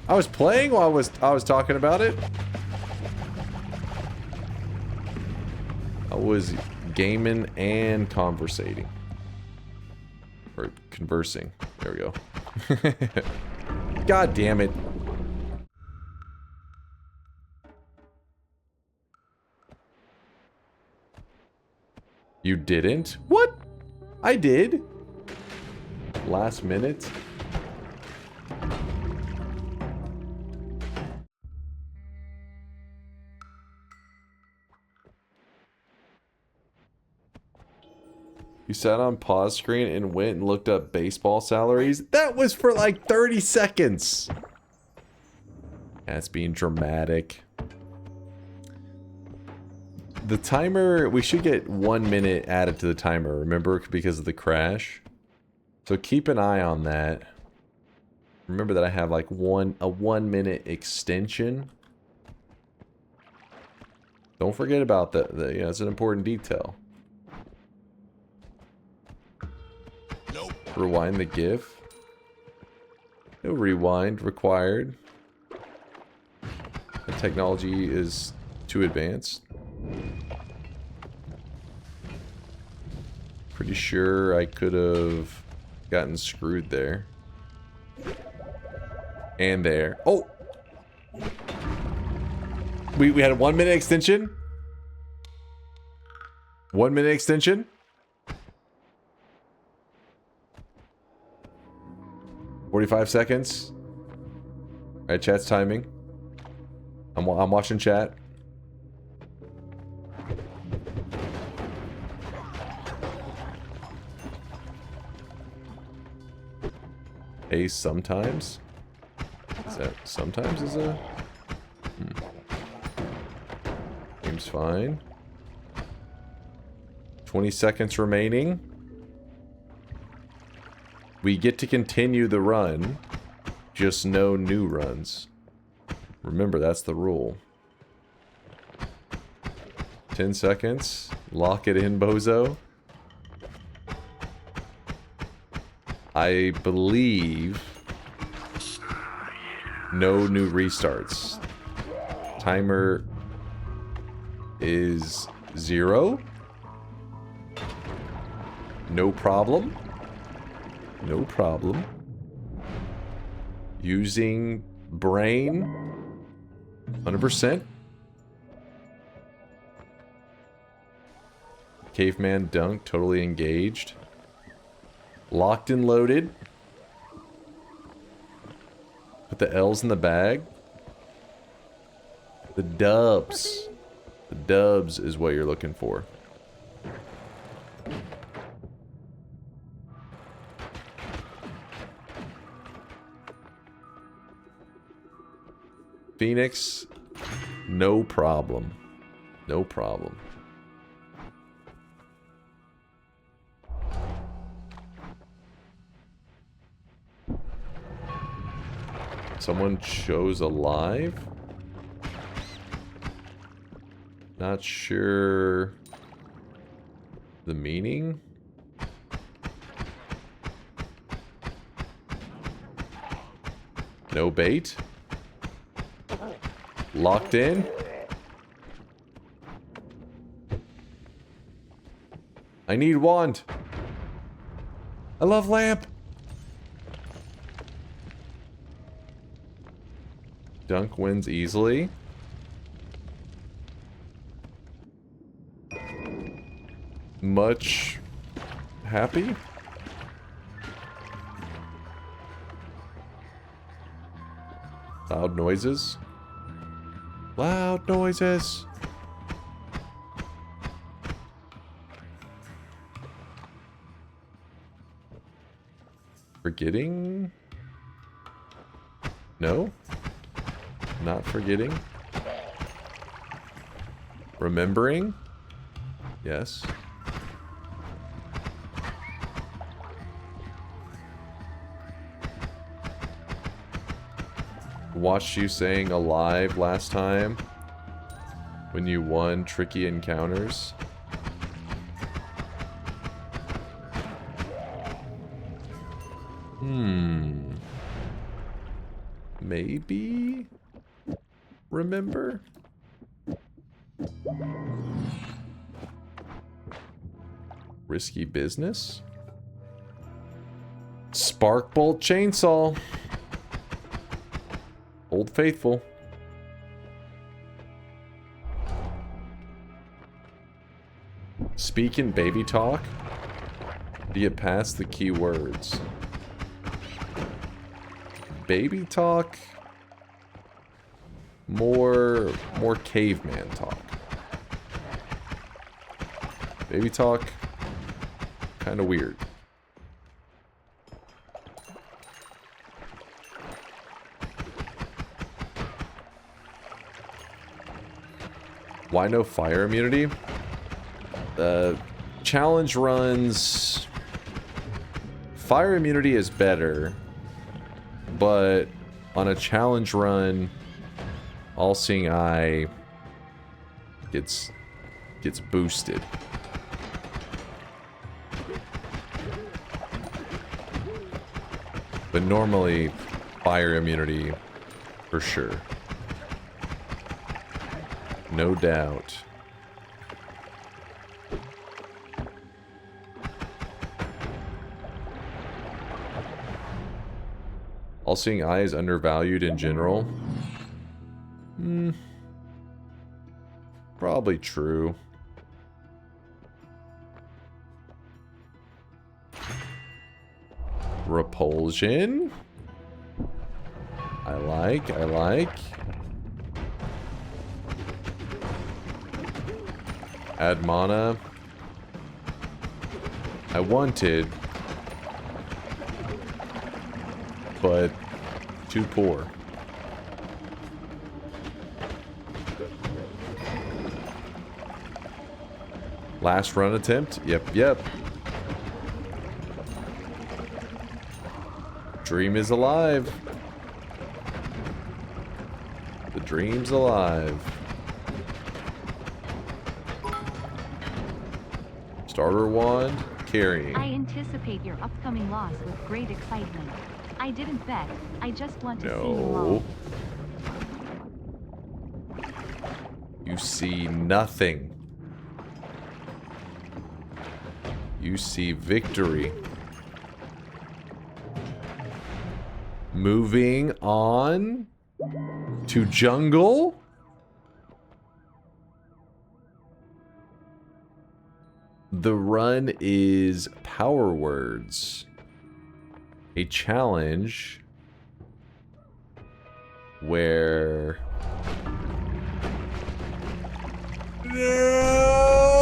I was playing while I was talking about it. I was gaming and conversating. Or conversing. There we go. God damn it. You didn't? What? I did. Last minute. You sat on pause screen and went and looked up baseball salaries? That was for like 30 seconds. That's being dramatic. The timer, we should get 1 minute added to the timer, remember, because of the crash. So keep an eye on that. Remember that I have like a 1 minute extension. Don't forget about that. You know, it's an important detail. Nope. Rewind the GIF. No rewind required. The technology is too advanced. Pretty sure I could have gotten screwed there. And there. Oh! We had a 1 minute extension. 1 minute extension. $45 seconds. Alright, chat's timing. I'm watching chat. A sometimes? Is that sometimes is a... Seems fine. 20 seconds remaining. We get to continue the run. Just no new runs. Remember, that's the rule. 10 seconds. Lock it in, bozo. I believe no new restarts. Timer is 0. No problem. No problem. Using brain 100%. Caveman dunk, totally engaged. Locked and loaded. Put the L's in the bag. The dubs. The dubs is what you're looking for. Phoenix, no problem. No problem. Someone chose alive? Not sure the meaning. No bait. Locked in. I need wand. I love lamp. Dunk wins easily. Much happy. Loud noises. Loud noises. Forgetting? No? Not forgetting. Remembering? Yes. Watched you saying alive last time when you won tricky encounters. Maybe remember? Risky business? Sparkbolt chainsaw. Old Faithful. Speak in baby talk. Do you get past the keywords? Baby talk. More caveman talk. Baby talk. Kind of weird. Why no fire immunity? Challenge runs... Fire immunity is better. But on a challenge run, All-Seeing Eye gets boosted. But normally, fire immunity for sure. No doubt. All-seeing eye is undervalued in general. Probably true. Repulsion. I like. Add mana. I wanted, but too poor. Last run attempt? Yep. Dream is alive. The dream's alive. Starter wand, carrying. I anticipate your upcoming loss with great excitement. I didn't bet. I just want to see you No. lose. You see nothing. You see victory. Moving on to jungle. The run is power words. A challenge where... No!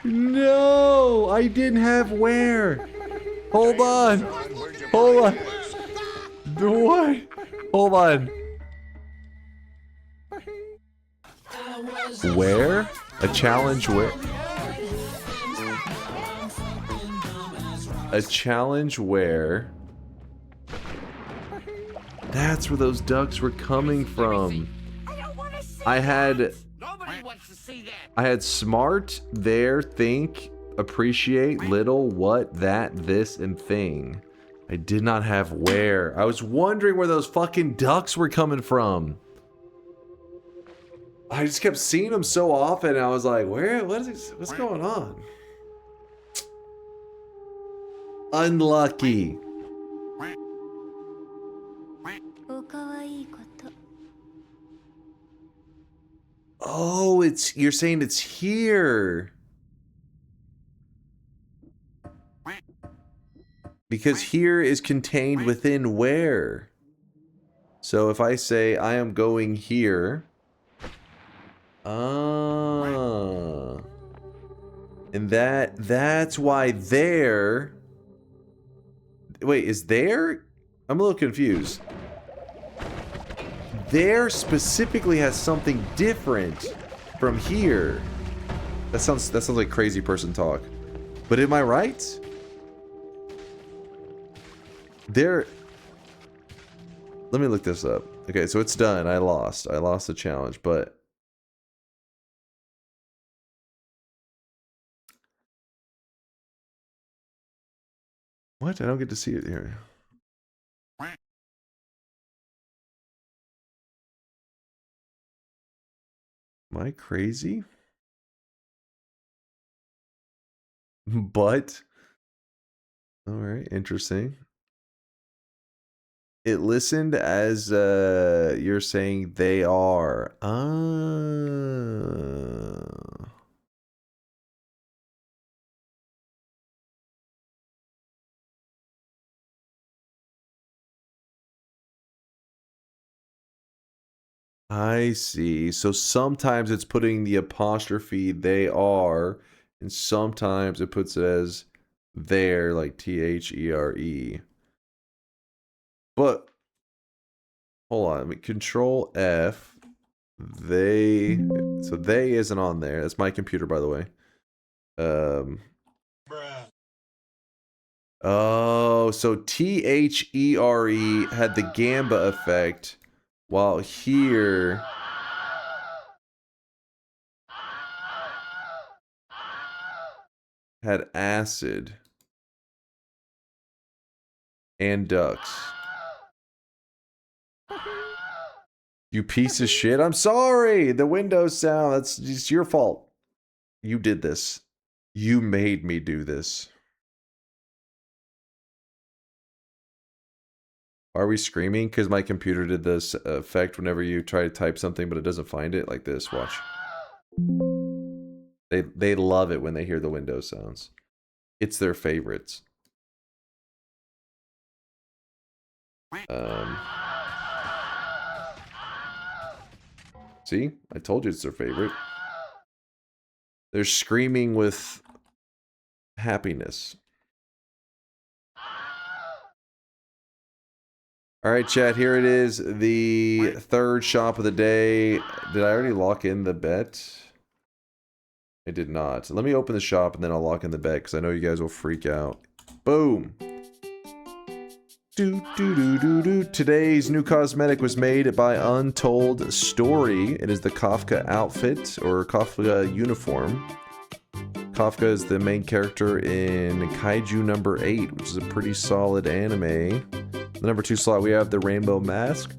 No! I didn't have where. Hold on. Hold on. What? Hold on. Where? A challenge where? A challenge where? That's where those ducks were coming from. I had smart, there, think, appreciate, little, what, that, this, and thing. I did not have where. I was wondering where those fucking ducks were coming from. I just kept seeing them so often, and I was like, where? What's going on? Unlucky. Oh, you're saying it's here. Because here is contained within where. So if I say I am going here. Ah. And that's why there. Wait, is there? I'm a little confused. There specifically has something different from here. That sounds like crazy person talk. But am I right? There. Let me look this up. Okay, so it's done. I lost the challenge, but what? I don't get to see it here. Am I crazy? But all right, interesting. It listened as you're saying they are. I see. So sometimes it's putting the apostrophe they are, and sometimes it puts it as there, like THERE. But hold on, Control F. So they isn't on there. That's my computer, by the way. Oh, so THERE had the Gamba effect, while here had acid and ducks. You piece of shit. I'm sorry. The Windows sound. That's just your fault. You did this. You made me do this. Are we screaming? Because my computer did this effect whenever you try to type something, but it doesn't find it. Like this. Watch. They love it when they hear the Windows sounds. It's their favorites. See? I told you it's their favorite. They're screaming with happiness. Alright, chat, here it is. The third shop of the day. Did I already lock in the bet? I did not. Let me open the shop and then I'll lock in the bet because I know you guys will freak out. Boom! Today's new cosmetic was made by Untold Story. It is the Kafka outfit, or Kafka uniform. Kafka is the main character in Kaiju number 8, which is a pretty solid anime. The number 2 slot, we have the Rainbow Mask.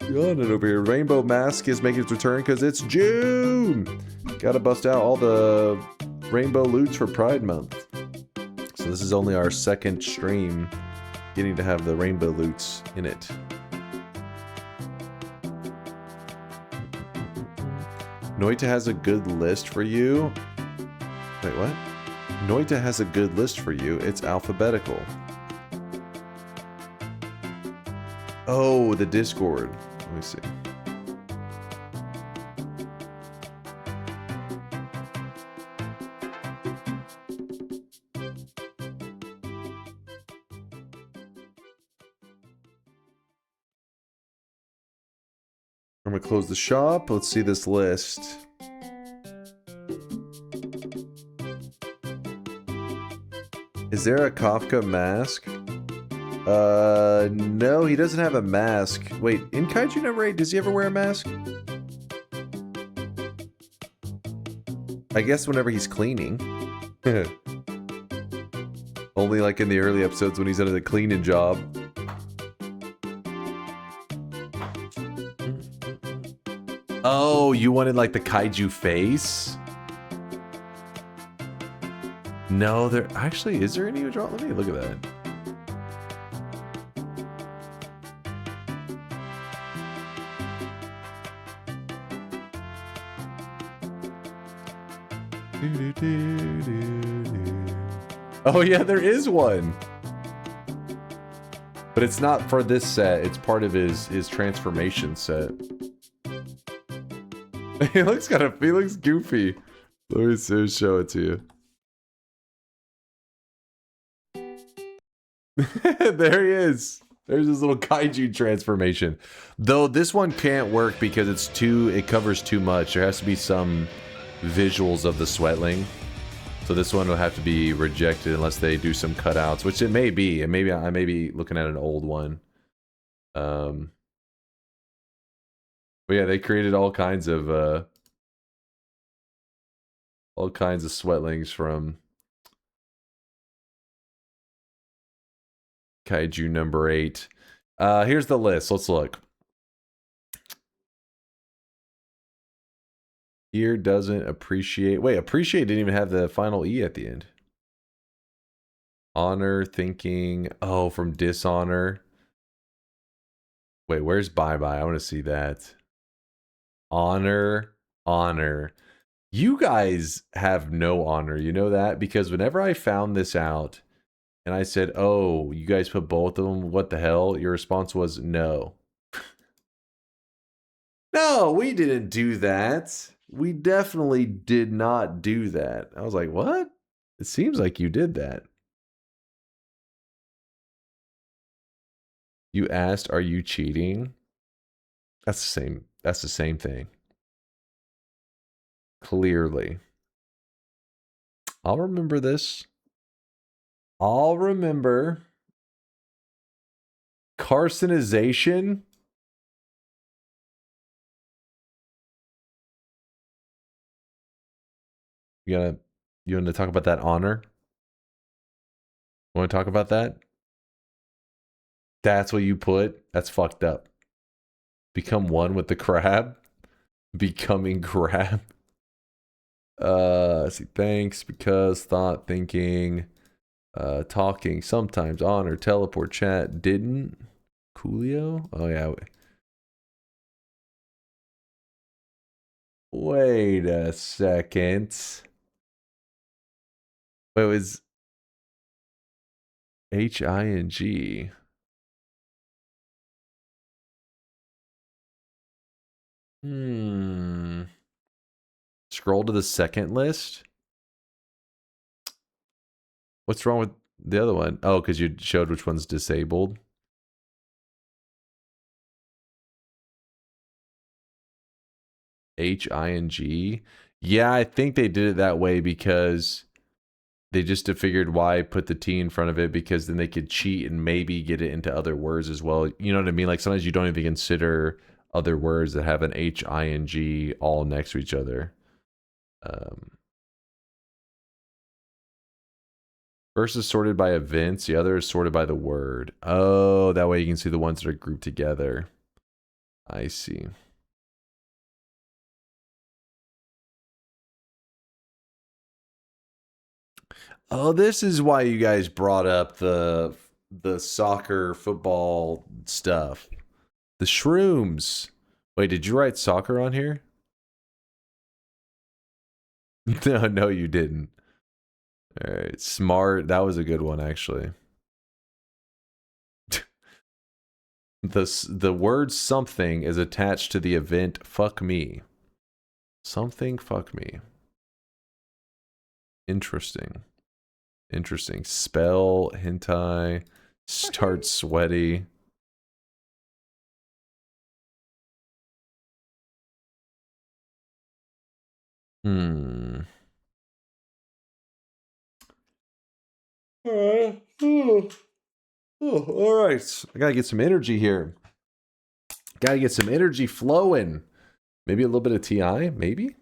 Yawning over here. Rainbow Mask is making its return because it's June! Gotta bust out all the rainbow loots for Pride Month. So this is only our second stream getting to have the rainbow loots in it. Noita has a good list for you. Wait, what? Noita has a good list for you. It's alphabetical. Oh, the Discord. Let me see. I'm gonna close the shop. Let's see this list. Is there a Kafka mask? No, he doesn't have a mask. Wait, in Kaiju number 8, does he ever wear a mask? I guess whenever he's cleaning. Only like in the early episodes when he's under the cleaning job. Oh, you wanted like the Kaiju face? No, there actually is there any draw? Let me look at that. Oh yeah, there is one. But it's not for this set, it's part of his transformation set. He looks goofy. Let me show it to you. There he is. There's his little kaiju transformation. Though this one can't work because it covers too much. There has to be some visuals of the Sweatling. So this one will have to be rejected unless they do some cutouts, which it may be. And maybe I may be looking at an old one. But yeah, they created all kinds of Sweatlings from Kaiju number 8. Here's the list. Let's look. Here doesn't appreciate. Wait, appreciate didn't even have the final E at the end. Honor, thinking. Oh, from Dishonor. Wait, where's Bye Bye? I want to see that. Honor. You guys have no honor. You know that? Because whenever I found this out and I said, oh, you guys put both of them, what the hell? Your response was no. No, we didn't do that. We definitely did not do that. I was like, what? It seems like you did that. You asked, are you cheating? That's the same thing. Clearly. I'll remember this. I'll remember. Carcinization. You want to talk about that honor? Want to talk about that? That's what you put? That's fucked up. Become one with the crab? Becoming crab? Let's see. Thanks, because, thought, thinking, talking, sometimes, honor, teleport, chat, didn't. Coolio? Oh, yeah. Wait a second. Wait, it was H-I-N-G. Scroll to the second list. What's wrong with the other one? Oh, because you showed which one's disabled. H-I-N-G. Yeah, I think they did it that way because they just figured why put the T in front of it, because then they could cheat and maybe get it into other words as well. You know what I mean? Like sometimes you don't even consider other words that have an H-I-N-G all next to each other. First is sorted by events, the other is sorted by the word. Oh, that way you can see the ones that are grouped together. I see. Oh, this is why you guys brought up the soccer, football stuff. The shrooms. Wait, did you write soccer on here? No, you didn't. All right, smart. That was a good one, actually. The word something is attached to the event fuck me. Something fuck me. Interesting. Interesting. Spell, hentai, start sweaty. All right. I gotta get some energy here. Gotta get some energy flowing. Maybe a little bit of TI, maybe?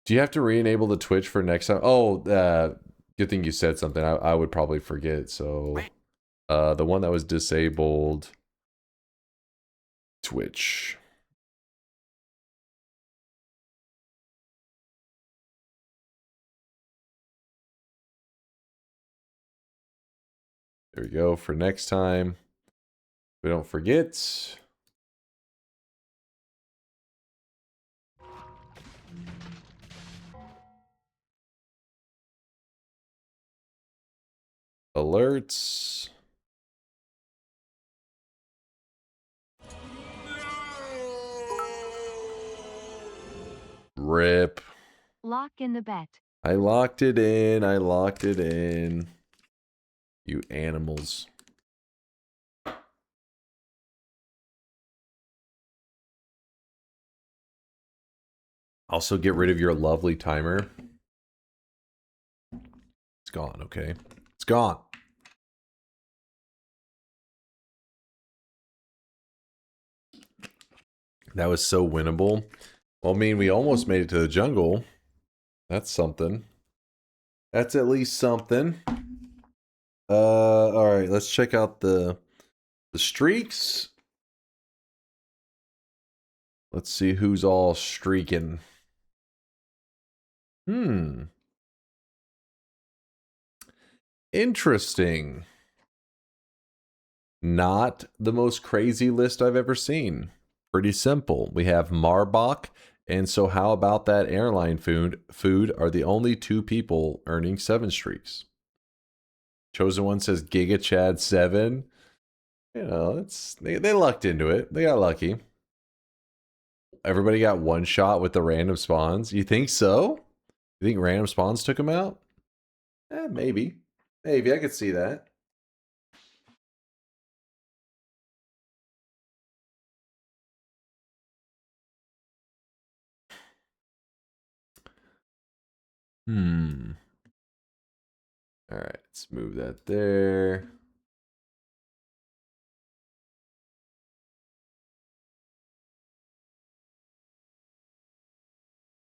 Do you have to re-enable the Twitch for next time? Oh, good thing you said something. I would probably forget. So, the one that was disabled, Twitch. There we go for next time. We don't forget. Alerts. Rip. Lock in the bet. I locked it in. I locked it in. You animals. Also, get rid of your lovely timer. It's gone, okay? It's gone. That was so winnable. Well, I mean, we almost made it to the jungle. That's something. That's at least something. All right, let's check out the streaks. Let's see who's all streaking. Interesting. Not the most crazy list I've ever seen. Pretty simple. We have Marbach, and so how about that airline food are the only two people earning 7 streaks. Chosen One says Giga Chad 7. You know, they lucked into it. They got lucky. Everybody got one shot with the random spawns. You think so? You think random spawns took them out? Maybe. Maybe, I could see that. All right, let's move that there.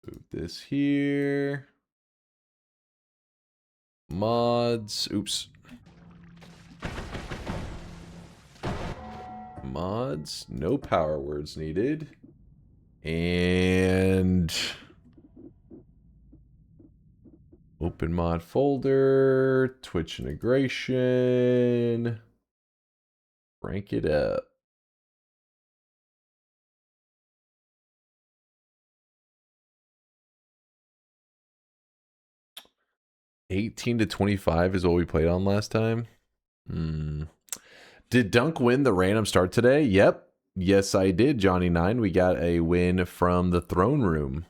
Move this here. Mods. Oops. Mods. No power words needed. And open mod folder. Twitch integration. Rank it up. $18 to $25 is what we played on last time. Did Dunk win the random start today? Yep. Yes, I did, Johnny9. We got a win from the throne room.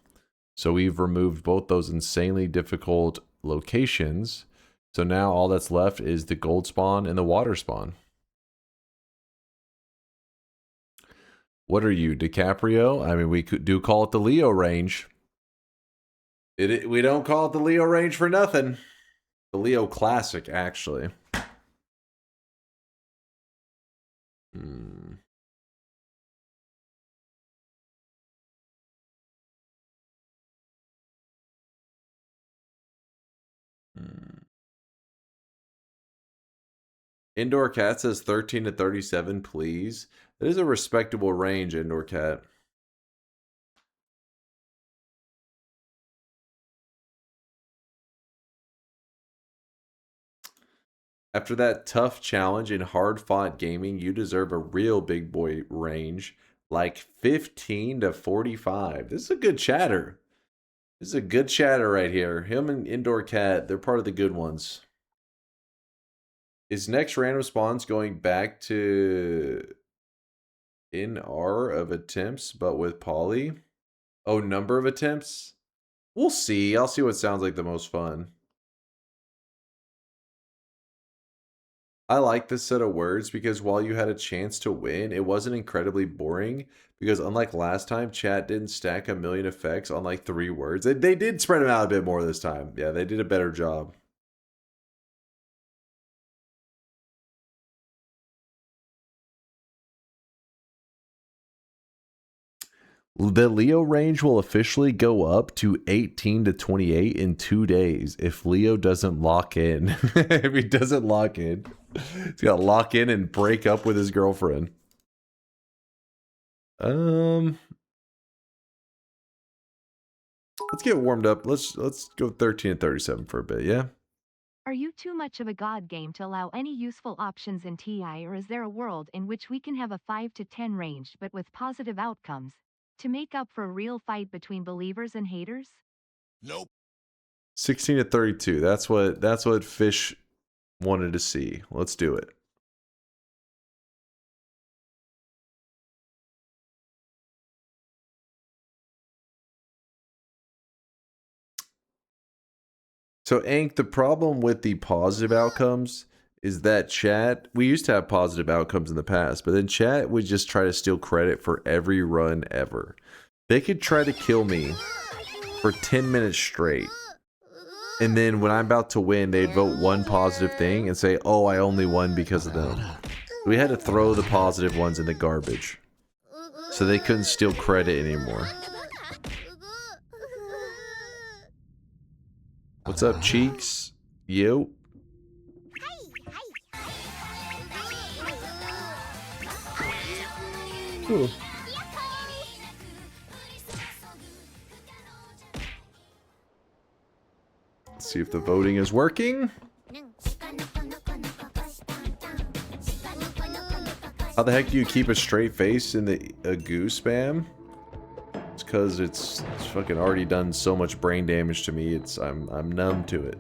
So we've removed both those insanely difficult locations. So now all that's left is the gold spawn and the water spawn. What are you, DiCaprio? I mean, we do call it the Leo range. We don't call it the Leo range for nothing. The Leo Classic, actually. Indoor Cat says 13 to 37, please. That is a respectable range, Indoor Cat. After that tough challenge in hard-fought gaming, you deserve a real big boy range, like 15 to 45. This is a good chatter. This is a good chatter right here. Him and Indoor Cat, they're part of the good ones. Is next random spawns going back to NR of attempts, but with poly? Oh, number of attempts? We'll see. I'll see what sounds like the most fun. I like this set of words because while you had a chance to win, it wasn't incredibly boring because unlike last time, chat didn't stack a million effects on like 3 words. They did spread them out a bit more this time. Yeah, they did a better job. The Leo range will officially go up to 18 to 28 in 2 days if Leo doesn't lock in. If he doesn't lock in, he's got to lock in and break up with his girlfriend. Let's get warmed up. Let's go 13 and 37 for a bit, yeah? Are you too much of a god game to allow any useful options in TI, or is there a world in which we can have a 5 to 10 range but with positive outcomes to make up for a real fight between believers and haters? Nope. 16 to 32. That's what Fish wanted to see. Let's do it. So, Ank, the problem with the positive outcomes is that chat, we used to have positive outcomes in the past, but then chat would just try to steal credit for every run ever. They could try to kill me for 10 minutes straight. And then when I'm about to win, they'd vote one positive thing and say, oh, I only won because of them. We had to throw the positive ones in the garbage. So they couldn't steal credit anymore. What's up, Cheeks? Yo. Ooh. Let's see if the voting is working. How the heck do you keep a straight face in the goo spam? It's because it's fucking already done so much brain damage to me. I'm numb to it.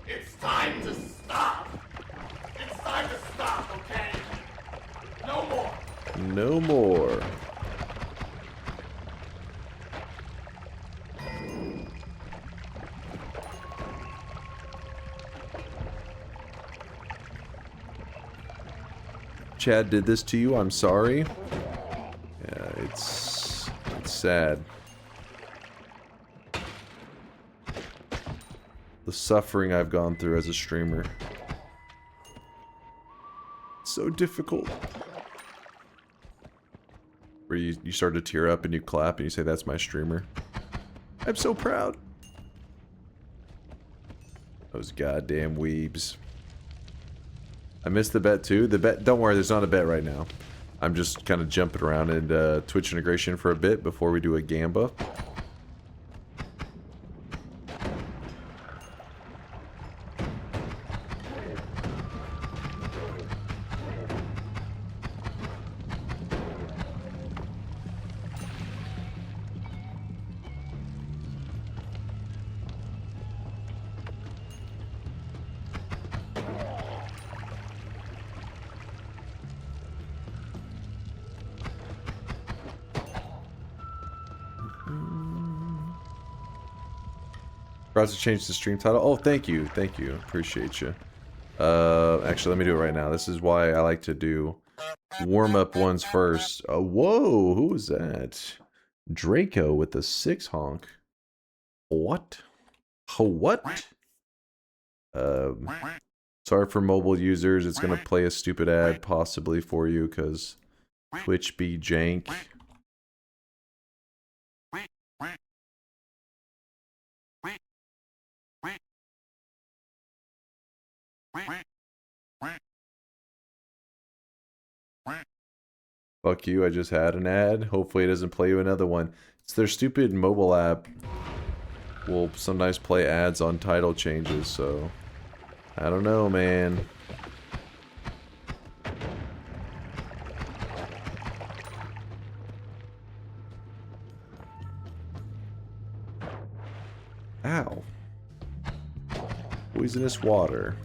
It's time to stop. It's time to stop, okay? No more. No more. Chad did this to you, I'm sorry. Yeah, it's sad. The suffering I've gone through as a streamer. So difficult. Where you start to tear up and you clap and you say, "That's my streamer." I'm so proud. Those goddamn weebs. I missed the bet too. The bet, don't worry, there's not a bet right now. I'm just kind of jumping around in Twitch integration for a bit before we do a gamba. About to change the stream title. Oh, thank you, appreciate you. Actually, let me do it right now. This is why I like to do warm-up ones first. Whoa, who was that? Draco with the 6 honk. What? What? Sorry for mobile users. It's gonna play a stupid ad possibly for you because Twitch be jank. Fuck you, I just had an ad. Hopefully it doesn't play you another one. It's their stupid mobile app will sometimes play ads on title changes, so I don't know, man. Ow. Poisonous water.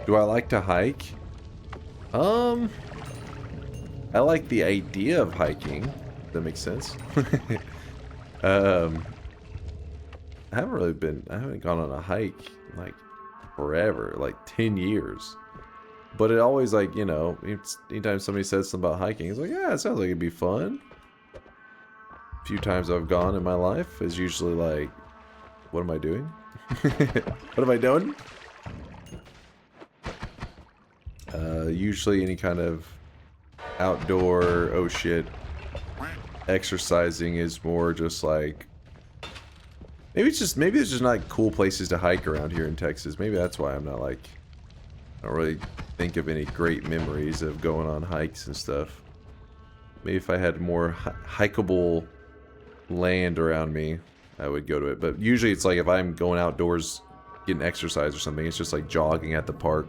Do I like to hike? I like the idea of hiking. Does that make sense? I haven't gone on a hike in like forever, like 10 years. But it always, like, you know, anytime somebody says something about hiking, it's like, yeah, it sounds like it'd be fun. A few times I've gone in my life is usually like, what am I doing? What am I doing? Usually any kind of outdoor, oh shit, exercising is more just like, maybe there's just not cool places to hike around here in Texas. Maybe that's why I'm not like, I don't really think of any great memories of going on hikes and stuff. Maybe if I had more hikeable land around me, I would go to it. But usually it's like if I'm going outdoors getting exercise or something, it's just like jogging at the park.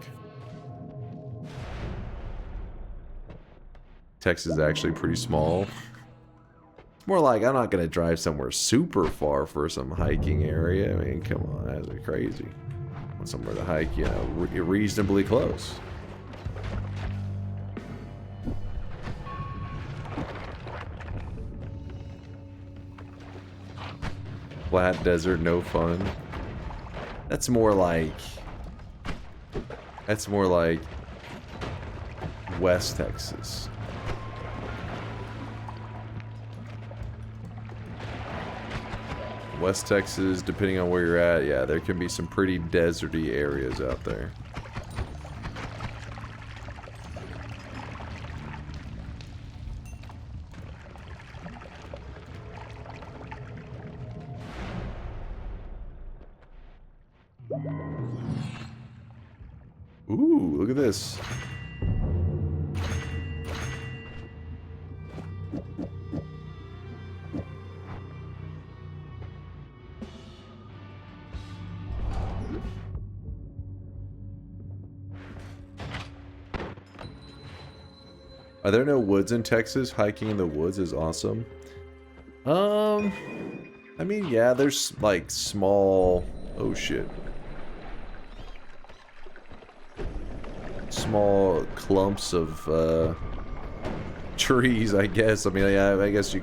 Texas is actually pretty small. It's more like I'm not going to drive somewhere super far for some hiking area. I mean, come on, that's crazy. I want somewhere to hike, you know, reasonably close. Flat desert, no fun. That's more like West Texas. West Texas, depending on where you're at, yeah, there can be some pretty deserty areas out there. Ooh, look at this. Are there no woods in Texas? Hiking in the woods is awesome. I mean, yeah, there's like small... Oh shit. small clumps of trees, I guess. I mean, I guess you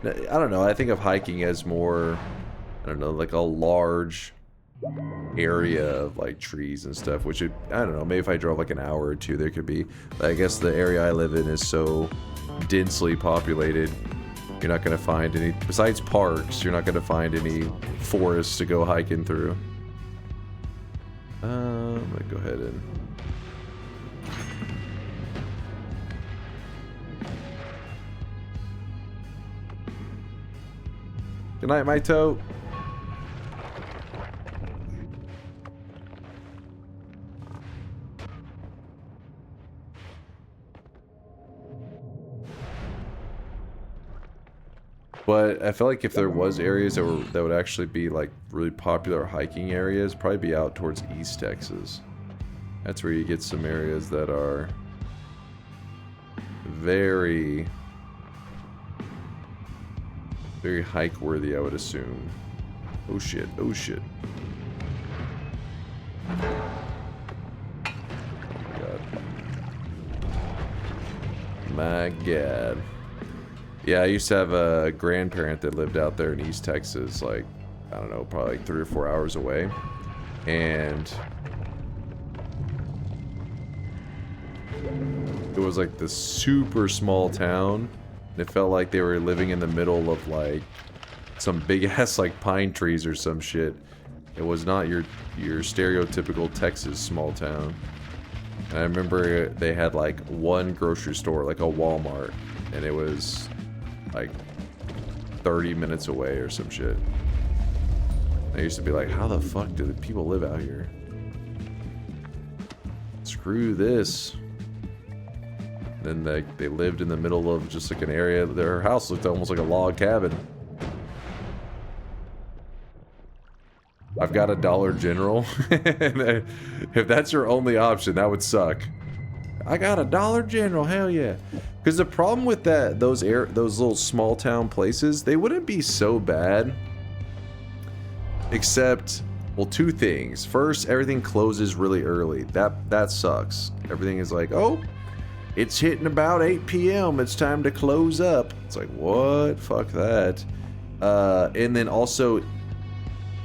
could, I don't know. I think of hiking as more, I don't know, like a large area of like trees and stuff, which I don't know, maybe if I drove like an hour or two there could be. But I guess the area I live in is so densely populated, you're not going to find any, besides parks, you're not going to find any forests to go hiking through. I'm gonna go ahead and good night, my toe. But I feel like if there was areas that would actually be like really popular hiking areas, probably be out towards East Texas. That's where you get some areas that are very, very hike worthy, I would assume. Oh shit, oh shit. My god. Yeah, I used to have a grandparent that lived out there in East Texas, like, I don't know, probably like 3 or 4 hours away. And it was like this super small town. And it felt like they were living in the middle of like some big ass like pine trees or some shit. It was not your stereotypical Texas small town. And I remember they had like one grocery store, like a Walmart, and it was like 30 minutes away or some shit. I used to be like, how the fuck do the people live out here? Screw this. Then they lived in the middle of just like an area. Their house looked almost like a log cabin. I've got a Dollar General. If that's your only option, that would suck. I got a Dollar General, hell yeah. Because the problem with those little small town places, they wouldn't be so bad. Except, well, two things. First, everything closes really early. That sucks. Everything is like, oh, it's hitting about 8 p.m. It's time to close up. It's like, what? Fuck that. And then also,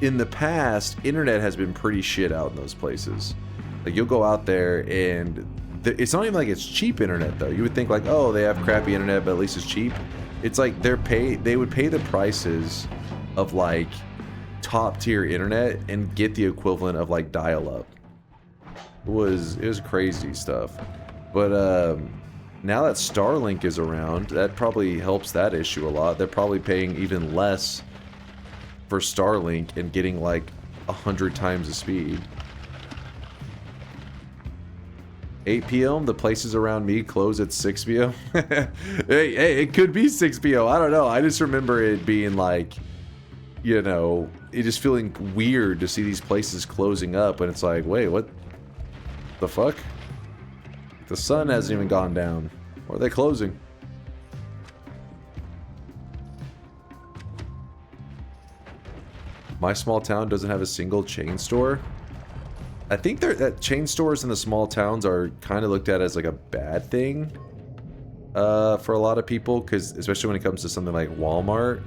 in the past, internet has been pretty shit out in those places. Like, you'll go out there and it's not even like it's cheap internet though. You would think like, oh, they have crappy internet, but at least it's cheap. It's like they would pay the prices of like top tier internet and get the equivalent of like dial-up. It was crazy stuff. But now that Starlink is around, that probably helps that issue a lot. They're probably paying even less for Starlink and getting like 100 times the speed. 8 p.m. The places around me close at 6 p.m. hey, it could be 6 p.m. I don't know. I just remember it being like, you know, it just feeling weird to see these places closing up, and it's like, wait, what the fuck? The sun hasn't even gone down. Or are they closing? My small town doesn't have a single chain store. I think that chain stores in the small towns are kind of looked at as like a bad thing for a lot of people, because especially when it comes to something like Walmart,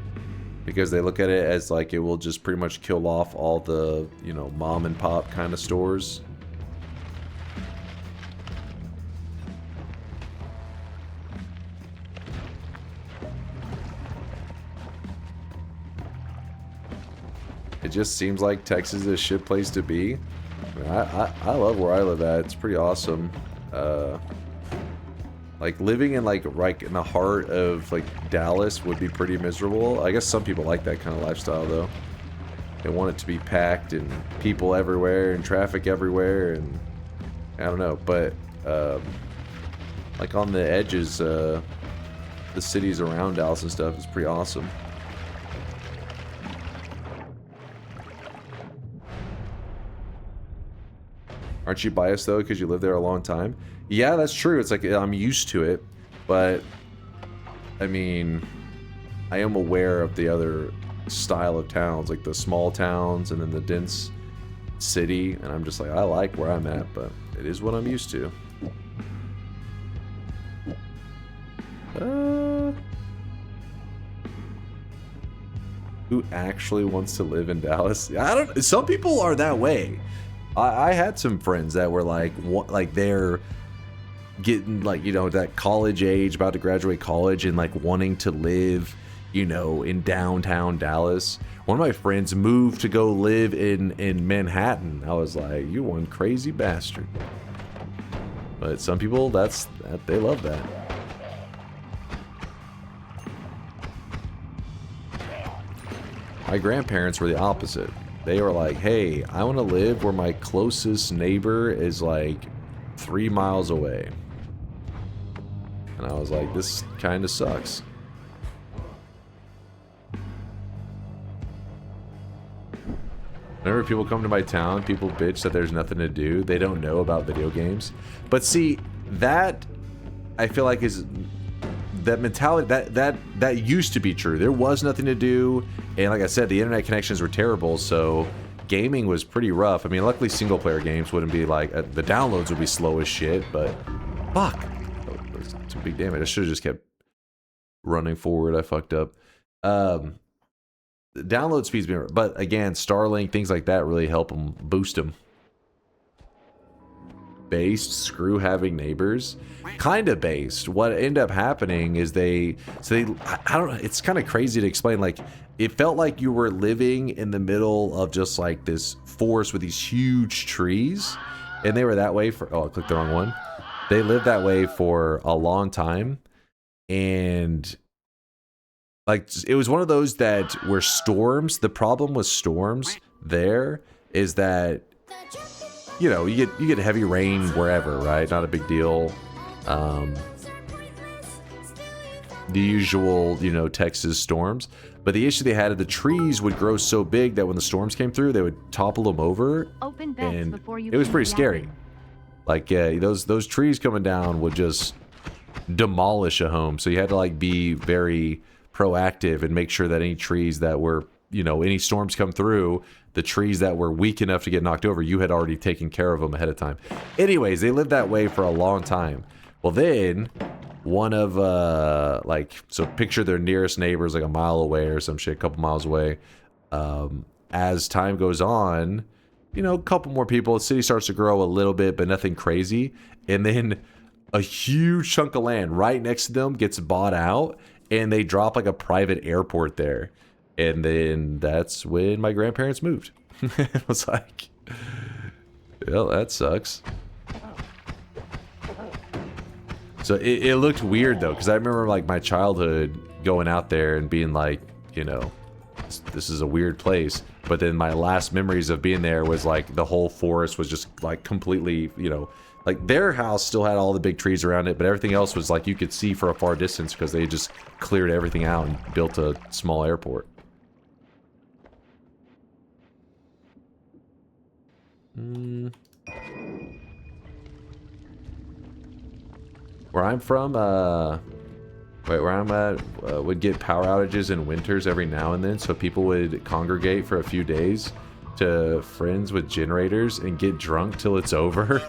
because they look at it as like it will just pretty much kill off all the, you know, mom and pop kind of stores. It just seems like Texas is a shit place to be. I love where I live at. It's pretty awesome. Like living in like right in the heart of like Dallas would be pretty miserable. I guess some people like that kind of lifestyle though. They want it to be packed and people everywhere and traffic everywhere, and I don't know, but like on the edges, the cities around Dallas and stuff is pretty awesome. Aren't you biased though because you lived there a long time? Yeah, that's true. It's like I'm used to it, but I mean, I am aware of the other style of towns, like the small towns and then the dense city, and I'm just like, I like where I'm at, but it is what I'm used to. Who actually wants to live in Dallas? I don't. Some people are that way. I had some friends that were like they're getting like, you know, that college age, about to graduate college, and like wanting to live, you know, in downtown Dallas. One of my friends moved to go live in Manhattan. I was like, you one crazy bastard. But some people, they love that. My grandparents were the opposite. They were like, hey, I want to live where my closest neighbor is like 3 miles away. And I was like, this kind of sucks. Whenever people come to my town, people bitch that there's nothing to do. They don't know about video games. But see, that I feel like is that mentality that used to be true. There was nothing to do, and like I said, the internet connections were terrible, so gaming was pretty rough. I mean, luckily single player games wouldn't be like the downloads would be slow as shit, but fuck, it's a big damage. I should have just kept running forward. I fucked up. Download speeds, but again, Starlink, things like that really help them, boost them. Based, screw having neighbors, kind of based. What ended up happening is I don't know, it's kind of crazy to explain. Like, it felt like you were living in the middle of just like this forest with these huge trees, and they were that way for, oh, I clicked the wrong one. They lived that way for a long time, and like, it was one of those that were storms. The problem with storms there is that, you know, you get heavy rain wherever, right? Not a big deal. The usual, you know, Texas storms. But the issue they had is the trees would grow so big that when the storms came through, they would topple them over. And it was pretty scary. Like, yeah, those trees coming down would just demolish a home. So you had to like be very proactive and make sure that any trees that were, you know, any storms come through, the trees that were weak enough to get knocked over, you had already taken care of them ahead of time. Anyways, they lived that way for a long time. Well, then one of like, so picture their nearest neighbors like a mile away or some shit, a couple miles away. As time goes on, you know, a couple more people, the city starts to grow a little bit, but nothing crazy. And then a huge chunk of land right next to them gets bought out, and they drop like a private airport there. And then that's when my grandparents moved. It was like, well, that sucks. So it looked weird though, because I remember like my childhood going out there and being like, you know, this is a weird place. But then my last memories of being there was like the whole forest was just like completely, you know, like their house still had all the big trees around it, but everything else was like you could see for a far distance because they just cleared everything out and built a small airport. Where I'm from, where I'm at, would get power outages in winters every now and then, so people would congregate for a few days to friends with generators and get drunk till it's over.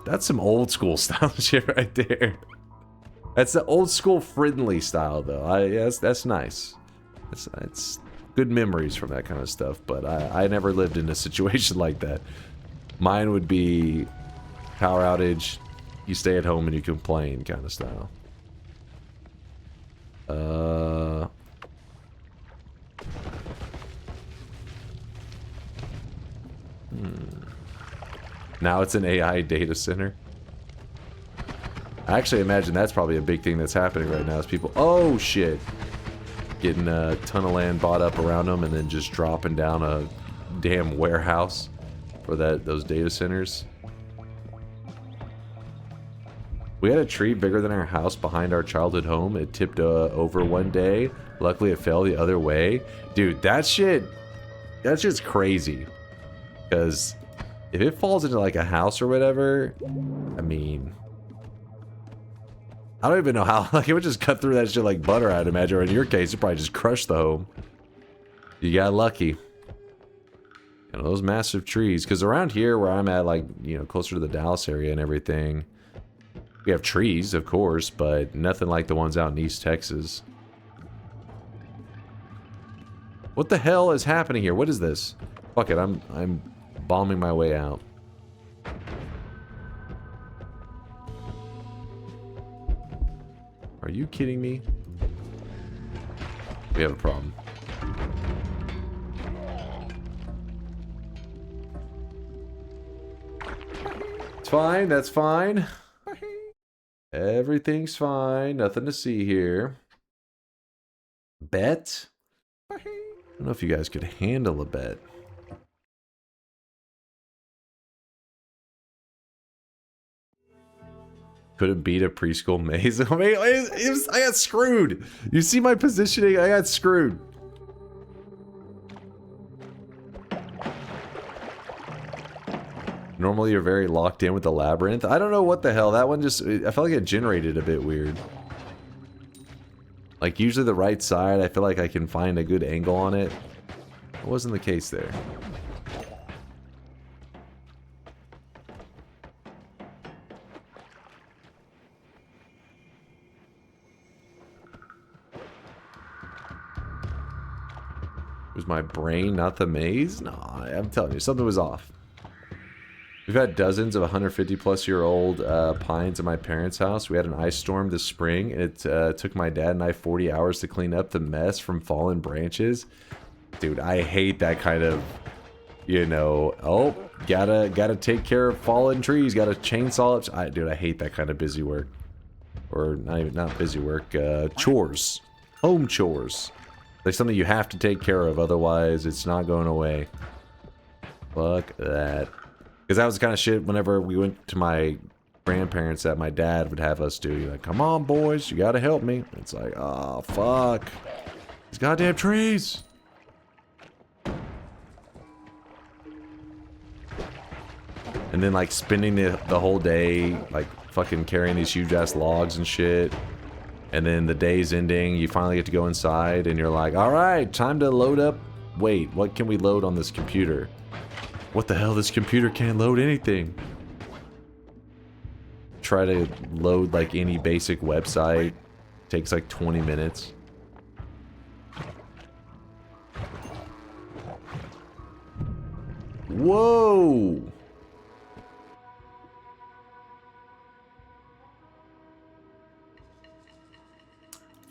That's some old school style shit right there. That's the old school friendly style though. Yes, that's nice. That's good memories from that kind of stuff, but I never lived in a situation like that. Mine would be power outage, you stay at home and you complain kind of style. Now it's an AI data center. I actually imagine that's probably a big thing that's happening right now is people, oh shit, getting a ton of land bought up around them and then just dropping down a damn warehouse for those data centers. We had a tree bigger than our house behind our childhood home. It tipped over one day. Luckily it fell the other way. Dude, that's just crazy. Because if it falls into like a house or whatever, I mean, I don't even know how, like it would just cut through that shit like butter, I'd imagine. Or in your case, it probably just crushed the home. You got lucky. You know, those massive trees. Because around here where I'm at, like, you know, closer to the Dallas area and everything, we have trees, of course, but nothing like the ones out in East Texas. What the hell is happening here? What is this? Fuck it, I'm bombing my way out. Are you kidding me? We have a problem. It's fine, that's fine. Everything's fine, nothing to see here. Bet? I don't know if you guys could handle a bet. Couldn't beat a preschool maze. I mean, I got screwed. You see my positioning? I got screwed. Normally you're very locked in with the labyrinth. I don't know what the hell. That one just... I felt like it generated a bit weird. Like, usually the right side, I feel like I can find a good angle on it. That wasn't the case there. Was my brain not the maze? No, I'm telling you, something was off. We've had dozens of 150 plus year old pines at my parents' house. We had an ice storm this spring. It took my dad and I 40 hours to clean up the mess from fallen branches. Dude, I hate that kind of, you know, oh, gotta take care of fallen trees, gotta chainsaw it. Dude, I hate that kind of busy work. Or not busy work, chores. Home chores. Like something you have to take care of, otherwise it's not going away. Fuck that. Because that was the kind of shit whenever we went to my grandparents that my dad would have us do. You're like, come on, boys, you gotta help me. It's like, oh, fuck. These goddamn trees. And then, like, spending the whole day, like, fucking carrying these huge-ass logs and shit. And then the day's ending, you finally get to go inside, and you're like, alright, time to load up. Wait, what can we load on this computer? What the hell, this computer can't load anything. Try to load, like, any basic website. Takes, like, 20 minutes. Whoa!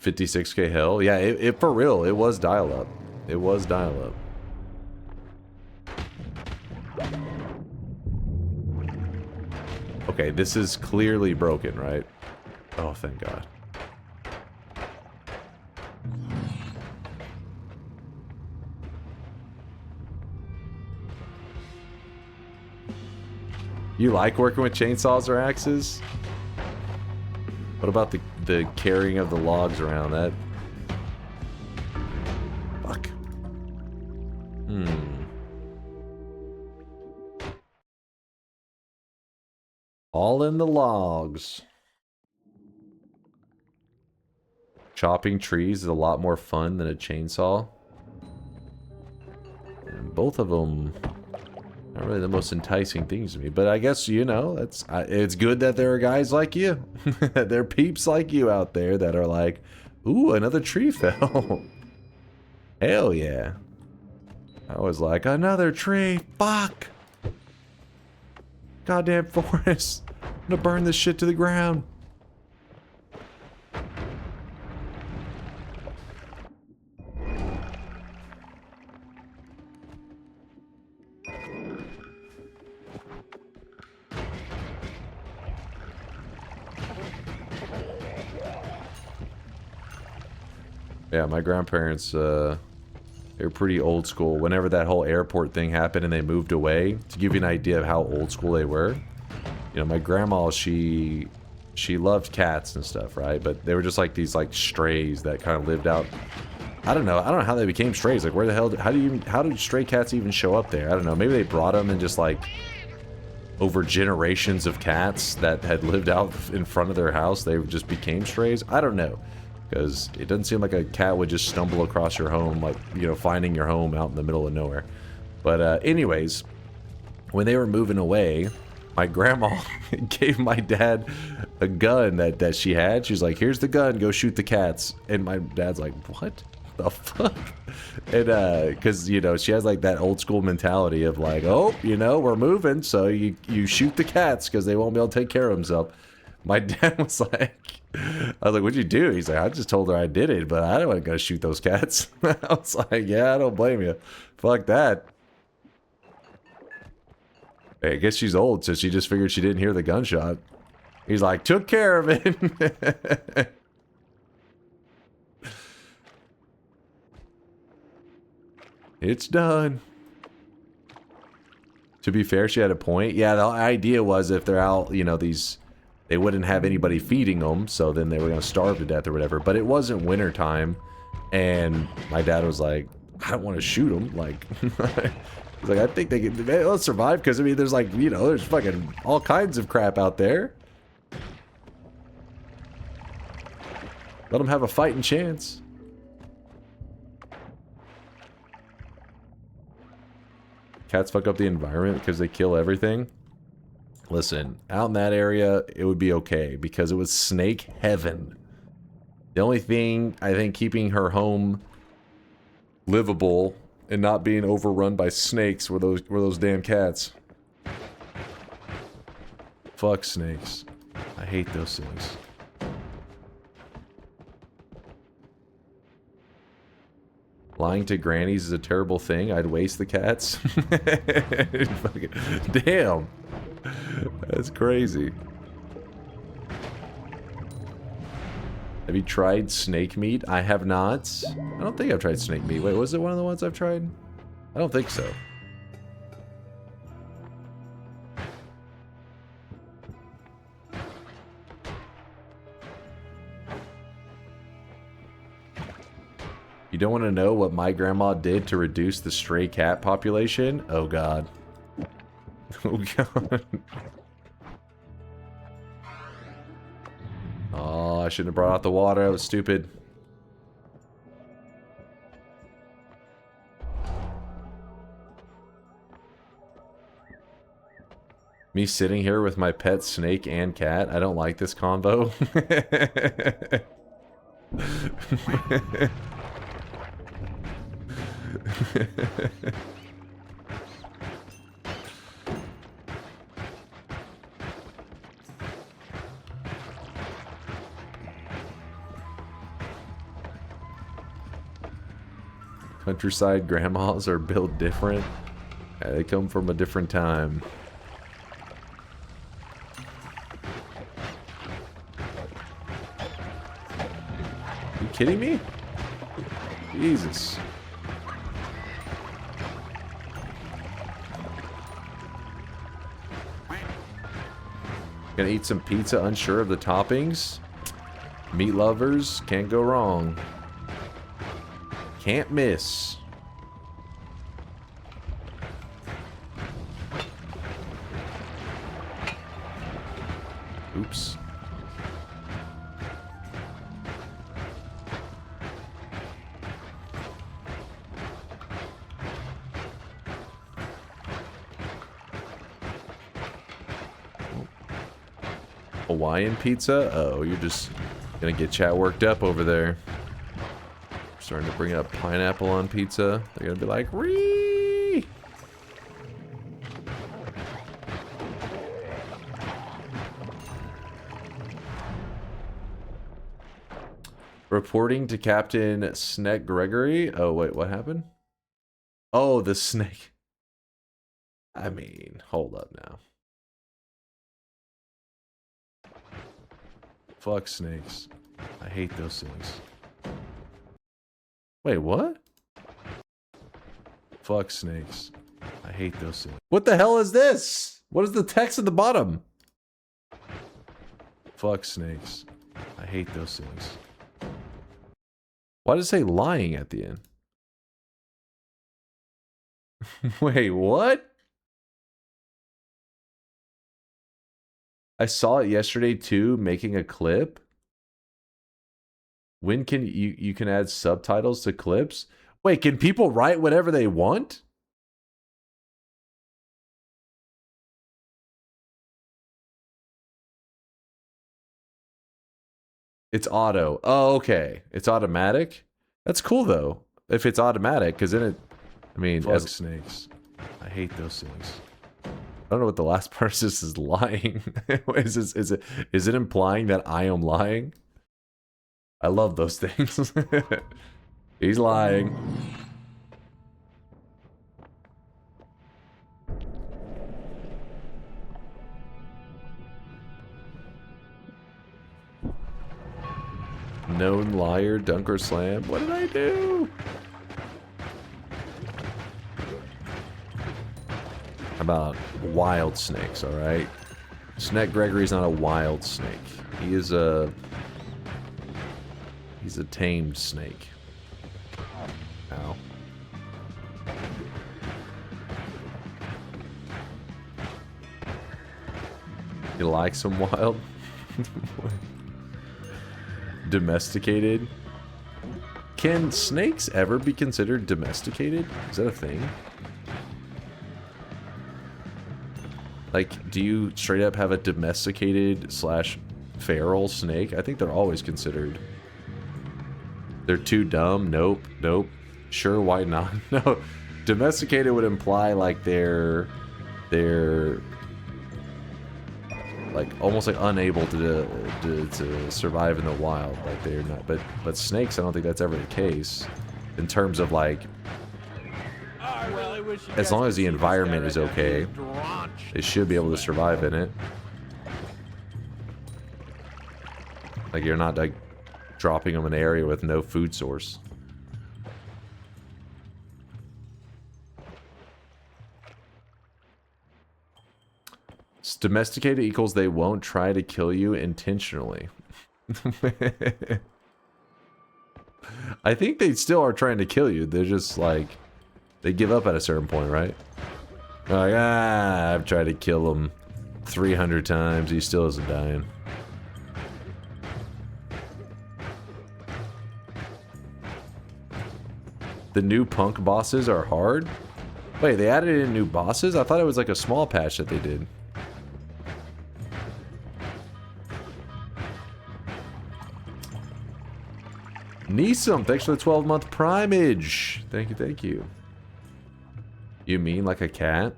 $56K hell? Yeah, it for real, it was dial-up. It was dial-up. Okay, this is clearly broken, right? Oh, thank God. You like working with chainsaws or axes? What about the carrying of the logs around that? Fuck. All in the logs. Chopping trees is a lot more fun than a chainsaw. And both of them not really the most enticing things to me, but I guess, you know, it's good that there are guys like you. There are peeps like you out there that are like, ooh, another tree fell. Hell yeah. I was like, another tree, fuck. Goddamn forest. I'm gonna burn this shit to the ground. Yeah, my grandparents, they were pretty old school. Whenever that whole airport thing happened and they moved away, to give you an idea of how old school they were, you know, my grandma, she loved cats and stuff, right? But they were just like these like strays that kind of lived out. I don't know how they became strays. Like, where the hell, how did stray cats even show up there? I don't know. Maybe they brought them and just like over generations of cats that had lived out in front of their house, they just became strays. I don't know. Because it doesn't seem like a cat would just stumble across your home, like, you know, finding your home out in the middle of nowhere. But anyways, when they were moving away, my grandma gave my dad a gun that she had. She's like, here's the gun, go shoot the cats. And my dad's like, what the fuck? And because, you know, she has like that old school mentality of like, oh, you know, we're moving, so you shoot the cats because they won't be able to take care of themselves. My dad was like, I was like, what'd you do? He's like, I just told her I did it, but I don't want to go shoot those cats. I was like, yeah, I don't blame you. Fuck that. Hey, I guess she's old, so she just figured she didn't hear the gunshot. He's like, took care of it. It's done. To be fair, she had a point. Yeah, the idea was if they're out, you know, they wouldn't have anybody feeding them, so then they were going to starve to death or whatever. But it wasn't winter time, and my dad was like, I don't want to shoot them. Like, he's like, I think they'll survive because, I mean, there's like, you know, there's fucking all kinds of crap out there. Let them have a fighting chance. Cats fuck up the environment because they kill everything. Listen, out in that area, it would be okay because it was snake heaven. The only thing, I think, keeping her home livable and not being overrun by snakes were those damn cats. Fuck snakes. I hate those things. Lying to grannies is a terrible thing. I'd waste the cats. Damn. That's crazy. Have you tried snake meat? I have not. I don't think I've tried snake meat. Wait, was it one of the ones I've tried? I don't think so. You don't want to know what my grandma did to reduce the stray cat population? Oh god. Oh god. Oh, I shouldn't have brought out the water. I was stupid. Me sitting here with my pet snake and cat. I don't like this combo. Countryside grandmas are built different. They come from a different time. You kidding me? Jesus. Gonna eat some pizza, unsure of the toppings. Meat lovers, can't go wrong. Can't miss. Oops. Hawaiian pizza? Oh, you're just gonna get chat worked up over there. Starting to bring up pineapple on pizza. They're gonna be like, "Ree!" Reporting to Captain Snake Gregory. Oh wait, what happened? Oh, the snake. I mean, hold up now. Fuck snakes. I hate those things. Wait, what? Fuck snakes. I hate those things. What the hell is this? What is the text at the bottom? Fuck snakes. I hate those things. Why does it say lying at the end? Wait, what? I saw it yesterday too, making a clip. When can you can add subtitles to clips? Wait, can people write whatever they want? It's auto. Oh, okay. It's automatic? That's cool, though. If it's automatic, because then it... I mean, as snakes. I hate those things. I don't know what the last part is lying. Is it implying that I am lying? I love those things. He's lying. Known liar, DunkOrSlam. What did I do? How about wild snakes, alright? Snake Gregory's not a wild snake. He is a... He's a tamed snake. Ow. You like some wild? Domesticated? Can snakes ever be considered domesticated? Is that a thing? Like, do you straight up have a domesticated / feral snake? I think they're always considered. They're too dumb? Nope. Nope. Sure, why not? No. Domesticated would imply like they're like almost like unable to survive in the wild. Like they're not. But snakes, I don't think that's ever the case. In terms of like, as long as the environment is okay, they should be able to survive in it. Like you're not like dropping them in an area with no food source. Domesticated equals they won't try to kill you intentionally. I think they still are trying to kill you. They're just like, they give up at a certain point, right? They're like, I've tried to kill him 300 times. He still isn't dying. The new punk bosses are hard? Wait, they added in new bosses? I thought it was like a small patch that they did. Neesum, thanks for the 12-month primage. Thank you, thank you. You mean like a cat?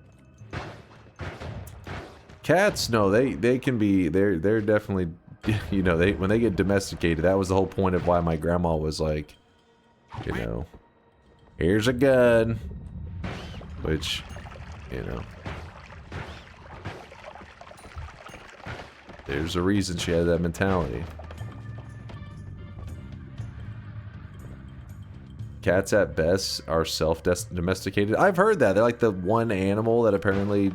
Cats, no, they can be, they're definitely, you know, when they get domesticated, that was the whole point of why my grandma was like, you know, here's a gun. Which, you know, there's a reason she had that mentality. Cats at best are self-domesticated. I've heard that. They're like the one animal that apparently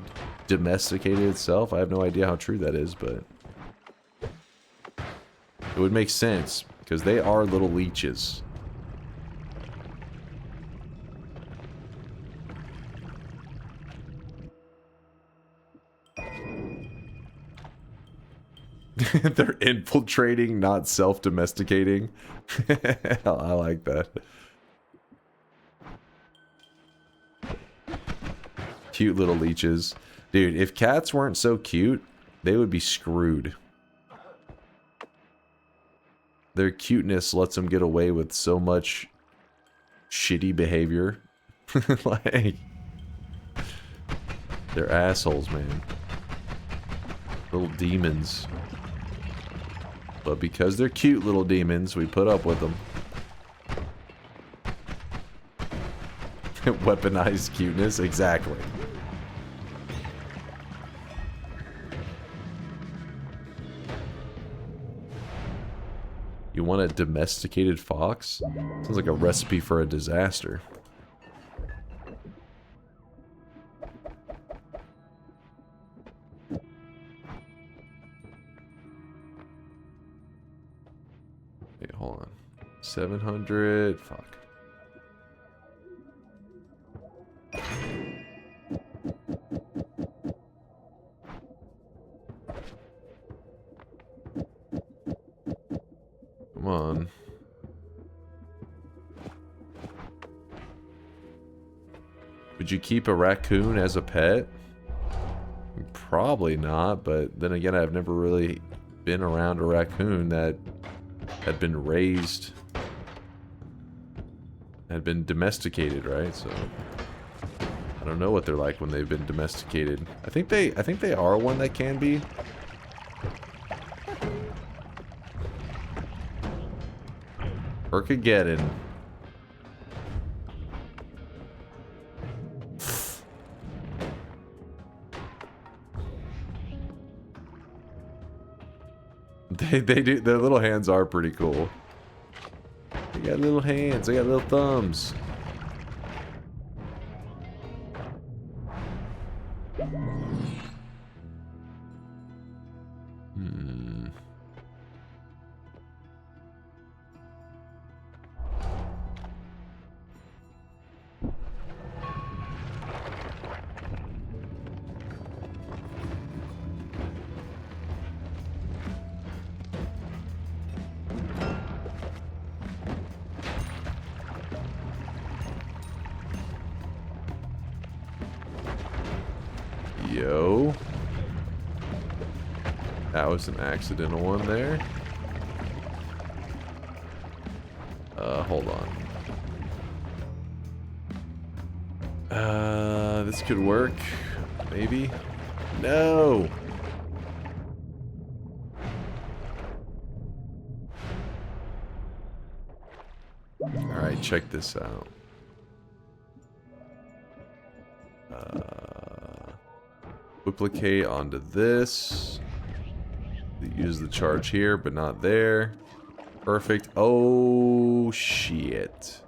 domesticated itself. I have no idea how true that is, but it would make sense because they are little leeches. They're infiltrating, not self-domesticating. I like that. Cute little leeches. Dude, if cats weren't so cute, they would be screwed. Their cuteness lets them get away with so much shitty behavior. Like, they're assholes, man. Little demons. But because they're cute little demons, we put up with them. Weaponized cuteness, exactly. You want a domesticated fox? Sounds like a recipe for a disaster. Wait, hold on. 700. Fuck. Come on. Would you keep a raccoon as a pet? Probably not, but then again, I've never really been around a raccoon that had been raised, had been domesticated, right? So I don't know what they're like when they've been domesticated. I think they are one that can be. Perkageddon. They do, their little hands are pretty cool. They got little hands, they got little thumbs. Yo. That was an accidental one there. Hold on. This could work. Maybe. No! Alright, check this out. Duplicate onto this. Use the charge here, but not there. Perfect. Oh, shit.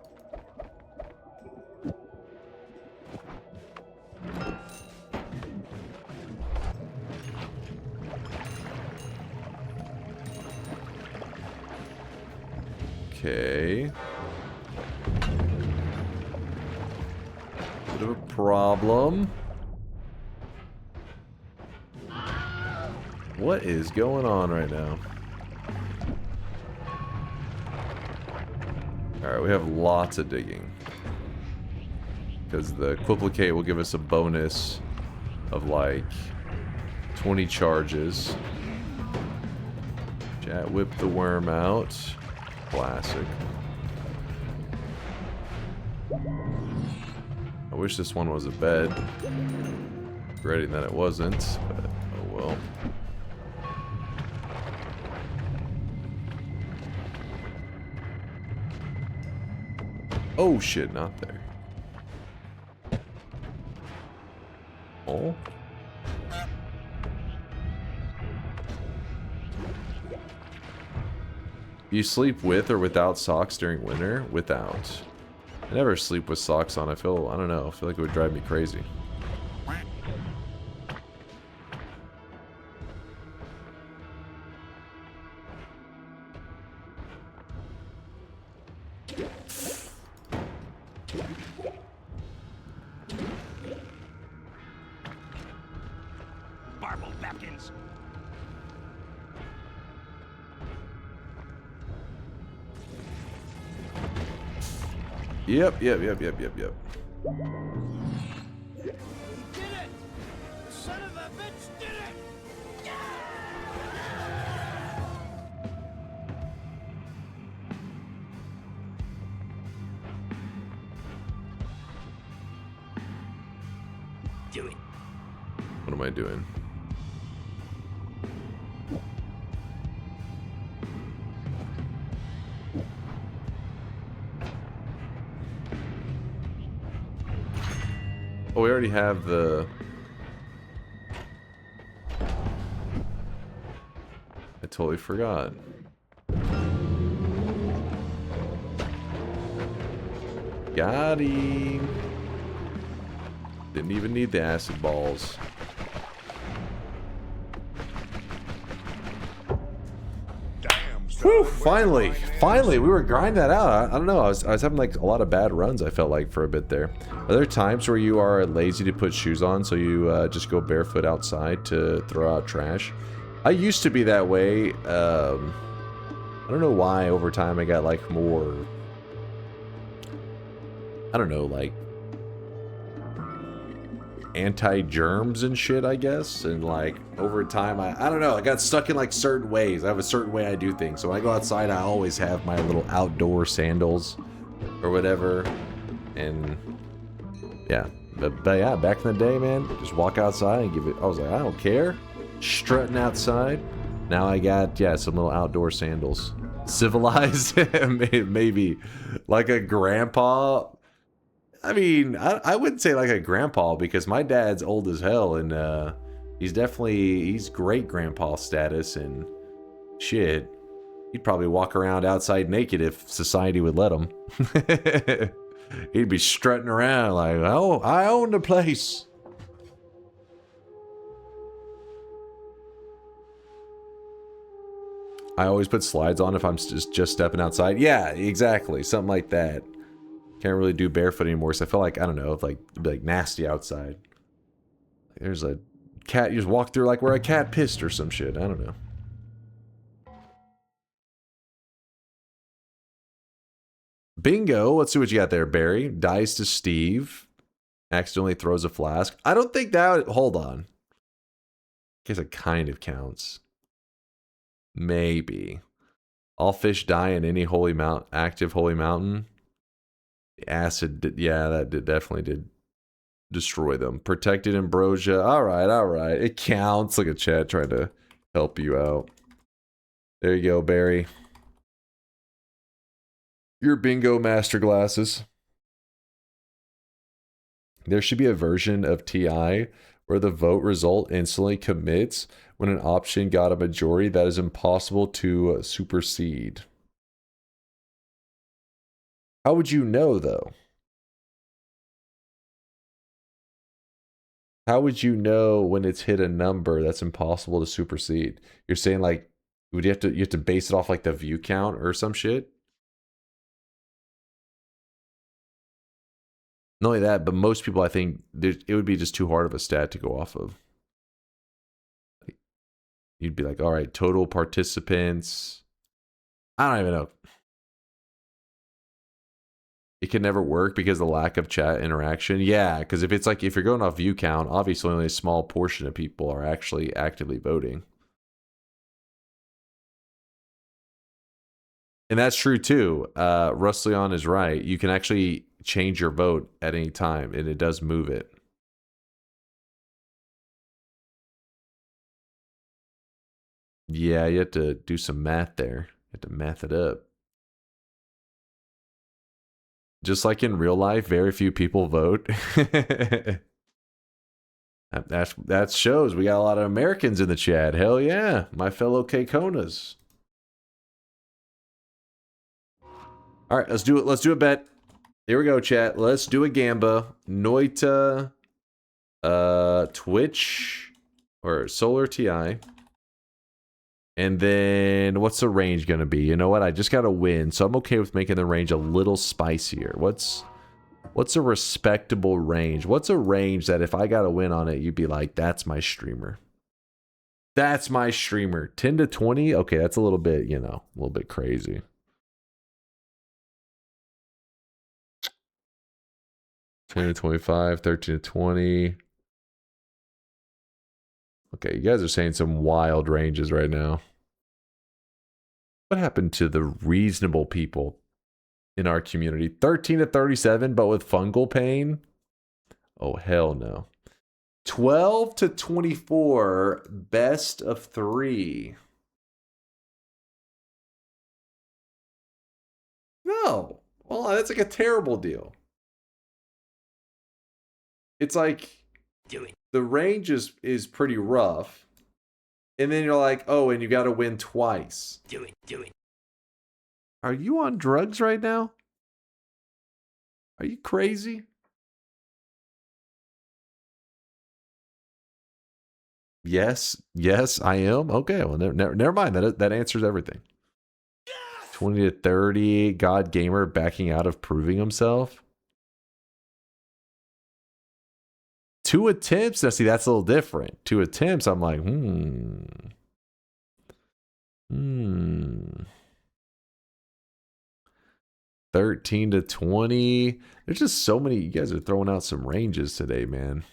Okay. Bit of a problem. What is going on right now? Alright, we have lots of digging. Because the Quiplicate will give us a bonus of like 20 charges. Chat whip the worm out. Classic. I wish this one was a bed. Regretting that it wasn't, but oh well. Oh shit, not there. Oh. You sleep with or without socks during winter? Without. I never sleep with socks on. I don't know, I feel like it would drive me crazy. Yep. He did it! Son of a bitch did it! Do it. What am I doing? Oh, we already have the... I totally forgot. Got him. Didn't even need the acid balls. Whew, finally, we were grinding that out. I don't know, I was having like a lot of bad runs, I felt like, for a bit there. Are there times where you are lazy to put shoes on, so you just go barefoot outside to throw out trash? I used to be that way. I don't know why over time I got like more, I don't know, like anti-germs and shit, I guess. And like over time, I don't know, I got stuck in like certain ways. I have a certain way I do things. So when I go outside, I always have my little outdoor sandals or whatever. And yeah, but yeah, back in the day, man, just walk outside and give it. I was like, I don't care, strutting outside. Now I got, yeah, some little outdoor sandals. Civilized, maybe like a grandpa. I mean, I wouldn't say like a grandpa because my dad's old as hell, and he's great grandpa status and shit. He'd probably walk around outside naked if society would let him. He'd be strutting around like, oh, I own the place. I always put slides on if I'm just stepping outside. Yeah, exactly. Something like that. Can't really do barefoot anymore, so I feel like, I don't know, like nasty outside. There's a cat, you just walk through like where a cat pissed or some shit. I don't know. Bingo. Let's see what you got there, Barry. Dies to Steve. Accidentally throws a flask. I don't think that... Hold on. I guess it kind of counts. Maybe. All fish die in any active holy mountain. The acid, yeah, that definitely did destroy them. Protected ambrosia. All right. It counts. Look at chat trying to help you out. There you go, Barry. Your bingo master glasses. There should be a version of TI where the vote result instantly commits when an option got a majority that is impossible to supersede. How would you know, though? How would you know when it's hit a number that's impossible to supersede? You're saying like, would you have to base it off like the view count or some shit? Not only that, but most people, I think, it would be just too hard of a stat to go off of. You'd be like, all right, total participants. I don't even know. It can never work because of the lack of chat interaction. Yeah, because if you're going off view count, obviously only a small portion of people are actually actively voting. And that's true too. Russ Leon is right. You can actually change your vote at any time, and it does move it. Yeah, you have to do some math there. You have to math it up. Just like in real life, very few people vote. That shows we got a lot of Americans in the chat. Hell yeah, my fellow K-Konas. All right, let's do it. Let's do a bet. Here we go, chat. Let's do a gamba. Noita, Twitch, or Soler TI. And then what's the range gonna be? You know what? I just gotta win, so I'm okay with making the range a little spicier. What's a respectable range? What's a range that if I got to win on it, you'd be like, that's my streamer. That's my streamer. 10 to 20? Okay, that's a little bit, you know, a little bit crazy. $10 to 25, 13 to 20. Okay, you guys are saying some wild ranges right now. What happened to the reasonable people in our community? 13 to 37, but with fungal pain? Oh, hell no. 12 to 24, best of 3. No. Well, that's like a terrible deal. It's like the range is pretty rough. And then you're like, oh, and you got to win twice. Do it. Are you on drugs right now? Are you crazy? Yes, I am. Okay, well, never mind. That answers everything. Yes! 20 to 30, God Gamer backing out of proving himself. 2 attempts. Now, see, that's a little different. 2 attempts, I'm like, 13 to 20. There's just so many. You guys are throwing out some ranges today, man.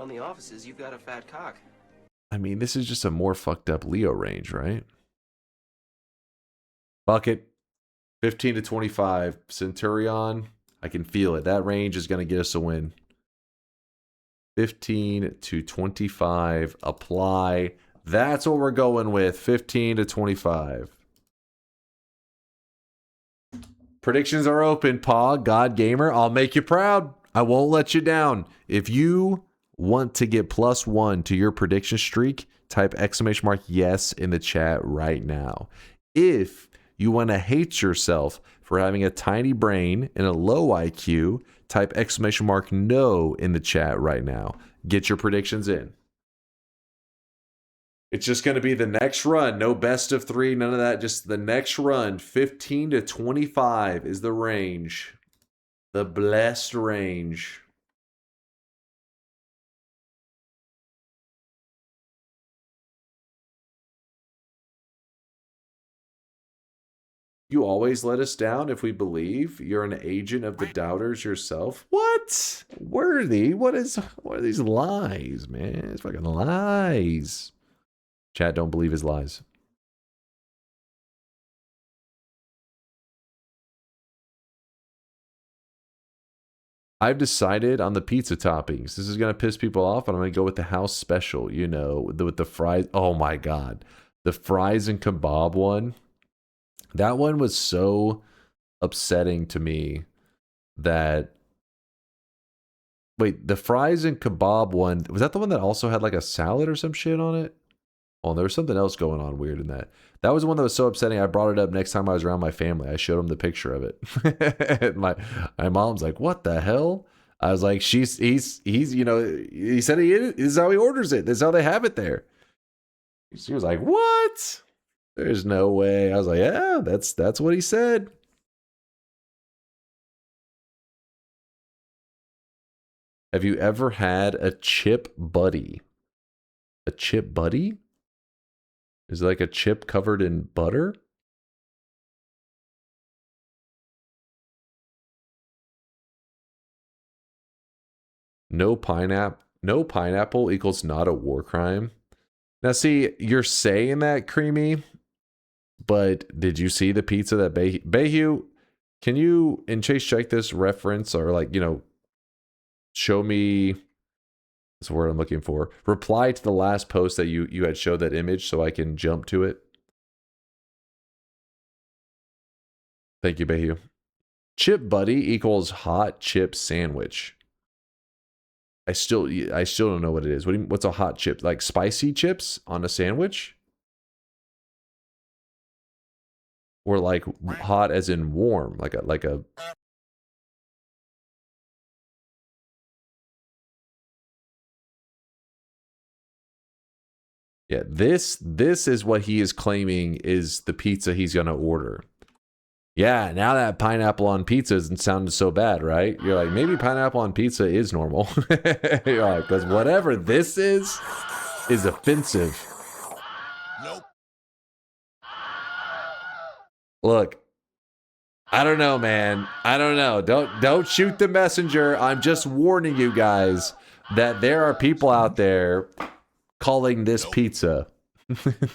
around the offices, you've got a fat cock. I mean, this is just a more fucked up Leo range, right? Bucket, 15 to 25. Centurion, I can feel it. That range is going to get us a win. 15 to 25. Apply. That's what we're going with. 15 to 25. Predictions are open. Paw, God Gamer, I'll make you proud. I won't let you down. If you want to get +1 to your prediction streak, type !yes in the chat right now. If you want to hate yourself for having a tiny brain and a low IQ, type !no in the chat right now. Get your predictions in. It's just going to be the next run. No best of 3, none of that. Just the next run. 15 to 25 is the range. The blessed range. You always let us down if we believe you're an agent of the doubters yourself. What? Worthy? What are these lies, man? It's fucking lies. Chat, don't believe his lies. I've decided on the pizza toppings. This is going to piss people off, but I'm going to go with the house special, you know, with the fries. Oh my God. The fries and kebab one. That one was so upsetting to me that... Wait, the fries and kebab one, was that the one that also had like a salad or some shit on it? Oh, there was something else going on weird in that. That was the one that was so upsetting. I brought it up next time I was around my family. I showed them the picture of it. my mom's like, "What the hell?" I was like, he's you know, he said this is how he orders it. This is how they have it there. She was like, "What? There's no way." I was like, "Yeah, that's what he said." Have you ever had a chip buddy? A chip buddy? Is it like a chip covered in butter? No pineapple equals not a war crime. Now see, you're saying that, Creamy, but did you see the pizza that Bayhu, can you, and Chase, check this reference or like, you know, show me, that's the word I'm looking for. Reply to the last post that you had showed that image so I can jump to it. Thank you, Bayhu. Chip buddy equals hot chip sandwich. I still don't know what it is. What's a hot chip? Like spicy chips on a sandwich? Or like hot as in warm, like a Yeah, this is what he is claiming is the pizza he's going to order. Yeah, now that pineapple on pizza doesn't sound so bad, right? You're like, maybe pineapple on pizza is normal. You're like, because whatever this is offensive. Nope. Look, I don't know, man. I don't know. Don't shoot the messenger. I'm just warning you guys that there are people out there calling this pizza.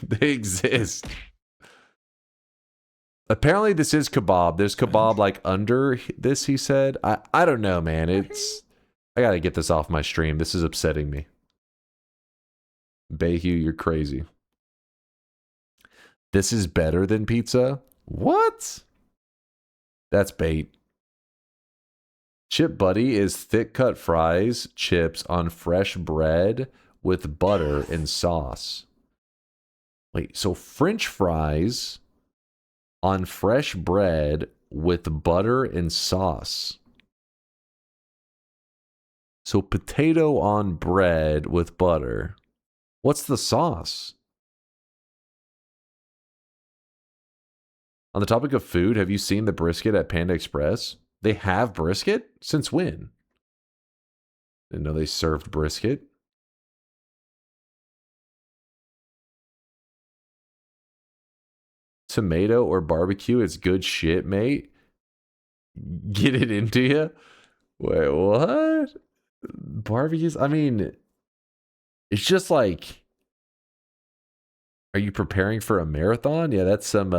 They exist. Apparently this is kebab. There's kebab like under this, he said. I don't know, man. I gotta get this off my stream. This is upsetting me. Bayhu, you're crazy. This is better than pizza? What? That's bait. Chip buddy is thick cut fries, chips on fresh bread with butter and sauce. Wait, so French fries on fresh bread with butter and sauce. So potato on bread with butter. What's the sauce? On the topic of food, have you seen the brisket at Panda Express? They have brisket? Since when? Didn't know they served brisket. Tomato or barbecue, it's good shit, mate. Get it into you. Wait, what? Barbecues? I mean, It's just like, are you preparing for a marathon? Yeah, that's some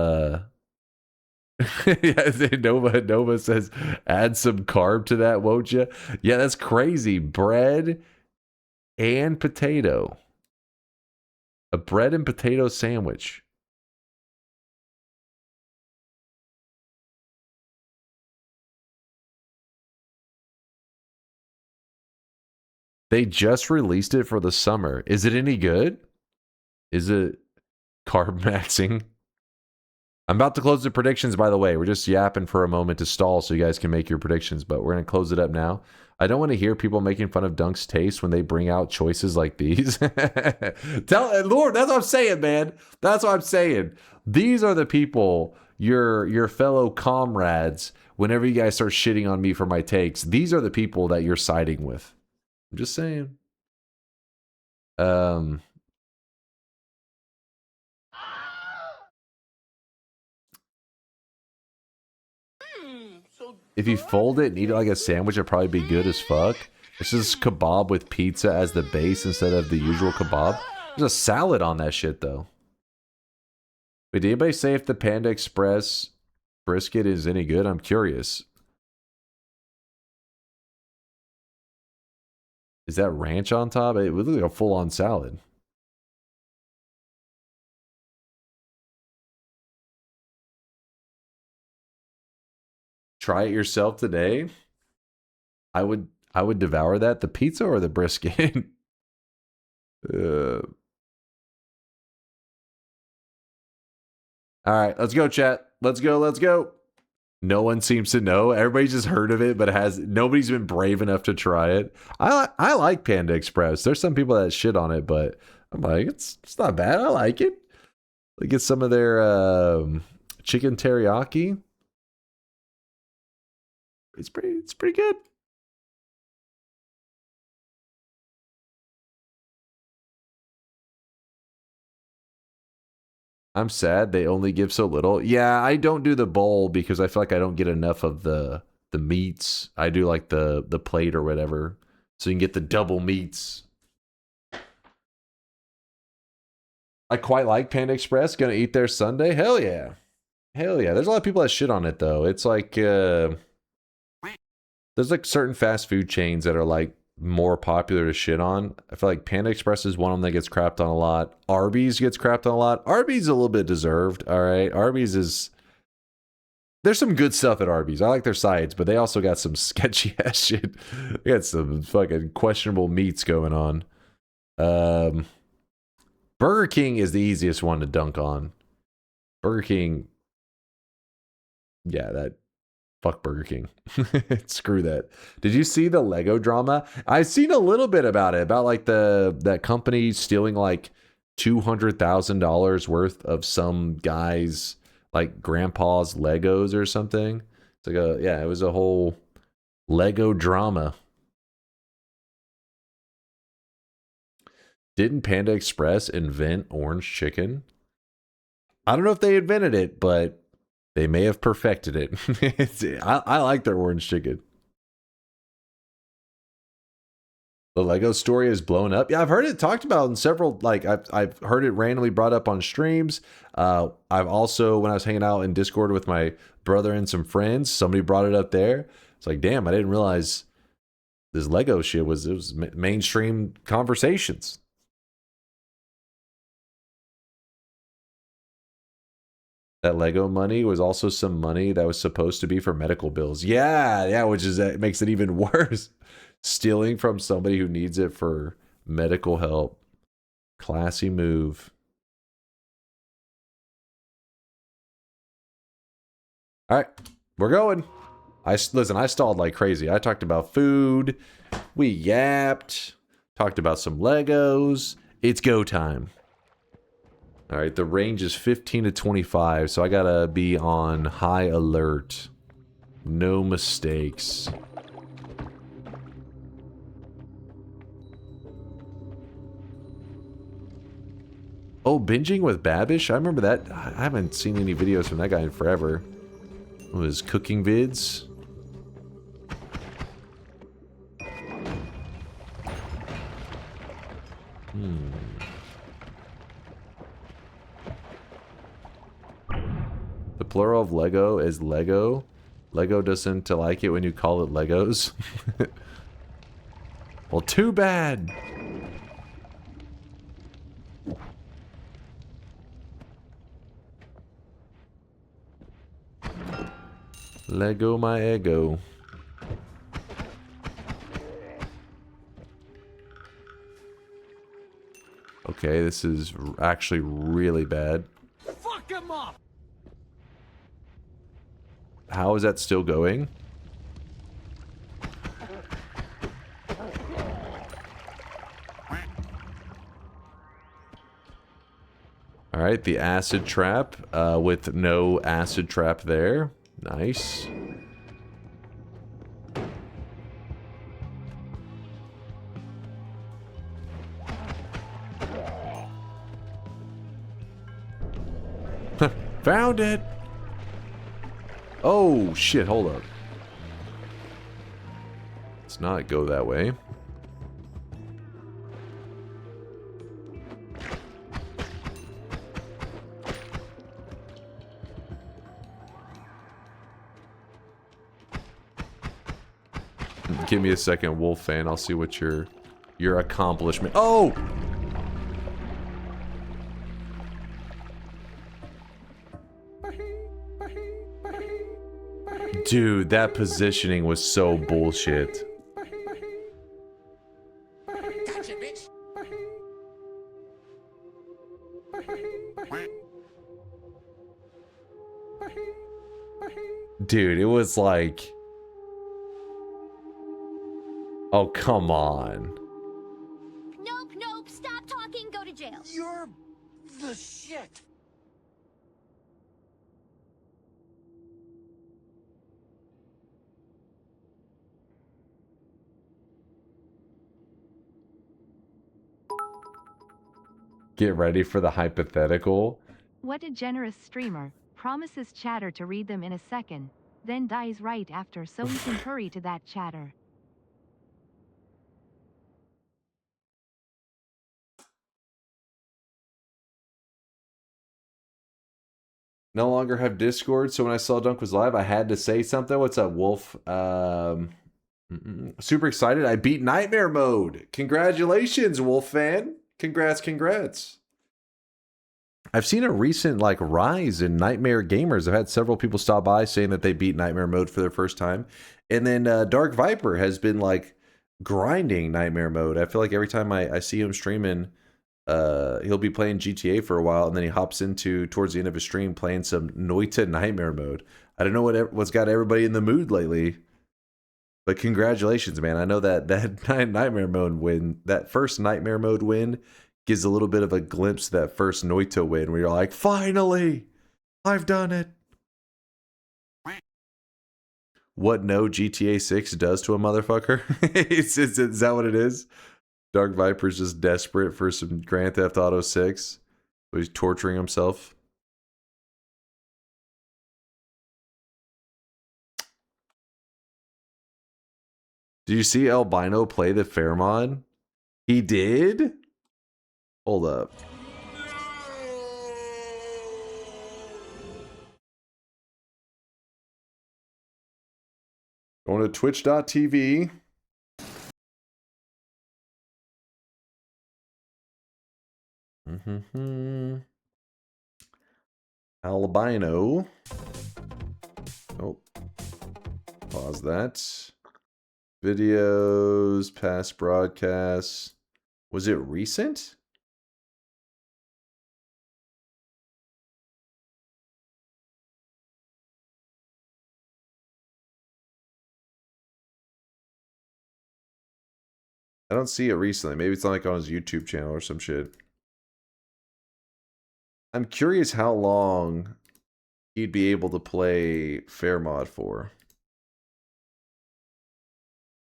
yeah, Nova says, add some carb to that, won't you? Yeah, that's crazy. Bread and potato. A bread and potato sandwich. They just released it for the summer. Is it any good? Is it carb maxing? I'm about to close the predictions, by the way. We're just yapping for a moment to stall so you guys can make your predictions, but we're going to close it up now. I don't want to hear people making fun of Dunk's taste when they bring out choices like these. Lord, that's what I'm saying, man. That's what I'm saying. These are the people, your fellow comrades, whenever you guys start shitting on me for my takes, these are the people that you're siding with. I'm just saying. If you fold it and eat it like a sandwich, it'd probably be good as fuck. It's just kebab with pizza as the base instead of the usual kebab. There's a salad on that shit, though. Wait, did anybody say if the Panda Express brisket is any good? I'm curious. Is that ranch on top? It would look like a full-on salad. Try it yourself today. I would devour that. The pizza or the brisket? All right, let's go, chat. Let's go. No one seems to know. Everybody's just heard of it, but nobody's been brave enough to try it. I like Panda Express. There's some people that shit on it, but I'm like, it's not bad. I like it. Like, get some of their chicken teriyaki. It's pretty good. I'm sad they only give so little. Yeah, I don't do the bowl because I feel like I don't get enough of the meats. I do like the plate or whatever. So you can get the double meats. I quite like Panda Express. Gonna eat there Sunday? Hell yeah. Hell yeah. There's a lot of people that shit on it though. It's like there's like certain fast food chains that are like more popular to shit on. I feel like Panda Express is one of them that gets crapped on a lot. Arby's gets crapped on a lot. Arby's is a little bit deserved, all right? Arby's is... There's some good stuff at Arby's. I like their sides, but they also got some sketchy ass shit. They got some fucking questionable meats going on. Burger King is the easiest one to dunk on. Burger King... Yeah, that... Fuck Burger King. Screw that. Did you see the Lego drama? I've seen a little bit about it, about like that company stealing like $200,000 worth of some guy's like grandpa's Legos or something. It's like it was a whole Lego drama. Didn't Panda Express invent orange chicken? I don't know if they invented it, but they may have perfected it. I like their orange chicken. The Lego story is blown up. Yeah, I've heard it talked about in several, like, I've heard it randomly brought up on streams. I've also, when I was hanging out in Discord with my brother and some friends, somebody brought it up there. It's like, damn, I didn't realize this Lego shit was mainstream conversations. That Lego money was also some money that was supposed to be for medical bills. Yeah, which is that makes it even worse. Stealing from somebody who needs it for medical help. Classy move. All right, we're going. Listen, I stalled like crazy. I talked about food. We yapped. Talked about some Legos. It's go time. All right, the range is 15 to 25, so I gotta be on high alert. No mistakes. Oh, binging with Babish? I remember that. I haven't seen any videos from that guy in forever. It was cooking vids. The plural of Lego is Lego. Lego doesn't like it when you call it Legos. Well, too bad. Lego my ego. Okay, this is actually really bad. Fuck him up! How is that still going? Alright, the acid trap with no acid trap there. Nice. Found it! Oh, shit, hold up. Let's not go that way. Give me a second, Wolf fan. I'll see what your accomplishment. Oh! Dude, that positioning was so bullshit. Gotcha, bitch. Dude, it was like... Oh, come on. Nope, stop talking, go to jail. You're the shit. Get ready for the hypothetical. What a generous streamer. Promises chatter to read them in a second, then dies right after so he can hurry to that chatter. No longer have Discord, so when I saw Dunk was live, I had to say something. What's up, Wolf? Super excited. I beat Nightmare Mode. Congratulations, Wolf fan. Congrats. I've seen a recent like rise in Nightmare gamers. I've had several people stop by saying that they beat Nightmare Mode for their first time. And then Dark Viper has been like grinding Nightmare Mode. I feel like every time I see him streaming, he'll be playing GTA for a while, and then he hops into towards the end of his stream playing some Noita Nightmare Mode. I don't know what's got everybody in the mood lately, but congratulations, man! I know that Nightmare Mode win, that first Nightmare Mode win, gives a little bit of a glimpse of that first Noita win, where you're like, finally, I've done it. What no GTA 6 does to a motherfucker? Is that what it is? Dark Viper's just desperate for some Grand Theft Auto 6. So he's torturing himself. Did you see Albino play the fair mod? He did? Hold up. Going to twitch.tv. Albino. Oh. Pause that. Videos, past broadcasts. Was it recent? I don't see it recently. Maybe it's not like on his YouTube channel or some shit. I'm curious how long he'd be able to play fair mod for.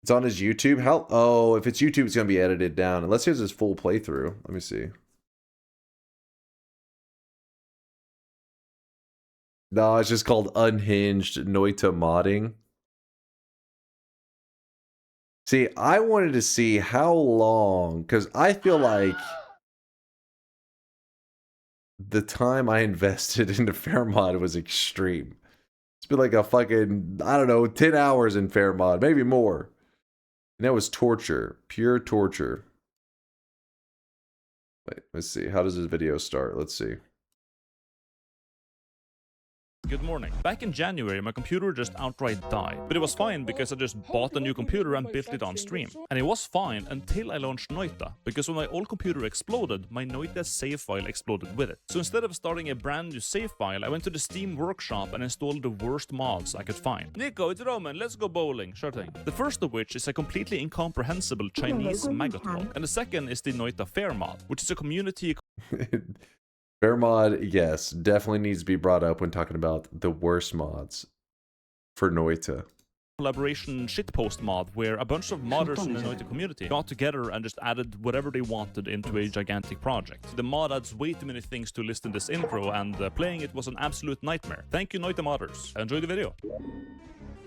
It's on his YouTube. How? Oh, if it's YouTube, it's gonna be edited down. Unless he has his full playthrough. Let me see. No, it's just called Unhinged Noita Modding. See, I wanted to see how long, because I feel like the time I invested into Fairmod was extreme. It's been like a fucking, I don't know, 10 hours in Fairmod, maybe more. And that was torture, pure torture. Wait, let's see. How does this video start? Let's see. Good morning. Back in January, my computer just outright died. But it was fine because I just bought a new computer and built it on stream. And it was fine until I launched Noita, because when my old computer exploded, my Noita save file exploded with it. So instead of starting a brand new save file, I went to the Steam workshop and installed the worst mods I could find. Nico, it's Roman, let's go bowling. Sure thing. The first of which is a completely incomprehensible Chinese maggot mod. And the second is the Noita Fair mod, which is a community... Fair mod, yes, definitely needs to be brought up when talking about the worst mods for Noita. Collaboration shitpost mod where a bunch of modders in the Noita community got together and just added whatever they wanted into a gigantic project. The mod adds way too many things to list in this intro, and playing it was an absolute nightmare. Thank you, Noita modders. Enjoy the video.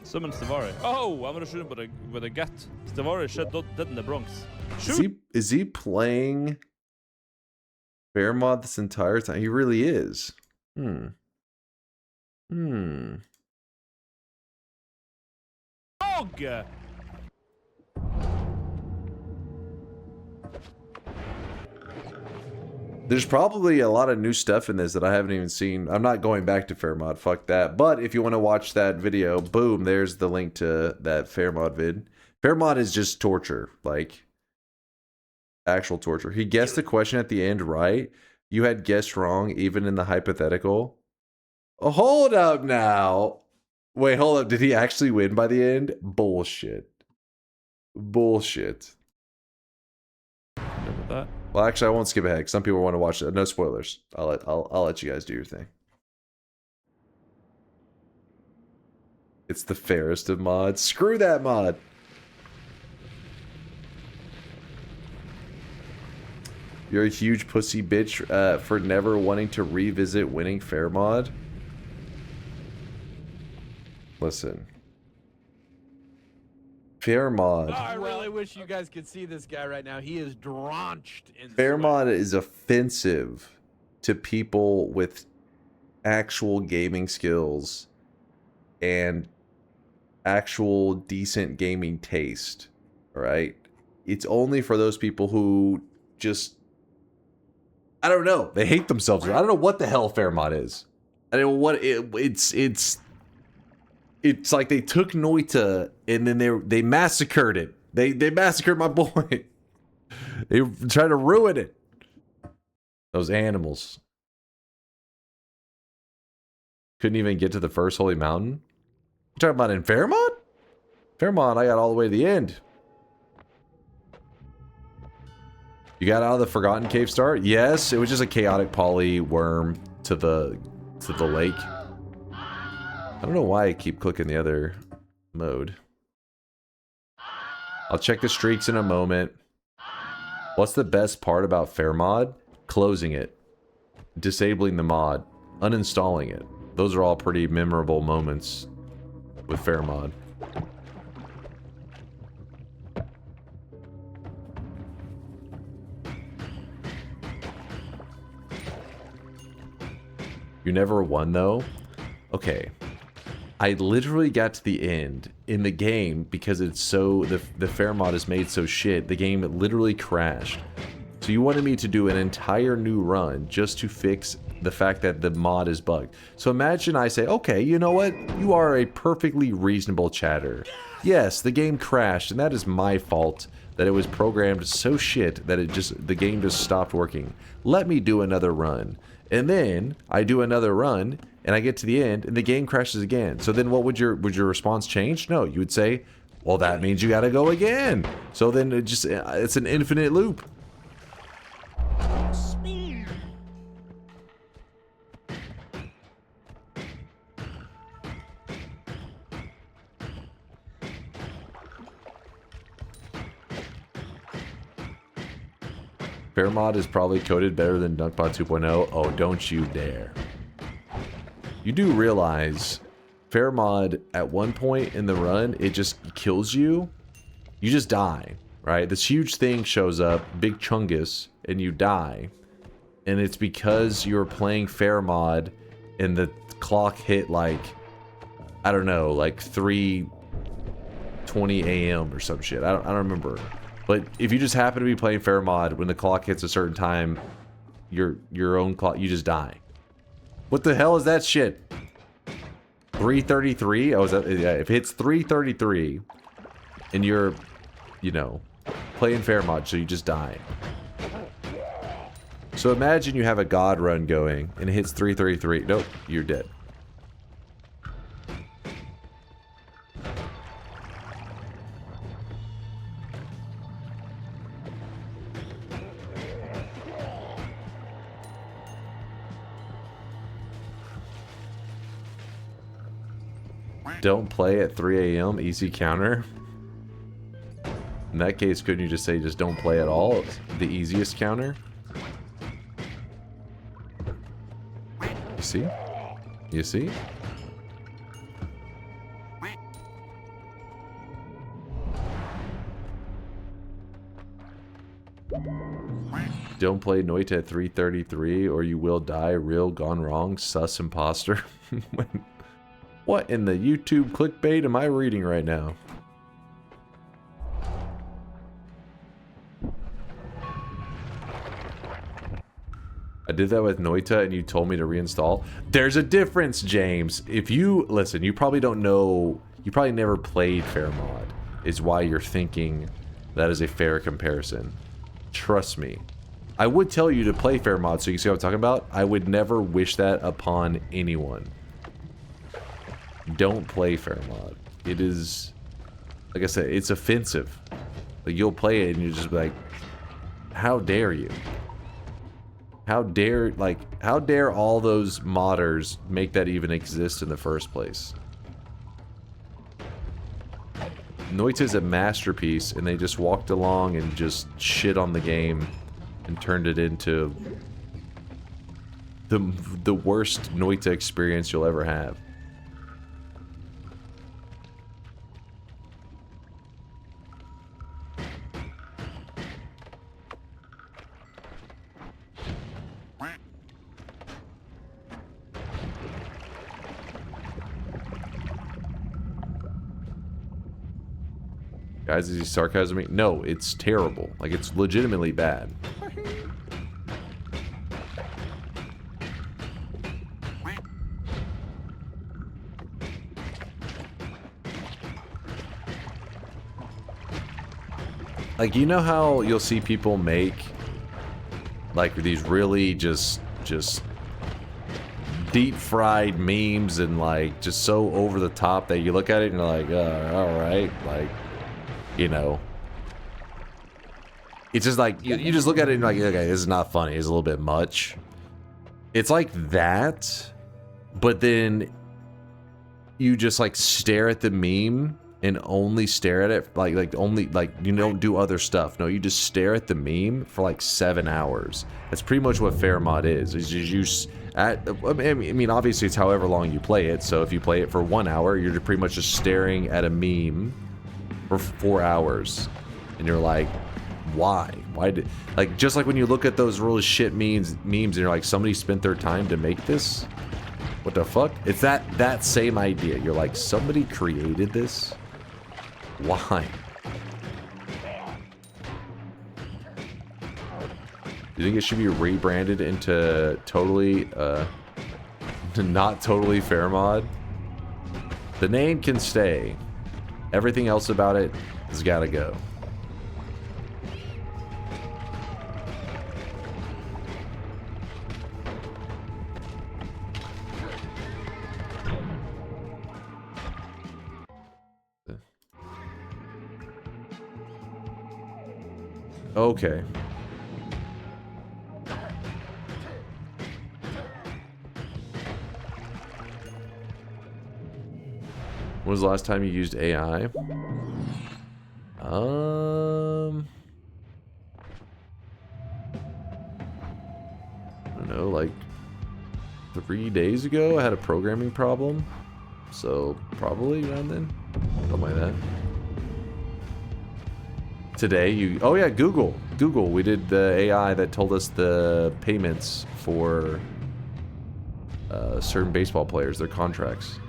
Summon Stavari. Oh, I'm gonna shoot him with a gut. Stavari shot dead in the Bronx. Shoot! Is he playing Fair mod this entire time? He really is. Dog! There's probably a lot of new stuff in this that I haven't even seen. I'm not going back to Fair mod, fuck that. But if you want to watch that video, boom, there's the link to that Fair mod vid. Fair mod is just torture, like actual torture. He guessed the question at the end right. You had guessed wrong even in the hypothetical. Oh, hold up now. Wait, hold up. Did he actually win by the end? Bullshit. Bullshit. That. Well, actually, I won't skip ahead. Some people want to watch it. No spoilers. I'll let you guys do your thing. It's the fairest of mods. Screw that mod. You're a huge pussy bitch for never wanting to revisit winning Fair mod. Listen. Fair mod. Oh, I really wish you guys could see this guy right now. He is drenched in Fair mod is offensive to people with actual gaming skills and actual decent gaming taste. All right? It's only for those people who just, I don't know, they hate themselves. I don't know what the hell Fair mod is. I don't know what it's like they took Noita and then they massacred it. They massacred my boy. They tried to ruin it. Those animals. Couldn't even get to the first holy mountain. You talking about in Fair mod? Fair mod, I got all the way to the end. You got out of the Forgotten Cave start? Yes, it was just a chaotic poly worm to the lake. I don't know why I keep clicking the other mode. I'll check the streaks in a moment. What's the best part about Fair mod? Closing it. Disabling the mod. Uninstalling it. Those are all pretty memorable moments with Fair mod. You never won though? Okay. I literally got to the end in the game because it's so, the Fair mod is made so shit, the game literally crashed. So you wanted me to do an entire new run just to fix the fact that the mod is bugged. So imagine I say, okay, you know what? You are a perfectly reasonable chatter. Yes, the game crashed and that is my fault that it was programmed so shit that the game just stopped working. Let me do another run. And then I do another run and I get to the end and the game crashes again. So then what would your response change? No, you would say, well, that means you gotta go again. So then it's an infinite loop. Fair mod is probably coded better than DunkBot 2.0. Oh, don't you dare. You do realize Fair mod at one point in the run, it just kills you. You just die, right? This huge thing shows up, big chungus, and you die. and it's because you were playing fair mod and the clock hit like, I don't know, like 3:20 a.m. or some shit. I don't remember. But if you just happen to be playing fair mod when the clock hits a certain time, your own clock, you just die. What the hell is that shit? 3:33? Oh, is that, yeah, if it hits 3:33 and you're, you know, playing fair mod, so you just die. So imagine you have a god run going and it hits 3:33. Nope, you're dead. Don't play at 3 a.m. Easy counter. In that case, couldn't you just say just don't play at all? It's the easiest counter. You see? You see? Don't play Noita at 3:33 or you will die. Real gone wrong. Sus imposter. What in the YouTube clickbait am I reading right now? I did that with Noita and you told me to reinstall. There's a difference, James. If you listen, you probably don't know, you probably never played fair mod, is why you're thinking that is a fair comparison. Trust me. I would tell you to play fair mod so you can see what I'm talking about. I would never wish that upon anyone. Don't play fair mod. It is, like I said, it's offensive. Like, you'll play it and you're just like, how dare you? How dare, like, how dare all those modders make that even exist in the first place? Noita's a masterpiece, and they just walked along and just shit on the game and turned it into the worst Noita experience you'll ever have. Guys, is he sarcasming? No, it's terrible. Like, it's legitimately bad. Like, you know how you'll see people make, like, these really just deep-fried memes and, like, just so over the top that you look at it and you're like, alright, like, you know, it's just like, you just look at it and you're like, okay, this is not funny, it's a little bit much. It's like that, but then you just like stare at the meme and only stare at it, like only, like, you don't do other stuff. No, you just stare at the meme for like 7 hours. That's pretty much what fair mod is you I mean, obviously it's however long you play it, so if you play it for 1 hour, you're pretty much just staring at a meme for 4 hours, and you're like, why did, like, just like when you look at those really shit memes and you're like, somebody spent their time to make this, what the fuck? It's that same idea. You're like, somebody created this, why? Do you think it should be rebranded into totally not totally fair mod? The name can stay. Everything else about it has got to go. Okay. When was the last time you used AI? I don't know, like 3 days ago I had a programming problem, so probably around then, something like that. Today, you... Oh, yeah, Google. Google. We did the AI that told us the payments for certain baseball players, their contracts.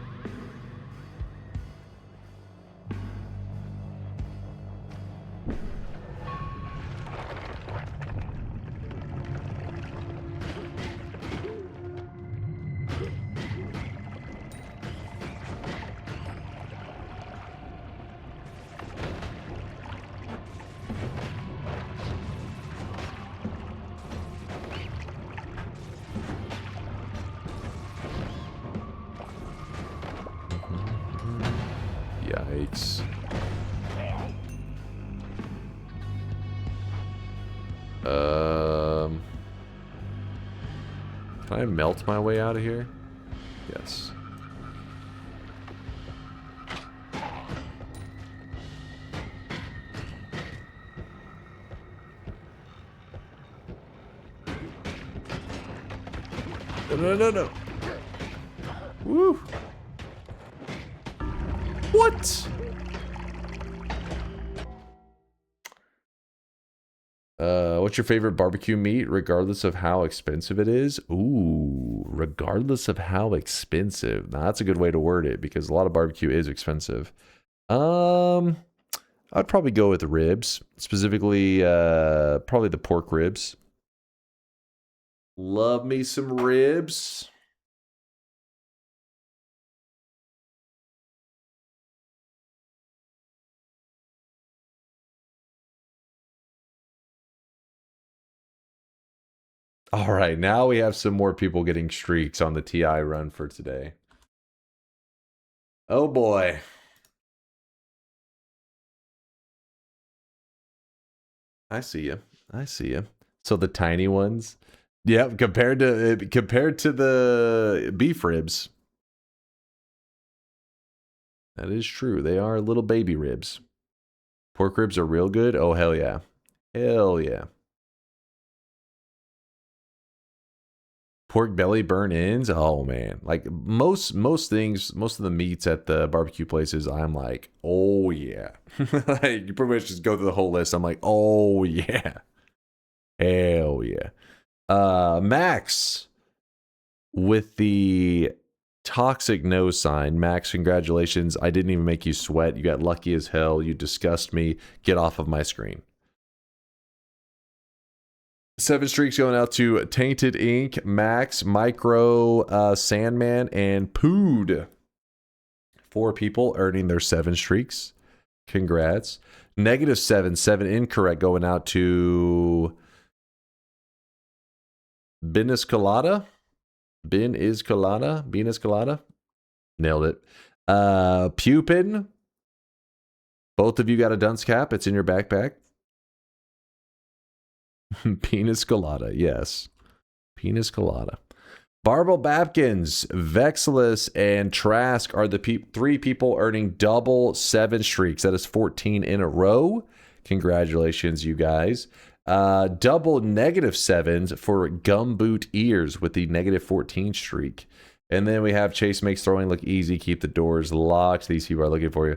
Yikes. Can I melt my way out of here? Yes. No. Woo. What? What's your favorite barbecue meat, regardless of how expensive it is? Ooh, regardless of how expensive. Now, that's a good way to word it, because a lot of barbecue is expensive. I'd probably go with ribs, specifically, probably the pork ribs. Love me some ribs. All right, now we have some more people getting streaks on the TI run for today. Oh boy. I see you. I see you. So the tiny ones. Yep, compared to the beef ribs. That is true. They are little baby ribs. Pork ribs are real good. Oh hell yeah. Hell yeah. Pork belly burn ends. Oh man. Like most things, most of the meats at the barbecue places, I'm like, "Oh yeah." Like, you pretty much just go through the whole list. I'm like, "Oh yeah." Hell yeah. Max with the toxic no sign. Max, congratulations. I didn't even make you sweat. You got lucky as hell. You disgust me. Get off of my screen. 7 streaks going out to Tainted Ink, Max, Micro, Sandman, and Pood. 4 people earning their 7 streaks. Congrats. -7, 7 incorrect going out to Ben is Colada. Nailed it. Pupin. Both of you got a dunce cap. It's in your backpack. Penis colada, yes. Penis colada. Barbel Babkins, Vexilus, and Trask are the 3 people earning double 7 streaks. That is 14 in a row. Congratulations, you guys. Double -7s for Gumboot Ears with the -14 streak. And then we have Chase makes throwing look easy. Keep the doors locked. These people are looking for you.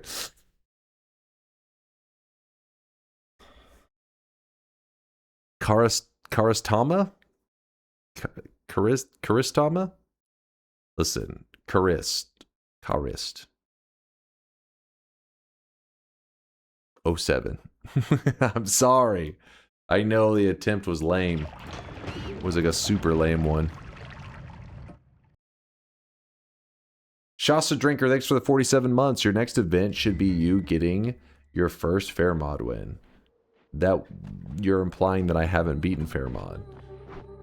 Karistama? Karistama? Listen, Karist. 07. I'm sorry. I know the attempt was lame. It was like a super lame one. Shasta Drinker, thanks for the 47 months. Your next event should be you getting your first Fair Mod win. That you're implying that I haven't beaten Fair Mod.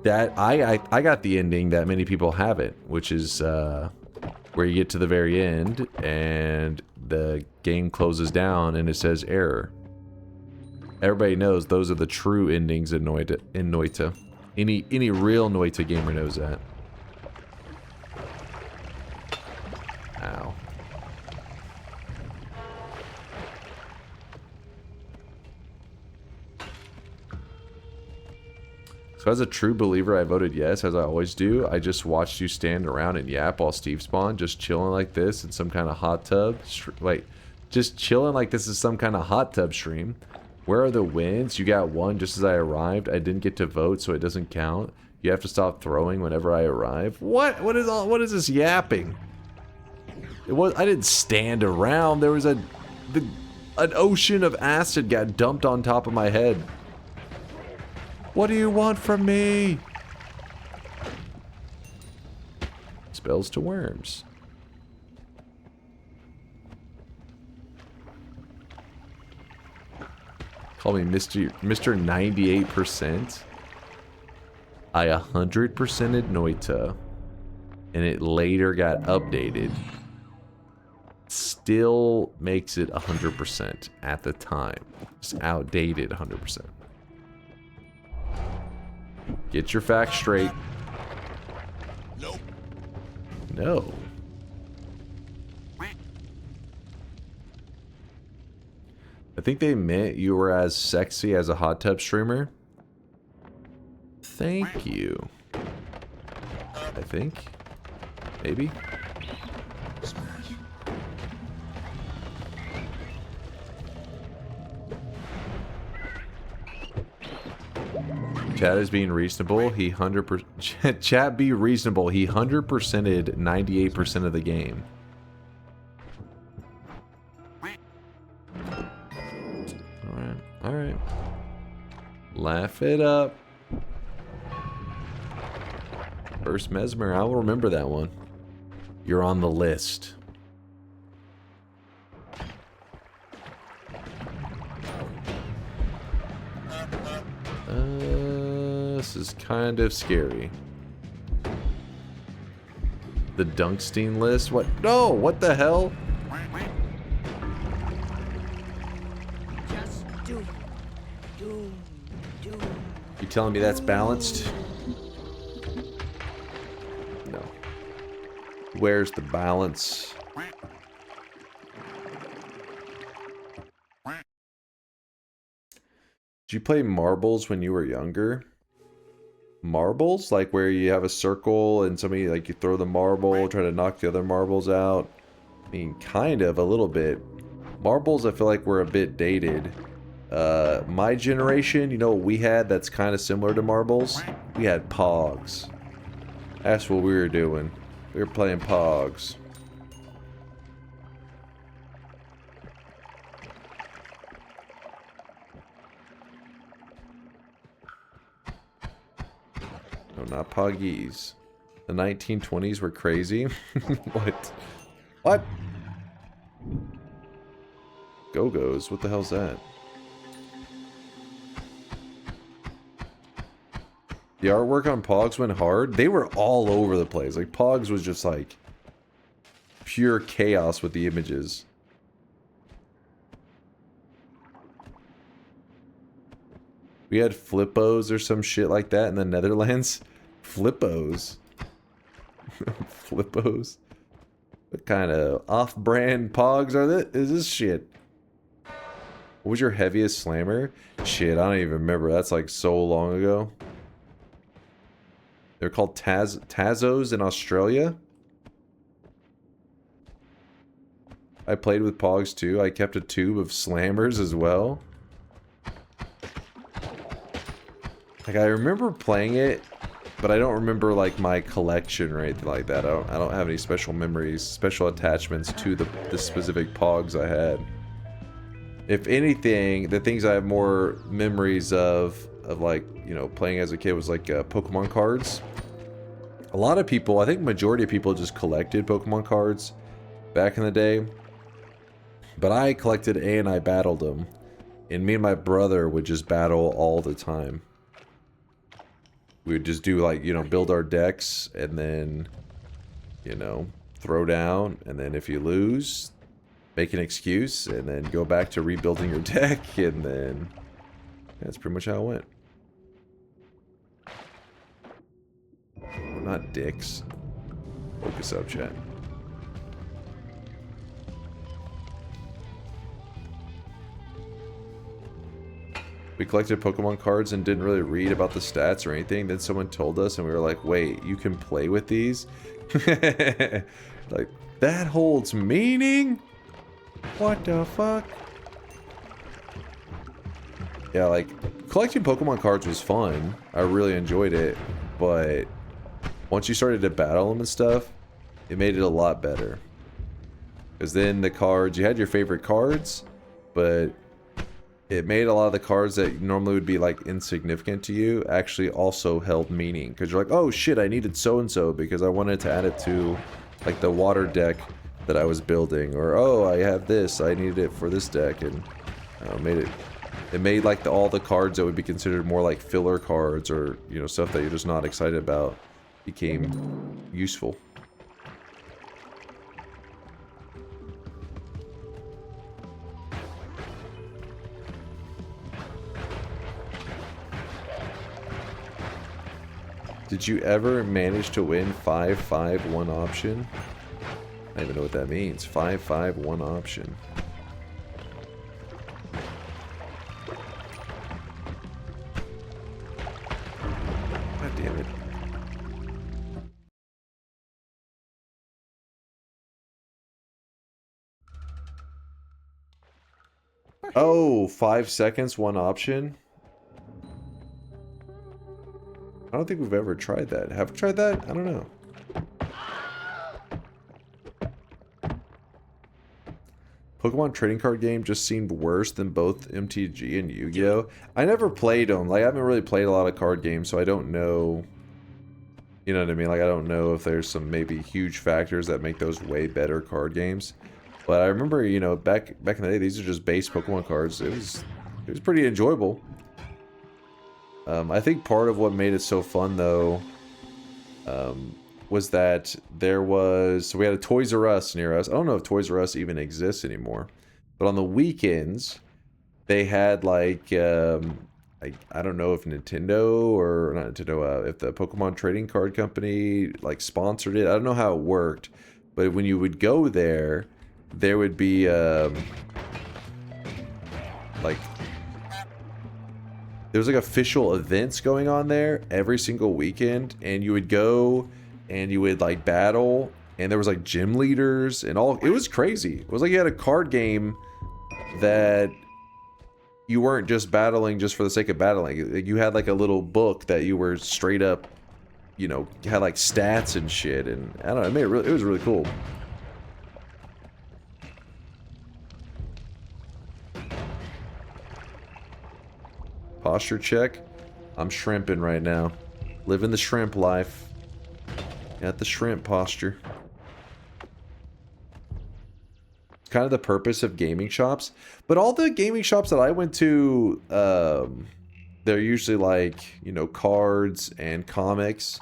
That I got the ending that many people haven't, which is where you get to the very end and the game closes down and it says error. Everybody knows those are the true endings in Noita. Any real Noita gamer knows that. Ow. So as a true believer, I voted yes, as I always do. I just watched you stand around and yap while Steve spawned, just chilling like this in some kind of hot tub. Just chilling like this is some kind of hot tub stream. Where are the wins? You got one just as I arrived. I didn't get to vote, so it doesn't count. You have to stop throwing whenever I arrive. What? What is this yapping? I didn't stand around. There was an ocean of acid got dumped on top of my head. What do you want from me? Spells to worms. Call me Mr. 98%. I 100%ed Noita, and it later got updated. Still makes it 100% at the time. It's outdated 100%. Get your facts straight. Nope. No. I think they meant you were as sexy as a hot tub streamer. Thank you. I think. Maybe. Chat is being reasonable. He 100%. Chat be reasonable. He 100%ed 98% of the game. Alright. Alright. Laugh it up. First Mesmer. I will remember that one. You're on the list. This is kind of scary. The Dunkstein list? What? No! What the hell? Just do it. You telling me that's balanced? No. Where's the balance? Did you play marbles when you were younger? Marbles? Like where you have a circle and somebody, like you throw the marble, try to knock the other marbles out? I mean, kind of, a little bit. Marbles, I feel like were a bit dated. My generation, you know what we had that's kind of similar to marbles? We had Pogs. That's what we were doing. We were playing Pogs. No, not Poggies. The 1920s were crazy. What? What? Go-Go's? What the hell's that? The artwork on Pogs went hard. They were all over the place. Like, Pogs was just like pure chaos with the images. We had Flippos or some shit like that in the Netherlands. Flippos. Flippos. What kind of off-brand Pogs are this? Is this shit? What was your heaviest slammer? Shit, I don't even remember. That's like so long ago. They're called Tazos in Australia. I played with Pogs too. I kept a tube of slammers as well. Like, I remember playing it, but I don't remember, like, my collection or anything like that. I don't have any special memories, special attachments to the specific Pogs I had. If anything, the things I have more memories of like, you know, playing as a kid was, like, Pokemon cards. A lot of people, I think majority of people just collected Pokemon cards back in the day. But I collected and I battled them. And me and my brother would just battle all the time. We would just do, like, you know, build our decks and then, you know, throw down. And then if you lose, make an excuse and then go back to rebuilding your deck. And then that's pretty much how it went. We're not dicks. Focus up, chat. We collected Pokemon cards and didn't really read about the stats or anything. Then someone told us and we were like, wait, you can play with these? Like, that holds meaning? What the fuck? Yeah, like, collecting Pokemon cards was fun. I really enjoyed it. But once you started to battle them and stuff, it made it a lot better. Because then the cards, you had your favorite cards, but it made a lot of the cards that normally would be like insignificant to you actually also held meaning. Because you're like, oh shit, I needed so-and-so because I wanted to add it to like the water deck that I was building. Or, oh, I have this, I needed it for this deck. And it made like all the cards that would be considered more like filler cards or, you know, stuff that you're just not excited about became useful. Did you ever manage to win 5-5 one option? I don't even know what that means. 5-5 one option. God damn it. Oh, 5 seconds, one option? I don't think we've ever tried that. Have we tried that? I don't know. Pokemon trading card game just seemed worse than both MTG and Yu-Gi-Oh! I never played them. Like, I haven't really played a lot of card games, so I don't know. You know what I mean? Like, I don't know if there's some maybe huge factors that make those way better card games. But I remember, you know, back in the day, these are just base Pokemon cards. It was pretty enjoyable. I think part of what made it so fun, though, was that so we had a Toys R Us near us. I don't know if Toys R Us even exists anymore. But on the weekends, they had, like, I don't know if Nintendo or not Nintendo, if the Pokemon Trading Card Company, like, sponsored it. I don't know how it worked. But when you would go there, there would be, like... There was like official events going on there every single weekend, and you would go and you would like battle, and there was like gym leaders and all. It was crazy. It was like you had a card game that you weren't just battling just for the sake of battling. You had like a little book that you were straight up, you know, had like stats and shit, and I don't know, it was really cool. Posture check. I'm shrimping right now. Living the shrimp life. Got the shrimp posture. It's kind of the purpose of gaming shops. But all the gaming shops that I went to, they're usually like, you know, cards and comics.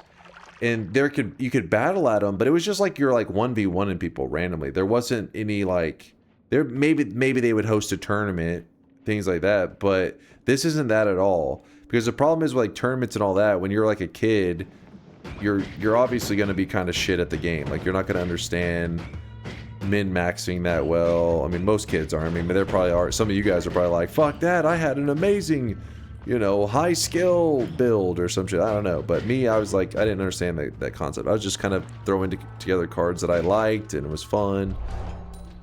And you could battle at them, but it was just like you're like 1v1ing people randomly. There wasn't any like... Maybe they would host a tournament, things like that, but this isn't that at all. Because the problem is with like tournaments and all that, when you're like a kid, you're obviously going to be kind of shit at the game. Like, you're not going to understand min-maxing that well. I mean, most kids are. I mean, there probably are. Some of you guys are probably like, fuck that, I had an amazing, you know, high skill build or some shit. I don't know. But me, I was like, I didn't understand that concept. I was just kind of throwing together cards that I liked, and it was fun.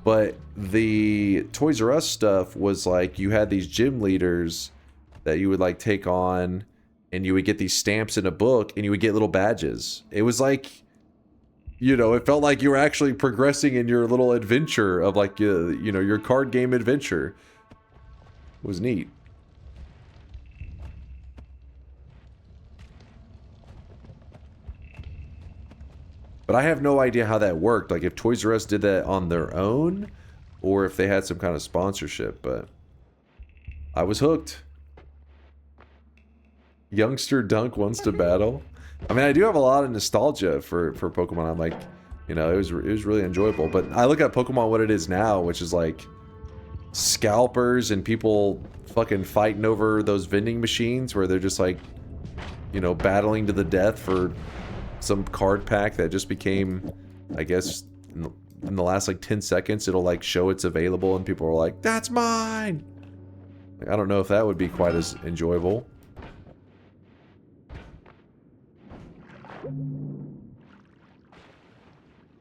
But the Toys R Us stuff was like, you had these gym leaders that you would like take on, and you would get these stamps in a book, and you would get little badges. It was like, you know, it felt like you were actually progressing in your little adventure of like, you know, your card game adventure. It was neat. But I have no idea how that worked. Like, if Toys R Us did that on their own, or if they had some kind of sponsorship, but I was hooked. Youngster Dunk wants to battle. I mean, I do have a lot of nostalgia for Pokemon. I'm like, you know, it was really enjoyable. But I look at Pokemon what it is now, which is like scalpers and people fucking fighting over those vending machines where they're just like, you know, battling to the death for some card pack that just became, I guess, in the last like 10 seconds, it'll like show it's available and people are like, that's mine! Like, I don't know if that would be quite as enjoyable.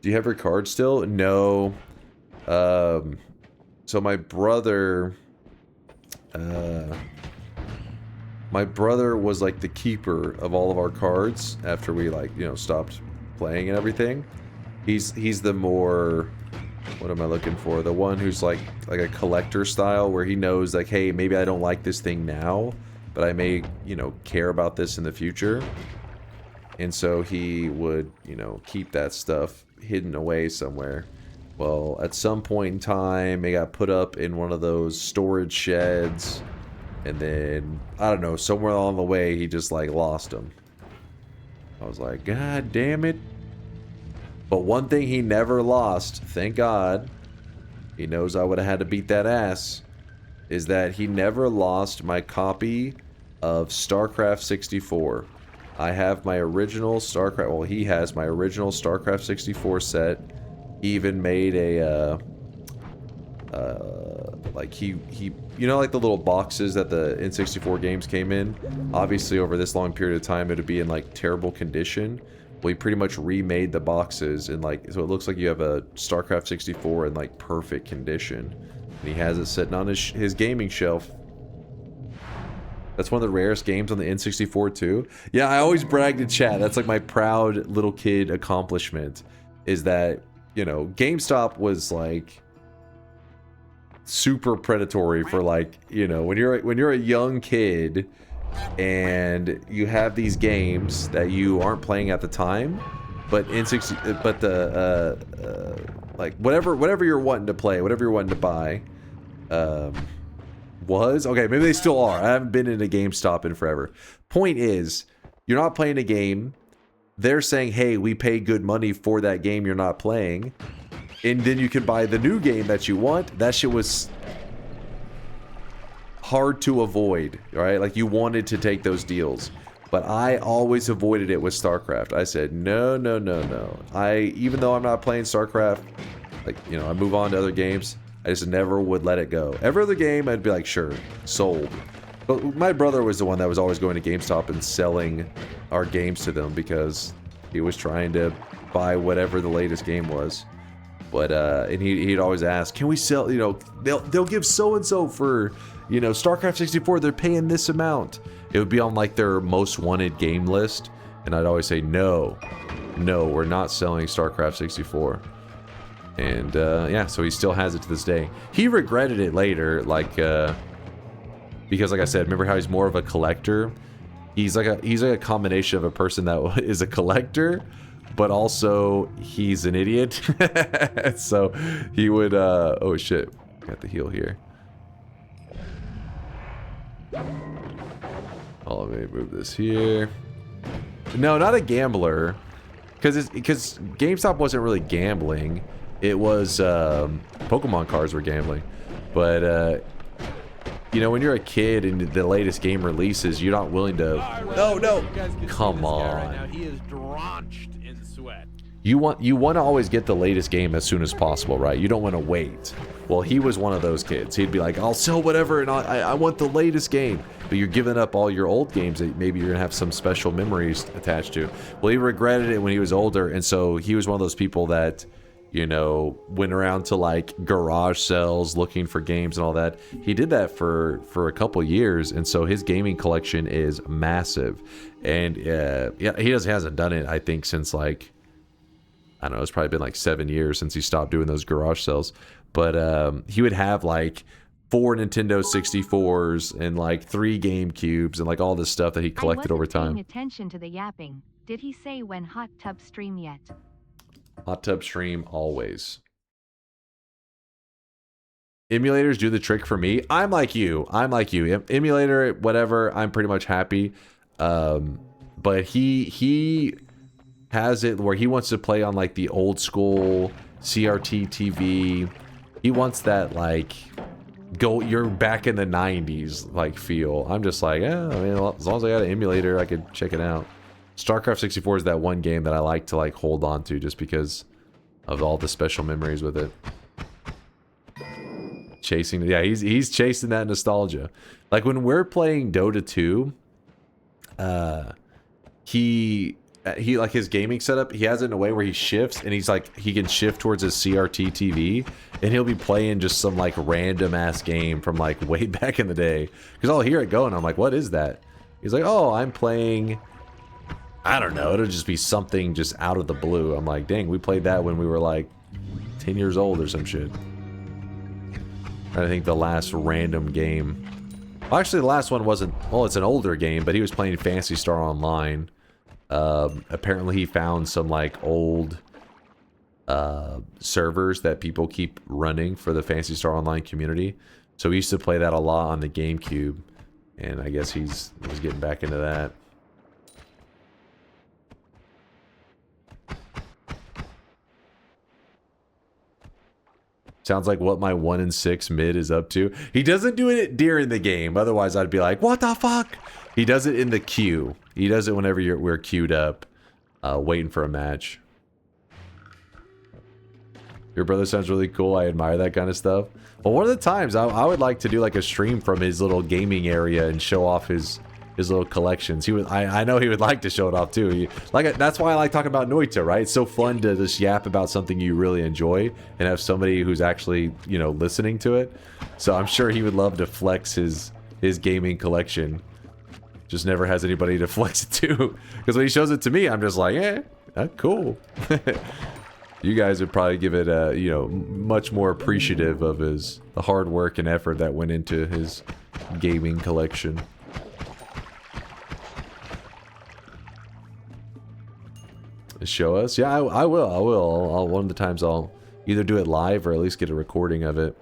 Do you have your card still? No. So my brother, my brother was like the keeper of all of our cards after we like, you know, stopped playing and everything. He's the more, what am I looking for? The one who's like a collector style, where he knows like, hey, maybe I don't like this thing now, but I may, you know, care about this in the future. And so he would, you know, keep that stuff hidden away somewhere. Well, at some point in time, it got put up in one of those storage sheds. And then, I don't know, somewhere along the way, he just like lost them. I was like, God damn it. But one thing he never lost, thank God, he knows I would have had to beat that ass, is that he never lost my copy of StarCraft 64. I have my original StarCraft, well, he has my original StarCraft 64 set. He even made a, like he, you know, like the little boxes that the N64 games came in? Obviously, over this long period of time, it would be in like terrible condition. Well, he pretty much remade the boxes and like, so it looks like you have a StarCraft 64 in like perfect condition. And he has it sitting on his gaming shelf. That's one of the rarest games on the N64 too. Yeah, I always brag to chat. That's like my proud little kid accomplishment. Is that, you know, GameStop was like super predatory for like, you know, when you're a young kid and you have these games that you aren't playing at the time, but like whatever you're wanting to play, whatever you're wanting to buy, was okay. Maybe they still are. I haven't been in a GameStop in forever. Point is, you're not playing a game. They're saying, hey, we pay good money for that game you're not playing, and then you can buy the new game that you want. That shit was hard to avoid, right? Like, you wanted to take those deals, but I always avoided it with StarCraft. I said, no. Even though I'm not playing StarCraft, like, you know, I move on to other games. I just never would let it go. Every other game, I'd be like, sure, sold. But my brother was the one that was always going to GameStop and selling our games to them because he was trying to buy whatever the latest game was. But and he'd always ask, can we sell, you know, they'll give so-and-so for, you know, StarCraft 64, they're paying this amount. It would be on like their most wanted game list, and I'd always say, no, we're not selling StarCraft 64. And yeah, so he still has it to this day. He regretted it later, like because like I said, remember how he's more of a collector? He's like a combination of a person that is a collector, but also he's an idiot. So he would oh shit, got the heal here. Oh, let me move this here. No, not a gambler, because GameStop wasn't really gambling. It was Pokemon cards were gambling. But you know, when you're a kid and the latest game releases, you're not willing to. No, come on. Right now. He is drenched in sweat. You want to always get the latest game as soon as possible, right? You don't want to wait. Well, he was one of those kids. He'd be like, I'll sell whatever, and I want the latest game. But you're giving up all your old games that maybe you're gonna have some special memories attached to. Well, he regretted it when he was older, and so he was one of those people that, you know, went around to like garage sales looking for games and all that. He did that for a couple years, and so his gaming collection is massive. And yeah, he hasn't done it, I think, since like, I don't know, it's probably been like 7 years since he stopped doing those garage sales. But he would have like 4 Nintendo 64s and like 3 GameCubes and like all this stuff that he collected over time. Paying attention to the yapping. Did he say when hot tub stream yet? Hot tub stream always. Emulators do the trick for me. I'm like you. Emulator, whatever, I'm pretty much happy. But he has it where he wants to play on like the old school CRT TV. He wants that like you're back in the 90s like feel. I'm just like, yeah, I mean, as long as I got an emulator, I could check it out. StarCraft 64 is that one game that I like to like hold on to just because of all the special memories with it. Chasing, yeah, he's chasing that nostalgia. Like when we're playing Dota 2, he like his gaming setup, he has it in a way where he shifts and he's like, he can shift towards his CRT TV and he'll be playing just some like random ass game from like way back in the day. Because I'll hear it go and I'm like, what is that? He's like, oh, I'm playing, I don't know, it'll just be something just out of the blue. I'm like, dang, we played that when we were like 10 years old or some shit. I think the last random game. Well, actually, the last one wasn't, well, it's an older game, but he was playing Phantasy Star Online. Apparently he found some like old servers that people keep running for the Phantasy Star Online community. So we used to play that a lot on the GameCube. And I guess he was getting back into that. Sounds like what my 1 in 6 mid is up to. He doesn't do it during the game. Otherwise, I'd be like, what the fuck? He does it in the queue. He does it whenever we're queued up, waiting for a match. Your brother sounds really cool. I admire that kind of stuff. Well, one of the times I would like to do like a stream from his little gaming area and show off his little collections. I know he would like to show it off too. That's why I like talking about Noita, right? It's so fun to just yap about something you really enjoy and have somebody who's actually, you know, listening to it. So I'm sure he would love to flex his gaming collection. Just never has anybody to flex it to. Because when he shows it to me, I'm just like, eh, cool. You guys would probably give it a, you know, much more appreciative of the hard work and effort that went into his gaming collection. Show us? Yeah, I will. One of the times I'll either do it live or at least get a recording of it.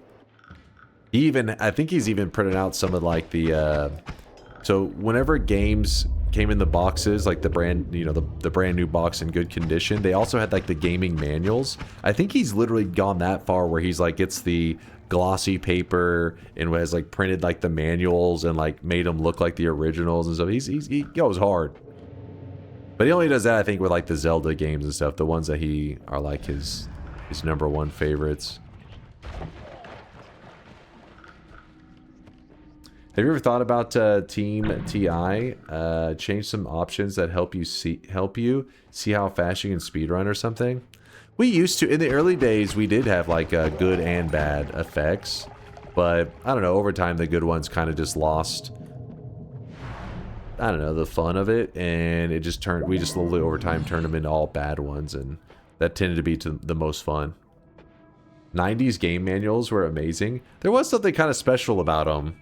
I think he's even printed out some of like the, so whenever games came in the boxes, like the brand, you know, the brand new box in good condition, they also had like the gaming manuals. I think he's literally gone that far where he's like, gets the glossy paper and has like printed like the manuals and like made them look like the originals and stuff. He goes hard. But he only does that, I think, with like the Zelda games and stuff, the ones that he are like his #1 favorites. Have you ever thought about Team TI? Change some options that help you see how fast you can speedrun or something. We used to, in the early days, we did have like good and bad effects, but I don't know. Over time, the good ones kind of just lost, I don't know, the fun of it, and it just turned. We just slowly over time turned them into all bad ones, and that tended to be the most fun. 90s game manuals were amazing. There was something kind of special about them.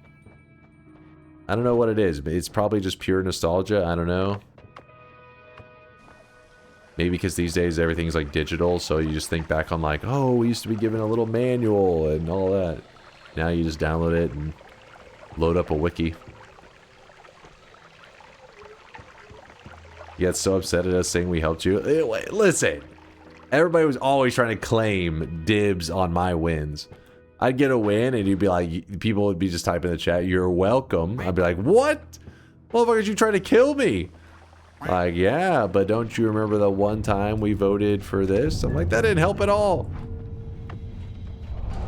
I don't know what it is, but it's probably just pure nostalgia. I don't know. Maybe because these days everything's like digital, so you just think back on like, oh, we used to be given a little manual and all that. Now you just download it and load up a wiki. You got so upset at us saying we helped you. Listen, everybody was always trying to claim dibs on my wins. I'd get a win and you'd be like, people would be just typing in the chat, you're welcome. I'd be like, what? Motherfuckers, you trying to kill me? Like, yeah, but don't you remember the one time we voted for this? I'm like, that didn't help at all.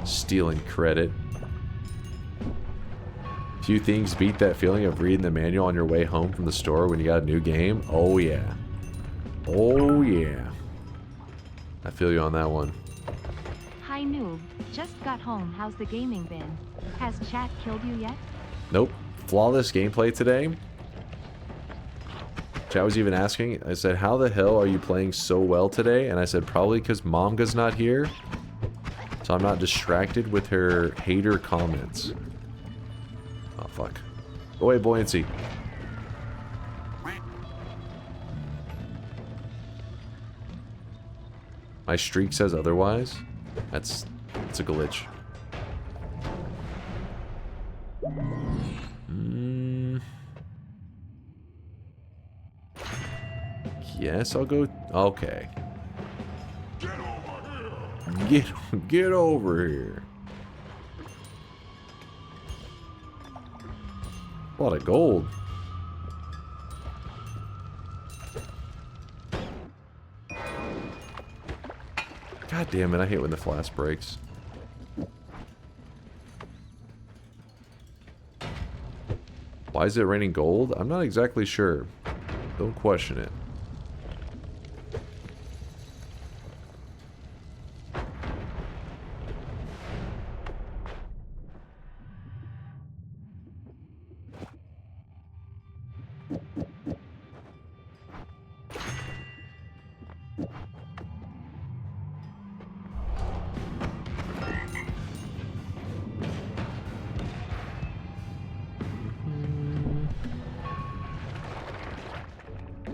Stealing credit. Few things beat that feeling of reading the manual on your way home from the store when you got a new game. Oh, yeah. Oh, yeah. I feel you on that one. Hi, noob. Just got home. How's the gaming been? Has chat killed you yet? Nope. Flawless gameplay today. Chat was even asking, I said, how the hell are you playing so well today? And I said, probably because Momga's not here. So I'm not distracted with her hater comments. Oh, fuck. Go away, buoyancy. My streak says otherwise. That's a glitch. Yes, I'll go. Okay. Get over here. A lot of gold. God damn it, I hate when the flask breaks. Why is it raining gold? I'm not exactly sure. Don't question it.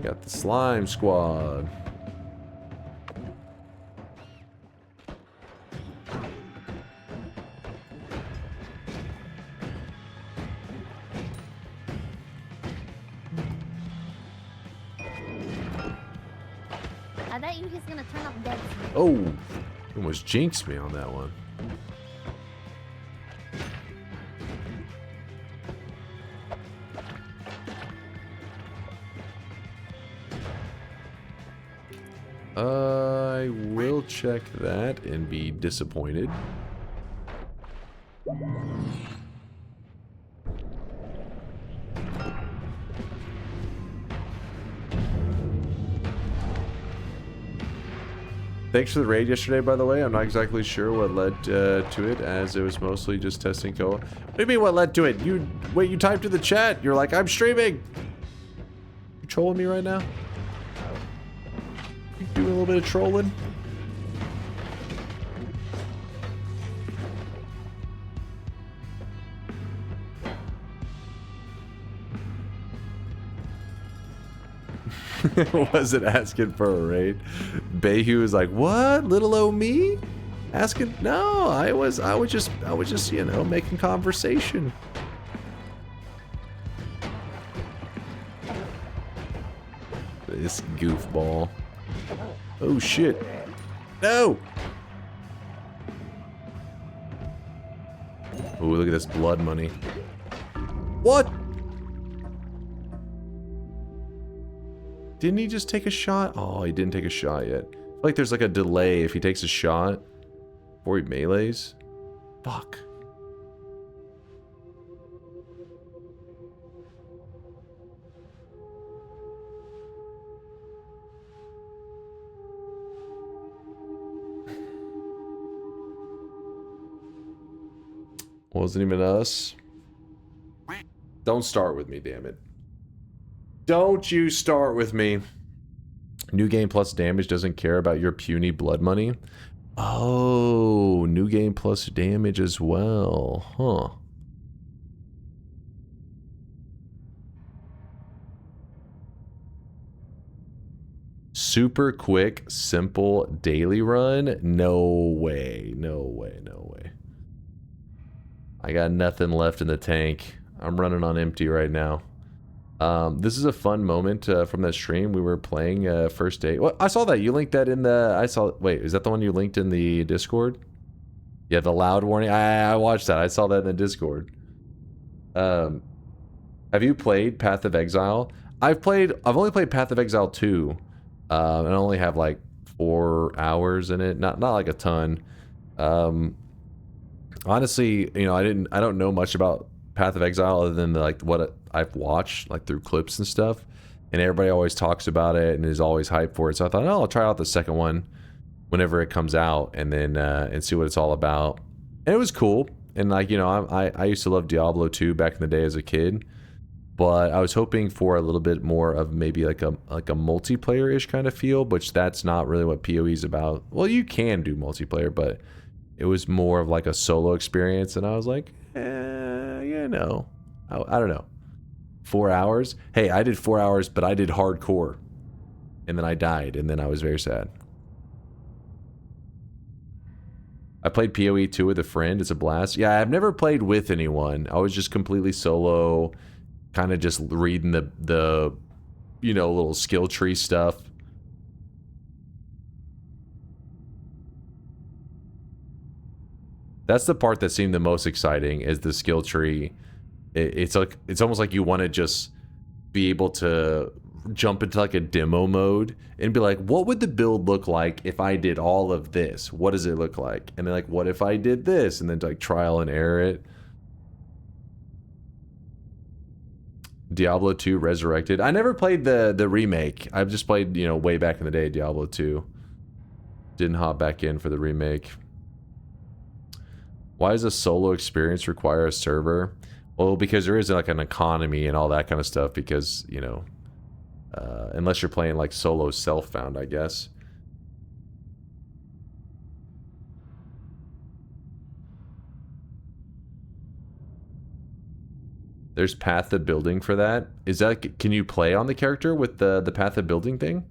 got the slime squad. I bet you he's gonna turn up dead. Oh, almost jinxed me on that one. I will check that and be disappointed. Thanks for the raid yesterday, by the way. I'm not exactly sure what led to it, as it was mostly just testing co-op. What do you mean what led to it? You typed in the chat. You're like, I'm streaming. You trolling me right now? You doing a little bit of trolling? Wasn't asking for a raid. Bayhu was like, "What? Little o me? Asking? No, I was just, you know, making conversation." This goofball. Oh shit. No! Oh, look at this blood money. What? Didn't he just take a shot? Oh, he didn't take a shot yet. I feel like there's like a delay if he takes a shot before he melees. Fuck. Wasn't even us. Don't start with me, damn it. Don't you start with me. New game plus damage doesn't care about your puny blood money. Oh, new game plus damage as well. Huh. Super quick, simple daily run? No way. No way. No way. I got nothing left in the tank. I'm running on empty right now. This is a fun moment from that stream. We were playing first day. Well, I saw that. You linked that in the... Wait, is that the one you linked in the Discord? Yeah, the loud warning. I watched that. I saw that in the Discord. Have you played Path of Exile? I've only played Path of Exile 2. And I only have like 4 hours in it. Not like a ton. Honestly, you know, I don't know much about Path of Exile other than like what I've watched like through clips and stuff, and everybody always talks about it and is always hyped for it. So I thought, oh, I'll try out the second one whenever it comes out, and then and see what it's all about. And it was cool. And like, you know, I used to love Diablo 2 back in the day as a kid, but I was hoping for a little bit more of maybe like a multiplayer-ish kind of feel, which that's not really what PoE is about. Well, you can do multiplayer, but it was more of like a solo experience, and I was like, you know, I don't know. 4 hours? Hey, I did 4 hours, but I did hardcore. And then I died, and then I was very sad. I played PoE 2 with a friend. It's a blast. Yeah, I've never played with anyone. I was just completely solo, kind of just reading the you know, little skill tree stuff. That's the part that seemed the most exciting, is the skill tree. It's almost like you want to just be able to jump into like a demo mode and be like, what would the build look like if I did all of this? What does it look like? And then like, what if I did this? And then like trial and error it. Diablo 2 Resurrected. I never played the remake. I've just played, you know, way back in the day, Diablo 2. Didn't hop back in for the remake. Why does a solo experience require a server? Well, because there is like an economy and all that kind of stuff, because, you know, unless you're playing like solo self-found, I guess. There's path of building for that. Is that, can you play on the character with the path of building thing?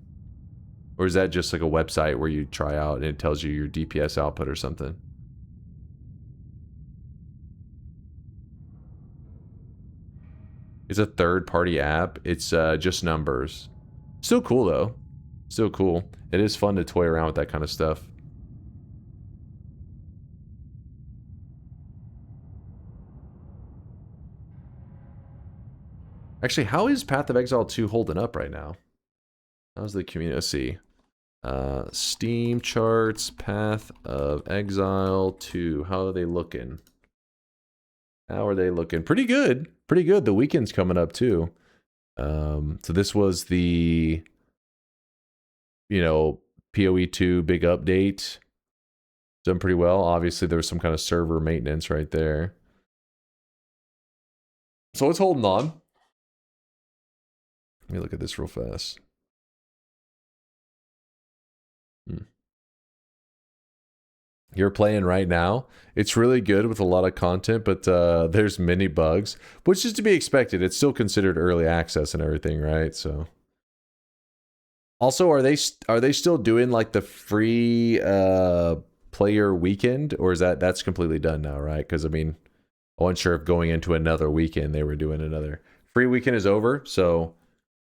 Or is that just like a website where you try out and it tells you your DPS output or something? It's a third-party app. It's just numbers. Still cool though. Still cool. It is fun to toy around with that kind of stuff. Actually, how is Path of Exile 2 holding up right now? How's the community? Let's see. Steam charts, Path of Exile 2. How are they looking? How are they looking? Pretty good. Pretty good. The weekend's coming up too. So this was the, you know, PoE 2 big update. Done pretty well. Obviously, there was some kind of server maintenance right there. So it's holding on. Let me look at this real fast. You're playing right now. It's really good with a lot of content, but there's many bugs, which is to be expected. It's still considered early access and everything, right? So, also, are they still doing like the free player weekend, or is that's completely done now, right? Because I mean, I wasn't sure if going into another weekend they were doing another free weekend is over, so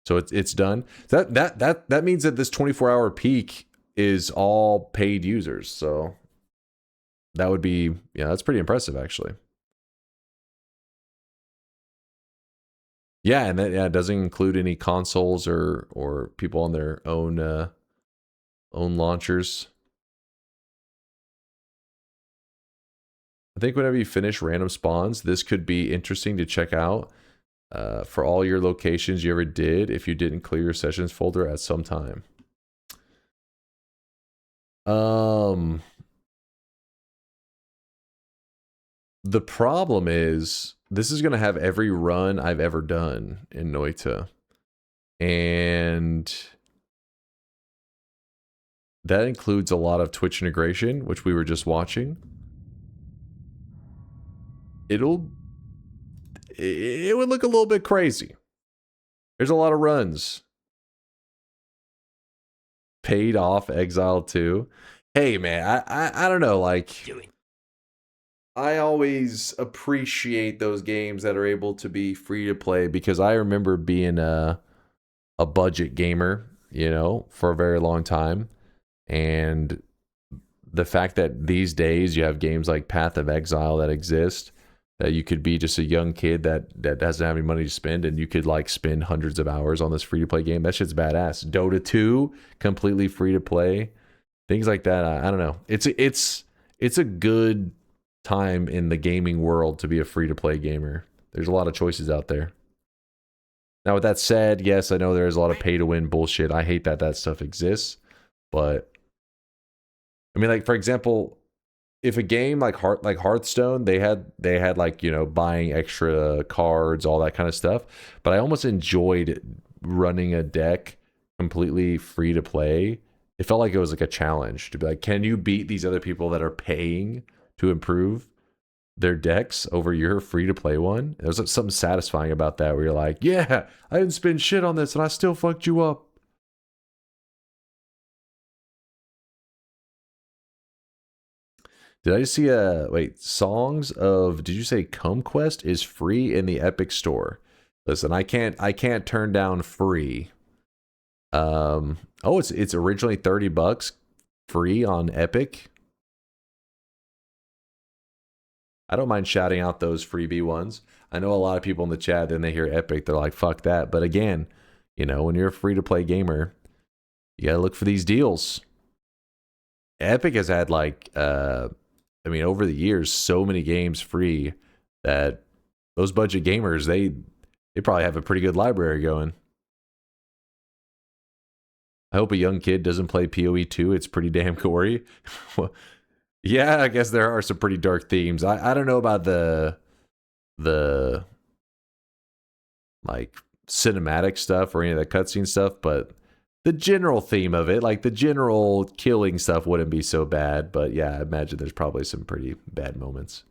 it's done. That means that this 24-hour peak is all paid users, so. That would be, yeah, that's pretty impressive, actually. Yeah, and that it doesn't include any consoles or people on their own own launchers. I think whenever you finish random spawns, this could be interesting to check out for all your locations you ever did if you didn't clear your sessions folder at some time. The problem is, this is going to have every run I've ever done in Noita. And that includes a lot of Twitch integration, which we were just watching. It would look a little bit crazy. There's a lot of runs. Paid off Exile 2. Hey, man, I don't know, like... I always appreciate those games that are able to be free to play because I remember being a budget gamer, you know, for a very long time. And the fact that these days you have games like Path of Exile that exist, that you could be just a young kid that doesn't have any money to spend and you could like spend hundreds of hours on this free to play game. That shit's badass. Dota 2, completely free to play. Things like that. I don't know. It's a good time in the gaming world to be a free-to-play gamer. There's a lot of choices out there. Now, with that said, yes, I know there's a lot of pay-to-win bullshit. I hate that stuff exists, but I mean, like for example, if a game like Hearthstone, they had like, you know, buying extra cards, all that kind of stuff, but I almost enjoyed running a deck completely free to play. It felt like it was like a challenge to be like, can you beat these other people that are paying to improve their decks over your free-to-play one? There's something satisfying about that where you're like, yeah, I didn't spend shit on this and I still fucked you up. Did I just see Songs of, did you say CumQuest is free in the Epic Store? Listen, I can't turn down free. Oh, it's originally $30 free on Epic. I don't mind shouting out those freebie ones. I know a lot of people in the chat, then they hear Epic, they're like, fuck that. But again, you know, when you're a free-to-play gamer, you gotta look for these deals. Epic has had like, I mean, over the years, so many games free that those budget gamers, they probably have a pretty good library going. I hope a young kid doesn't play PoE 2. It's pretty damn gory. Yeah, I guess there are some pretty dark themes. I don't know about the like cinematic stuff or any of the cutscene stuff, but the general theme of it, like the general killing stuff, wouldn't be so bad. But yeah, I imagine there's probably some pretty bad moments.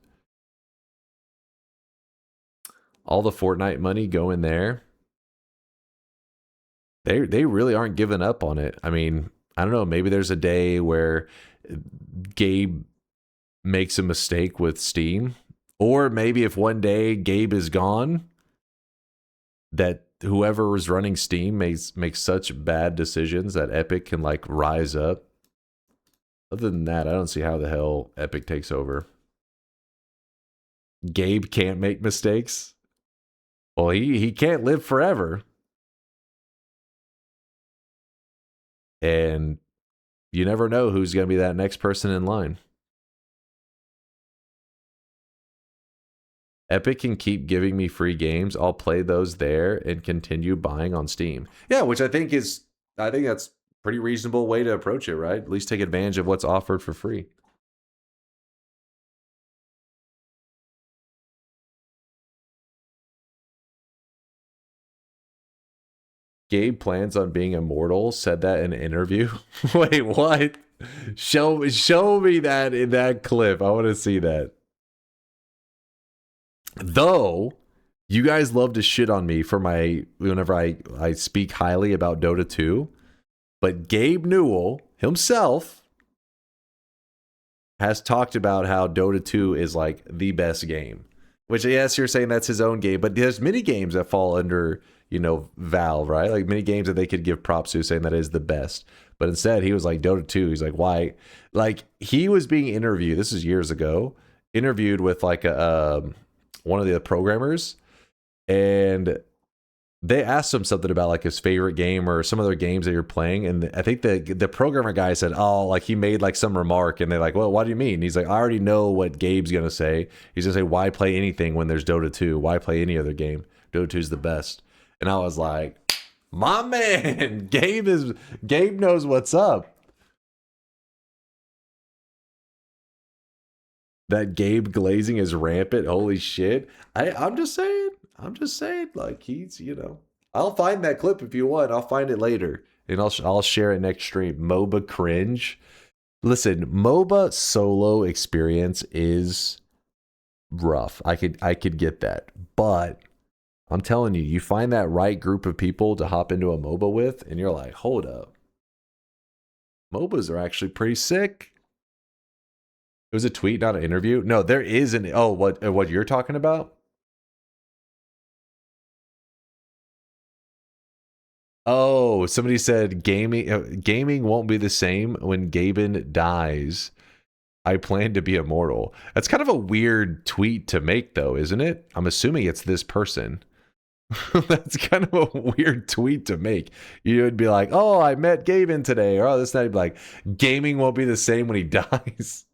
all the Fortnite money going there. They really aren't giving up on it. I mean, I don't know, maybe there's a day where Gabe makes a mistake with Steam, or maybe if one day Gabe is gone, that whoever is running Steam makes such bad decisions that Epic can like rise up. Other than that, I don't see how the hell Epic takes over. Gabe can't make mistakes. Well, he can't live forever. And you never know who's going to be that next person in line. Epic can keep giving me free games. I'll play those there and continue buying on Steam. Yeah, which I think that's a pretty reasonable way to approach it, right? At least take advantage of what's offered for free. Gabe plans on being immortal, said that in an interview. Wait, what? Show me that in that clip. I want to see that. Though, you guys love to shit on me for whenever I speak highly about Dota 2. But Gabe Newell himself has talked about how Dota 2 is like the best game. Which, yes, you're saying that's his own game, but there's many games that fall under, Valve, right? Like many games that they could give props to, saying that is the best. But instead, he was like, Dota 2, he's like, why? Like, he was being interviewed, this is years ago, interviewed with like one of the programmers, and they asked him something about like his favorite game or some other games that you're playing, and I think the programmer guy said, oh, like he made like some remark, and they're like, well, what do you mean? And he's like, I already know what Gabe's gonna say. He's gonna say, why play anything when there's Dota 2? Why play any other game? Dota 2 is the best. And I was like, my man, Gabe knows what's up. That Gabe glazing is rampant. Holy shit. I'm just saying, like he's, I'll find that clip if you want. I'll find it later and I'll share it next stream. MOBA cringe. Listen, MOBA solo experience is rough. I could get that. But I'm telling you, you find that right group of people to hop into a MOBA with, and you're like, hold up. MOBAs are actually pretty sick. It was a tweet, not an interview. No, there is an... Oh, what you're talking about? Oh, somebody said gaming won't be the same when Gaben dies. I plan to be immortal. That's kind of a weird tweet to make, though, isn't it? I'm assuming it's this person. That's kind of a weird tweet to make. You would be like, oh, I met Gaben today. Or, oh, this night. You'd be like, gaming won't be the same when he dies.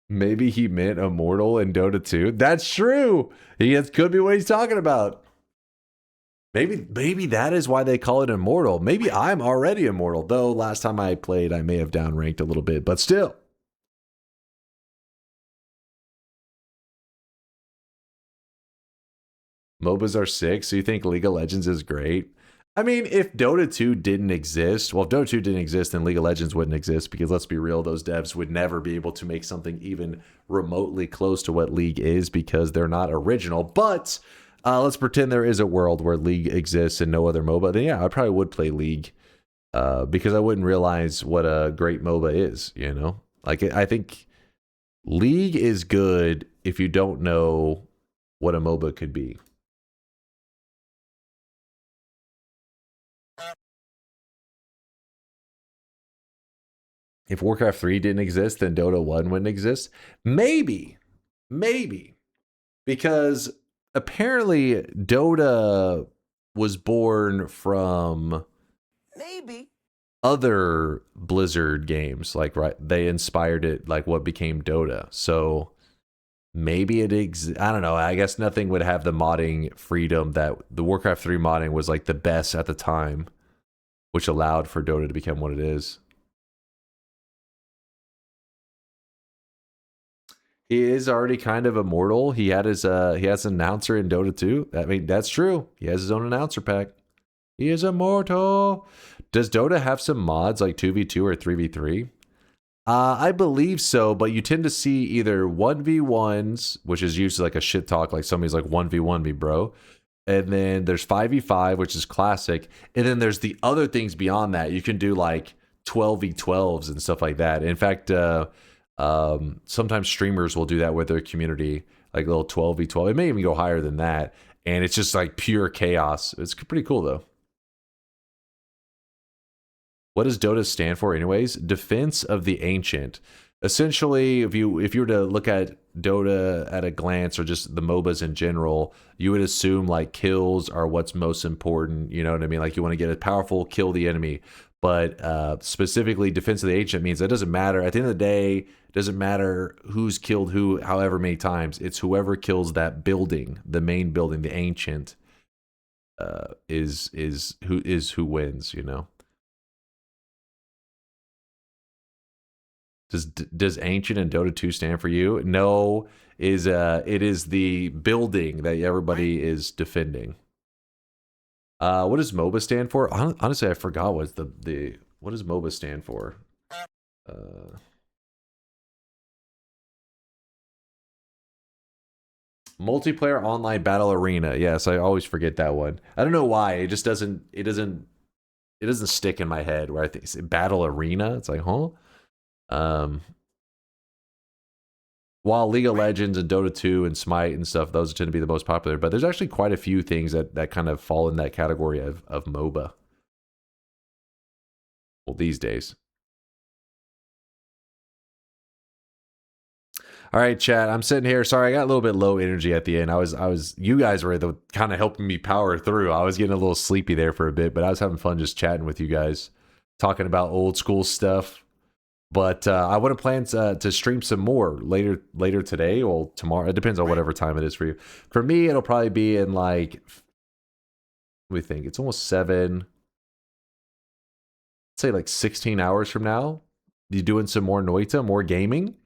Maybe he meant immortal in Dota 2. That's true. Could be what he's talking about. Maybe that is why they call it immortal. Maybe I'm already immortal. Though last time I played, I may have downranked a little bit. But still. MOBAs are sick, so you think League of Legends is great? I mean, if Dota 2 didn't exist, well, if Dota 2 didn't exist, then League of Legends wouldn't exist, because let's be real, those devs would never be able to make something even remotely close to what League is, because they're not original. But let's pretend there is a world where League exists and no other MOBA. Then yeah, I probably would play League, because I wouldn't realize what a great MOBA is, Like, I think League is good if you don't know what a MOBA could be. If Warcraft 3 didn't exist, then Dota 1 wouldn't exist. Maybe. Because apparently Dota was born from other Blizzard games. Like, right, they inspired it, like what became Dota. So maybe it exists. I don't know. I guess nothing would have the modding freedom that the Warcraft 3 modding was like the best at the time, which allowed for Dota to become what it is. He is already kind of immortal. He has an announcer in Dota 2. I mean, that's true. He has his own announcer pack. He is immortal. Does Dota have some mods like 2v2 or 3v3? I believe so, but you tend to see either 1v1s, which is usually like a shit talk, like somebody's like 1v1 me, bro. And then there's 5v5, which is classic. And then there's the other things beyond that. You can do like 12v12s and stuff like that. In fact, sometimes streamers will do that with their community, like a little 12v12. It may even go higher than that. And it's just like pure chaos. It's pretty cool though. What does Dota stand for anyways? Defense of the Ancient. Essentially, if you were to look at Dota at a glance, or just the MOBAs in general, you would assume like kills are what's most important. You know what I mean? Like you want to get a powerful, kill the enemy. But specifically, Defense of the Ancient means that doesn't matter. At the end of the day, it doesn't matter who's killed who, however many times. It's whoever kills that building, the main building, the Ancient, is who wins. You know. Does Ancient and Dota 2 stand for you? No, it is the building that everybody is defending. What does MOBA stand for? Honestly, I forgot what does MOBA stand for? Multiplayer Online Battle Arena. Yes, I always forget that one. I don't know why. It just doesn't stick in my head where I think it's Battle Arena. It's like, huh? While League of Legends and Dota 2 and Smite and stuff, those tend to be the most popular, but there's actually quite a few things that kind of fall in that category of MOBA. Well, these days. All right, chat. I'm sitting here. Sorry, I got a little bit low energy at the end. You guys were the kind of helping me power through. I was getting a little sleepy there for a bit, but I was having fun just chatting with you guys, talking about old school stuff. But I want to plan to stream some more later today or tomorrow. It depends on whatever time it is for you. For me, it'll probably be in like, let me think. It's almost 7. Let's say like 16 hours from now. You doing some more Noita, more gaming?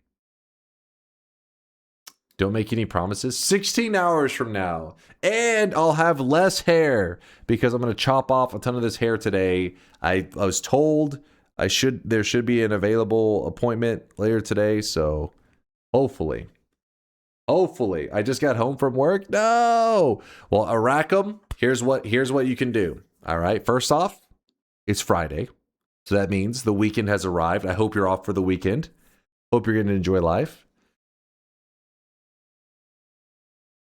Don't make any promises. 16 hours from now. And I'll have less hair because I'm going to chop off a ton of this hair today. I was told there should be an available appointment later today, so hopefully. I just got home from work. No. Well, Aracum, here's what you can do. All right. First off, it's Friday. So that means the weekend has arrived. I hope you're off for the weekend. Hope you're going to enjoy life.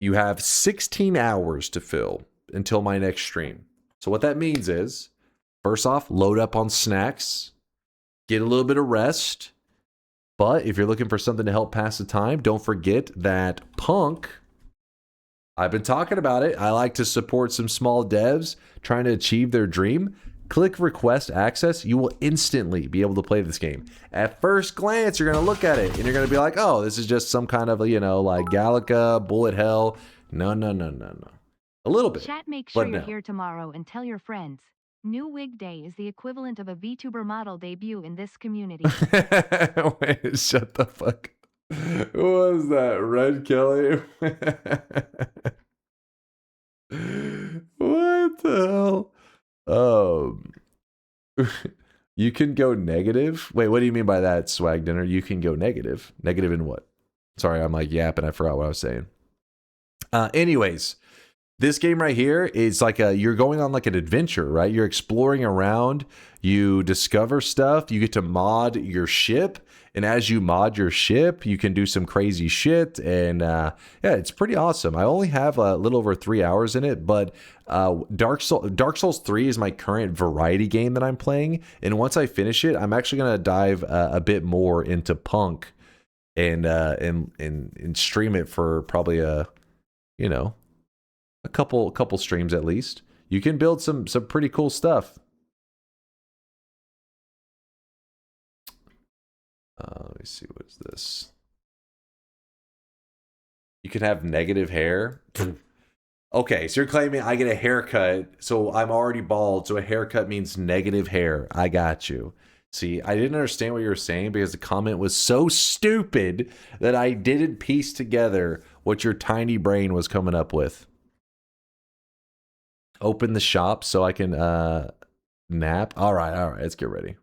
You have 16 hours to fill until my next stream. So what that means is, first off, load up on snacks. Get a little bit of rest. But if you're looking for something to help pass the time, don't forget that Punk, I've been talking about it. I like to support some small devs trying to achieve their dream. Click request access. You will instantly be able to play this game. At first glance, you're going to look at it and you're going to be like, oh, this is just some kind of, like Gallica, bullet hell. No. A little bit. Chat, make sure you're here tomorrow and tell your friends. New Wig Day is the equivalent of a VTuber model debut in this community. Wait, shut the fuck. Who was that? Red Kelly? What the hell? You can go negative? Wait, what do you mean by that, Swag Dinner? You can go negative. Negative in what? Sorry, I'm like yapping. I forgot what I was saying. Anyways. This game right here is like you're going on like an adventure, right? You're exploring around, you discover stuff, you get to mod your ship, and as you mod your ship, you can do some crazy shit, and yeah, it's pretty awesome. I only have a little over 3 hours in it, but Dark Souls 3 is my current variety game that I'm playing, and once I finish it, I'm actually going to dive a bit more into Punk and stream it for probably a couple streams at least. You can build some pretty cool stuff. Let me see, what is this? You can have negative hair. Okay, so you're claiming I get a haircut, so I'm already bald, so a haircut means negative hair. I got you. See, I didn't understand what you were saying because the comment was so stupid that I didn't piece together what your tiny brain was coming up with. Open the shop so I can nap. All right, let's get ready.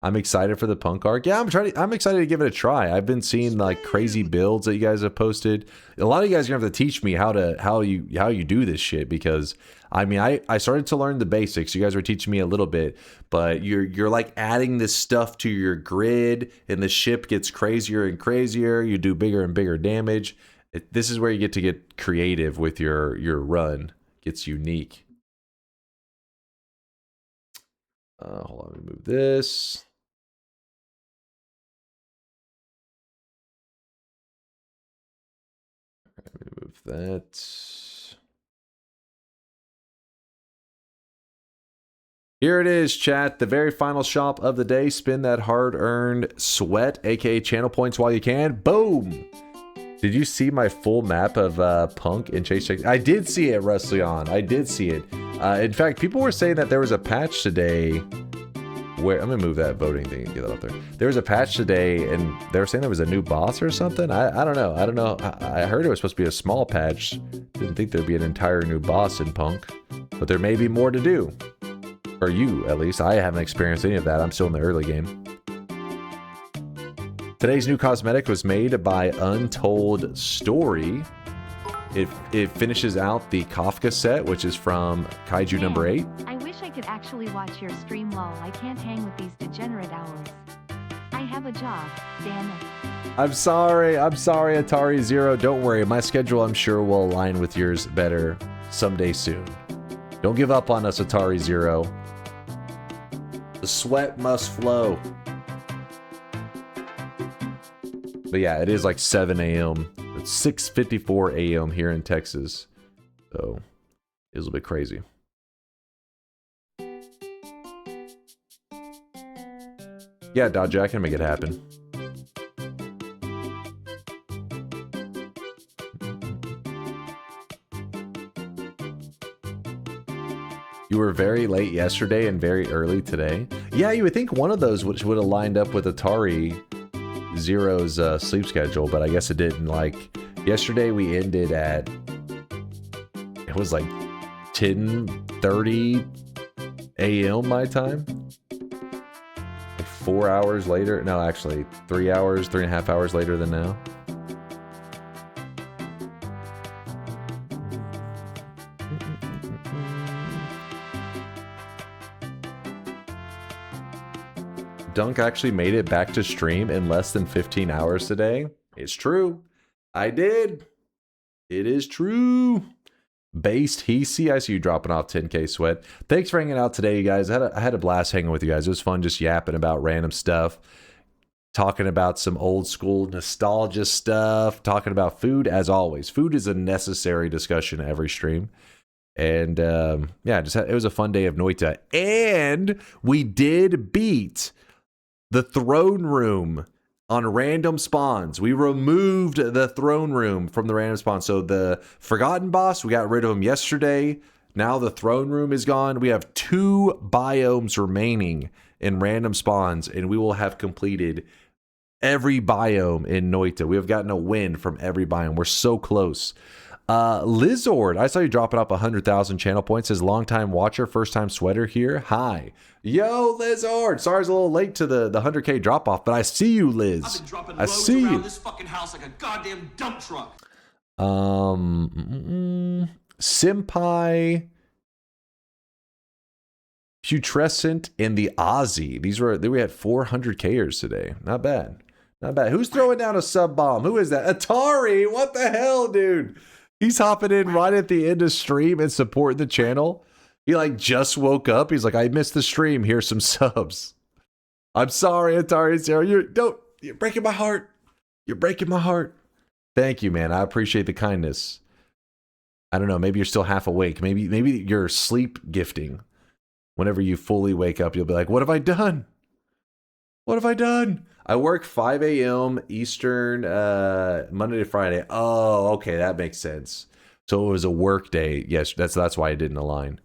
I'm excited for the punk arc. Yeah, I'm excited to give it a try. I've been seeing like crazy builds that you guys have posted. A lot of you guys are gonna have to teach me how you do this shit, because I mean I started to learn the basics. You guys are teaching me a little bit, but you're like adding this stuff to your grid, and the ship gets crazier and crazier. You do bigger and bigger damage. This is where you get to get creative with your run. Gets unique. Hold on, let me move this. Remove that. Here it is, chat. The very final shop of the day. Spend that hard-earned sweat, aka channel points, while you can. Boom! Did you see my full map of Punk and Chase? I did see it, Rustleon. I did see it. In fact, people were saying that there was a patch today where... I'm going to move that voting thing and get that up there. There was a patch today, and they were saying there was a new boss or something. I don't know. I don't know. I heard it was supposed to be a small patch. Didn't think there'd be an entire new boss in Punk. But there may be more to do. For you, at least. I haven't experienced any of that. I'm still in the early game. Today's new cosmetic was made by Untold Story. It finishes out the Kafka set, which is from Kaiju number 8. I wish I could actually watch your stream, lol. I can't hang with these degenerate hours. I have a job, damn it. I'm sorry, Atari Zero. Don't worry, my schedule I'm sure will align with yours better someday soon. Don't give up on us, Atari Zero. The sweat must flow. But yeah, it is like 7 a.m. It's 6:54 a.m. here in Texas. So it was a bit crazy. Yeah, Dodge, I can make it happen. You were very late yesterday and very early today. Yeah, you would think one of those would have lined up with Atari Zero's sleep schedule, but I guess it didn't. Like yesterday we ended at, it was like 10:30 a.m. my time. Like 4 hours later. No, actually 3 hours, 3.5 hours later than now. Dunk actually made it back to stream in less than 15 hours today. It's true. I did. It is true. Based Hesi, I see you dropping off 10k sweat. Thanks for hanging out today, you guys. I had a blast hanging with you guys. It was fun just yapping about random stuff. Talking about some old school nostalgia stuff. Talking about food, as always. Food is a necessary discussion every stream. And yeah, it was a fun day of Noita. And we did beat the throne room on random spawns. We removed the throne room from the random spawn. So the forgotten boss, we got rid of him yesterday. Now the throne room is gone. We have 2 biomes remaining in random spawns, and we will have completed every biome in Noita. We have gotten a win from every biome. We're so close. Lizord, I saw you dropping up 100,000 channel points. Says longtime watcher, first time sweater here. Hi. Yo, Lizord. Sorry I was a little late to the 100k drop off, but I see you, Liz. I've been dropping I loads see around you. this fucking house like a goddamn dump truck. Senpai, Putrescent, and the Aussie. We had 400kers today. Not bad. Not bad. Who's throwing down a sub bomb? Who is that? Atari. What the hell, dude? He's hopping in right at the end of stream and supporting the channel. He like just woke up. He's like, I missed the stream. Here's some subs. I'm sorry, Atari Zero. You're breaking my heart. You're breaking my heart. Thank you, man. I appreciate the kindness. I don't know. Maybe you're still half awake. Maybe you're sleep gifting. Whenever you fully wake up, you'll be like, what have I done? What have I done? I work 5 a.m. Eastern, Monday to Friday. Oh, okay, that makes sense. So it was a work day. Yes, that's why it didn't align.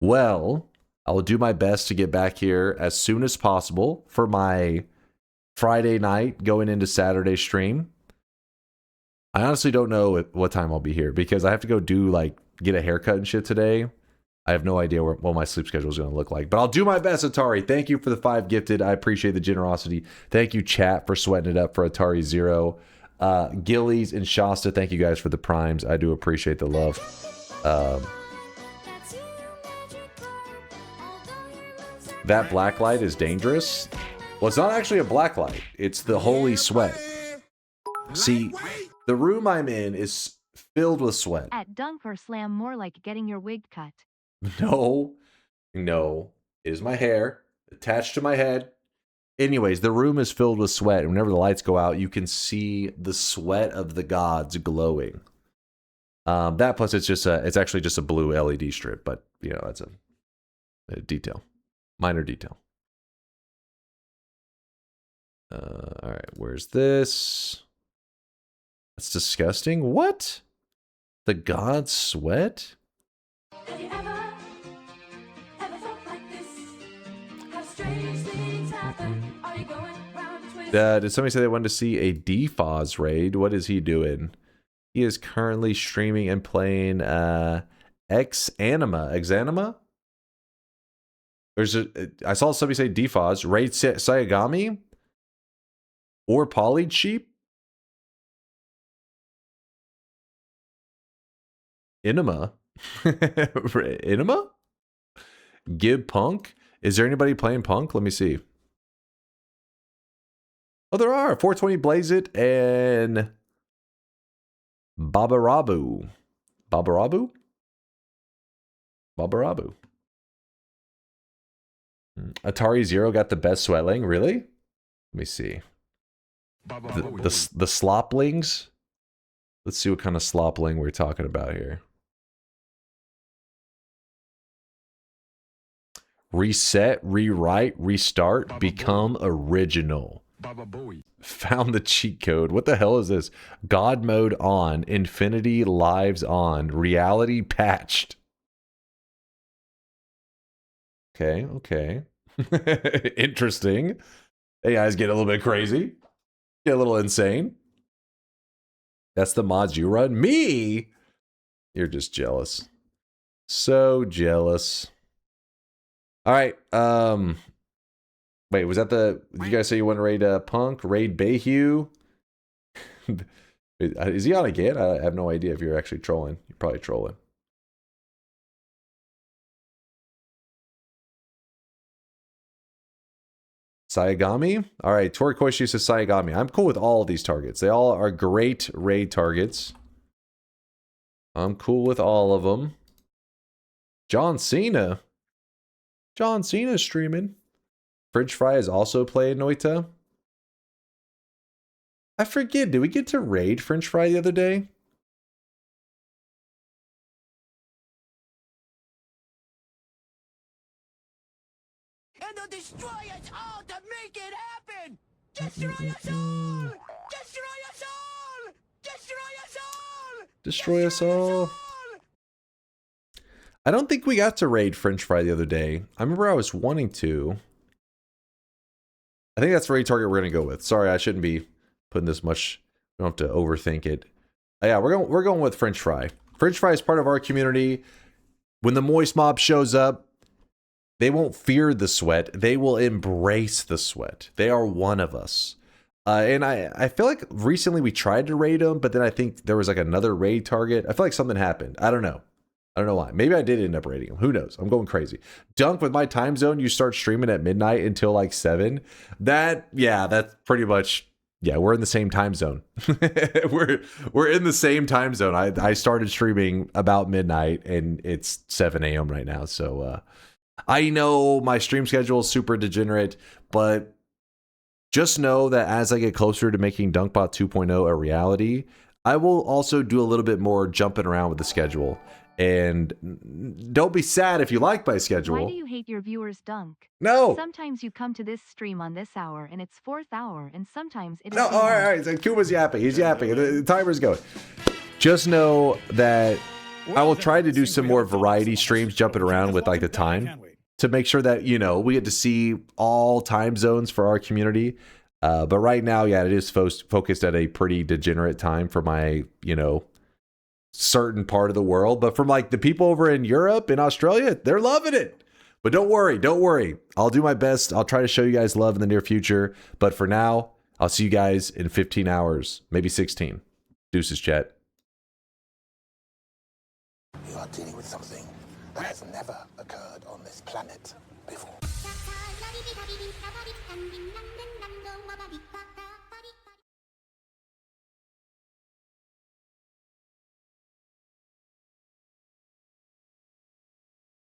Well, I will do my best to get back here as soon as possible for my Friday night going into Saturday stream. I honestly don't know what time I'll be here because I have to go get a haircut and shit today. I have no idea what my sleep schedule is going to look like. But I'll do my best, Atari. Thank you for the 5 gifted. I appreciate the generosity. Thank you, chat, for sweating it up for Atari Zero. Gillies and Shasta, thank you guys for the primes. I do appreciate the love. That black light is dangerous. Well, it's not actually a black light. It's the holy sweat. See, the room I'm in is filled with sweat. At DunkOrSlam, more like getting your wig cut. No. It is my hair attached to my head. Anyways, the room is filled with sweat. And whenever the lights go out, you can see the sweat of the gods glowing. That plus it's actually just a blue LED strip, but you know, that's a detail. Minor detail. All right, where's this? That's disgusting. What? The gods sweat? Have you ever felt like this? Have strange things happen? Are you going round twisting? Did somebody say they wanted to see a DFOZ raid? What is he doing? He is currently streaming and playing Exanima? I saw somebody say DFOZ. Raid Sayagami? Or Polyed Sheep? Inima? Inima? Gib Punk? Is there anybody playing Punk? Let me see. Oh, there are. 420 Blaze It and Babarabu. Babarabu? Babarabu. Atari Zero got the best sweatling. Really? Let me see. The sloplings. Let's see what kind of slopling we're talking about here. Reset, rewrite, restart, become original. Found the cheat code. What the hell is this? God mode on, infinity lives on, reality patched. Okay. Interesting. AI's get a little bit crazy. Get a little insane. That's the mods you run? Me? You're just jealous. So jealous. All right. Wait, was that the... Did you guys say you want to raid Punk? Raid Bayhue? Is he on again? I have no idea if you're actually trolling. You're probably trolling. Sayagami? All right, Torikoshi says Sayagami. I'm cool with all of these targets. They all are great raid targets. I'm cool with all of them. John Cena. John Cena's streaming. Fridge Fry is also playing Noita. I forget, did we get to raid French Fry the other day? And they'll destroy us all to make it happen! Destroy us all! Destroy us all! Destroy us all! Destroy us all. I don't think we got to raid French Fry the other day. I remember I was wanting to. I think that's the raid target we're going to go with. Sorry, I shouldn't be putting this much. We don't have to overthink it. Yeah, we're going with French Fry. French Fry is part of our community. When the Moist Mob shows up, they won't fear the sweat. They will embrace the sweat. They are one of us. And I feel like recently we tried to raid them, but then I think there was like another raid target. I feel like something happened. I don't know. I don't know why. Maybe I did end up raiding them. Who knows? I'm going crazy. Dunk, with my time zone, you start streaming at midnight until like 7. That's pretty much, we're in the same time zone. we're in the same time zone. I started streaming about midnight and it's 7 a.m. right now. So I know my stream schedule is super degenerate, but just know that as I get closer to making DunkBot 2.0 a reality, I will also do a little bit more jumping around with the schedule. And don't be sad if you like my schedule. Why do you hate your viewers, Dunk? No. Sometimes you come to this stream on this hour and it's 4th hour, and sometimes it is. No, all right. So Kuba's yapping. He's yapping. The timer's going. Just know that I will try to do some more variety streams, jumping around with like the time to make sure that, you know, we get to see all time zones for our community. But right now, it is focused at a pretty degenerate time for my, you know, certain part of the world, but from like the people over in Europe and Australia, they're loving it. But don't worry. I'll do my best. I'll try to show you guys love in the near future. But for now, I'll see you guys in 15 hours, maybe 16. Deuces, chat. You are dealing with something that has never occurred on this planet before.